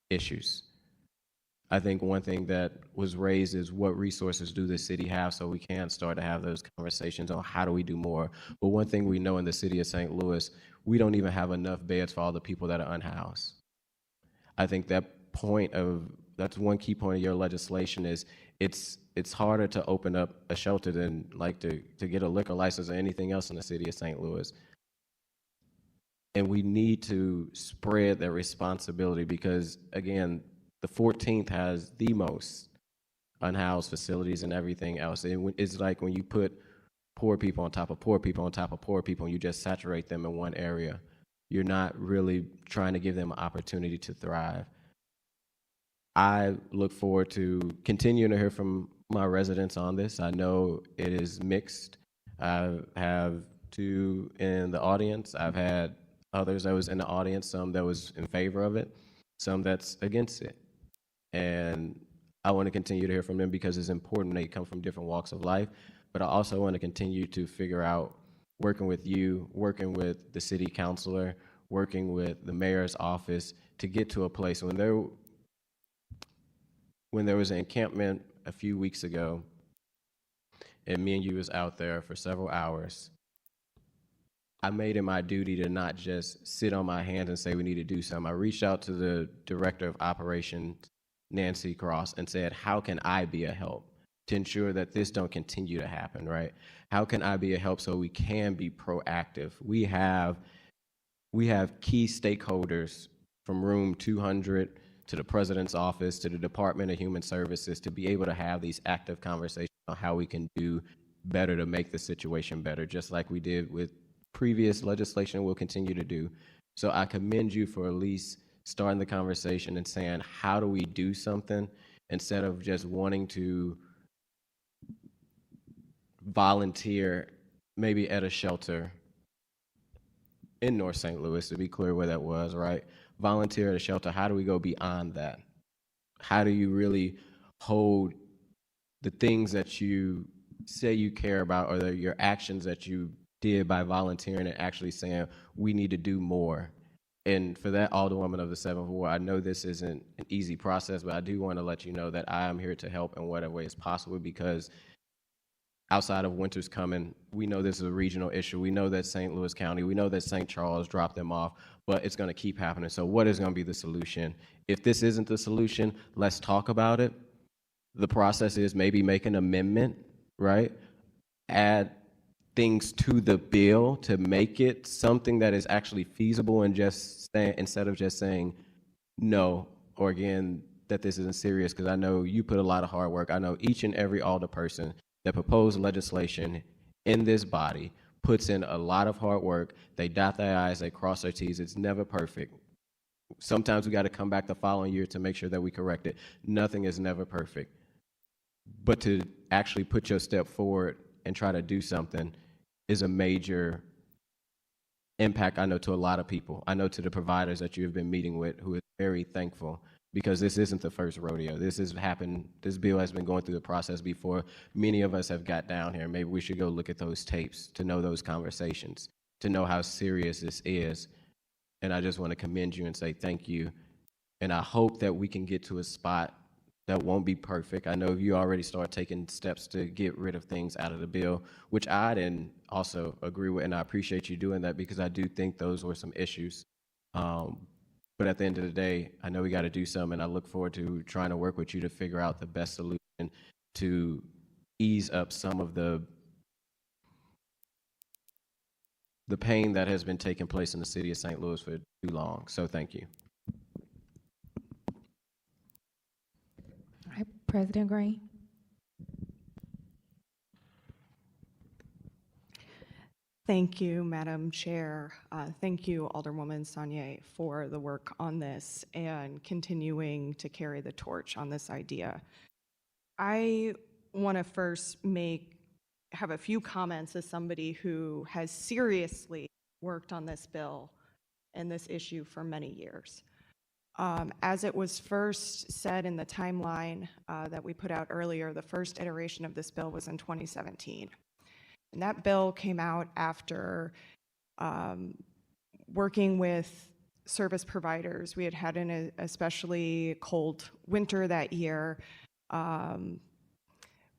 issues. I think one thing that was raised is, what resources do the city have, so we can start to have those conversations on how do we do more. But one thing we know in the city of St. Louis, we don't even have enough beds for all the people that are unhoused. I think that's one key point of your legislation is, it's harder to open up a shelter than like to get a liquor license or anything else in the city of St. Louis. And we need to spread that responsibility, because again, the 14th has the most unhoused facilities and everything else. It's like when you put poor people on top of poor people on top of poor people, and you just saturate them in one area. You're not really trying to give them an opportunity to thrive. I look forward to continuing to hear from my residents on this. I know it is mixed. I have 2 in the audience. I've had others that was in the audience, some that was in favor of it, some that's against it. And I want to continue to hear from them, because it's important. They come from different walks of life. But I also want to continue to figure out, working with you, working with the city councilor, working with the mayor's office, to get to a place when there was an encampment a few weeks ago, and me and you was out there for several hours. I made it my duty to not just sit on my hands and say we need to do something. I reached out to the director of operations, Nancy Cross, and said, how can I be a help to ensure that this don't continue to happen, right? How can I be a help so we can be proactive? We have key stakeholders from room 200 to the president's office to the Department of Human Services to be able to have these active conversations on how we can do better to make the situation better, just like we did with previous legislation. We'll continue to do. So I commend you for at least starting the conversation and saying, how do we do something, instead of just wanting to volunteer maybe at a shelter in North St. Louis, to be clear where that was, right? Volunteer at a shelter. How do we go beyond that? How do you really hold the things that you say you care about, or your actions that you did by volunteering, and actually saying we need to do more? And for that, Alderwoman of the 7th Ward, I know this isn't an easy process, but I do want to let you know that I am here to help in whatever way is possible, because outside of winter's coming, we know this is a regional issue. We know that St. Louis County, we know that St. Charles dropped them off, but it's going to keep happening. So what is going to be the solution? If this isn't the solution, let's talk about it. The process is maybe make an amendment, right? Add things to the bill to make it something that is actually feasible, and just saying, instead of just saying no, or again, that this isn't serious, because I know you put a lot of hard work. I know each and every alderperson that proposed legislation in this body puts in a lot of hard work. They dot their I's, they cross their T's. It's never perfect. Sometimes we got to come back the following year to make sure that we correct it. Nothing is never perfect. But to actually put your step forward and try to do something is a major impact, I know, to a lot of people. I know to the providers that you have been meeting with, who is very thankful, because this isn't the first rodeo. This has happened, this bill has been going through the process before. Many of us have got down here. Maybe we should go look at those tapes to know those conversations, to know how serious this is. And I just want to commend you and say thank you. And I hope that we can get to a spot that won't be perfect. I know you already started taking steps to get rid of things out of the bill, which I didn't also agree with, and I appreciate you doing that because I do think those were some issues. But at the end of the day, I know we got to do something, and I look forward to trying to work with you to figure out the best solution to ease up some of the pain that has been taking place in the city of St. Louis for too long. So thank you. All right, President Green. Thank you, Madam Chair. Thank you, Alderwoman Saunier, for the work on this and continuing to carry the torch on this idea. I want to first have a few comments as somebody who has seriously worked on this bill and this issue for many years. As it was first said in the timeline that we put out earlier, the first iteration of this bill was in 2017. And that bill came out after working with service providers. We had had an especially cold winter that year.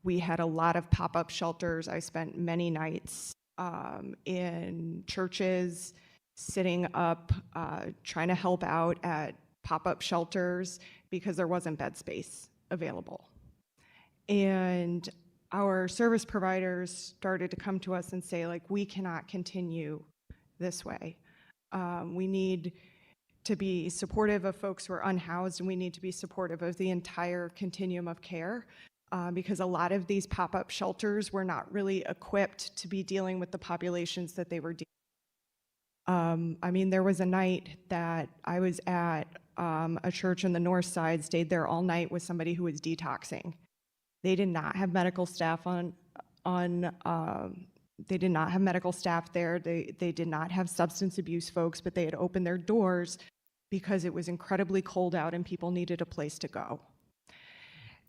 We had a lot of pop-up shelters. I spent many nights in churches, sitting up, trying to help out at pop-up shelters because there wasn't bed space available. And our service providers started to come to us and say, like, we cannot continue this way. We need to be supportive of folks who are unhoused, and we need to be supportive of the entire continuum of care because a lot of these pop-up shelters were not really equipped to be dealing with the populations that they were dealing with. I mean, there was a night that I was at a church in the north side, stayed there all night with somebody who was detoxing. They did not have medical staff they did not have medical staff there. They did not have substance abuse folks, but they had opened their doors because it was incredibly cold out and people needed a place to go.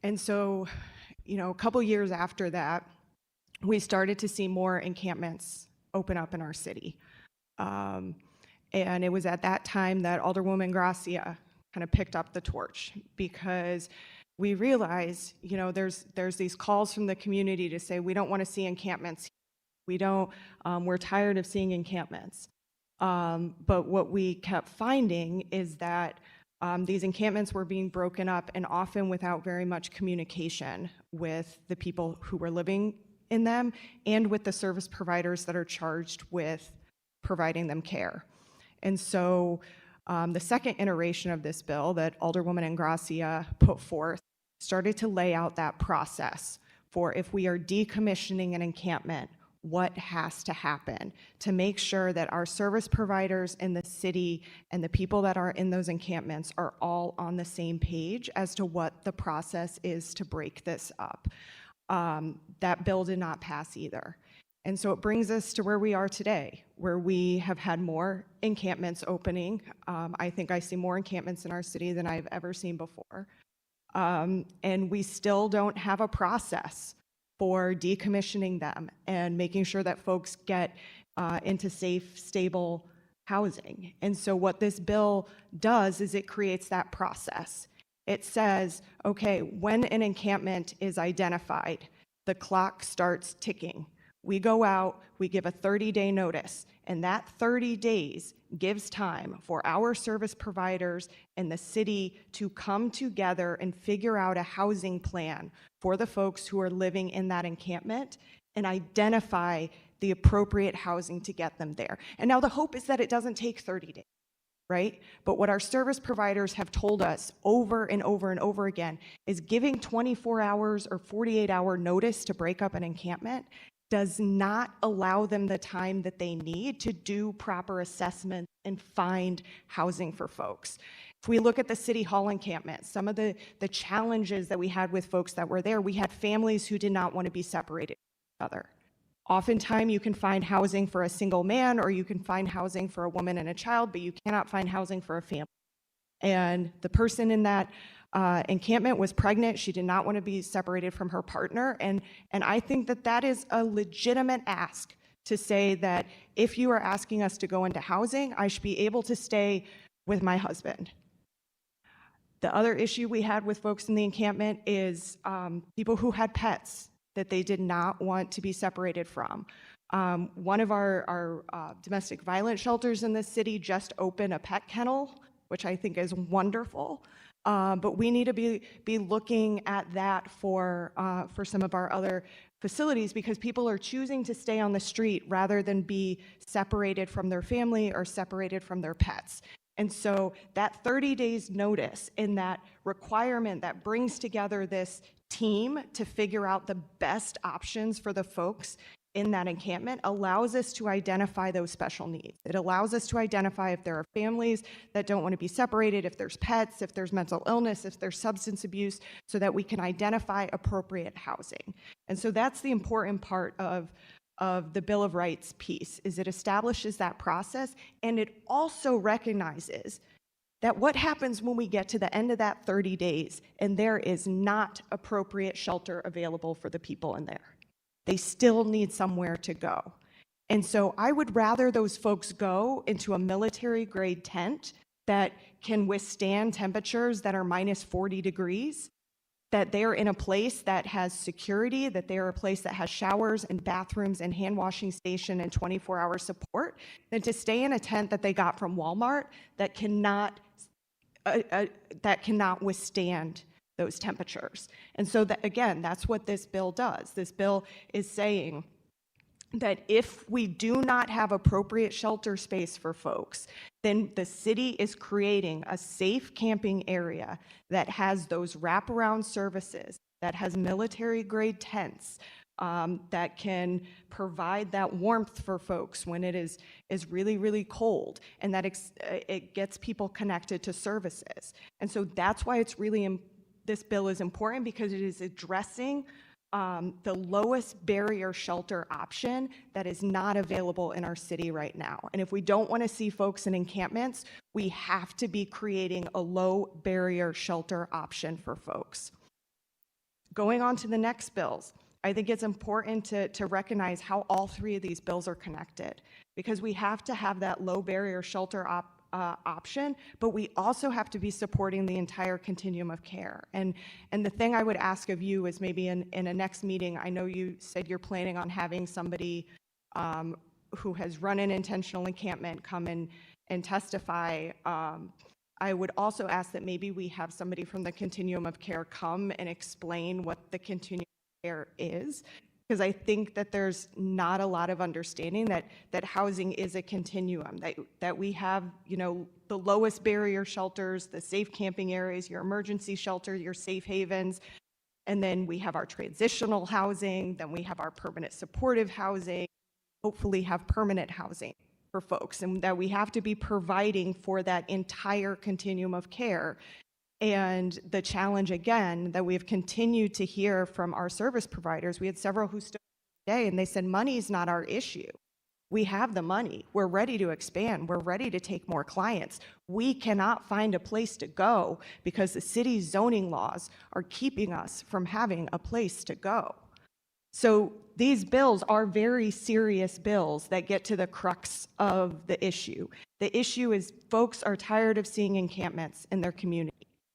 And so, you know, a couple years after that, we started to see more encampments open up in our city. And it was at that time that Alderwoman Gracia kind of picked up the torch because we realized, you know, there's these calls from the community to say, we don't want to see encampments. We're tired of seeing encampments. But what we kept finding is that these encampments were being broken up and often without very much communication with the people who were living in them and with the service providers that are charged with providing them care. And so the second iteration of this bill that Alderwoman Ingracia put forth started to lay out that process for if we are decommissioning an encampment, what has to happen to make sure that our service providers in the city and the people that are in those encampments are all on the same page as to what the process is to break this up. That bill did not pass either. And so it brings us to where we are today, where we have had more encampments opening. I think I see more encampments in our city than I've ever seen before. And we still don't have a process for decommissioning them and making sure that folks get into safe, stable housing. And so what this bill does is it creates that process. It says, okay, when an encampment is identified, the clock starts ticking. We go out, we give a 30-day notice, and that 30 days gives time for our service providers and the city to come together and figure out a housing plan for the folks who are living in that encampment and identify the appropriate housing to get them there. And now the hope is that it doesn't take 30 days, right? But what our service providers have told us over and over and over again is giving 24 hours or 48-hour notice to break up an encampment does not allow them the time that they need to do proper assessment and find housing for folks. If we look at the City Hall encampment, some of the challenges that we had with folks that were there, we had families who did not want to be separated from each other. Oftentimes you can find housing for a single man, or you can find housing for a woman and a child, but you cannot find housing for a family. And the person in that encampment was pregnant. She did not want to be separated from her partner. And I think that that is a legitimate ask to say that if you are asking us to go into housing, I should be able to stay with my husband. The other issue we had with folks in the encampment is people who had pets that they did not want to be separated from. One of our domestic violence shelters in this city just opened a pet kennel, which I think is wonderful. But we need to be looking at that for some of our other facilities, because people are choosing to stay on the street rather than be separated from their family or separated from their pets. And so that 30 days notice and that requirement that brings together this team to figure out the best options for the folks in that encampment allows us to identify those special needs. It allows us to identify if there are families that don't want to be separated, if there's pets, if there's mental illness, if there's substance abuse, so that we can identify appropriate housing. And so that's the important part of the Bill of Rights piece, is it establishes that process, and it also recognizes that what happens when we get to the end of that 30 days and there is not appropriate shelter available for the people in there. They still need somewhere to go. And so I would rather those folks go into a military-grade tent that can withstand temperatures that are minus 40 degrees, that they're in a place that has security, that they're a place that has showers and bathrooms and hand washing station and 24-hour support, than to stay in a tent that they got from Walmart that cannot withstand those temperatures. And so that, again, that's what this bill does. This bill is saying that if we do not have appropriate shelter space for folks, then the city is creating a safe camping area that has those wraparound services, that has military-grade tents, that can provide that warmth for folks when it is really, really cold, and that it gets people connected to services. And so that's why it's really this bill is important, because it is addressing the lowest barrier shelter option that is not available in our city right now. And if we don't want to see folks in encampments, we have to be creating a low barrier shelter option for folks. Going on to the next bills, I think it's important to recognize how all three of these bills are connected, because we have to have that low barrier shelter option, but we also have to be supporting the entire continuum of care. And the thing I would ask of you is maybe in a next meeting, I know you said you're planning on having somebody who has run an intentional encampment come in and testify. I would also ask that maybe we have somebody from the continuum of care come and explain what the continuum of care is, because I think that there's not a lot of understanding that housing is a continuum, that we have, the lowest barrier shelters, the safe camping areas, your emergency shelter, your safe havens, and then we have our transitional housing, then we have our permanent supportive housing, hopefully have permanent housing for folks, and that we have to be providing for that entire continuum of care. And the challenge, again, that we've continued to hear from our service providers, we had several who stood today and they said, money is not our issue. We have the money. We're ready to expand. We're ready to take more clients. We cannot find a place to go because the city's zoning laws are keeping us from having a place to go. So these bills are very serious bills that get to the crux of the issue. The issue is folks are tired of seeing encampments in their community.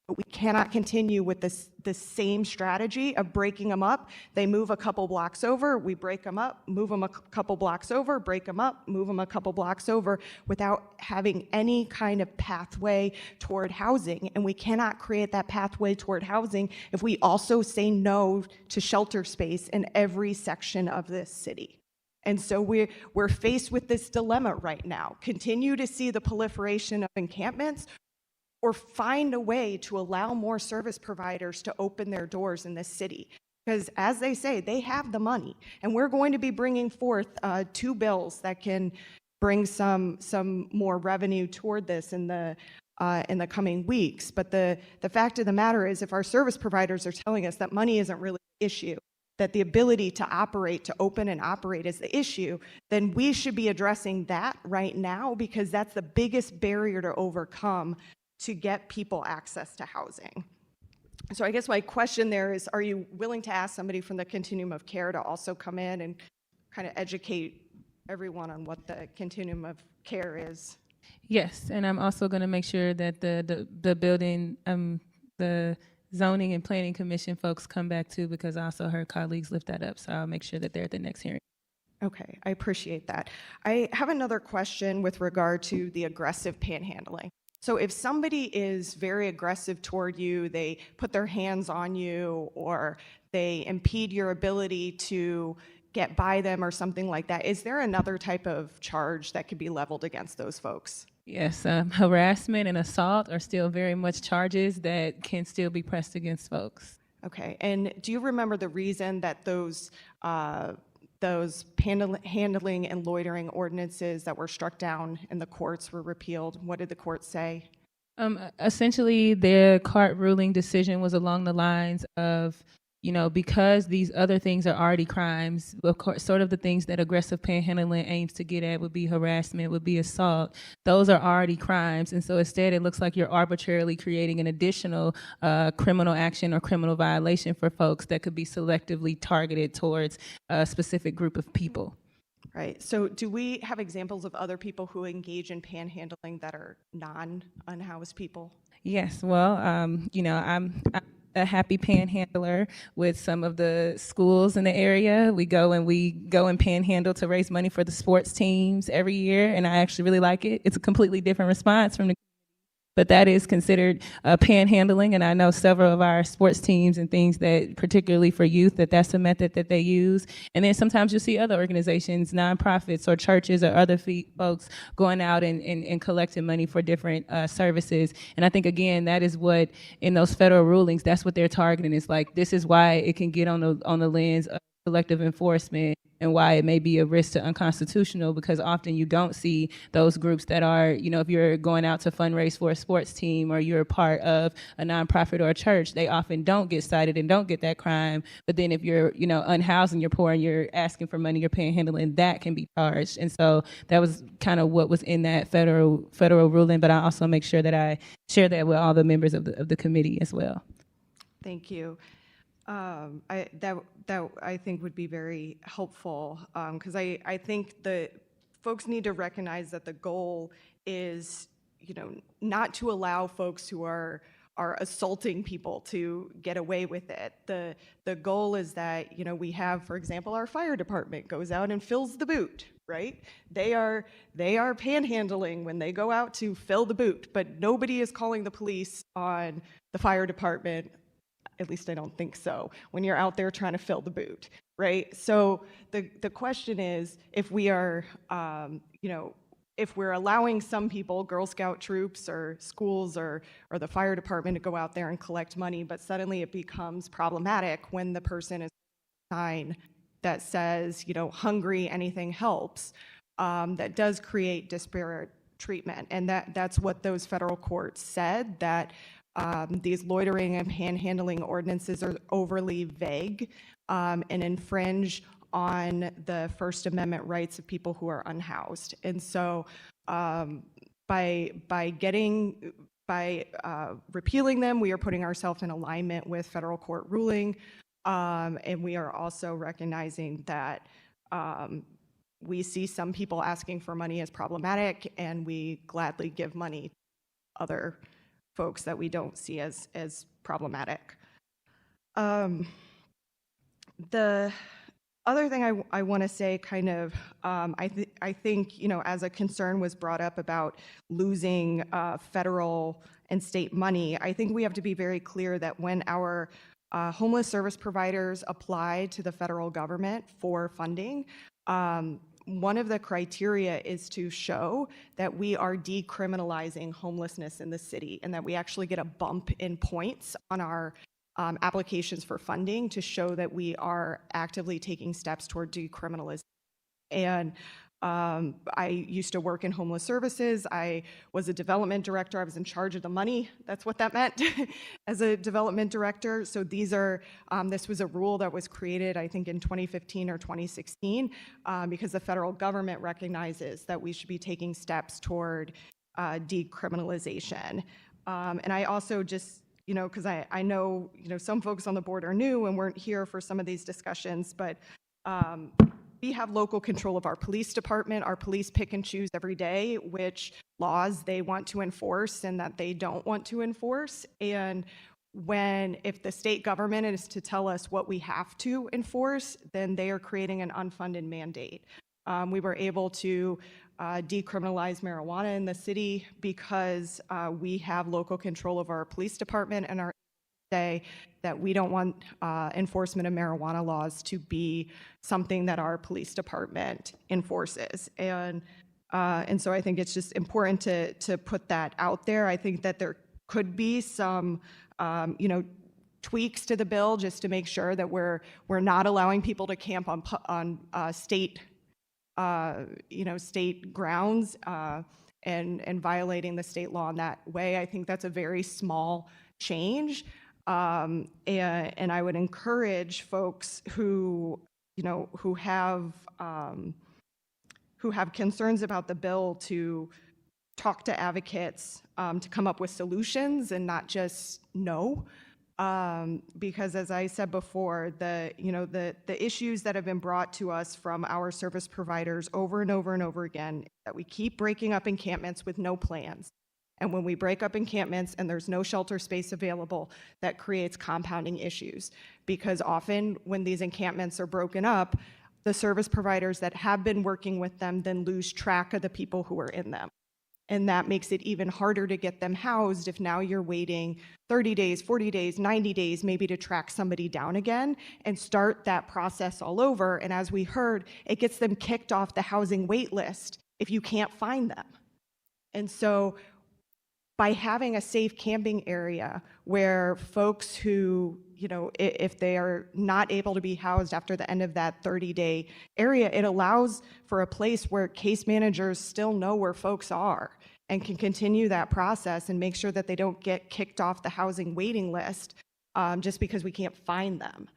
But we cannot continue with the same strategy of breaking them up. They move a couple blocks over, we break them up, move them a couple blocks over, break them up, move them a couple blocks over, without having any kind of pathway toward housing. And we cannot create that pathway toward housing if we also say no to shelter space in every section of this city. And so we're faced with this dilemma right now. Continue to see the proliferation of encampments, or find a way to allow more service providers to open their doors in this city. Because as they say, they have the money. And we're going to be bringing forth 2 bills that can bring some more revenue toward this in the coming weeks. But the fact of the matter is, if our service providers are telling us that money isn't really the issue, that the ability to operate, to open and operate is the issue, then we should be addressing that right now, because that's the biggest barrier to overcome to get people access to housing. So I guess my question there is, are you willing to ask somebody from the continuum of care to also come in and kind of educate everyone on what the continuum of care is? Yes, and I'm also going to make sure that the building, the zoning and planning commission folks come back too, because I also heard colleagues lift that up. So I'll make sure that they're at the next hearing. Okay, I appreciate that. I have another question with regard to the aggressive panhandling. So if somebody is very aggressive toward you, they put their hands on you, or they impede your ability to get by them or something like that, is there another type of charge that could be leveled against those folks? Yes, harassment and assault are still very much charges that can still be pressed against folks. Okay, and do you remember the reason that those handling and loitering ordinances that were struck down in the courts were repealed? What did the court say? Essentially, their court ruling decision was along the lines of, because these other things are already crimes, of course, sort of the things that aggressive panhandling aims to get at would be harassment, would be assault. Those are already crimes. And so instead, it looks like you're arbitrarily creating an additional criminal action or criminal violation for folks that could be selectively targeted towards a specific group of people. Right. So do we have examples of other people who engage in panhandling that are non-unhoused people? Yes. Well, I'm a happy panhandler with some of the schools in the area. We go and panhandle to raise money for the sports teams every year, and I actually really like it. It's a completely different response from the but that is considered panhandling, and I know several of our sports teams and things that, particularly for youth, that's a method that they use. And then sometimes you'll see other organizations, nonprofits or churches or other folks going out and collecting money for different services. And I think, again, that is what, in those federal rulings, that's what they're targeting. It's like, this is why it can get on the lens of selective enforcement, and why it may be a risk to unconstitutional, because often you don't see those groups that are, if you're going out to fundraise for a sports team or you're a part of a nonprofit or a church, they often don't get cited and don't get that crime. But then if you're, unhoused and you're poor and you're asking for money, you're panhandling, that can be charged. And so that was kind of what was in that federal ruling, but I also make sure that I share that with all the members of the committee as well. Thank you. That I think would be very helpful, because I think the folks need to recognize that the goal is, not to allow folks who are assaulting people to get away with it. The goal is that, we have, for example, our fire department goes out and fills the boot, right? They are panhandling when they go out to fill the boot, but nobody is calling the police on the fire department. At least I don't think so, when you're out there trying to fill the boot, right? So the question is, if we are, if we're allowing some people, Girl Scout troops or schools or the fire department, to go out there and collect money, but suddenly it becomes problematic when the person is a sign that says, hungry, anything helps, that does create disparate treatment. And that's what those federal courts said, that these loitering and panhandling ordinances are overly vague and infringe on the First Amendment rights of people who are unhoused. And so by repealing them, we are putting ourselves in alignment with federal court ruling, and we are also recognizing that we see some people asking for money as problematic, and we gladly give money to other folks that we don't see as problematic. The other thing I want to say, kind of, I think, as a concern was brought up about losing federal and state money, I think we have to be very clear that when our homeless service providers apply to the federal government for funding, one of the criteria is to show that we are decriminalizing homelessness in the city, and that we actually get a bump in points on our applications for funding to show that we are actively taking steps toward decriminalization. And I used to work in homeless services. I was a development director. I was in charge of the money. That's what that meant as a development director. So these are, this was a rule that was created, I think, in 2015 or 2016, because the federal government recognizes that we should be taking steps toward decriminalization. And I also just, you know, because I know, you know, some folks on the board are new and weren't here for some of these discussions, but we have local control of our police department. Our police pick and choose every day which laws they want to enforce and that they don't want to enforce. And if the state government is to tell us what we have to enforce, then they are creating an unfunded mandate. We were able to decriminalize marijuana in the city because we have local control of our police department and our say that we don't want enforcement of marijuana laws to be something that our police department enforces. And so I think it's just important to put that out there. I think that there could be some, you know, tweaks to the bill just to make sure that we're not allowing people to camp on state, you know, state grounds and violating the state law in that way. I think that's a very small change. And I would encourage folks who, you know, who have concerns about the bill to talk to advocates, to come up with solutions and not just no. Because as I said before, the issues that have been brought to us from our service providers over and over and over again, that we keep breaking up encampments with no plans. And when we break up encampments and there's no shelter space available, that creates compounding issues. Because often when these encampments are broken up, the service providers that have been working with them then lose track of the people who are in them. And that makes it even harder to get them housed if now you're waiting 30 days, 40 days, 90 days, maybe to track somebody down again and start that process all over. And as we heard, it gets them kicked off the housing wait list if you can't find them. And so by having a safe camping area where folks who, you know, if they are not able to be housed after the end of that 30-day area, it allows for a place where case managers still know where folks are and can continue that process and make sure that they don't get kicked off the housing waiting list just because we can't find them.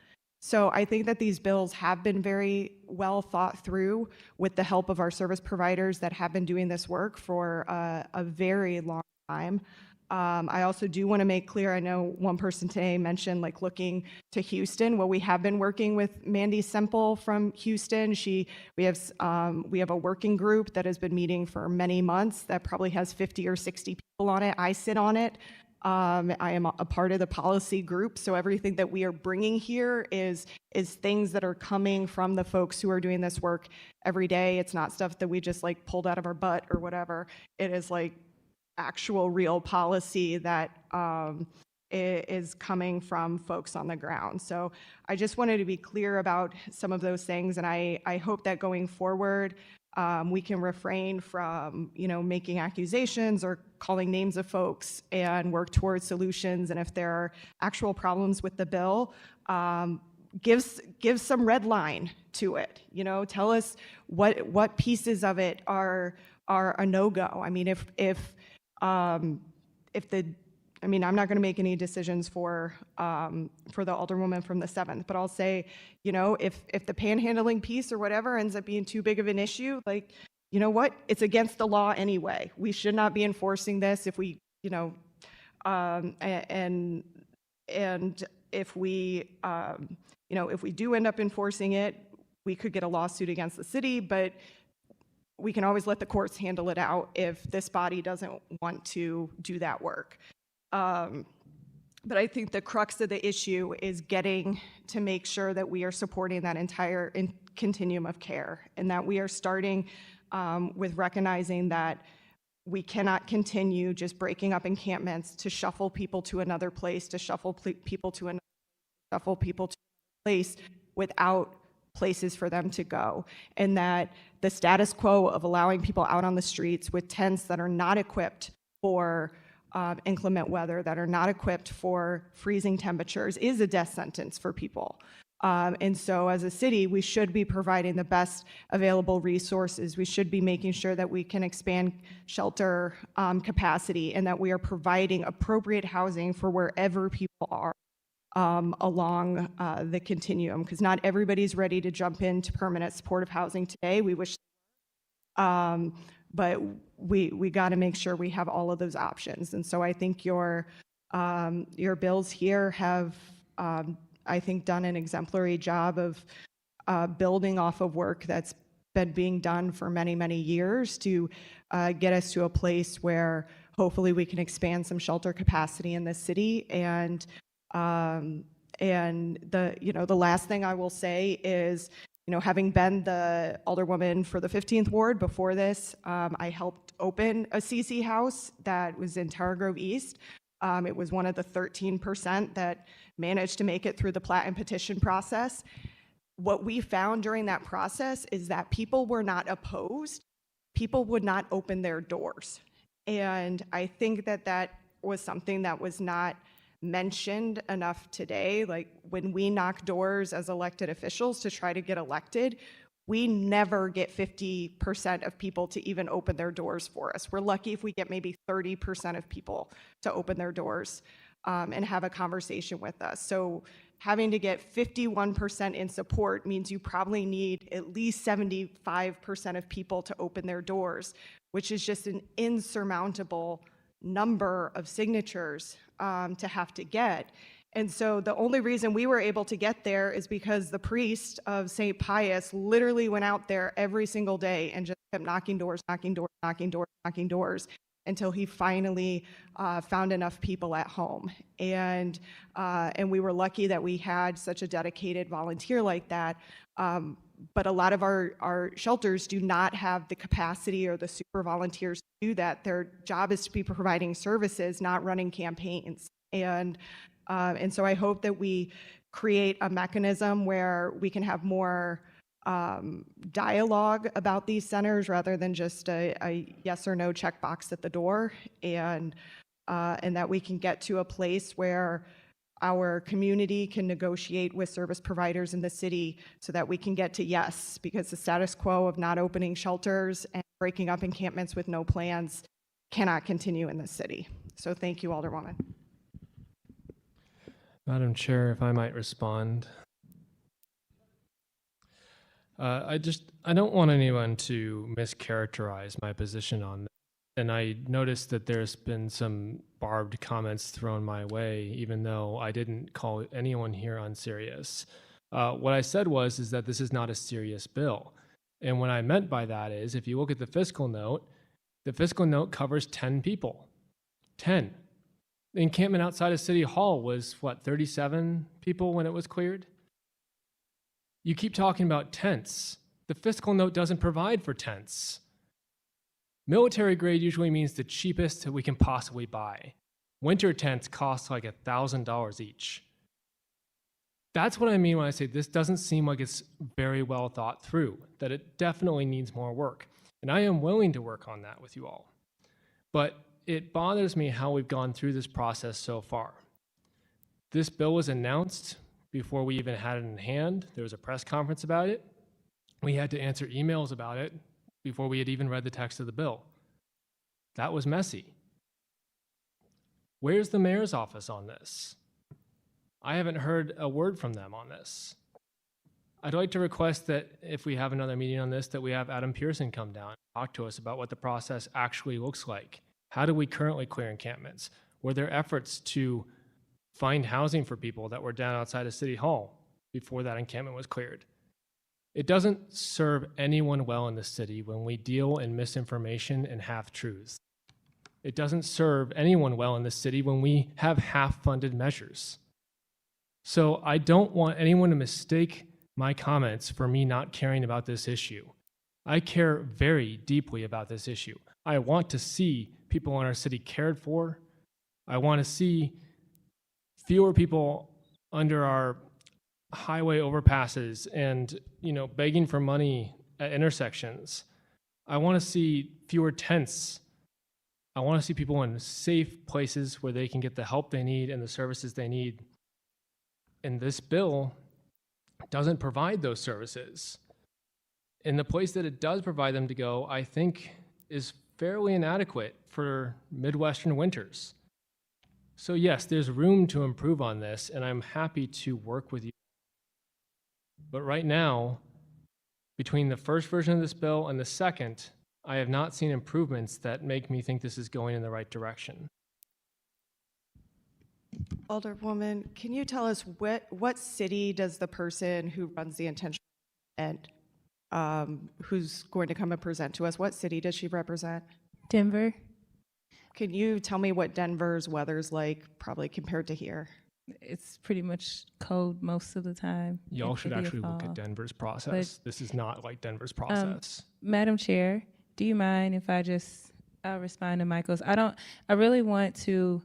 So I think that these bills have been very well thought through with the help of our service providers that have been doing this work for a very long time. I also do want to make clear, I know one person today mentioned like looking to Houston. Well, we have been working with Mandy Semple from Houston. We have a working group that has been meeting for many months that probably has 50 or 60 people on it. I sit on it. I am a part of the policy group, so everything that we are bringing here is things that are coming from the folks who are doing this work every day. It's not stuff that we just like pulled out of our butt or whatever. It is like actual real policy that is coming from folks on the ground. So I just wanted to be clear about some of those things, and I hope that going forward we can refrain from, you know, making accusations or calling names of folks and work towards solutions. And if there are actual problems with the bill, give some red line to it. You know, tell us what pieces of it are a no-go. I mean, I'm not going to make any decisions for the alderwoman from the 7th, but I'll say, you know, if the panhandling piece or whatever ends up being too big of an issue, like, you know what, it's against the law anyway. We should not be enforcing this if we, you know, and if we, you know, if we do end up enforcing it, we could get a lawsuit against the city, but we can always let the courts handle it out if this body doesn't want to do that work. But I think the crux of the issue is getting to make sure that we are supporting that entire continuum of care, and that we are starting with recognizing that we cannot continue just breaking up encampments to shuffle people to another place, to shuffle people to another place without places for them to go, and that the status quo of allowing people out on the streets with tents that are not equipped for inclement weather that are not equipped for freezing temperatures is a death sentence for people. And so as a city, we should be providing the best available resources. We should be making sure that we can expand shelter capacity and that we are providing appropriate housing for wherever people are along the continuum, because not everybody's ready to jump into permanent supportive housing today. We wish, but we got to make sure we have all of those options. And so I think your bills here have, I think, done an exemplary job of building off of work that's been being done for many, many years to get us to a place where hopefully we can expand some shelter capacity in this city. And the last thing I will say is, having been the alderwoman for the 15th Ward before this, I helped open a CC house that was in Tower Grove East. It was one of the 13% that managed to make it through the plat and petition process. What we found during that process is that people were not opposed. People would not open their doors. And I think that that was something that was not mentioned enough today. Like, when we knock doors as elected officials to try to get elected, we never get 50% of people to even open their doors for us. We're lucky if we get maybe 30% of people to open their doors and have a conversation with us. So having to get 51% in support means you probably need at least 75% of people to open their doors, which is just an insurmountable number of signatures to have to get. And so the only reason we were able to get there is because the priest of St. Pius literally went out there every single day and just kept knocking doors, knocking doors, knocking doors, knocking doors, until he finally found enough people at home. And we were lucky that we had such a dedicated volunteer like that. But a lot of our shelters do not have the capacity or the super volunteers to do that. Their job is to be providing services, not running campaigns. And so I hope that we create a mechanism where we can have more dialogue about these centers rather than just a yes or no checkbox at the door, and that we can get to a place where our community can negotiate with service providers in the city so that we can get to yes, because the status quo of not opening shelters and breaking up encampments with no plans cannot continue in this city. So thank you, Alderwoman. Madam Chair, if I might respond. I don't want anyone to mischaracterize my position on this. And I noticed that there's been some barbed comments thrown my way, even though I didn't call anyone here unserious. What I said is that this is not a serious bill. And what I meant by that is, if you look at the fiscal note covers 10 people. 10. The encampment outside of City Hall was, 37 people when it was cleared? You keep talking about tents. The fiscal note doesn't provide for tents. Military grade usually means the cheapest that we can possibly buy. Winter tents cost like $1,000 each. That's what I mean when I say this doesn't seem like it's very well thought through, that it definitely needs more work. And I am willing to work on that with you all. But it bothers me how we've gone through this process so far. This bill was announced before we even had it in hand. There was a press conference about it. We had to answer emails about it before we had even read the text of the bill. That was messy. Where's the mayor's office on this? I haven't heard a word from them on this. I'd like to request that if we have another meeting on this, that we have Adam Pearson come down and talk to us about what the process actually looks like. How do we currently clear encampments? Were there efforts to find housing for people that were down outside of City Hall before that encampment was cleared? It doesn't serve anyone well in the city when we deal in misinformation and half-truths. It doesn't serve anyone well in the city when we have half-funded measures. So I don't want anyone to mistake my comments for me not caring about this issue. I care very deeply about this issue. I want to see people in our city cared for. I want to see fewer people under our highway overpasses and, begging for money at intersections. I want to see fewer tents I want to see people in safe places where they can get the help they need and the services they need. And this bill doesn't provide those services. And the place that it does provide them to go, I think, is fairly inadequate for Midwestern winters. So yes, there's room to improve on this, and I'm happy to work with you. But right now, between the first version of this bill and the second, I have not seen improvements that make me think this is going in the right direction. Alderwoman, can you tell us what city does the person who runs the intentional and who's going to come and present to us, what city does she represent? Denver. Can you tell me what Denver's weather's like, probably compared to here? It's pretty much cold most of the time. Y'all It should could be a actually look fall. at Denver's process. This is not like Denver's Um, process. Madam Chair, do you mind if I just respond to Michael's? I really want to,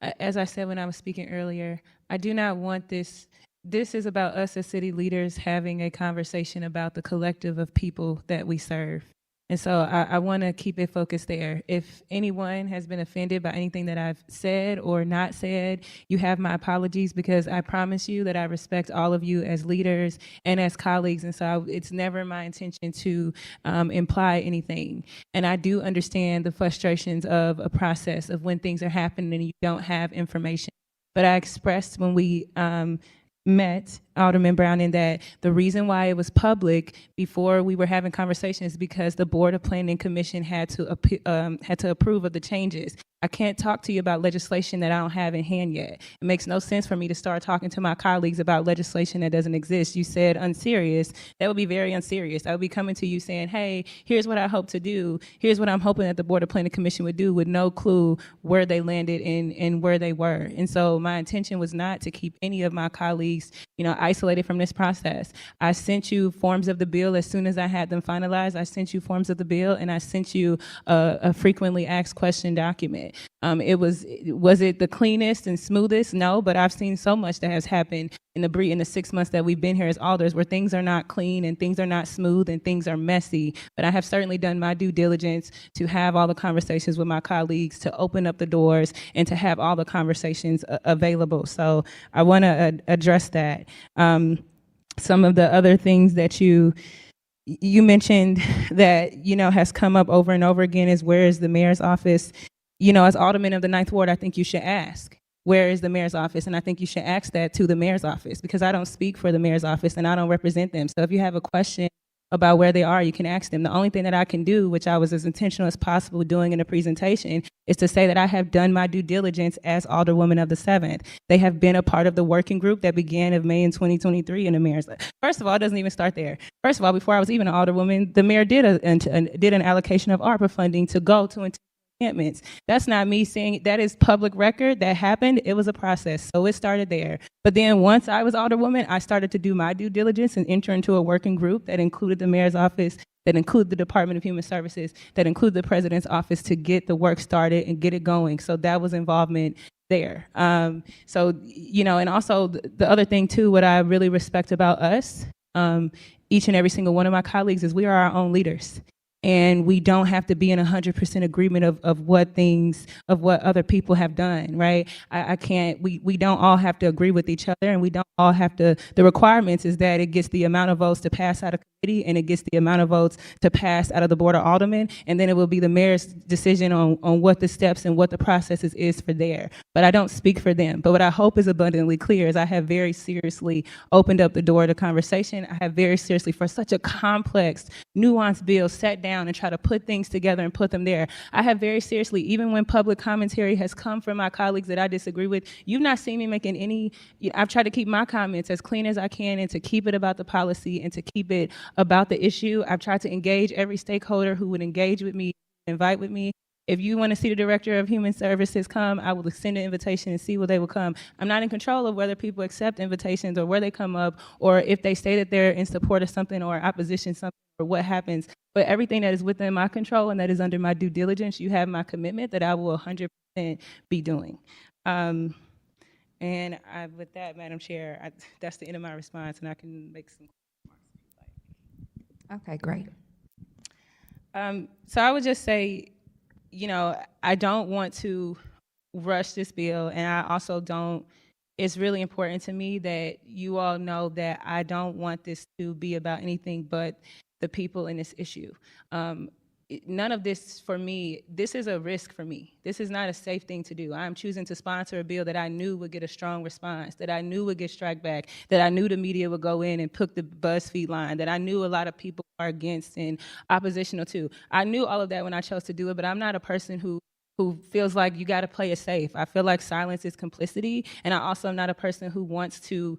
as I said when I was speaking earlier, I do not want this. This is about us as city leaders having a conversation about the collective of people that we serve. And so I want to keep it focused there. If anyone has been offended by anything that I've said or not said, you have my apologies, because I promise you that I respect all of you as leaders and as colleagues. And so it's never my intention to imply anything. And I do understand the frustrations of a process of when things are happening and you don't have information. But I expressed when we met Alderman Browning that the reason why it was public before we were having conversations is because the Board of Planning and Commission had to approve of the changes. I can't talk to you about legislation that I don't have in hand yet. It makes no sense for me to start talking to my colleagues about legislation that doesn't exist. You said unserious. That would be very unserious. I would be coming to you saying, hey, here's what I hope to do. Here's what I'm hoping that the Board of Planning and Commission would do, with no clue where they landed and where they were. And so my intention was not to keep any of my colleagues, isolated from this process. I sent you forms of the bill as soon as I had them finalized. I sent you forms of the bill, and I sent you a frequently asked question document. Was it the cleanest and smoothest? No, but I've seen so much that has happened in the 6 months that we've been here as alders, where things are not clean and things are not smooth and things are messy. But I have certainly done my due diligence to have all the conversations with my colleagues, to open up the doors, and to have all the conversations available. So I want to address that. Some of the other things that you mentioned that has come up over and over again is, where is the mayor's office? As alderman of the 9th Ward, I think you should ask, where is the mayor's office? And I think you should ask that to the mayor's office, because I don't speak for the mayor's office and I don't represent them. So if you have a question about where they are, you can ask them. The only thing that I can do, which I was as intentional as possible doing in the presentation, is to say that I have done my due diligence as Alderwoman of the 7th. They have been a part of the working group that began in May in 2023 in the mayor's. First of all, it doesn't even start there. First of all, before I was even an Alderwoman, the mayor did an allocation of ARPA funding to go to encampments. That's not me saying, that is public record. That happened. It was a process. So it started there. But then once I was Alderwoman, I started to do my due diligence and enter into a working group that included the mayor's office, that included the Department of Human Services, that included the president's office, to get the work started and get it going. So that was involvement there. And also the other thing too, what I really respect about us, each and every single one of my colleagues, is we are our own leaders. And we don't have to be in 100% agreement of what other people have done, right? We don't all have to agree with each other, and we don't all have to, the requirements is that it gets the amount of votes to pass out of committee, and it gets the amount of votes to pass out of the Board of Aldermen, and then it will be the mayor's decision on what the steps and what the process is for there. But I don't speak for them. But what I hope is abundantly clear is I have very seriously opened up the door to conversation. I have very seriously, for such a complex, nuanced bill, sat down and try to put things together and put them there. I have very seriously, even when public commentary has come from my colleagues that I disagree with, you've not seen me making any, I've tried to keep my comments as clean as I can, and to keep it about the policy and to keep it about the issue. I've tried to engage every stakeholder who would engage with me, invite with me. If you want to see the Director of Human Services come, I will send an invitation and see where they will come. I'm not in control of whether people accept invitations or where they come up, or if they say that they're in support of something or opposition to something, or what happens. But everything that is within my control and that is under my due diligence, you have my commitment that I will 100% be doing. And with that, Madam Chair, that's the end of my response, and I can make some Okay, great. So I would just say, you know, I don't want to rush this bill, and I also don't. It's really important to me that you all know that I don't want this to be about anything but the people in this issue. None of this for me, this is a risk for me. This is not a safe thing to do. I'm choosing to sponsor a bill that I knew would get a strong response, that I knew would get strike back, that I knew the media would go in and pick the BuzzFeed line, that I knew a lot of people are against and oppositional to. I knew all of that when I chose to do it, but I'm not a person who feels like you got to play it safe. I feel like silence is complicity, and I also am not a person who wants to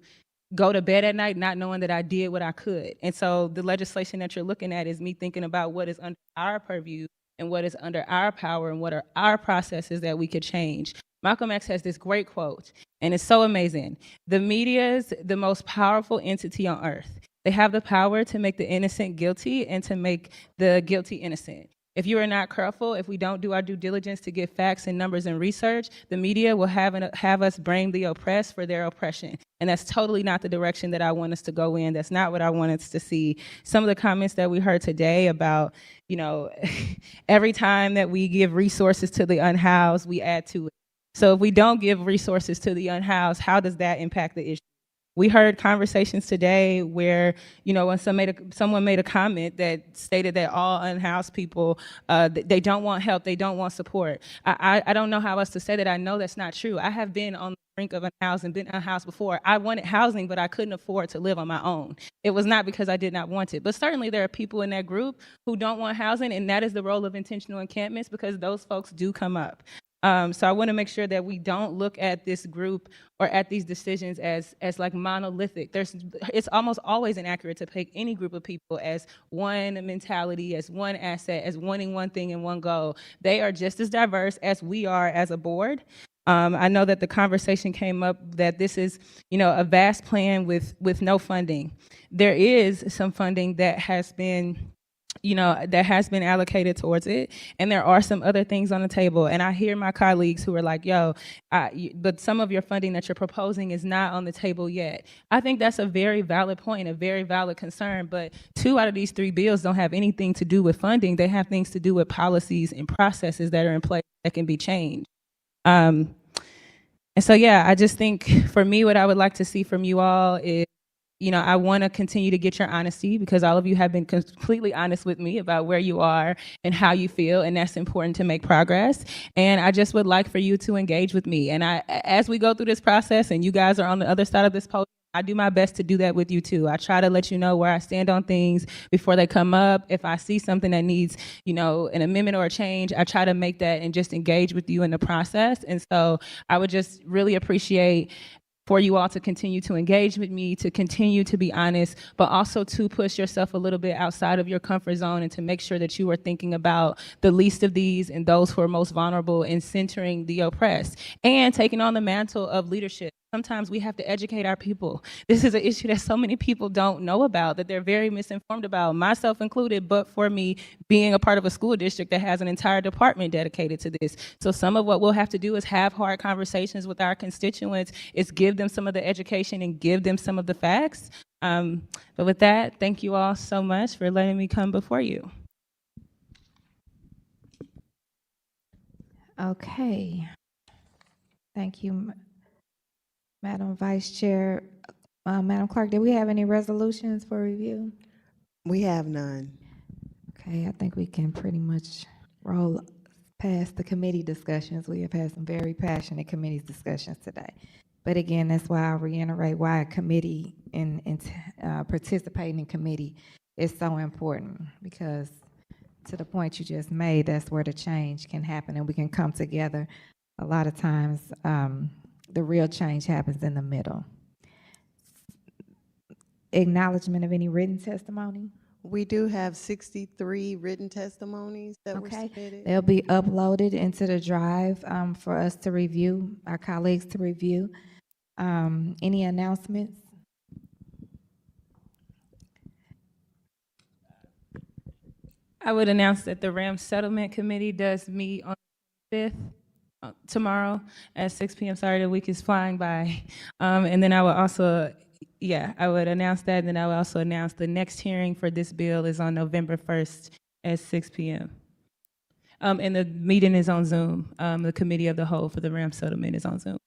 go to bed at night not knowing that I did what I could. And so the legislation that you're looking at is me thinking about what is under our purview and what is under our power and what are our processes that we could change. Malcolm X has this great quote, and it's so amazing. The media is the most powerful entity on earth. They have the power to make the innocent guilty and to make the guilty innocent. If you are not careful, if we don't do our due diligence to get facts and numbers and research, the media will have us blame the oppressed for their oppression. And that's totally not the direction that I want us to go in. That's not what I want us to see. Some of the comments that we heard today about, you know, every time that we give resources to the unhoused, we add to it. So if we don't give resources to the unhoused, how does that impact the issue? We heard conversations today where, you know, when someone made a comment that stated that all unhoused people, they don't want help, they don't want support. I don't know how else to say that. I know that's not true. I have been on the brink of unhousing, been unhoused before. I wanted housing, but I couldn't afford to live on my own. It was not because I did not want it. But certainly there are people in that group who don't want housing, and that is the role of intentional encampments, because those folks do come up. So I want to make sure that we don't look at this group or at these decisions as like monolithic. It's almost always inaccurate to pick any group of people as one mentality, as one asset, as wanting one thing and one goal. They are just as diverse as we are as a board. I know that the conversation came up that this is, you know, a vast plan with no funding. There is some funding that has been allocated towards it. And there are some other things on the table. And I hear my colleagues who are like, but some of your funding that you're proposing is not on the table yet. I think that's a very valid point, a very valid concern. But 2 out of these 3 bills don't have anything to do with funding. They have things to do with policies and processes that are in place that can be changed. And so, I just think for me, what I would like to see from you all is, you know, I want to continue to get your honesty, because all of you have been completely honest with me about where you are and how you feel, and that's important to make progress. And I just would like for you to engage with me. And as we go through this process and you guys are on the other side of this podium, I do my best to do that with you too. I try to let you know where I stand on things before they come up. If I see something that needs, you know, an amendment or a change, I try to make that and just engage with you in the process. And so I would just really appreciate for you all to continue to engage with me, to continue to be honest, but also to push yourself a little bit outside of your comfort zone and to make sure that you are thinking about the least of these and those who are most vulnerable, and centering the oppressed and taking on the mantle of leadership. Sometimes we have to educate our people. This is an issue that so many people don't know about, that they're very misinformed about, myself included, but for me being a part of a school district that has an entire department dedicated to this. So some of what we'll have to do is have hard conversations with our constituents, is give them some of the education and give them some of the facts. But with that, thank you all so much for letting me come before you. Okay. Thank you, Madam Vice Chair. Madam Clerk, do we have any resolutions for review? We have none. Okay, I think we can pretty much roll past the committee discussions. We have had some very passionate committee discussions today. But again, that's why I reiterate why a committee and participating in committee is so important, because to the point you just made, that's where the change can happen and we can come together. A lot of times, the real change happens in the middle. Acknowledgement of any written testimony? We do have 63 written testimonies that were submitted. They'll be uploaded into the drive for us to review, our colleagues to review. Any announcements? I would announce that the RAM Settlement Committee does meet on the 5th, tomorrow at 6 p.m. Sorry, the week is flying by. And then I would also, I would announce that, and then I would also announce the next hearing for this bill is on November 1st at 6 p.m. And the meeting is on Zoom. The committee of the whole for the ramp settlement is on Zoom.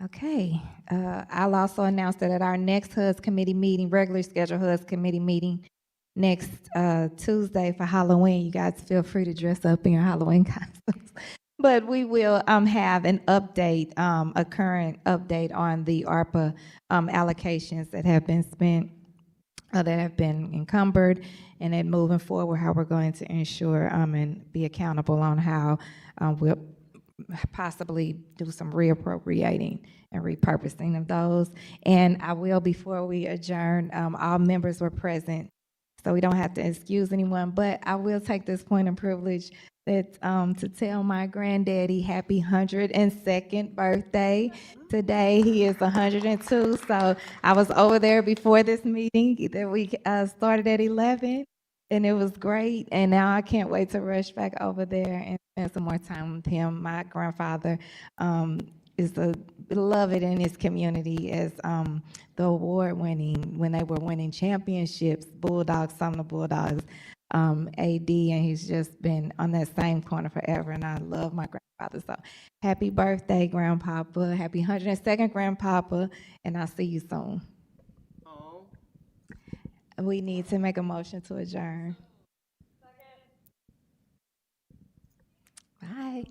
Okay, I'll also announce that at our next HUD's committee meeting, regularly scheduled HUD's committee meeting next Tuesday for Halloween, you guys feel free to dress up in your Halloween costumes. But we will have an update, a current update on the ARPA allocations that have been spent, that have been encumbered, and then moving forward, how we're going to ensure and be accountable on how we'll possibly do some reappropriating and repurposing of those. And I will, before we adjourn, all members were present, so we don't have to excuse anyone, but I will take this point of privilege that to tell my granddaddy happy 102nd birthday. Today he is 102, so I was over there before this meeting that we started at 11, and it was great, and now I can't wait to rush back over there and spend some more time with him. My grandfather is beloved in his community as the award-winning, when they were winning championships, Bulldogs, Sumner Bulldogs, AD, and he's just been on that same corner forever, and I love my grandfather. So happy birthday, Grandpapa. Happy 102nd, Grandpapa, and I'll see you soon. We need to make a motion to adjourn. Bye.